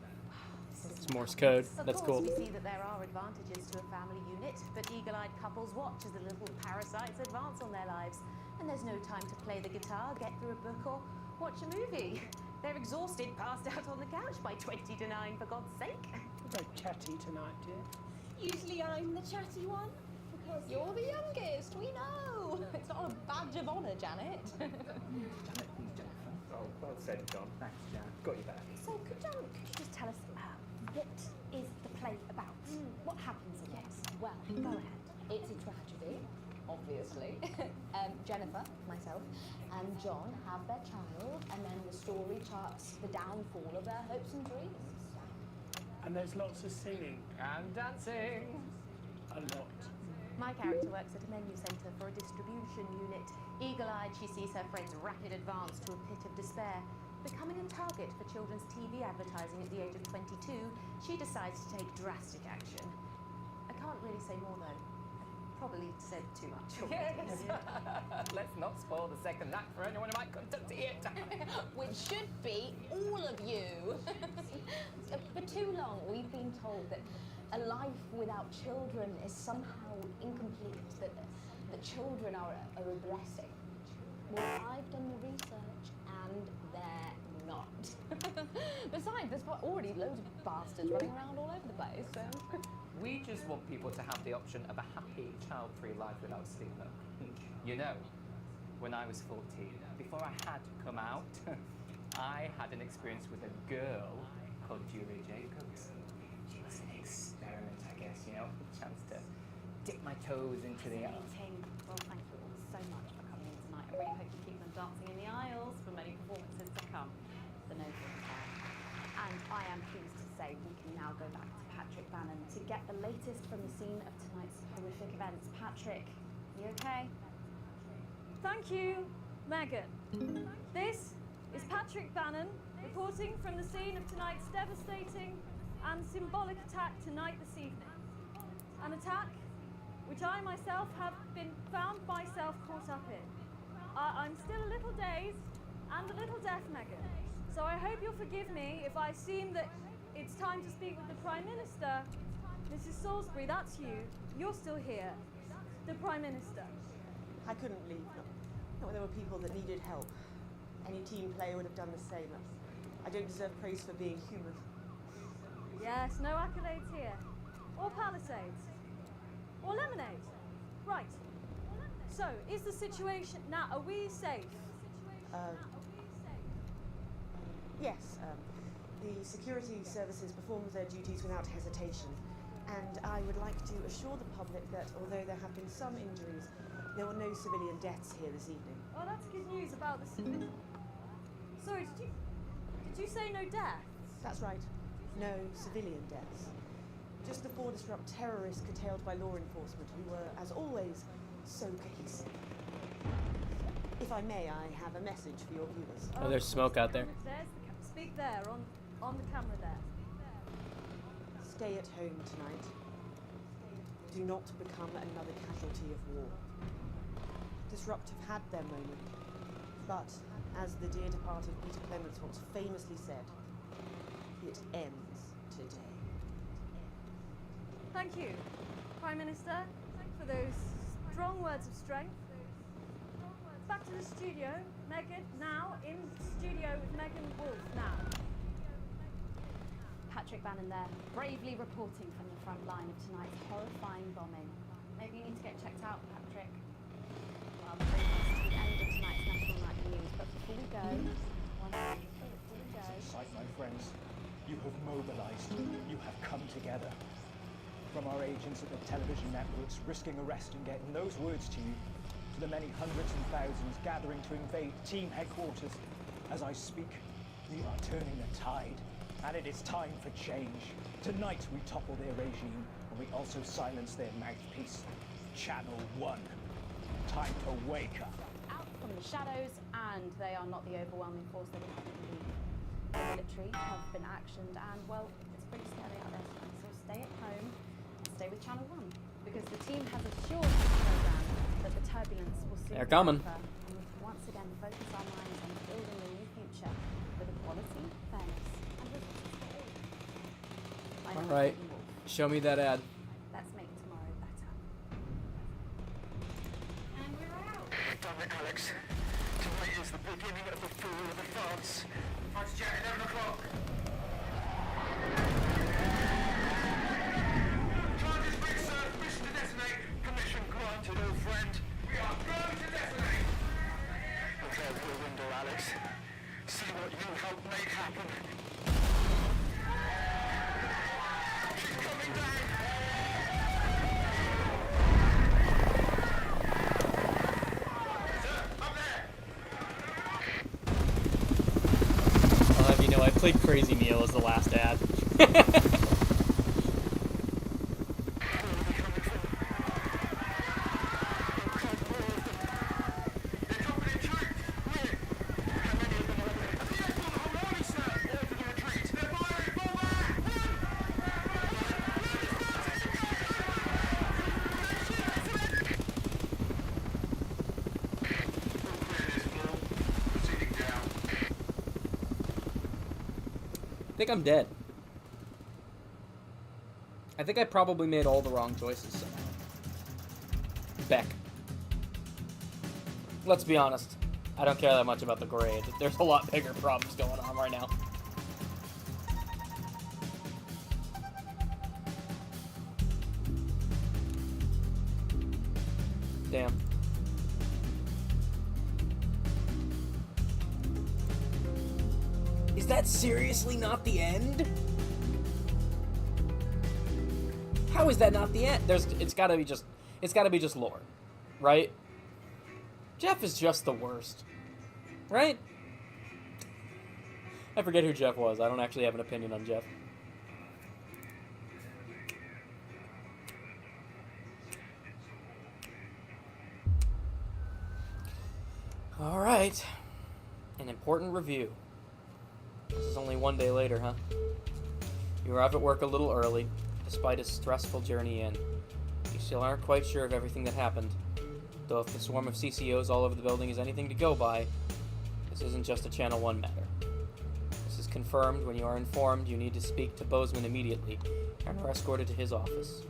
It's Morse code. Of That's course, cool. we see that there are advantages to a family unit, but eagle-eyed couples watch as the little parasites advance on their lives. And there's no time to play the guitar, get through a book, or watch a movie. They're exhausted, passed out on the couch by 20 to 9, for God's sake. You're very chatty tonight, dear. Usually I'm the chatty one. Because You're the youngest, we know. It's not a badge of honour, Janet. Janet. Oh, well said, John. Thanks, Janet. Got you back. So, could you just tell us what is the play about? What happens in it? Well, Go ahead. it's a tragedy, obviously. Jennifer, myself, and John have their child, and then the story charts the downfall of their hopes and dreams. And there's lots of singing. And dancing. A lot. My character works at a menu centre for a distribution unit. Eagle-eyed, she sees her friend's rapid advance to a pit of despair. Becoming a target for children's TV advertising at the age of 22, she decides to take drastic action. I can't really say more though. I've probably said too much already. Yes. Let's not spoil the second act for anyone who might come to theatre. Which should be all of you. For too long, we've been told that a life without children is somehow incomplete, that children are a blessing. Well, I've done the research, and they're not. Besides, there's already loads of bastards running around all over the place, so... We just want people to have the option of a happy, child-free life without stigma. You know, when I was 14, before I had come out, I had an experience with a girl called Julie Jacobs. She was an experiment, I guess, you know, a chance to dip my toes into the Fascinating. Well, thank you all so much for coming in tonight. I really hope you keep them dancing in the aisles for many performances to come. The note is there. And I am pleased to say we can now go back to Patrick Bannon to get the latest from the scene of tonight's horrific events. Patrick, you okay? Thank you, Megan. This is Patrick Bannon reporting from the scene of tonight's devastating and symbolic attack tonight this evening. An attack which I myself have been found myself caught up in. I'm still a little dazed and a little deaf, Megan. So I hope you'll forgive me if I seem that it's time to speak with the Prime Minister. Mrs. Salisbury, that's you. You're still here. The Prime Minister. I couldn't leave. Not when there were people that needed help. Any team player would have done the same. I don't deserve praise for being human. Yes, no accolades here. Or Palisades. Or lemonade. Right. So, is the situation... Now, are we safe? Yes, the security services performed their duties without hesitation. and I would like to assure the public that although there have been some injuries, there were no civilian deaths here this evening. Oh, that's good news about the civilian. Sorry, did you say no deaths? That's right. No civilian deaths. Just the four disrupt terrorists curtailed by law enforcement who were, as always, so cohesive. If I may, I have a message for your viewers. Oh, there's smoke out there. Speak there, on the camera there. Stay at home tonight. Do not become another casualty of war. Disrupt have had their moment, but as the dear departed Peter Clements once famously said, it ends today. Thank you, Prime Minister, for those strong words of strength. Back to the studio. Megan, now in studio with Megan Wolf now. Patrick Bannon there, bravely reporting from the front line of tonight's horrifying bombing. Maybe you need to get checked out, Patrick. Well, that brings us to the end of tonight's National Night News, but before we go, Sight, my friends, you have mobilized. You have come together. From our agents at the television networks risking arrest and getting those words to you, to the many hundreds and thousands gathering to invade team headquarters. As I speak, we are turning the tide, and it is time for change. Tonight we topple their regime, and we also silence their mouthpiece, Channel 1. Time to wake up. Out from the shadows, and they are not the overwhelming force they would have to be. The military have been actioned, and well, it's pretty scary out there tonight, so stay at home and stay with Channel 1, because the team has assured this programme that the turbulence will soon They're coming. be over, and we can once again focus our minds on building a new future with equality, fairness, and resources for all. All right, show me that ad. Let's make tomorrow better. And we're out. Damn it, Alex. Tonight is the beginning of the fall of France. Fighter jet, 11 o'clock. Charges big, sir. Mission to detonate. Permission granted, old friend. We are going to detonate. Look out the window, Alex. See what you helped make happen. She's coming down. I'll have you know, I played Crazy Meal as the last ad. I think I'm dead. I think I probably made all the wrong choices somehow. Beck. Let's be honest. I don't care that much about the grade. There's a lot bigger problems going on right now. Damn. Is that seriously not the end? How is that not the end? It's gotta be just lore, right? Jeff is just the worst, right? I forget who Jeff was. I don't actually have an opinion on Jeff. All right, an important review. This is only one day later, huh? You arrive at work a little early, despite a stressful journey in. You still aren't quite sure of everything that happened, though if the swarm of CCOs all over the building is anything to go by, this isn't just a Channel 1 matter. This is confirmed when you are informed you need to speak to Bozeman immediately and are escorted to his office.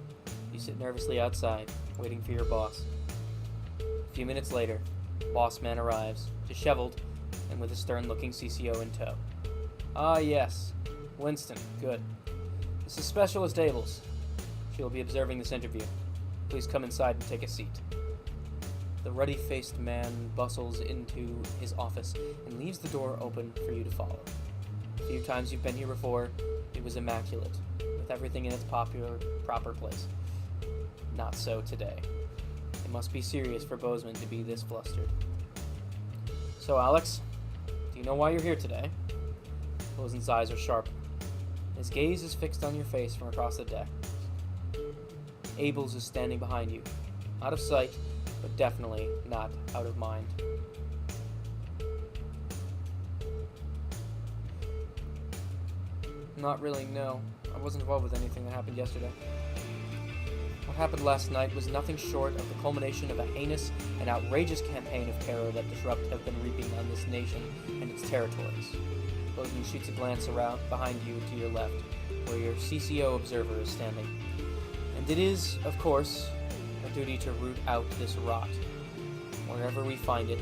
You sit nervously outside, waiting for your boss. A few minutes later, Boss Man arrives, disheveled and with a stern-looking CCO in tow. Ah, yes. Winston. Good. This is Specialist Ables. She will be observing this interview. Please come inside and take a seat. The ruddy-faced man bustles into his office and leaves the door open for you to follow. A few times you've been here before, it was immaculate. with everything in its proper place. Not so today. It must be serious for Bozeman to be this flustered. So, Alex, do you know why you're here today? Bozeman's eyes are sharp. His gaze is fixed on your face from across the deck. Abel's is standing behind you. Out of sight, but definitely not out of mind. Not really, no. I wasn't involved with anything that happened yesterday. What happened last night was nothing short of the culmination of a heinous and outrageous campaign of terror that Disrupt have been reaping on this nation and its territories. Bozeman shoots a glance around behind you to your left, where your CCO observer is standing. And it is, of course, our duty to root out this rot. Wherever we find it,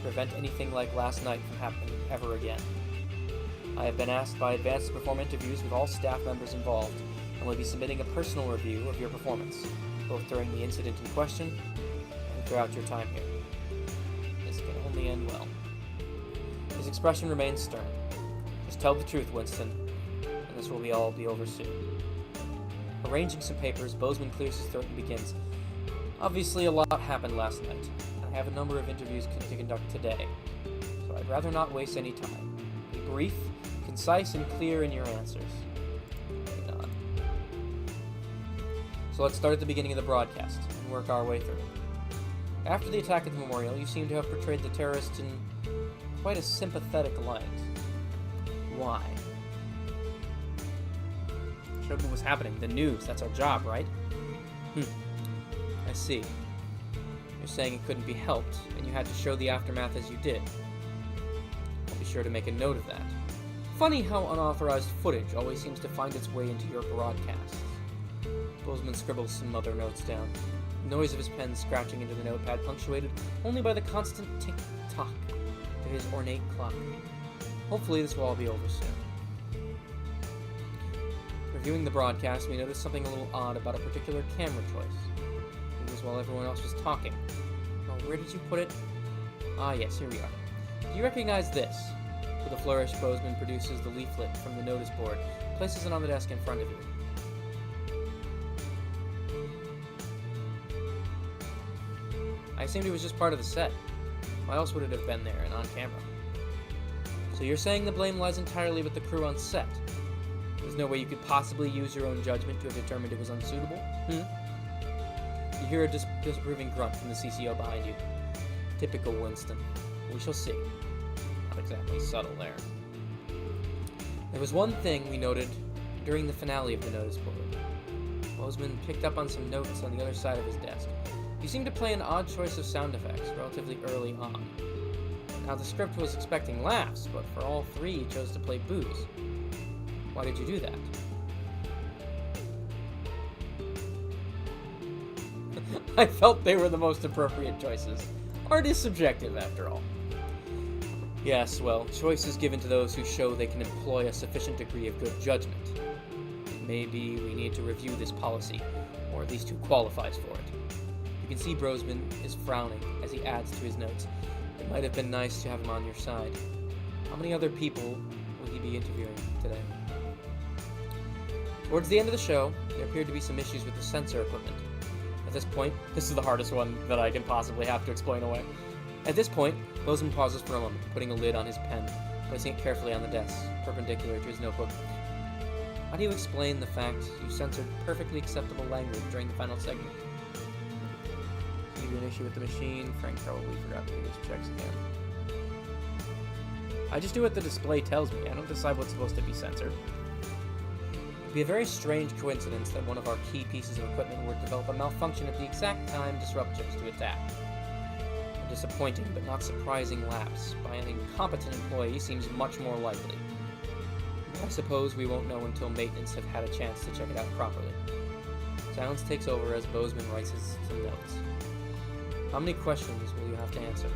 prevent anything like last night from happening ever again. I have been asked by Advanced to perform interviews with all staff members involved, and will be submitting a personal review of your performance, both during the incident in question and throughout your time here. This can only end well. His expression remains stern. Just tell the truth, Winston, and this will all be over soon. Arranging some papers, Bozeman clears his throat and begins. Obviously, a lot happened last night, and I have a number of interviews to conduct today, so I'd rather not waste any time. Be brief, concise, and clear in your answers. You nod. So let's start at the beginning of the broadcast and work our way through. After the attack at the memorial, you seem to have portrayed the terrorists in quite a sympathetic light. Why? Showed what was happening. The news. That's our job, right? I see. You're saying it couldn't be helped, and you had to show the aftermath as you did. I'll be sure to make a note of that. Funny how unauthorized footage always seems to find its way into your broadcasts. Bozeman scribbles some other notes down. The noise of his pen scratching into the notepad punctuated only by the constant tick-tock to his ornate clock. Hopefully this will all be over soon. Reviewing the broadcast, we noticed something a little odd about a particular camera choice. It was while everyone else was talking. Now, where did you put it? Ah, yes, here we are. Do you recognize this? With a flourish, Bozeman produces the leaflet from the notice board, places it on the desk in front of you. I assumed it was just part of the set. Why else would it have been there and on camera? So you're saying the blame lies entirely with the crew on set? There's no way you could possibly use your own judgment to have determined it was unsuitable? You hear a disapproving grunt from the CCO behind you. Typical Winston. We shall see. Not exactly subtle there. There was one thing we noted during the finale of the notice board. Bozeman picked up on some notes on the other side of his desk. You seemed to play an odd choice of sound effects relatively early on. Now, the script was expecting laughs, but for all three, you chose to play boos. Why did you do that? I felt they were the most appropriate choices. Art is subjective, after all. Yes, well, choice is given to those who show they can employ a sufficient degree of good judgment. Maybe we need to review this policy, or at least who qualifies for it. You can see Bozeman is frowning as he adds to his notes. It might have been nice to have him on your side. How many other people will he be interviewing today? Towards the end of the show, there appeared to be some issues with the sensor equipment. At this point, this is the hardest one that I can possibly have to explain away. At this point, Bozeman pauses for a moment, putting a lid on his pen, placing it carefully on the desk, perpendicular to his notebook. How do you explain the fact you censored perfectly acceptable language during the final segment? Maybe an issue with the machine. Frank probably forgot to do his checks again. I just do what the display tells me. I don't decide what's supposed to be censored. It'd be a very strange coincidence that one of our key pieces of equipment would develop a malfunction at the exact time Disrupt chose to attack. A disappointing but not surprising lapse by an incompetent employee seems much more likely. But I suppose we won't know until maintenance have had a chance to check it out properly. Silence takes over as Bozeman writes some notes. How many questions will you have to answer?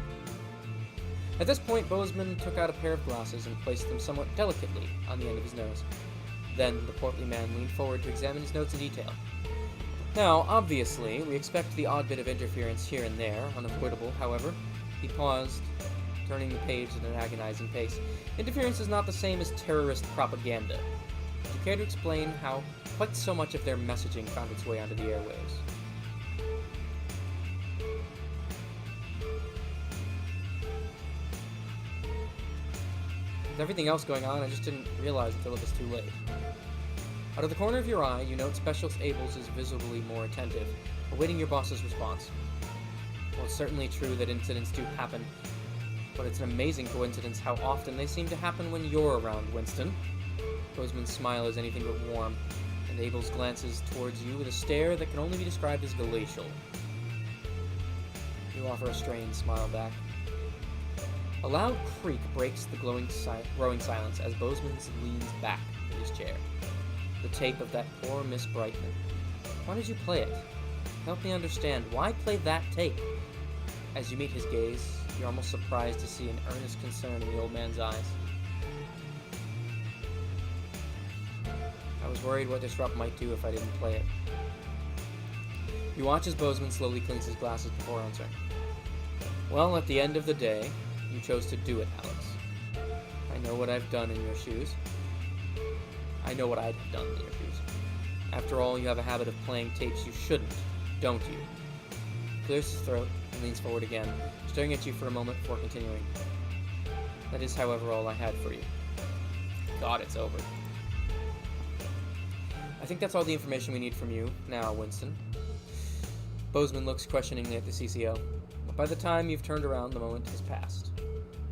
At this point, Bozeman took out a pair of glasses and placed them somewhat delicately on the end of his nose. Then the portly man leaned forward to examine his notes in detail. Now, obviously, we expect the odd bit of interference here and there, unavoidable, however. He paused, turning the page at an agonizing pace. Interference is not the same as terrorist propaganda. Would you care to explain how quite so much of their messaging found its way onto the airwaves. With everything else going on, I just didn't realize until it was too late. Out of the corner of your eye, you note Specialist Ables is visibly more attentive, awaiting your boss's response. Well, it's certainly true that incidents do happen, but it's an amazing coincidence how often they seem to happen when you're around, Winston. Bozeman's smile is anything but warm, and Abel's glances towards you with a stare that can only be described as glacial. You offer a strained smile back. A loud creak breaks the growing silence as Bozeman leans back in his chair. The tape of that poor Miss Brightman. Why did you play it? Help me understand. Why play that tape? As you meet his gaze, you're almost surprised to see an earnest concern in the old man's eyes. I was worried what Disrupt might do if I didn't play it. You watch as Bozeman slowly cleans his glasses before answering. Well, at the end of the day, you chose to do it, Alex. I know what I've done in your shoes. I know what I'd have done in your shoes. After all, you have a habit of playing tapes you shouldn't, don't you? He clears his throat and leans forward again, staring at you for a moment before continuing. That is, however, all I had for you. God, it's over. I think that's all the information we need from you, now, Winston. Bozeman looks questioningly at the CCO, but by the time you've turned around, the moment has passed.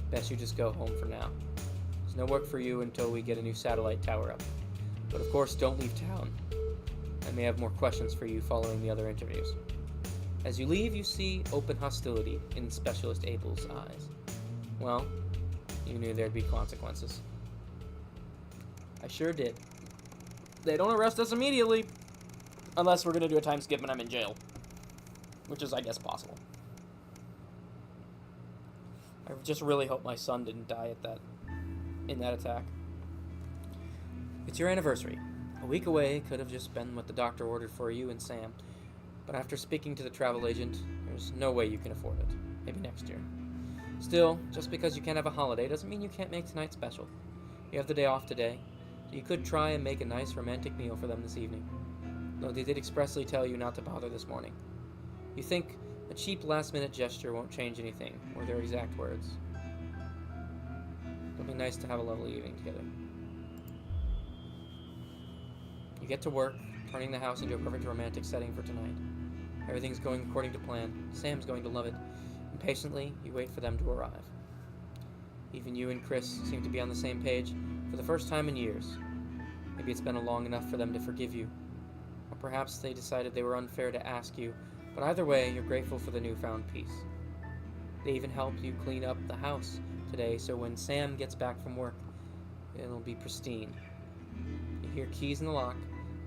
Best you just go home for now. There's no work for you until we get a new satellite tower up. But of course, don't leave town. I may have more questions for you following the other interviews. As you leave, you see open hostility in Specialist Abel's eyes. Well, you knew there'd be consequences. I sure did. They don't arrest us immediately. Unless we're gonna do a time skip and I'm in jail. Which is, I guess, possible. I just really hope my son didn't die in that attack. It's your anniversary. A week away could have just been what the doctor ordered for you and Sam. But after speaking to the travel agent, there's no way you can afford it. Maybe next year. Still, just because you can't have a holiday doesn't mean you can't make tonight special. You have the day off today, so you could try and make a nice romantic meal for them this evening. Though they did expressly tell you not to bother this morning. You think a cheap last-minute gesture won't change anything, were their exact words. It'll be nice to have a lovely evening together. You get to work, turning the house into a perfect romantic setting for tonight. Everything's going according to plan. Sam's going to love it. Impatiently, you wait for them to arrive. Even you and Chris seem to be on the same page for the first time in years. Maybe it's been long enough for them to forgive you. Or perhaps they decided they were unfair to ask you, but either way, you're grateful for the newfound peace. They even helped you clean up the house today, so when Sam gets back from work, it'll be pristine. You hear keys in the lock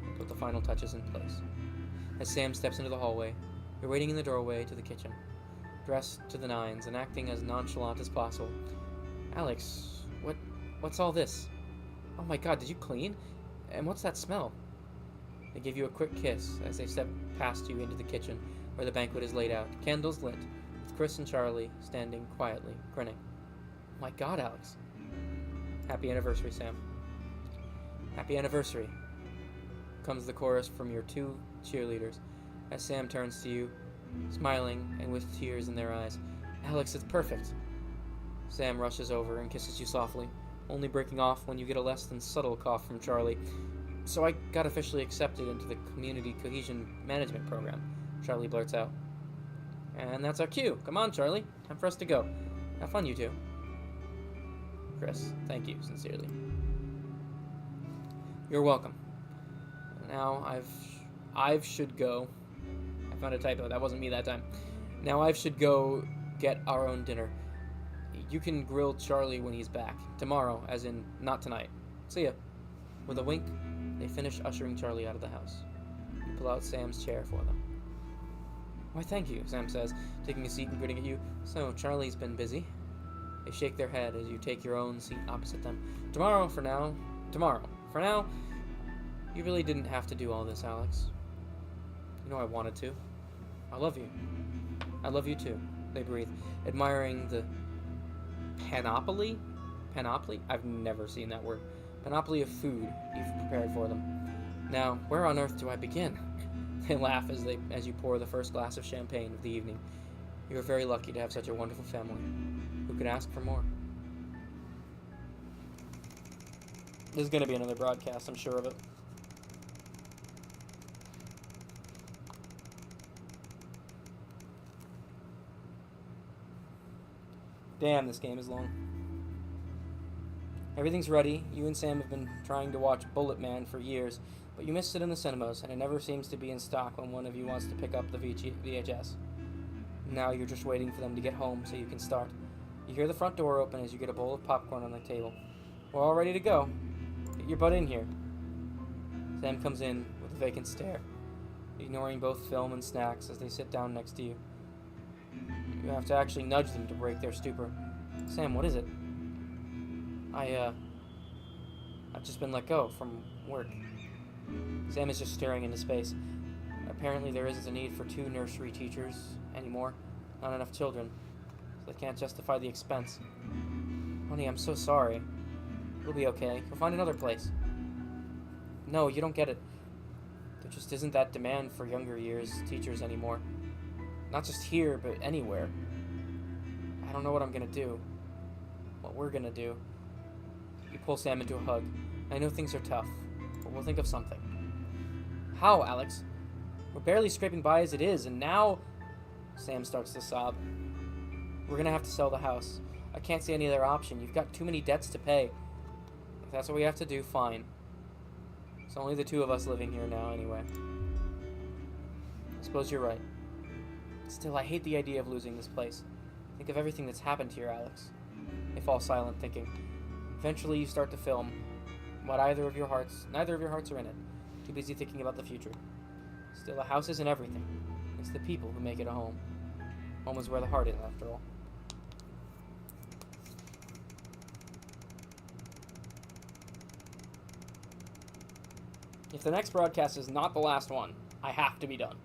and put the final touches in place. As Sam steps into the hallway, you're waiting in the doorway to the kitchen, dressed to the nines and acting as nonchalant as possible. Alex, what's all this? Oh my God, did you clean? And what's that smell? They give you a quick kiss as they step past you into the kitchen, where the banquet is laid out, candles lit, with Chris and Charlie standing quietly, grinning. Oh my God, Alex. Happy anniversary, Sam. Happy anniversary, comes the chorus from your two cheerleaders, as Sam turns to you, smiling and with tears in their eyes. Alex, it's perfect. Sam rushes over and kisses you softly, only breaking off when you get a less than subtle cough from Charlie. So I got officially accepted into the Community Cohesion Management Program, Charlie blurts out. And that's our cue. Come on, Charlie. Time for us to go. Have fun, you two. Chris, thank you, sincerely. You're welcome. Now I should go. I found a typo. That wasn't me that time. Now I should go get our own dinner. You can grill Charlie when he's back. Tomorrow, as in not tonight. See ya. With a wink, they finish ushering Charlie out of the house. You pull out Sam's chair for them. Why, thank you, Sam says, taking a seat and grinning at you. So, Charlie's been busy. They shake their head as you take your own seat opposite them. Tomorrow, for now. Tomorrow. For now, you really didn't have to do all this, Alex. You know I wanted to. I love you. I love you too, they breathe, admiring the panoply? Panoply? I've never seen that word. Panoply of food you've prepared for them. Now, where on earth do I begin? They laugh as you pour the first glass of champagne of the evening. You are very lucky to have such a wonderful family. Who could ask for more? There's going to be another broadcast, I'm sure of it. Damn, this game is long. Everything's ready. You and Sam have been trying to watch Bullet Man for years, but you missed it in the cinemas, and it never seems to be in stock when one of you wants to pick up the VHS. Now you're just waiting for them to get home so you can start. You hear the front door open as you get a bowl of popcorn on the table. We're all ready to go. Get your butt in here. Sam comes in with a vacant stare, ignoring both film and snacks as they sit down next to you. You have to actually nudge them to break their stupor. Sam, what is it? I've just been let go from work. Sam is just staring into space. Apparently there isn't a need for 2 nursery teachers anymore. Not enough children. So they can't justify the expense. Honey, I'm so sorry. It'll be okay. You'll find another place. No, you don't get it. There just isn't that demand for younger years teachers anymore. Not just here, but anywhere. I don't know what I'm gonna do. What we're gonna do. You pull Sam into a hug. I know things are tough, but we'll think of something. How, Alex? We're barely scraping by as it is, and now... Sam starts to sob. We're gonna have to sell the house. I can't see any other option. You've got too many debts to pay. If that's what we have to do, fine. It's only the 2 of us living here now, anyway. I suppose you're right. Still, I hate the idea of losing this place. Think of everything that's happened here, Alex. They fall silent, thinking. Eventually, you start to film, but neither of your hearts are in it. Too busy thinking about the future. Still, a house isn't everything. It's the people who make it a home. Home is where the heart is, after all. If the next broadcast is not the last one, I have to be done.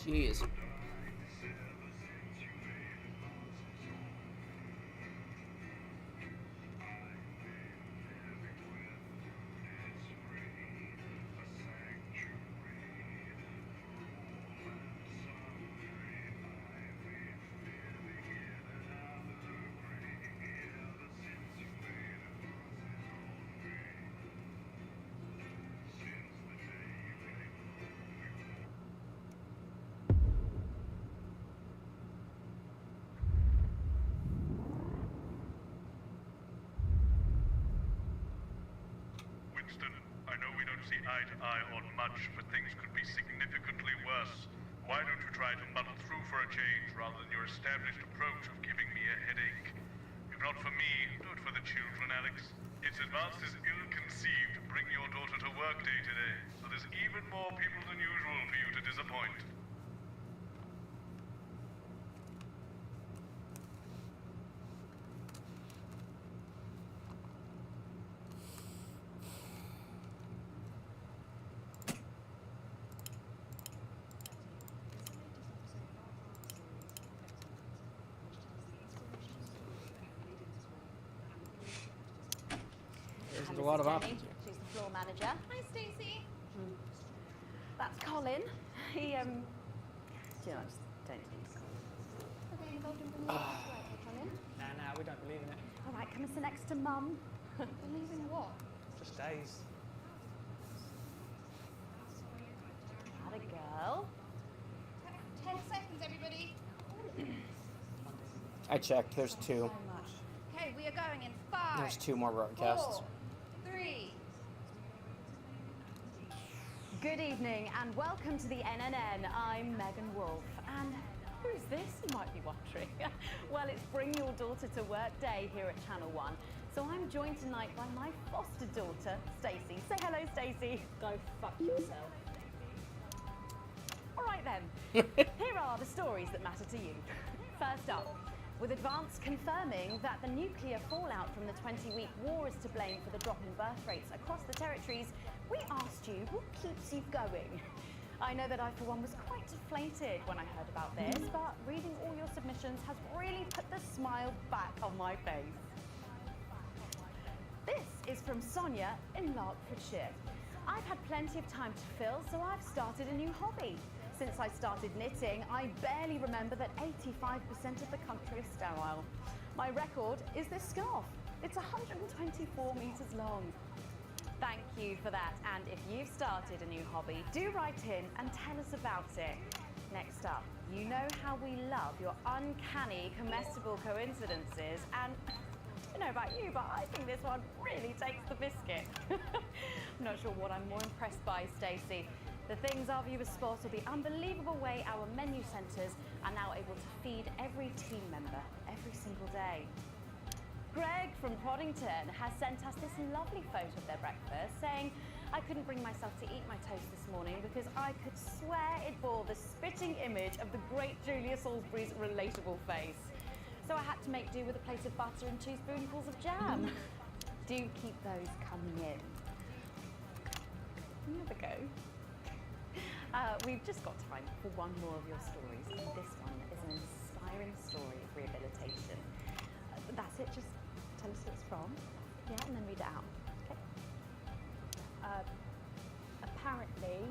Jeez. I know we don't see eye to eye on much, but things could be significantly worse. Why don't you try to muddle through for a change rather than your established approach of giving me a headache? If not for me, do it for the children, Alex. It's advanced as ill-conceived to bring your daughter to work day today, so there's even more people than usual for you to disappoint. There's a lot of options here. She's the floor manager. Hi, Stacey. That's Colin. He, do you know, I just don't need to call. Okay, involved in bringing Colin. Nah, we don't believe in it. All right, come and sit next to Mum. Believe in what? Just days. Had a girl. 10 seconds, everybody. I checked. There's 2. Okay, we are going in 5. There's 2 more broadcasts. 4, 3. Good evening and welcome to the NNN. I'm Megan Wolf. And who's this, you might be wondering? Well, it's Bring Your Daughter to Work Day here at Channel 1. So I'm joined tonight by my foster daughter, Stacey. Say hello, Stacey. Go fuck yourself. All right then. Here are the stories that matter to you. First up, with Advance confirming that the nuclear fallout from the 20-week war is to blame for the drop in birth rates across the territories, we asked you what keeps you going. I know that I, for one, was quite deflated when I heard about this, but reading all your submissions has really put the smile back on my face. This is from Sonia in Larkfordshire. I've had plenty of time to fill, so I've started a new hobby. Since I started knitting, I barely remember that 85% of the country is sterile. My record is this scarf. It's 124 metres long. Thank you for that, and if you've started a new hobby, do write in and tell us about it. Next up, you know how we love your uncanny comestible coincidences, and I don't know about you, but I think this one really takes the biscuit. I'm not sure what I'm more impressed by, Stacey. The things our viewers spot, or the unbelievable way our menu centres are now able to feed every team member every single day. Greg from Proddington has sent us this lovely photo of their breakfast, saying, I couldn't bring myself to eat my toast this morning because I could swear it bore the spitting image of the great Julia Salisbury's relatable face. So I had to make do with a plate of butter and 2 spoonfuls of jam. Do keep those coming in. Have a go. We've just got time for one more of your stories, and this one is an inspiring story of rehabilitation. That's it, just tell us what it's from, yeah, and then read it out. Okay. Apparently,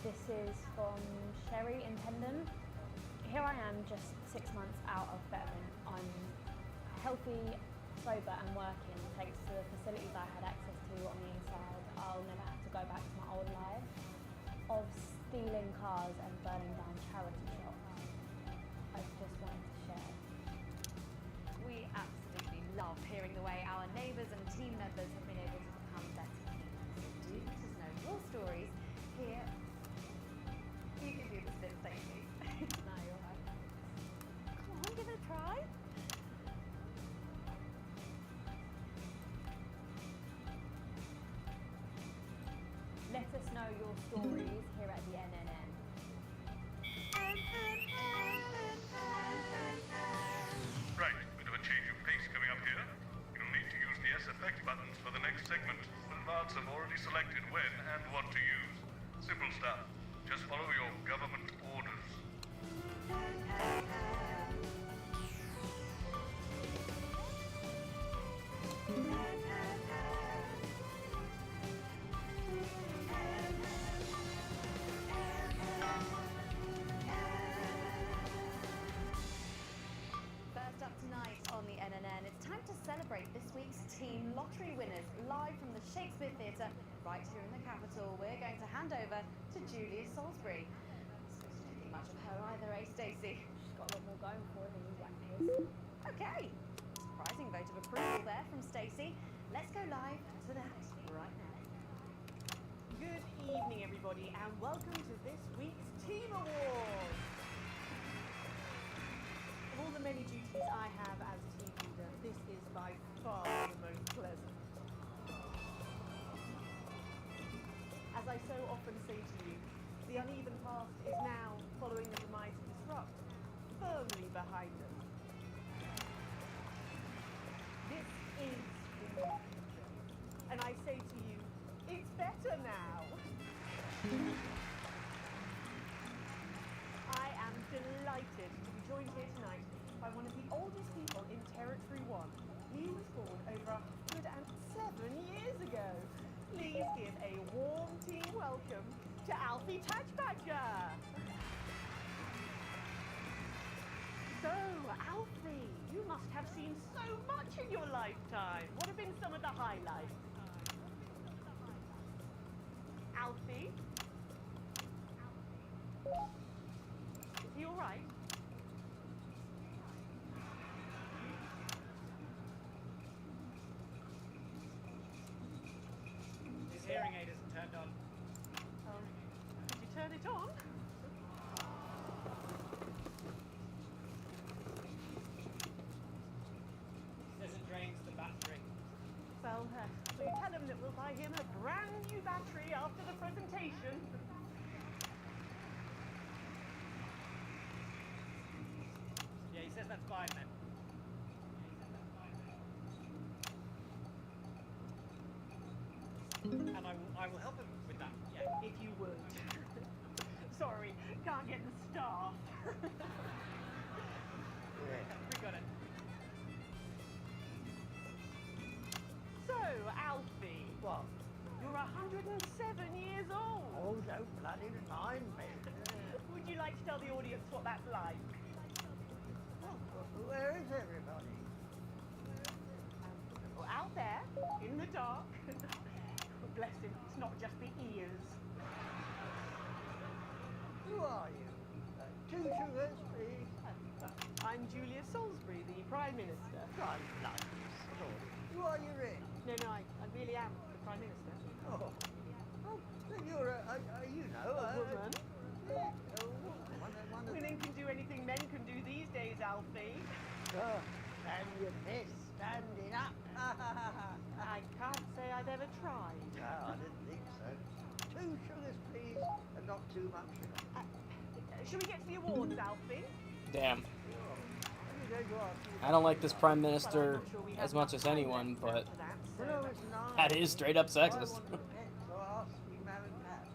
this is from Sherry in Pendant. Here I am, just 6 months out of betterment. I'm healthy, sober and working thanks to the facilities I had access to on the inside. I'll never have to go back to my old life of stealing cars and burning down charity shops. I just wanted to share. We absolutely love hearing the way our neighbours and team members have been able to become better teams. Do let us know your stories here. You can do this bit, Stacey. No, you're right. Come on, give it a try. Let us know your stories here at the NNN. Right, bit of a change of pace coming up here. You'll need to use the S effect buttons for the next segment. Advance have already selected when and what to use. Simple stuff. Just follow your government orders. First up tonight on the NNN, it's time to celebrate this week's team lottery winners live from the Shakespeare Theatre right here in the capital. We're going to hand over to Julia Salisbury. Don't think much of her either, eh, Stacey? She's got a lot more going for her than you actors. Okay, surprising vote of approval there from Stacey. Let's go live to that right now. Good evening, everybody, and welcome to this week's Team Awards. Of all the many duties I have as team leader, this is by far the most pleasant. As I so often say to you, the uneven past is now, following the demise of Disrupt, firmly behind us. This is the new future. And I say to you, it's better now. I am delighted to be joined here tonight by one of the oldest people in Territory 1. He was born over 107 years ago. Please give a warm team welcome to Alfie Tatchbadger. So, Alfie, you must have seen so much in your lifetime. What have been some of the highlights? Alfie? Is he all right? His hearing aid isn't turned on. Did you turn it on? Says it drains the battery. Well, so you tell him that we'll buy him a brand new battery after the presentation. Yeah, he fine then. And I will help him with that. Yeah. If you would. Sorry, can't get the staff. We got it. So, Alfie. What? You're 107 years old. Oh, don't bloody remind me. Would you like to tell the audience what that's like? Where is everybody? Out there, in the dark. Bless him, it's not just the ears. Who are you? 2 sugars, please. I'm Julia Salisbury, the Prime Minister. I like this story. Who are you, Rick? No, I really am the Prime Minister. Oh, so you're you know, a woman. Yeah, a woman. One of Women can do anything men can do these days, Alfie. Oh, stand your piss, standing up. I can't say I've ever tried. No, I didn't think so. 2 sugars, please, and not too much sugar. Shall we get to the awards, Alfie? Damn. I don't like this Prime Minister as much as anyone, but that is straight up sexist. So I asked you, Mam and Pat.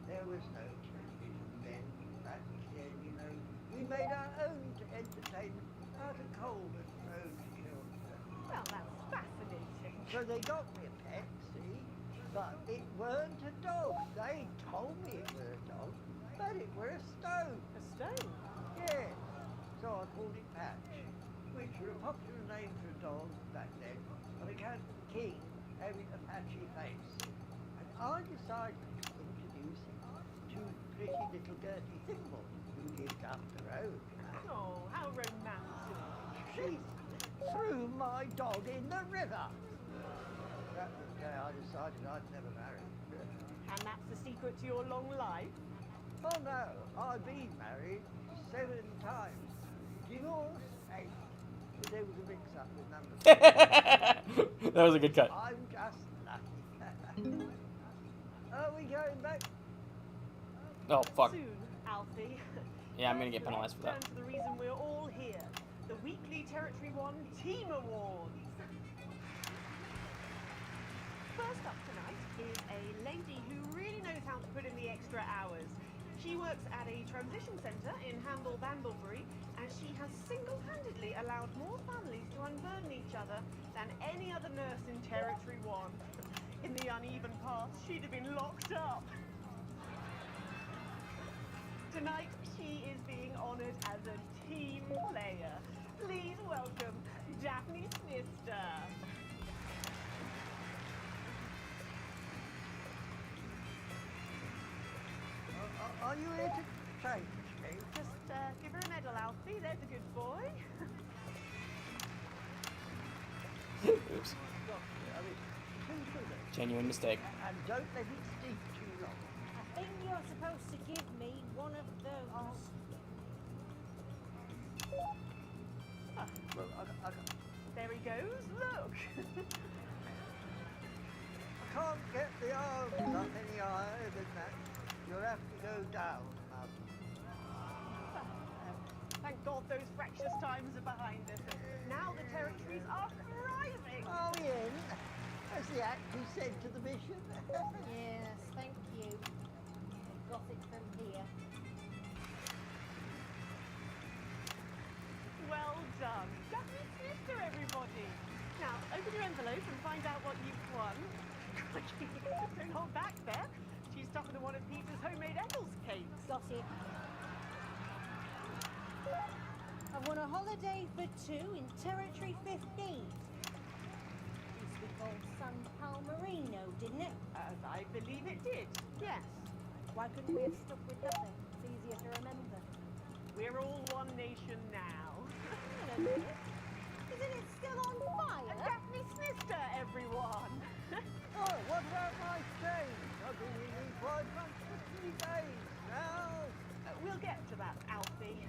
There was no television then. Back then, you know, we made our own entertainment out of coal and road children. Well, that's fascinating. So they got me a pet, see? But it weren't a dog. They told me it were a dog, but it were a stone. A stone? Yeah. So I called it Patch, which were a popular name for a dog back then, on account of the king having a patchy face. And I decided to introduce him to pretty little Gertie Thimble, who lived up the road. Oh, how romantic. She threw my dog in the river. That was the day I decided I'd never marry. And that's the secret to your long life? Oh no, I've been married 7 times. Divorce 8. But there was a mix-up with number 4. That was a good cut. I'm just lucky. Are we going back? Oh, fuck. Soon, Alfie. Yeah, I'm gonna get penalized for Turn that. to the reason we're all here. The weekly Territory 1 Team Awards. First up tonight is a lady who really knows how to put in the extra hours. She works at a transition centre in Handel Bandlebury, and she has single-handedly allowed more families to unburden each other than any other nurse in Territory 1. In the uneven past, she'd have been locked up. Tonight, she is being honoured as a team player. Please welcome Daphne Snister. Are you here to change me? Just give her a medal, Alfie. There's a good boy. Oops. Genuine mistake. And don't let it steep too long. I think you're supposed to give me one of those. Well, There he goes. Look. I can't get the arms up any higher than that. You'll have to go down, Mum. Thank God those fractious times are behind us. Now the territories are thriving. Are we in? As the actor said to the bishop. Yes, thank you. Got it from here. Well done. Daphne Snister, everybody. Now, open your envelope and find out what you've won. Don't hold back there. She's tougher than one of Peter's homemade Eccles cakes. Got it. I won a holiday for 2 in Territory 15. Used to be called San Palmerino, didn't it? I believe it did, yes. Why couldn't we have stuck with that then? It's easier to remember. We're all one nation now. Hang on a minute. Isn't it still on fire? And Daphne Snister, everyone. Oh, what about my change? I've been in employed for 3 days now. We'll get to that, Alfie.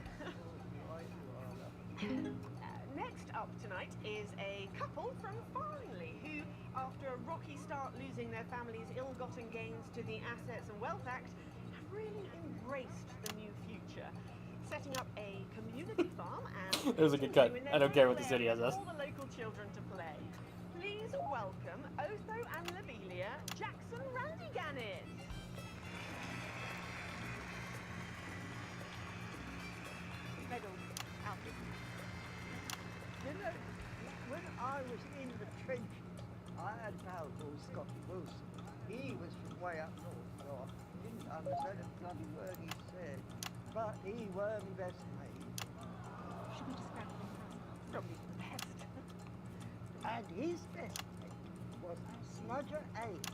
Next up tonight is a couple from Farnley who, after a rocky start losing their family's ill-gotten gains to the Assets and Wealth Act, have really embraced the new future, setting up a community farm and It was a good cut. I don't care what the city has us. All the local children to play. Please welcome Otho and Lobelia Jackson Randyganis. Medals, Alfie. You know, when I was in the trenches, I had a pal called Scotty Wilson. He was from way up north, so I didn't understand a bloody word he said. But he were my best mate. Should we describe him as probably the best? And his best mate was Smudger Ames.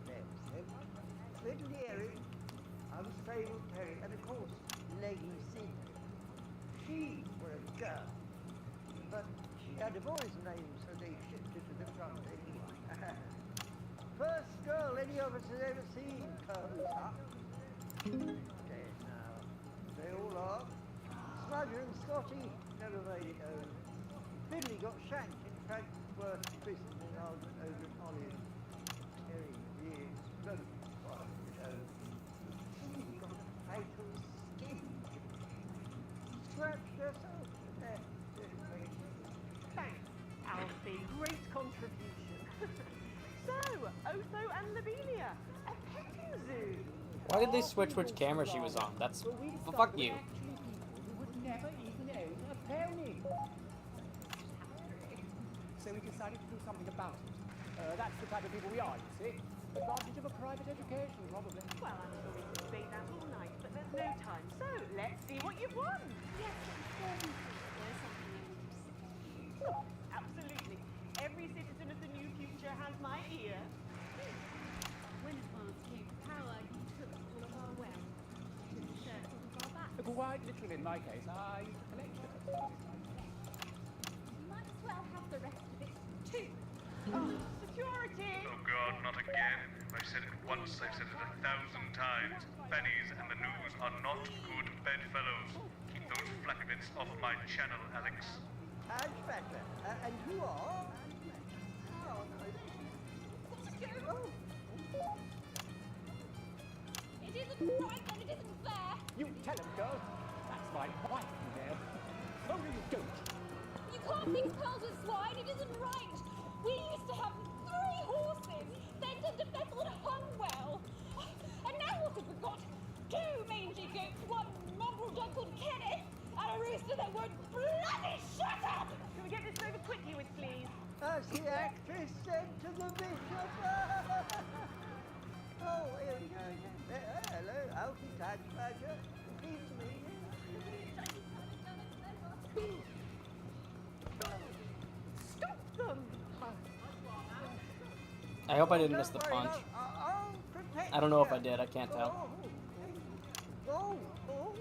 There's him. Little Erie, unstable Perry, and of course, Leggy Sidney. She was a girl, but she had a boy's name, so they shipped her to the front anyway. First girl any of us has ever seen curls up. Dead now. They all are. Smudger and Scotty never made it home. Finley got shanked in Frankfurt prison in an argument over an olive. Terry years. Bloody fine ago. She got a fatal skin. Scratched herself to death. Thanks, Alfie. Great contribution. So, Otho and Lobelia, a petting zoo. Why did they switch which camera she was on? That's fuck you. would never even own a pony. So we decided to do something about it. That's the type of people we are, you see. Advantage of a private education, probably. Well, I'm sure we could debate that all night, but there's no time. So, let's see what you've won. Yes, before we there's something I want to say. Oh, absolutely. Every citizen of the new future has my ear. When advanced came to power, he took all of our wealth. Didn't share sort of our back. Quite literally, in my case, I used to collect it. Might as well have the rest of it too. Oh, security! Oh God, not again. I've said it once, I've said it 1,000 times. Bennies and the news are not good bedfellows. Keep those flappets off my channel, Alex. And better. And you are? Oh, no. Oh. It isn't right and it isn't fair. You tell him, girl. That's my wife you there. Oh, no, you don't. You can't mix pearls with swine. It isn't right. We used to have 3 horses. Then the vessel hung well. And now what have we got? 2 mangy goats, 1 mongrel dog called Kenneth, and a rooster that won't bloody shut up! Can we get this over quickly with, please? As the actress said to the bishop. Oh, here we go again. Hello, Alfie Tadge Badger. Pleased to meet you. Stop them! I hope I didn't miss the punch. I'll protect I don't know if you. I did. I can't tell. Oh, oh,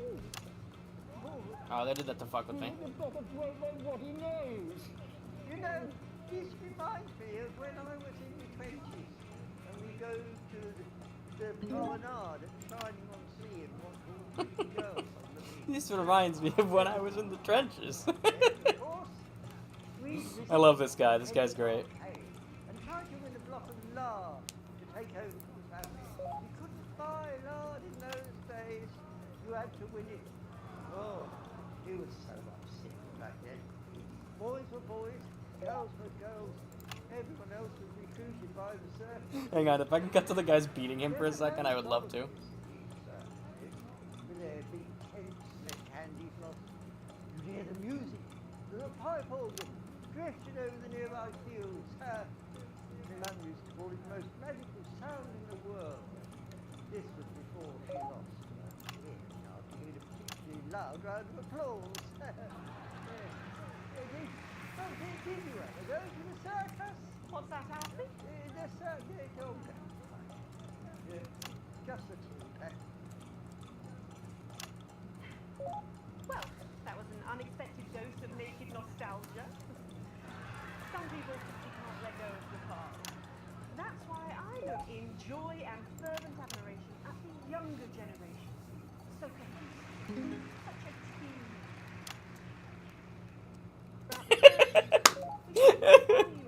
Oh, they did that to fuck with me. What he knows. You know, this reminds me of when I was in the 20s and we go to the promenade at Shining on Sea and watch all the pretty girls on the beach. This reminds me of when I was in the trenches. Of course, we I love this guy. This guy's great. and tried to win a block of lard to take home to the family. You couldn't buy lard in those days. You had to win it. Oh, it was so upset back then. Boys were boys, girls were girls. Everyone else was recruited by the circus. Hang on, if I can cut to the guys beating him for a second, I would love to. With their big tents, their candy floss. You hear the music, the pipe organ, drifting over the nearby fields. My mum used to call it the most magical sound in the world. This was before she lost her ear. Now, I need a particularly loud round of applause. Did you ever go to the circus? What's that, Alfie? The circus. Oh, just a tea. Well, that was an unexpected dose of naked nostalgia. Some people simply can't let go of the past. That's why I look in joy and fervent admiration at the younger generation. So cohesive. Such a team.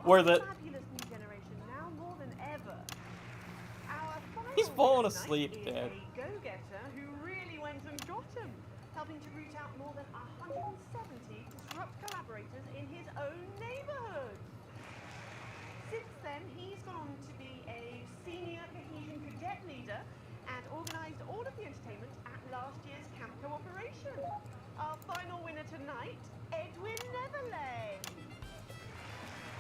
Worth it. Fabulous new generation now more than ever. Our final He's falling guest asleep, tonight Dad. is a go-getter who really went and got him, helping to root out more than 170 disruptors then he's gone on to be a senior cohesion cadet leader and organised all of the entertainment at last year's camp cooperation. Our final winner tonight, Edwin Netherley.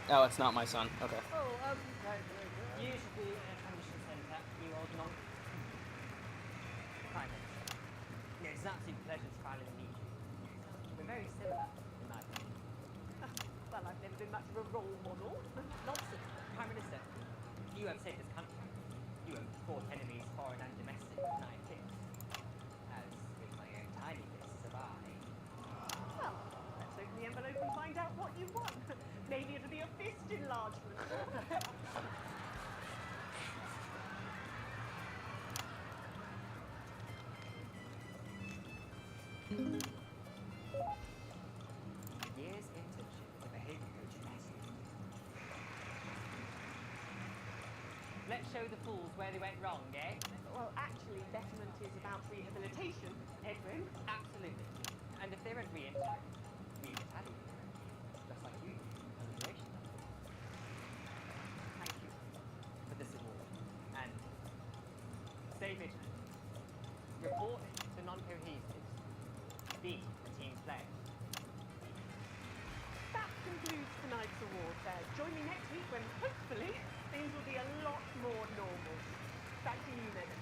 Oh, it's not my son. Okay. Oh, you should be at Ambition Centre, you old monk. Prime Minister. Yeah, it's an absolute pleasure to finally meet you. We're very similar, in my opinion. Well, I've never been much of a role model. Nonsense. Prime Minister, you have saved this country. You have fought enemies, foreign and domestic, and I think, as with my own tiny fist, survived. Well, let's open the envelope and find out what you won. Maybe it'll be a fist enlargement. Year's internship as a behavior coach in Essex. Let's show the fools where they went wrong, eh? Well, actually, betterment is about rehabilitation, Edwin. Absolutely. And if they won't reintegrate, retaliate. Just like you, on liberation. Thank you for this award. And stay vigilant. Report to non-cohesives. Be a team player. That concludes tonight's award fair. Join me next week when, hopefully, things will be a lot more normal. Back to you, Megan.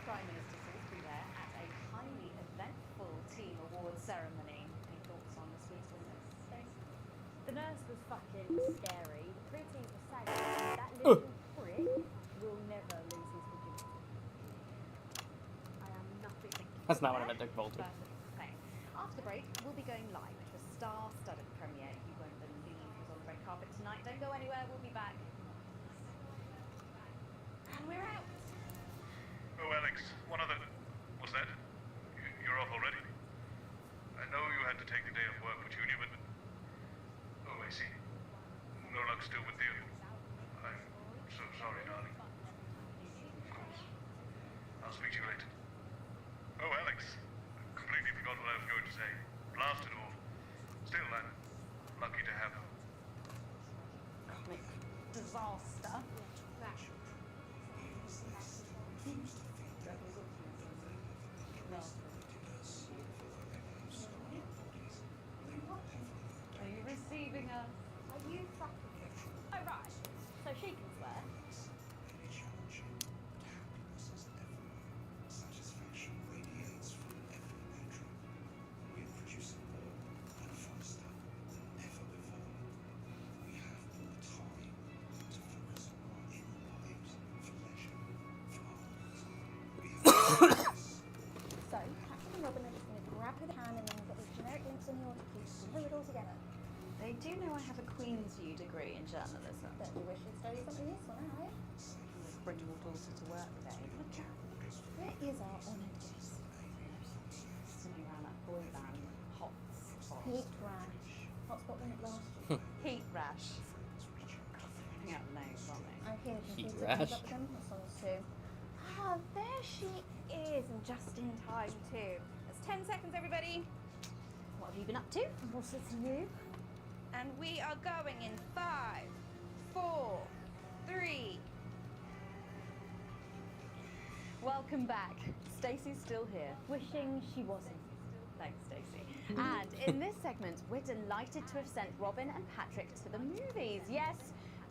Prime Minister Salisbury there at a highly eventful team award ceremony. Any thoughts on this week's winners, Stacey? The nurse was fucking scary. The pretty was saggy. That little prick will never lose his virginity. I am nothing. That's not what I meant to Volta. Perfect. Okay. After the break, we'll be going live to a star-studded premiere. You won't believe who's on the red carpet tonight. Don't go anywhere. We'll be back. And we're out. Oh, Alex, one other... What's that? You're off already? I know you had to take the day off work for Junior, but... Oh, I see. No luck still with Theo. I'm so sorry, darling. Of course. I'll speak to you later. Oh, Alex. I completely forgot what I was going to say. Blasted all. Still, I'm lucky to have her. Comic disaster. Are you receiving us? Are you fucking with me? Oh, right. So she can swear. So, Patrick and Robin are just going to grab her hand and then we've got these generic links in the order to glue it all together. They do know I have a Queen's U degree in journalism. Don't you wish you'd study something useful now, eh? Bring your daughter to work, babe. Where is our honoured guest? Sitting around that boy band, hot spot. Heat rash. Hotspot when it last year. Heat rash. Coughing out names, aren't they? I'm here to Heat keep rash. up with them. That sounds too. Ah, there she is, and just in time too. That's 10 seconds, everybody. What have you been up to? What's it to you? And we are going in 5, 4, 3. Welcome back. Stacey's still here. Wishing she wasn't. Thanks, Stacey. And in this segment, we're delighted to have sent Robin and Patrick to the movies. Yes,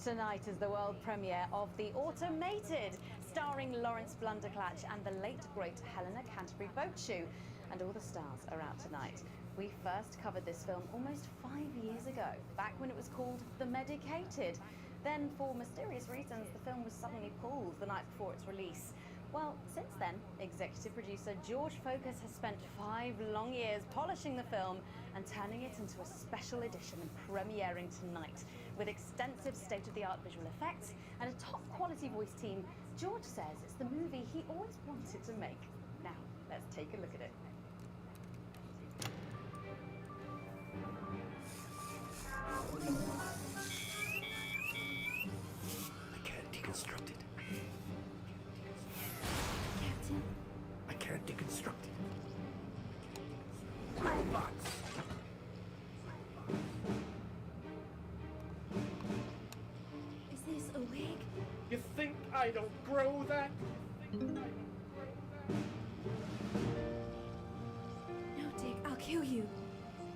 tonight is the world premiere of The Automated, starring Lawrence Blunderclatch and the late great Helena Canterbury Boatshoe. And all the stars are out tonight. We first covered this film almost 5 years ago, back when it was called The Medicated. Then, for mysterious reasons, the film was suddenly pulled the night before its release. Well, since then, executive producer George Focus has spent 5 long years polishing the film and turning it into a special edition and premiering tonight. With extensive state-of-the-art visual effects and a top-quality voice team, George says it's the movie he always wanted to make. Now, let's take a look at it. I can't deconstruct it. I can't deconstruct it. Robots! I don't grow that. No, Dick, I'll kill you.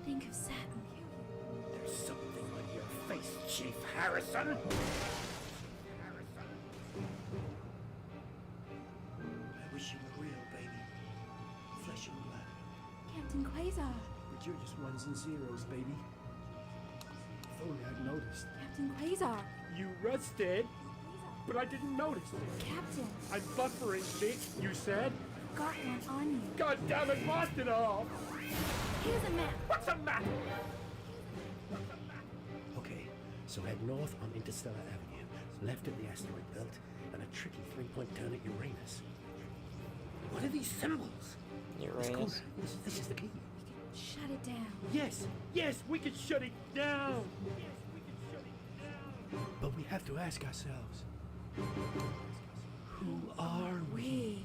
Think of Saturn. There's something on your face, Chief Harrison. I wish you were real, baby. Flesh and blood. Captain Quasar. But you're just ones and zeros, baby. If only I'd noticed. Captain Quasar. You rusted, but I didn't notice. Captain. I'm buffering, Dick, you said. Got one on you. God damn it, blast it all! Here's a map. What's a map? Okay, so head north on Interstellar Avenue, left at the asteroid belt, and a tricky three-point turn at Uranus. What are these symbols? Uranus. This is the key. Shut it down. Yes, we can shut it down. But we have to ask ourselves, who are we?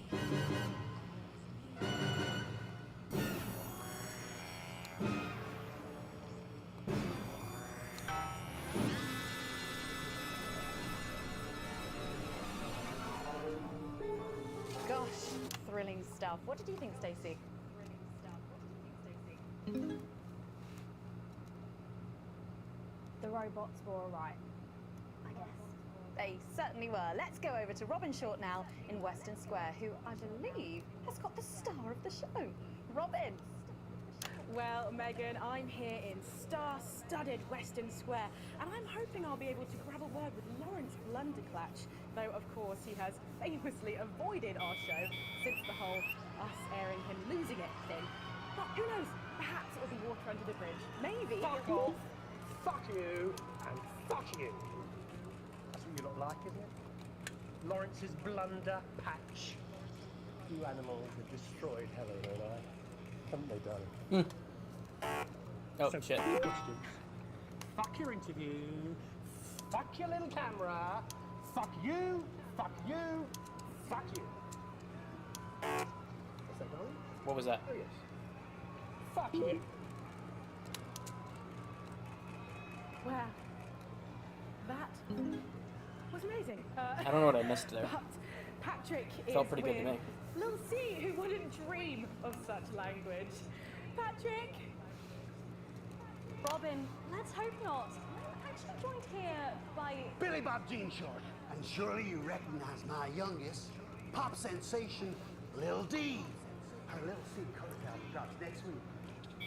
Gosh, thrilling stuff. What did you think, Stacey? The robots were alright, I guess. They certainly were. Let's go over to Robin Short now in Western Square, who I believe has got the star of the show. Robin. Well, Megan, I'm here in star-studded Western Square, and I'm hoping I'll be able to grab a word with Lawrence Blunderclatch, though, of course, he has famously avoided our show since the whole us airing him losing it thing. But who knows? Perhaps it'll be water under the bridge. Maybe. Fuck off! Fuck you! And fuck you! That's what you look like, isn't it? Lawrence's blunder patch. You animals have destroyed Helen and I. Haven't they, darling? Oh, so, shit. Questions. Fuck your interview. Fuck your little camera. Fuck you. Fuck you. Fuck you. What's that, darling? What was that? Oh, yes. Fuck you. Wow. That was amazing. I don't know what I missed there. But Patrick Felt is pretty good to with me. Lil C, who wouldn't dream of such language. Patrick! Robin, let's hope not. I'm actually joined here by... Billy Bob Jean Short. And surely you recognize my youngest, pop sensation, Lil D. Her Lil C cover album drops next week.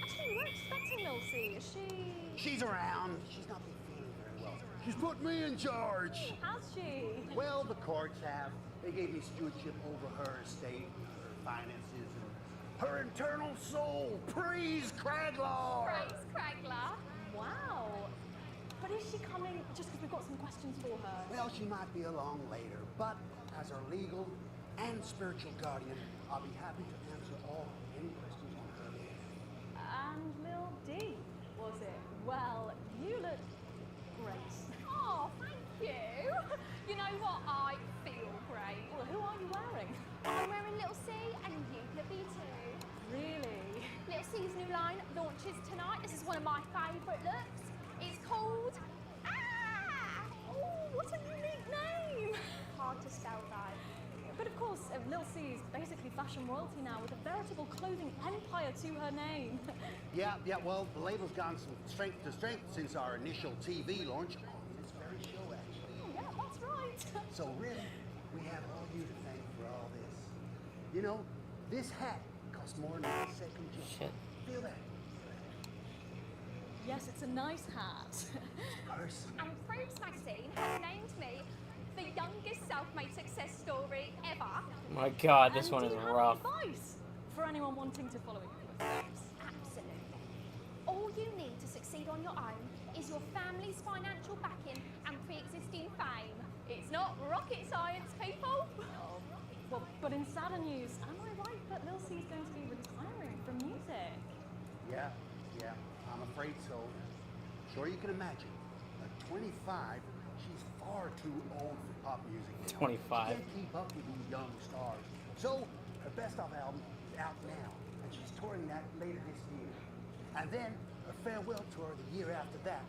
Actually, we weren't expecting Lil C. Is she... She's around. She's not been feeling very well. She's put me in charge. Has she? Well, the courts have. They gave me stewardship over her estate, her finances, and her internal soul. Praise Craglaw! Praise Craglaw. Wow. But is she coming just because we've got some questions for her? Well, she might be along later, but as her legal and spiritual guardian, I'll be happy to answer any questions on her behalf. And Lil D, was it? Well, you look great. Oh, thank you. You know what? I feel great. Well, who are you wearing? I'm wearing Little C and you could be too. Really? Little C's new line launches tonight. This is one of my favourite looks. It's called... Ah! Oh, what a unique name! Hard to spell though. But of course, Lil C is basically fashion royalty now with a veritable clothing empire to her name. Yeah, well, the label's gone from strength to strength since our initial TV launch on this very show, actually. Oh, yeah, that's right. So really, we have all you to thank for all this. You know, this hat costs more than a second job. Shit. Feel that? Yes, it's a nice hat. And Fruits magazine has named me the youngest self-made success story ever. My God, this one And is do you have rough. advice for anyone wanting to follow in your footsteps? Absolutely. All you need to succeed on your own is your family's financial backing and pre-existing fame. It's not rocket science, people. Well, but in sadder news, am I right that Lil C is going to be retiring from music? Yeah, I'm afraid so. Sure you can imagine. At 25, she's far too old for pop music. 25. She can't keep up with these young stars. So, her best-of album is out now, and she's touring that later this year. And then, a farewell tour the year after that.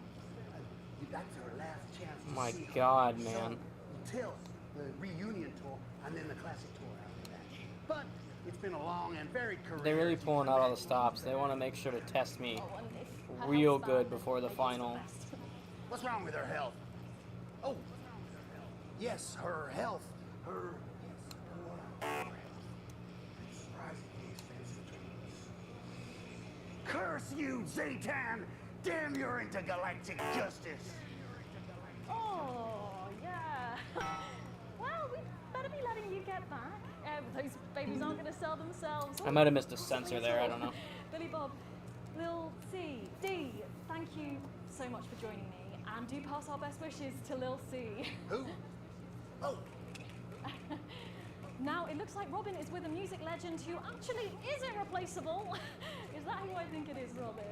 And that's her last chance to My see her. God, So, man. until the reunion tour, and then the classic tour after that. But it's been a long and varied career. They're really pulling out all the stops. They want to make sure to test me real good before the final. What's wrong with her health? Oh, yes, her health. Her curse you, Zaytan! Damn your intergalactic justice! Oh, yeah. Well, we better be letting you get back. Those babies aren't going to sell themselves. I might have missed a sensor there, I don't know. Billy Bob, Lil C, D, thank you so much for joining me. And do pass our best wishes to Lil C. Who? Oh. Now, it looks like Robin is with a music legend who actually is irreplaceable. Is that who I think it is, Robin?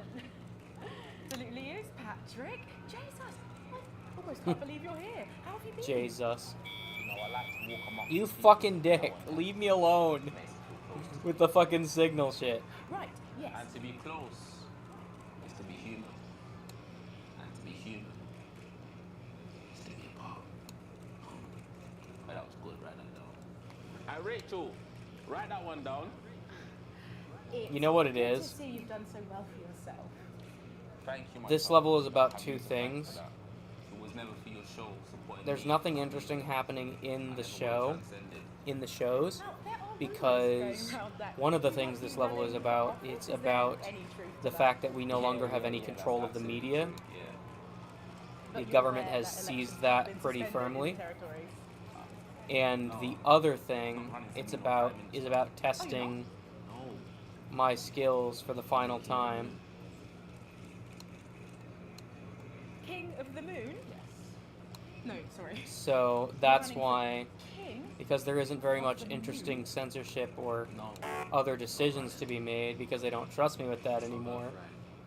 Absolutely is, Patrick. Jesus, I almost can't believe you're here. How have you been? Jesus. You know, I like to walk amongst You fucking dick. Leave me alone. With the fucking signal shit. Right, yes. And to be close is to be human. And to be human is to be apart. But that was good, write that down. Hey, Rachel, write that one down. You know what it Good is? to see you've done so well for yourself. Thank you, my This son. level is about Happy two to fight things. for that. It was never for your show supporting There's me. nothing interesting happening in the show, in the shows, Now, there are because rumours going round that one of the you things might this be level is running about, for it's office. Is there about any truth to the that? fact that we no longer have any that's control of the absolutely media. true, yeah. The But you're government aware has that seized elections have that been pretty suspended in firmly. territories. And the other thing it's about is about testing my skills for the final time. King of the Moon? No, sorry. So that's running for why, king because there isn't very much interesting censorship or other decisions to be made because they don't trust me with that anymore.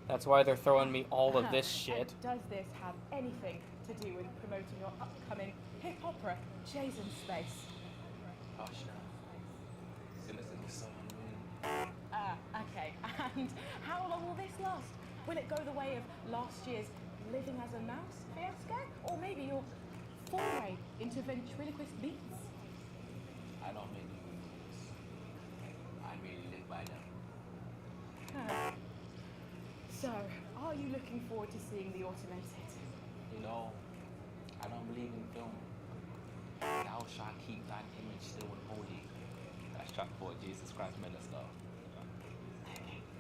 That's why they're throwing me all of this shit. And does this have anything to do with promoting your upcoming hip opera, Jason Space? Hush now. Innocent is so Okay. And how long will this last? Will it go the way of last year's Living as a Mouse fiasco? Or maybe your foray into ventriloquist beats? I don't make the movies. I really live by them. So, are you looking forward to seeing the automated? You know, I don't believe in film. Thou shalt keep thine image still and holy. That's track 4, Jesus Christ Minister.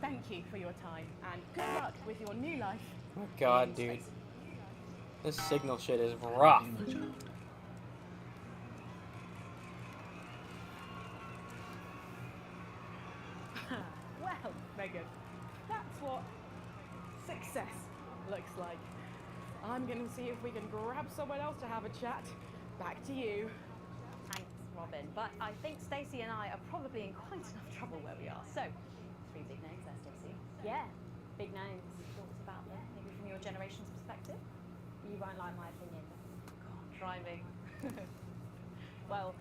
Thank you for your time, and good luck with your new life. Oh god, dude. This signal shit is rough. Well, Megan, that's what success looks like. I'm going to see if we can grab someone else to have a chat. Back to you. Thanks, Robin. But I think Stacey and I are probably in quite enough trouble where we are. So, 3 big names there, Stacey. Yeah, big names. Thoughts about them, maybe from your generation's perspective? You won't like my opinion. God, try me. Well,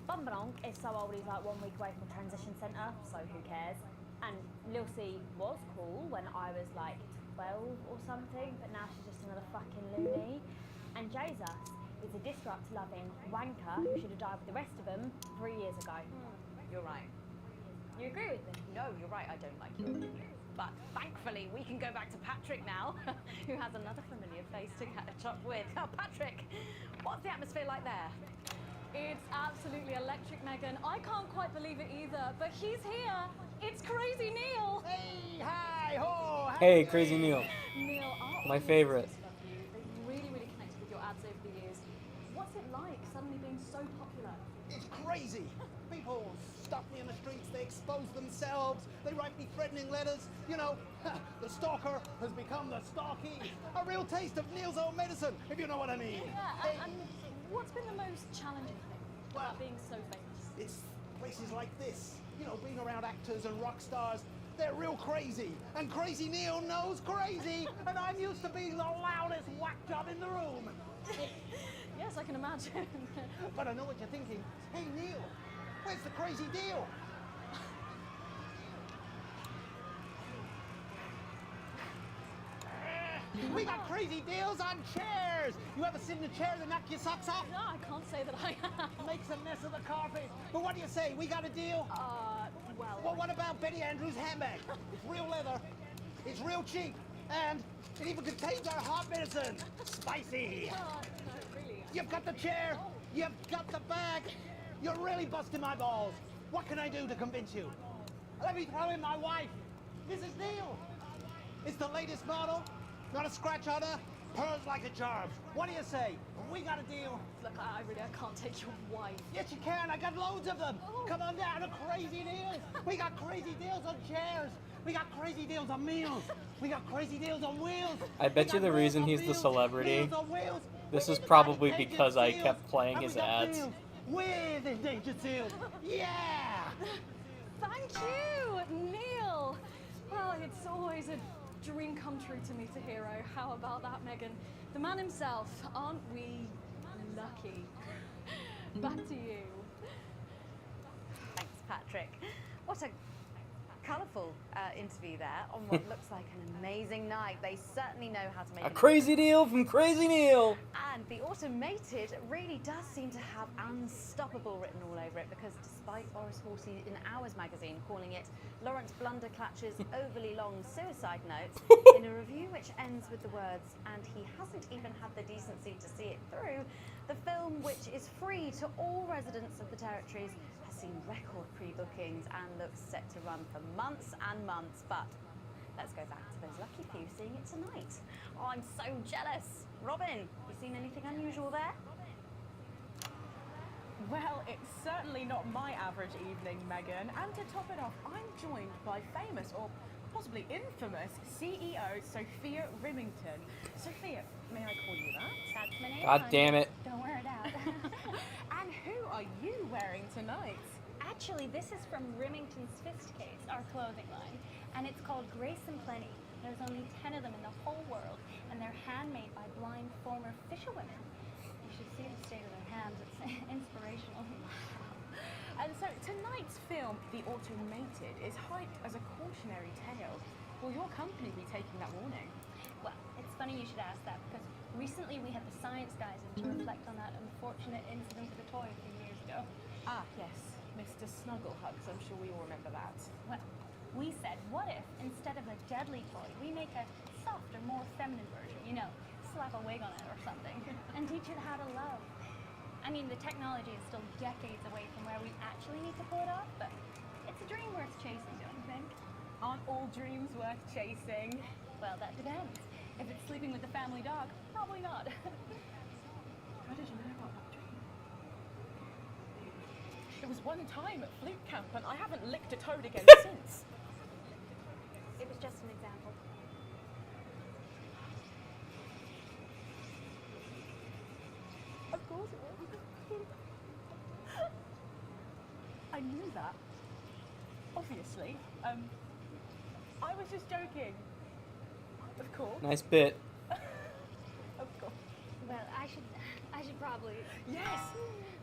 Bumbanonk is so old he's like 1 week away from transition centre, so who cares? And Lil C was cool when I was like 12 or something, but now she's just another fucking loony. And Jesus is a disrupt-loving wanker who should have died with the rest of them 3 years ago. You're right. You agree with me? No, you're right, I don't like your opinion. But thankfully, we can go back to Patrick now, who has another familiar face to catch up with. Oh, Patrick, what's the atmosphere like there? It's absolutely electric, Megan. I can't quite believe it either, but he's here. It's Crazy Neil. Hey, hi, ho. Hey, Crazy Neil. Neil, our My audience favorite. love you. They've really, really connected with your ads over the years. What's it like suddenly being so popular? It's crazy. People stop me in the streets, they expose themselves, they write me threatening letters. You know, the stalker has become the stalky. A real taste of Neil's own medicine, if you know what I mean. Yeah, and what's been the most challenging thing about being so famous? It's places like this, you know, being around actors and rock stars. They're real crazy, and Crazy Neil knows crazy, and I'm used to being the loudest whack job in the room. Yes, I can imagine. But I know what you're thinking. Hey, Neil, where's the crazy deal? We got crazy deals on chairs. chairs. You ever sit in a chair that knock your socks off? No, I can't say that I have. Makes a mess of the carpet. But what do you say? We got a deal? Well, what about Betty Andrews' handbag? It's real leather. It's real cheap. And it even contains our heart medicine. Spicy. No, really. You've got the chair. You've got the bag. You're really busting my balls. What can I do to convince you? Let me throw in my wife, Mrs. Neal. It's the latest model. Not a scratch on her. Pearls like a charm. What do you say? We got a deal. Look, I can't take your wife. Yes, you can. I got loads of them. Come on down to crazy deals. We got crazy deals on chairs. We got crazy deals on meals. We got crazy deals on wheels. I bet you the reason he's the celebrity, this is probably because I kept playing his ads. With endangered seals. Yeah! Thank you, Neil. Well, it's always a dream come true to meet a hero. How about that, Megan? The man himself. Aren't we lucky? Back to you. Thanks, Patrick. What a colourful interview there on what looks like an amazing night. They certainly know how to make A crazy deal from Crazy Neil. And the automated really does seem to have unstoppable written all over it, because despite Boris Horsey in Hours magazine calling it Lawrence Blunderclatch's overly long suicide notes, in a review which ends with the words, and he hasn't even had the decency to see it through, the film, which is free to all residents of the territories, has seen record pre-bookings and looks set to run for months and months. But let's go back to those lucky few seeing it tonight. Oh, I'm so jealous. Robin, you seen anything unusual there? Well, it's certainly not my average evening, Megan. And to top it off, I'm joined by famous, or possibly infamous, CEO Sophia Rimington. Sophia, may I call you that? That's my name. God damn it. Don't wear it out. And who are you wearing tonight? Actually, this is from Rimington's Fist Case, our clothing line, and it's called Grace and Plenty. There's only 10 of them in the whole world, and they're handmade by blind former fisherwomen. You should see the state of their hands. It's inspirational. And so tonight's film, The Automated, is hyped as a cautionary tale. Will your company be taking that warning? Well, it's funny you should ask that, because recently we had the science guys in to reflect on that unfortunate incident with the toy a few years ago. Ah, yes, Mr. Snugglehugs, I'm sure we all remember that. Well, we said, what if, instead of a deadly toy, we make a softer, more feminine version, you know, slap a wig on it or something, and teach it how to love. I mean, the technology is still decades away from where we actually need to pull it off, but it's a dream worth chasing, don't you think? Aren't all dreams worth chasing? Well, that depends. If it's sleeping with the family dog, probably not. How did you know about that dream? It was one time at flute camp, and I haven't licked a toad again since. It was just an example. Of course it was. I knew that. Obviously. I was just joking. Of course. Nice bit. Of course. Well, I should probably. Yes.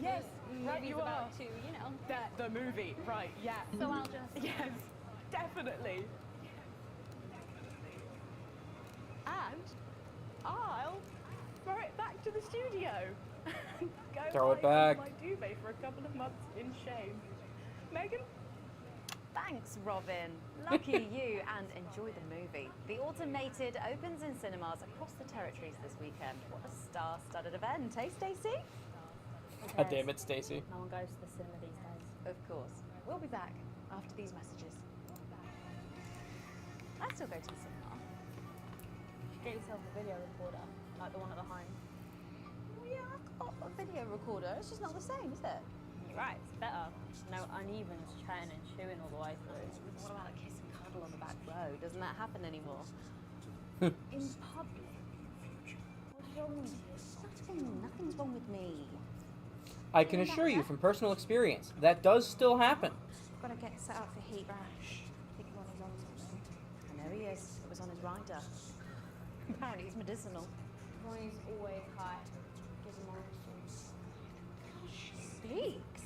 Yes. Right, Movies you about are. to, you know. The movie. Right. Yeah. So I'll just. Yes. Definitely. And I'll throw it back to the studio. Go Throw it lie back. under my duvet for a couple of months in shame. Megan? Thanks, Robin. Lucky you, and enjoy the movie. The Automated opens in cinemas across the territories this weekend. What a star-studded event, eh, Stacey? God damn it, Stacey. No one goes to the cinema these days. Of course. We'll be back after these messages. I still go to the cinema. Get yourself a video recorder, like the one at the home. Well, yeah, I've got a video recorder. It's just not the same, is it? You're right, it's better. No unevens chatting and chewing all the way through. What about a kiss and cuddle on the back row? Doesn't that happen anymore? In public? What's wrong with you? Nothing's wrong with me. I can assure you from personal experience, that does still happen. Gotta get set up for heat rash. I think Ronnie's on something. And there he is. It was on his rider. Apparently he's medicinal. Ronnie's always high. Gives him all Speaks.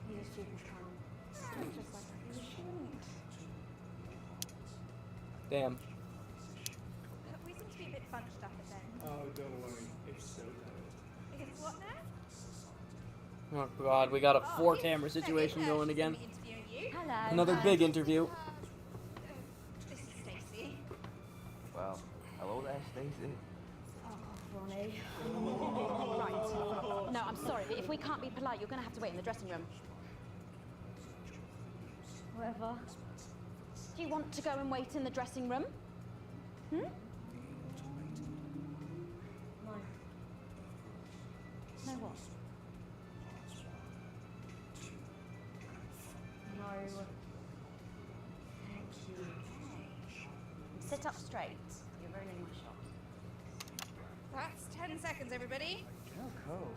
He's a stupid cunt. Just like he's a shouldn't. Damn. We seem to be a bit bunched up at then. Oh, don't worry. It's so good. It's what now? Oh god, we got a 4-camera situation going again. Hello. Another big interview. This is Stacey. Well, hello there, Stacey. Oh, Ronnie. Right. No, I'm sorry, but if we can't be polite, you're going to have to wait in the dressing room. Whatever. Do you want to go and wait in the dressing room? Hmm? No. No what? No. Thank you. Sit up straight. You're ruining my shot. That's 10 seconds, everybody. Noko.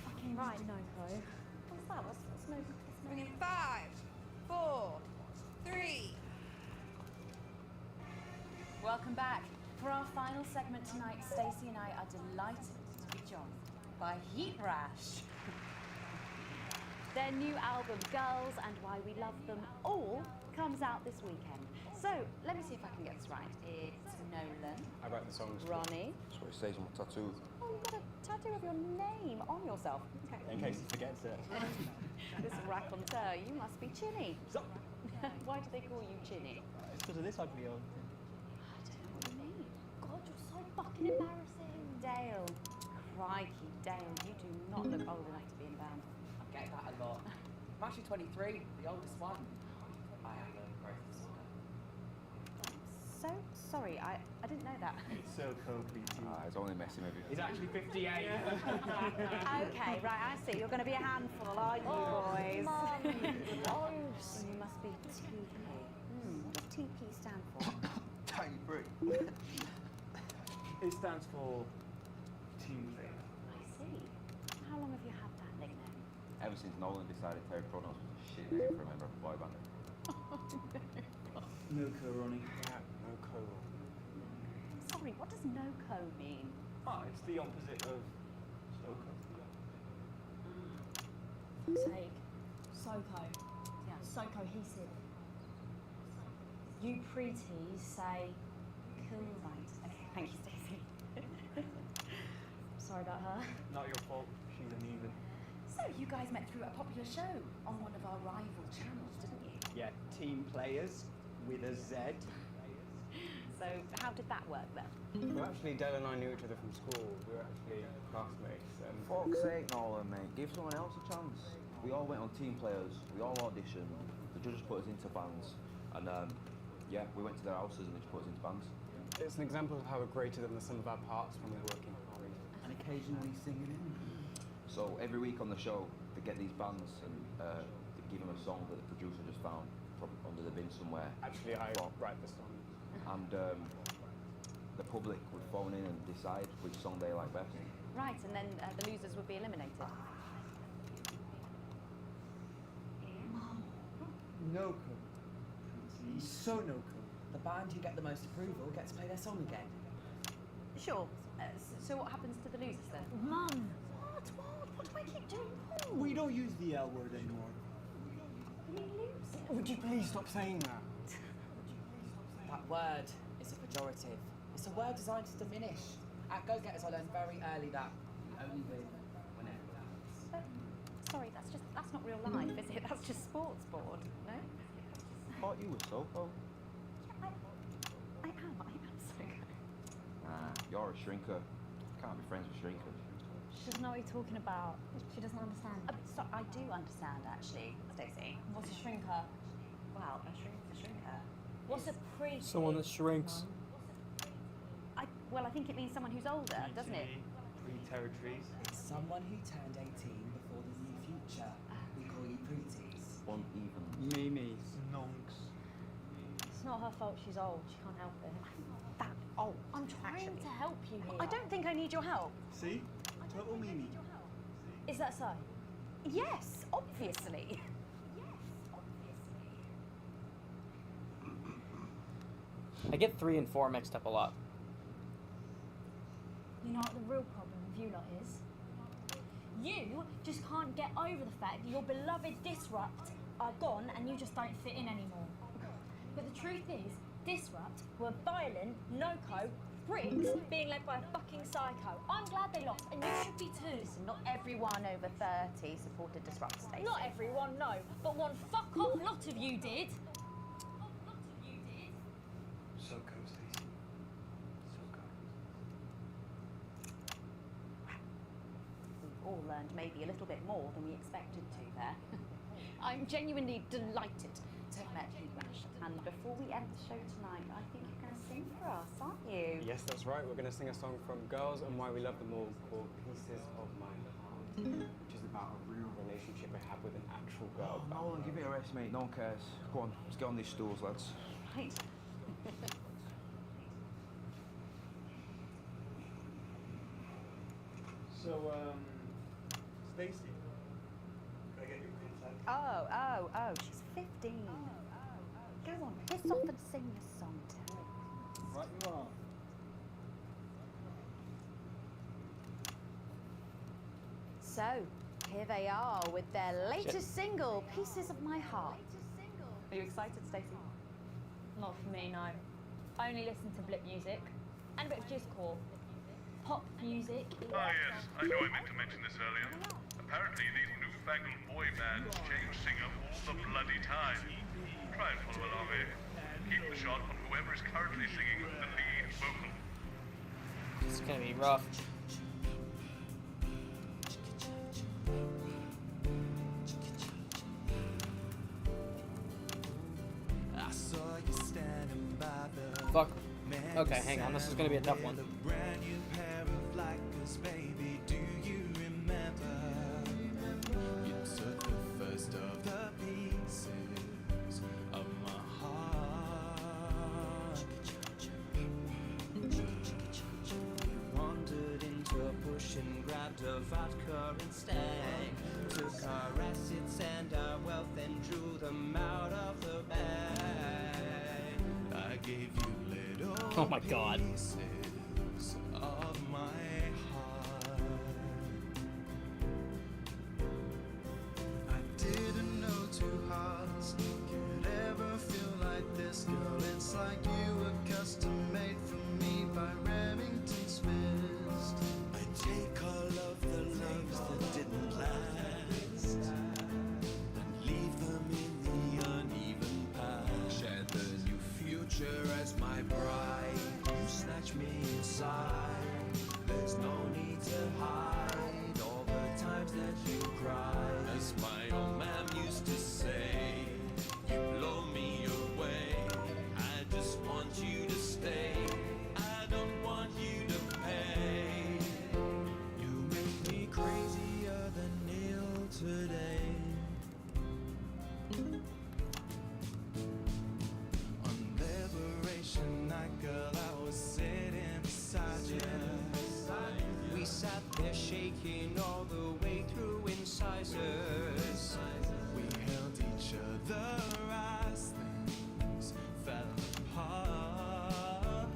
Fucking right, Noko. What's that? What's Noko? Bring in 5, 4, 3. Welcome back. For our final segment tonight, Stacey and I are delighted to be joined by Heat Rash. Their new album, Girls and Why We Love Them All, comes out this weekend. So, let me see if I can get this right. It's Nolan. I wrote the songs. Ronnie. That's what it says on my tattoo. Oh, you've got a tattoo of your name on yourself. Okay. In case he forgets it. This raconteur, you must be Chinny. Why do they call you Chinny? It's because of this ugly old thing. I don't know what you mean. God, you're so fucking embarrassing. Dale. Crikey, Dale, you do not look old enough to be in a band. I get that a lot. I'm actually 23, the oldest one. I have a growth disorder. So sorry, I didn't know that. It's so coaky too. He's only messing with you. He's actually 58. Okay, right, I see. You're going to be a handful, aren't you, boys? Mum, gross. You must be TP. What does TP stand for? Tiny brick. It stands for team player. I see. How long have you had that nickname? Ever since Nolan decided Terry Pronos was a shit name for a member of a boy band. Noko, Ronnie. Yeah, Noko. Sorry, what does no-co mean? Ah, it's the opposite of Soko. Fuck's sake. Soko. Yeah, so cohesive. You preties say cool. Right, okay, thank you, Stacey. Sorry about her. Not your fault. She's uneven. So you guys met through a popular show on one of our rival channels, didn't you? Yeah, team players with a Z. So how did that work then? Well, actually, Dale and I knew each other from school. We were actually classmates. Fuck's sake, Nolan, mate. Give someone else a chance. We all went on team players. We all auditioned. The judges put us into bands. And, yeah, we went to their houses and they just put us into bands. It's an example of how we're greater than the sum of our parts when we're working hard. And occasionally singing in. So every week on the show, they get these bands and they give them a song that the producer just found from under the bin somewhere. Actually, I write the song. And the public would phone in and decide which song they like best. Right, and then the losers would be eliminated. Noko. So Noko. The band who get the most approval gets to play their song again. Sure. So what happens to the losers then? Mum! What do I keep doing? We don't use the L word anymore. Would you please stop saying that? That word is a pejorative. It's a word designed to diminish. At Go-Getters, I learned very early that you only win when everyone wins. Sorry, that's not real life, is it? That's just sports board, no? Thought you were Soko. I am so good. Nah, you're a shrinker. Can't be friends with shrinkers. She doesn't know what you're talking about. She doesn't understand. So I do understand, actually, Stacey. What's a shrinker? Well, a shrink's a shrinker. What's a pre? Someone that shrinks. Well, I think it means someone who's older, doesn't it? Pre-territories. It's someone who turned 18 before the new future. We call you preties. Uneven. Mimis. Nonks. It's not her fault she's old. She can't help it. That old. I'm trying to help you here. I don't think I need your help. See? Total Mimi. Is that so? Yes, obviously. I get 3 and 4 mixed up a lot. You know what the real problem with you lot is? You just can't get over the fact that your beloved Disrupt are gone and you just don't fit in anymore. But the truth is, Disrupt were violent, no-co, bricks, being led by a fucking psycho. I'm glad they lost, and you should be too. Listen, not everyone over 30 supported Disrupt, Stacey. Not everyone, no, but one fuck-off lot of you did. So go, Stacey. So go. We've all learned maybe a little bit more than we expected to there. I'm genuinely delighted to have met you, Ash. And before we end the show tonight, I think you're going to sing for us, aren't you? Yes, that's right. We're going to sing a song from Girls and Why We Love Them All called Pieces of My Heart, which is about a real relationship I have with an actual girl. Nolan, give it a rest, mate. No one cares. Go on, let's get on these stools, lads. Right. So, Stacey, can I get your consent? Oh, she's 15. Go on, piss off and sing your song, Terry. Right you are. So, here they are with their latest single, Pieces of My Heart. Are you excited, Stacey? Not for me, no. I only listen to blip music and a bit of jizzcore. Pop music. Ah, yes, I know I meant to mention this earlier. Apparently, these newfangled boy bands change singer all the bloody time. Try and follow along, eh? Keep the shot on whoever is currently singing the lead vocal. It's gonna be rough. I saw you standing by the Fuck. Okay, hang on. This is gonna be a tough one. brand new pair of Lakers, baby. Do you remember? You took the first of the pieces of my heart. You wandered into a bush and grabbed a vodka and stang. Took our assets and our wealth and drew them out of the bag. I gave you little Oh my God. pieces of my heart. I didn't know two hearts could ever feel like this, girl. It's like you were custom made for me by Remington's fist. I take all of the loves that didn't last and leave them in the uneven past. Share the new future as my bride. You snatch me inside. There's no need to hide all the times that you cried. As my old man used to say, you blow me away. I just want you to stay. I don't want you to pay. You make me crazier than Neil today. On Liberation Night, girl, I was sitting beside you. We sat there shaking all the way through incisors. We held each other as things fell apart.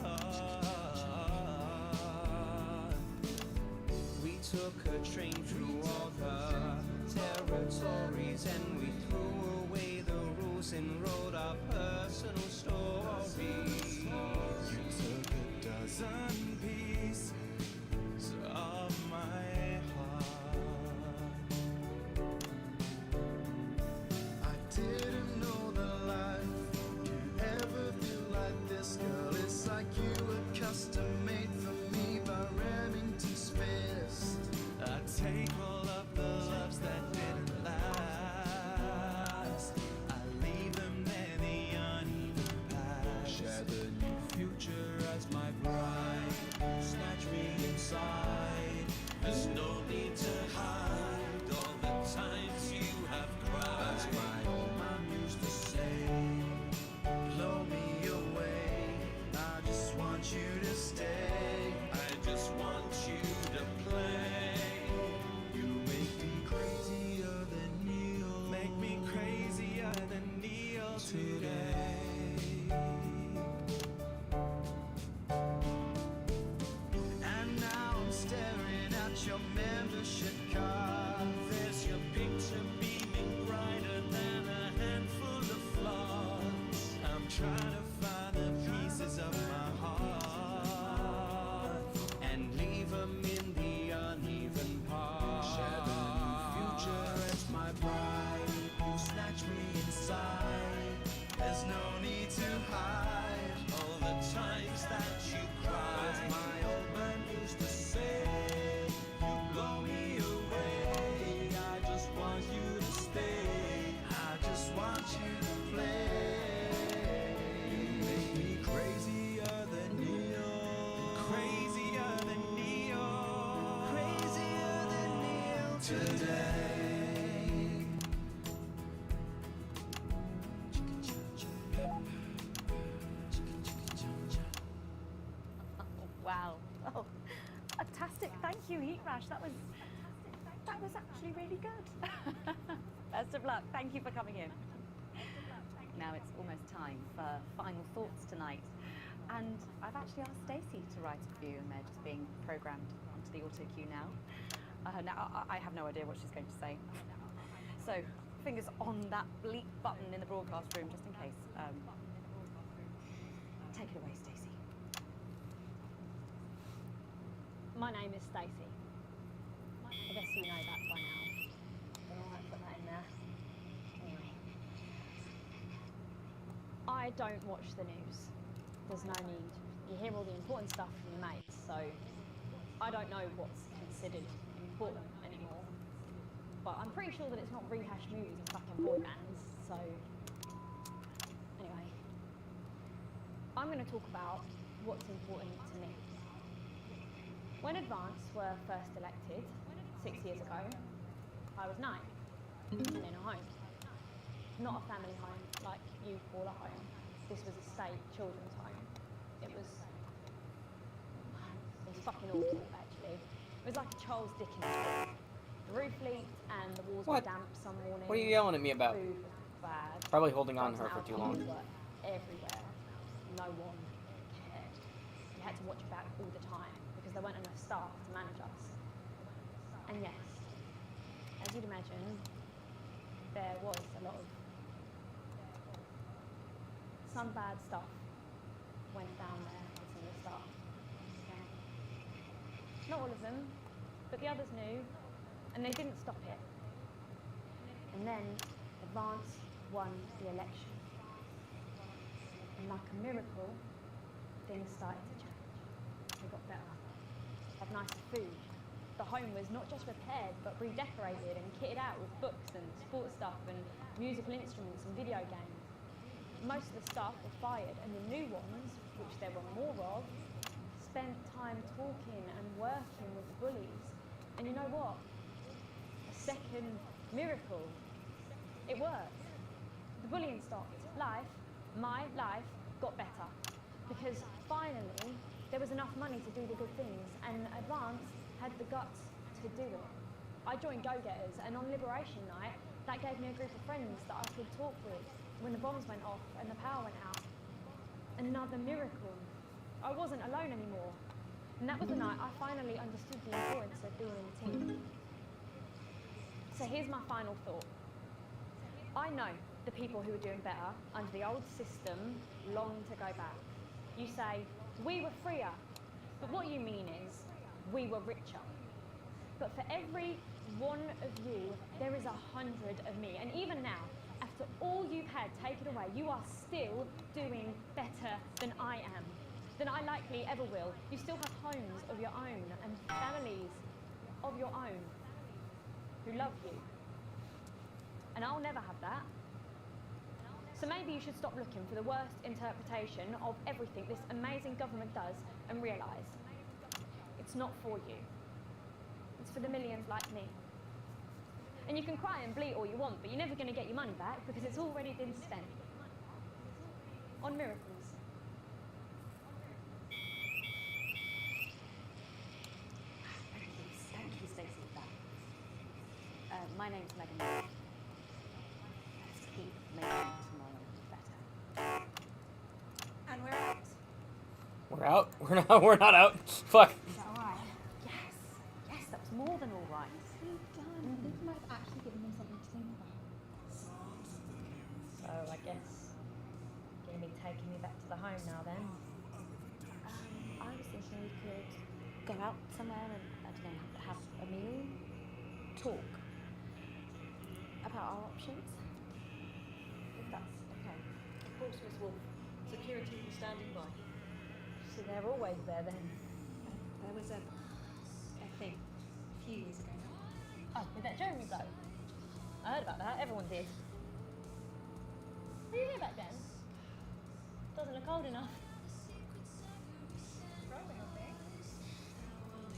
We took a train through all the territories and we threw away the rules and wrote our personal stories. You took a dozen pieces of my heart. I didn't know that life could ever feel like this, girl. It's like you were custom made for me by Remington's fist. I take all of the loves that didn't last. I leave them there, the uneven past. Share the new future as my bride. Snatch me inside. There's no need to hide all the times you have cried. As my old man used to say, blow me away. I just want you to stay. I just want you to play. You make me crazier than Neil. Make me crazier than Neil today. And now I'm staring at your membership card. There's your picture beaming brighter than a handful of flaws. I'm trying to find the today. Wow. Oh, fantastic. Thank you, Heat Rash. That was actually really good. Best of luck. Thank you for coming in. Now it's almost time for final thoughts tonight. And I've actually asked Stacey to write a few, and they're just being programmed onto the auto cue now. Now, I have no idea what she's going to say. So, fingers on that bleep button in the broadcast room, just in case. Take it away, Stacey. My name is Stacey. I guess you know that by now. Don't know why I put that in there. Anyway. I don't watch the news. There's no need. You hear all the important stuff from your mates, so I don't know what's considered important anymore. But I'm pretty sure that it's not rehashed movies and fucking boy bands, so anyway. I'm going to talk about what's important to me. When Advance were first elected, 6 years ago, I was 9, and in a home. Not a family home, like you call a home. This was a state children's home. It was fucking awful, actually. It was like a Charles Dickens book. The roof leaked and the walls were damp some mornings. What are you yelling at me about? Food was bad. Probably holding on to her Drugs for too and long. alcohol were everywhere. No one cared. You had to watch your back all the time because there weren't enough staff to manage us. And yes, as you'd imagine, there was a lot of some bad stuff went down there with some of the staff. Okay. Not all of them, but the others knew, and they didn't stop it. And then Advance won the election. And like a miracle, things started to change. They got better. Had nicer food. The home was not just repaired, but redecorated and kitted out with books and sports stuff and musical instruments and video games. Most of the staff were fired, and the new ones, which there were more of, spent time talking and working with the bullies. And you know what? A second miracle. It worked. The bullying stopped. My life, got better. Because finally, there was enough money to do the good things, and Advance had the guts to do it. I joined Go Getters, and on Liberation Night, that gave me a group of friends that I could talk with when the bombs went off and the power went out. Another miracle. I wasn't alone anymore. And that was the night I finally understood the importance of being in a team. So here's my final thought. I know the people who were doing better under the old system long to go back. You say, we were freer, but what you mean is, we were richer. But for every one of you, there is 100 of me. And even now, after all you've had taken away, you are still doing better than I am, than I likely ever will. You still have homes of your own and families of your own who love you. And I'll never have that. So maybe you should stop looking for the worst interpretation of everything this amazing government does and realise it's not for you. It's for the millions like me. And you can cry and bleat all you want, but you're never going to get your money back because it's already been spent on miracles. Thank you, Stacey, for that. My name's Megan. Let's keep making tomorrow better. And we're out. We're out? We're not out. Fuck. Is that all right? Yes. Yes, that was more than all right. Well done. I think you might have actually given them something to think about. So I guess you're going to be taking me back to the home now then? I was thinking we could go out somewhere and, I don't know, have a meal, talk about our options. If that's okay. Of course, Miss Wolf. Security is standing by. So they're always there then? There was a thing a few years ago now. Oh, with that Jeremy bloke? I heard about that, everyone did. Were you here back then? Doesn't look old enough.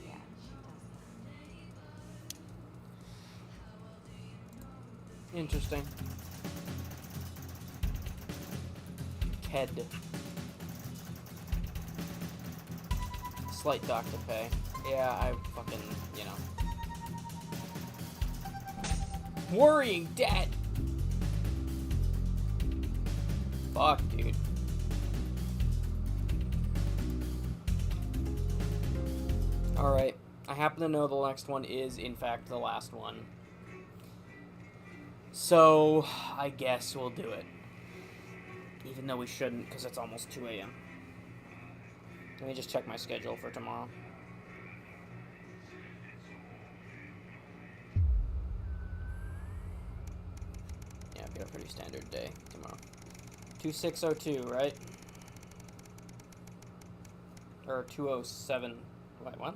Yeah, she does. Interesting. Ked. Slight dock to pay. Yeah, I fucking, you know. Worrying debt! Fuck, dude. Alright. I happen to know the next one is, in fact, the last one. So, I guess we'll do it. Even though we shouldn't, because it's almost 2 a.m. Let me just check my schedule for tomorrow. Yeah, I've got a pretty standard day tomorrow. 2602, right? Or 207. Wait, what?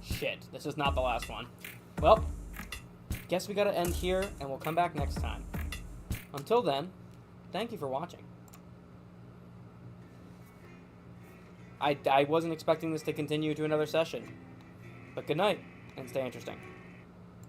Shit, this is not the last one. Well, guess we gotta end here, and we'll come back next time. Until then, thank you for watching. I wasn't expecting this to continue to another session. But good night, and stay interesting.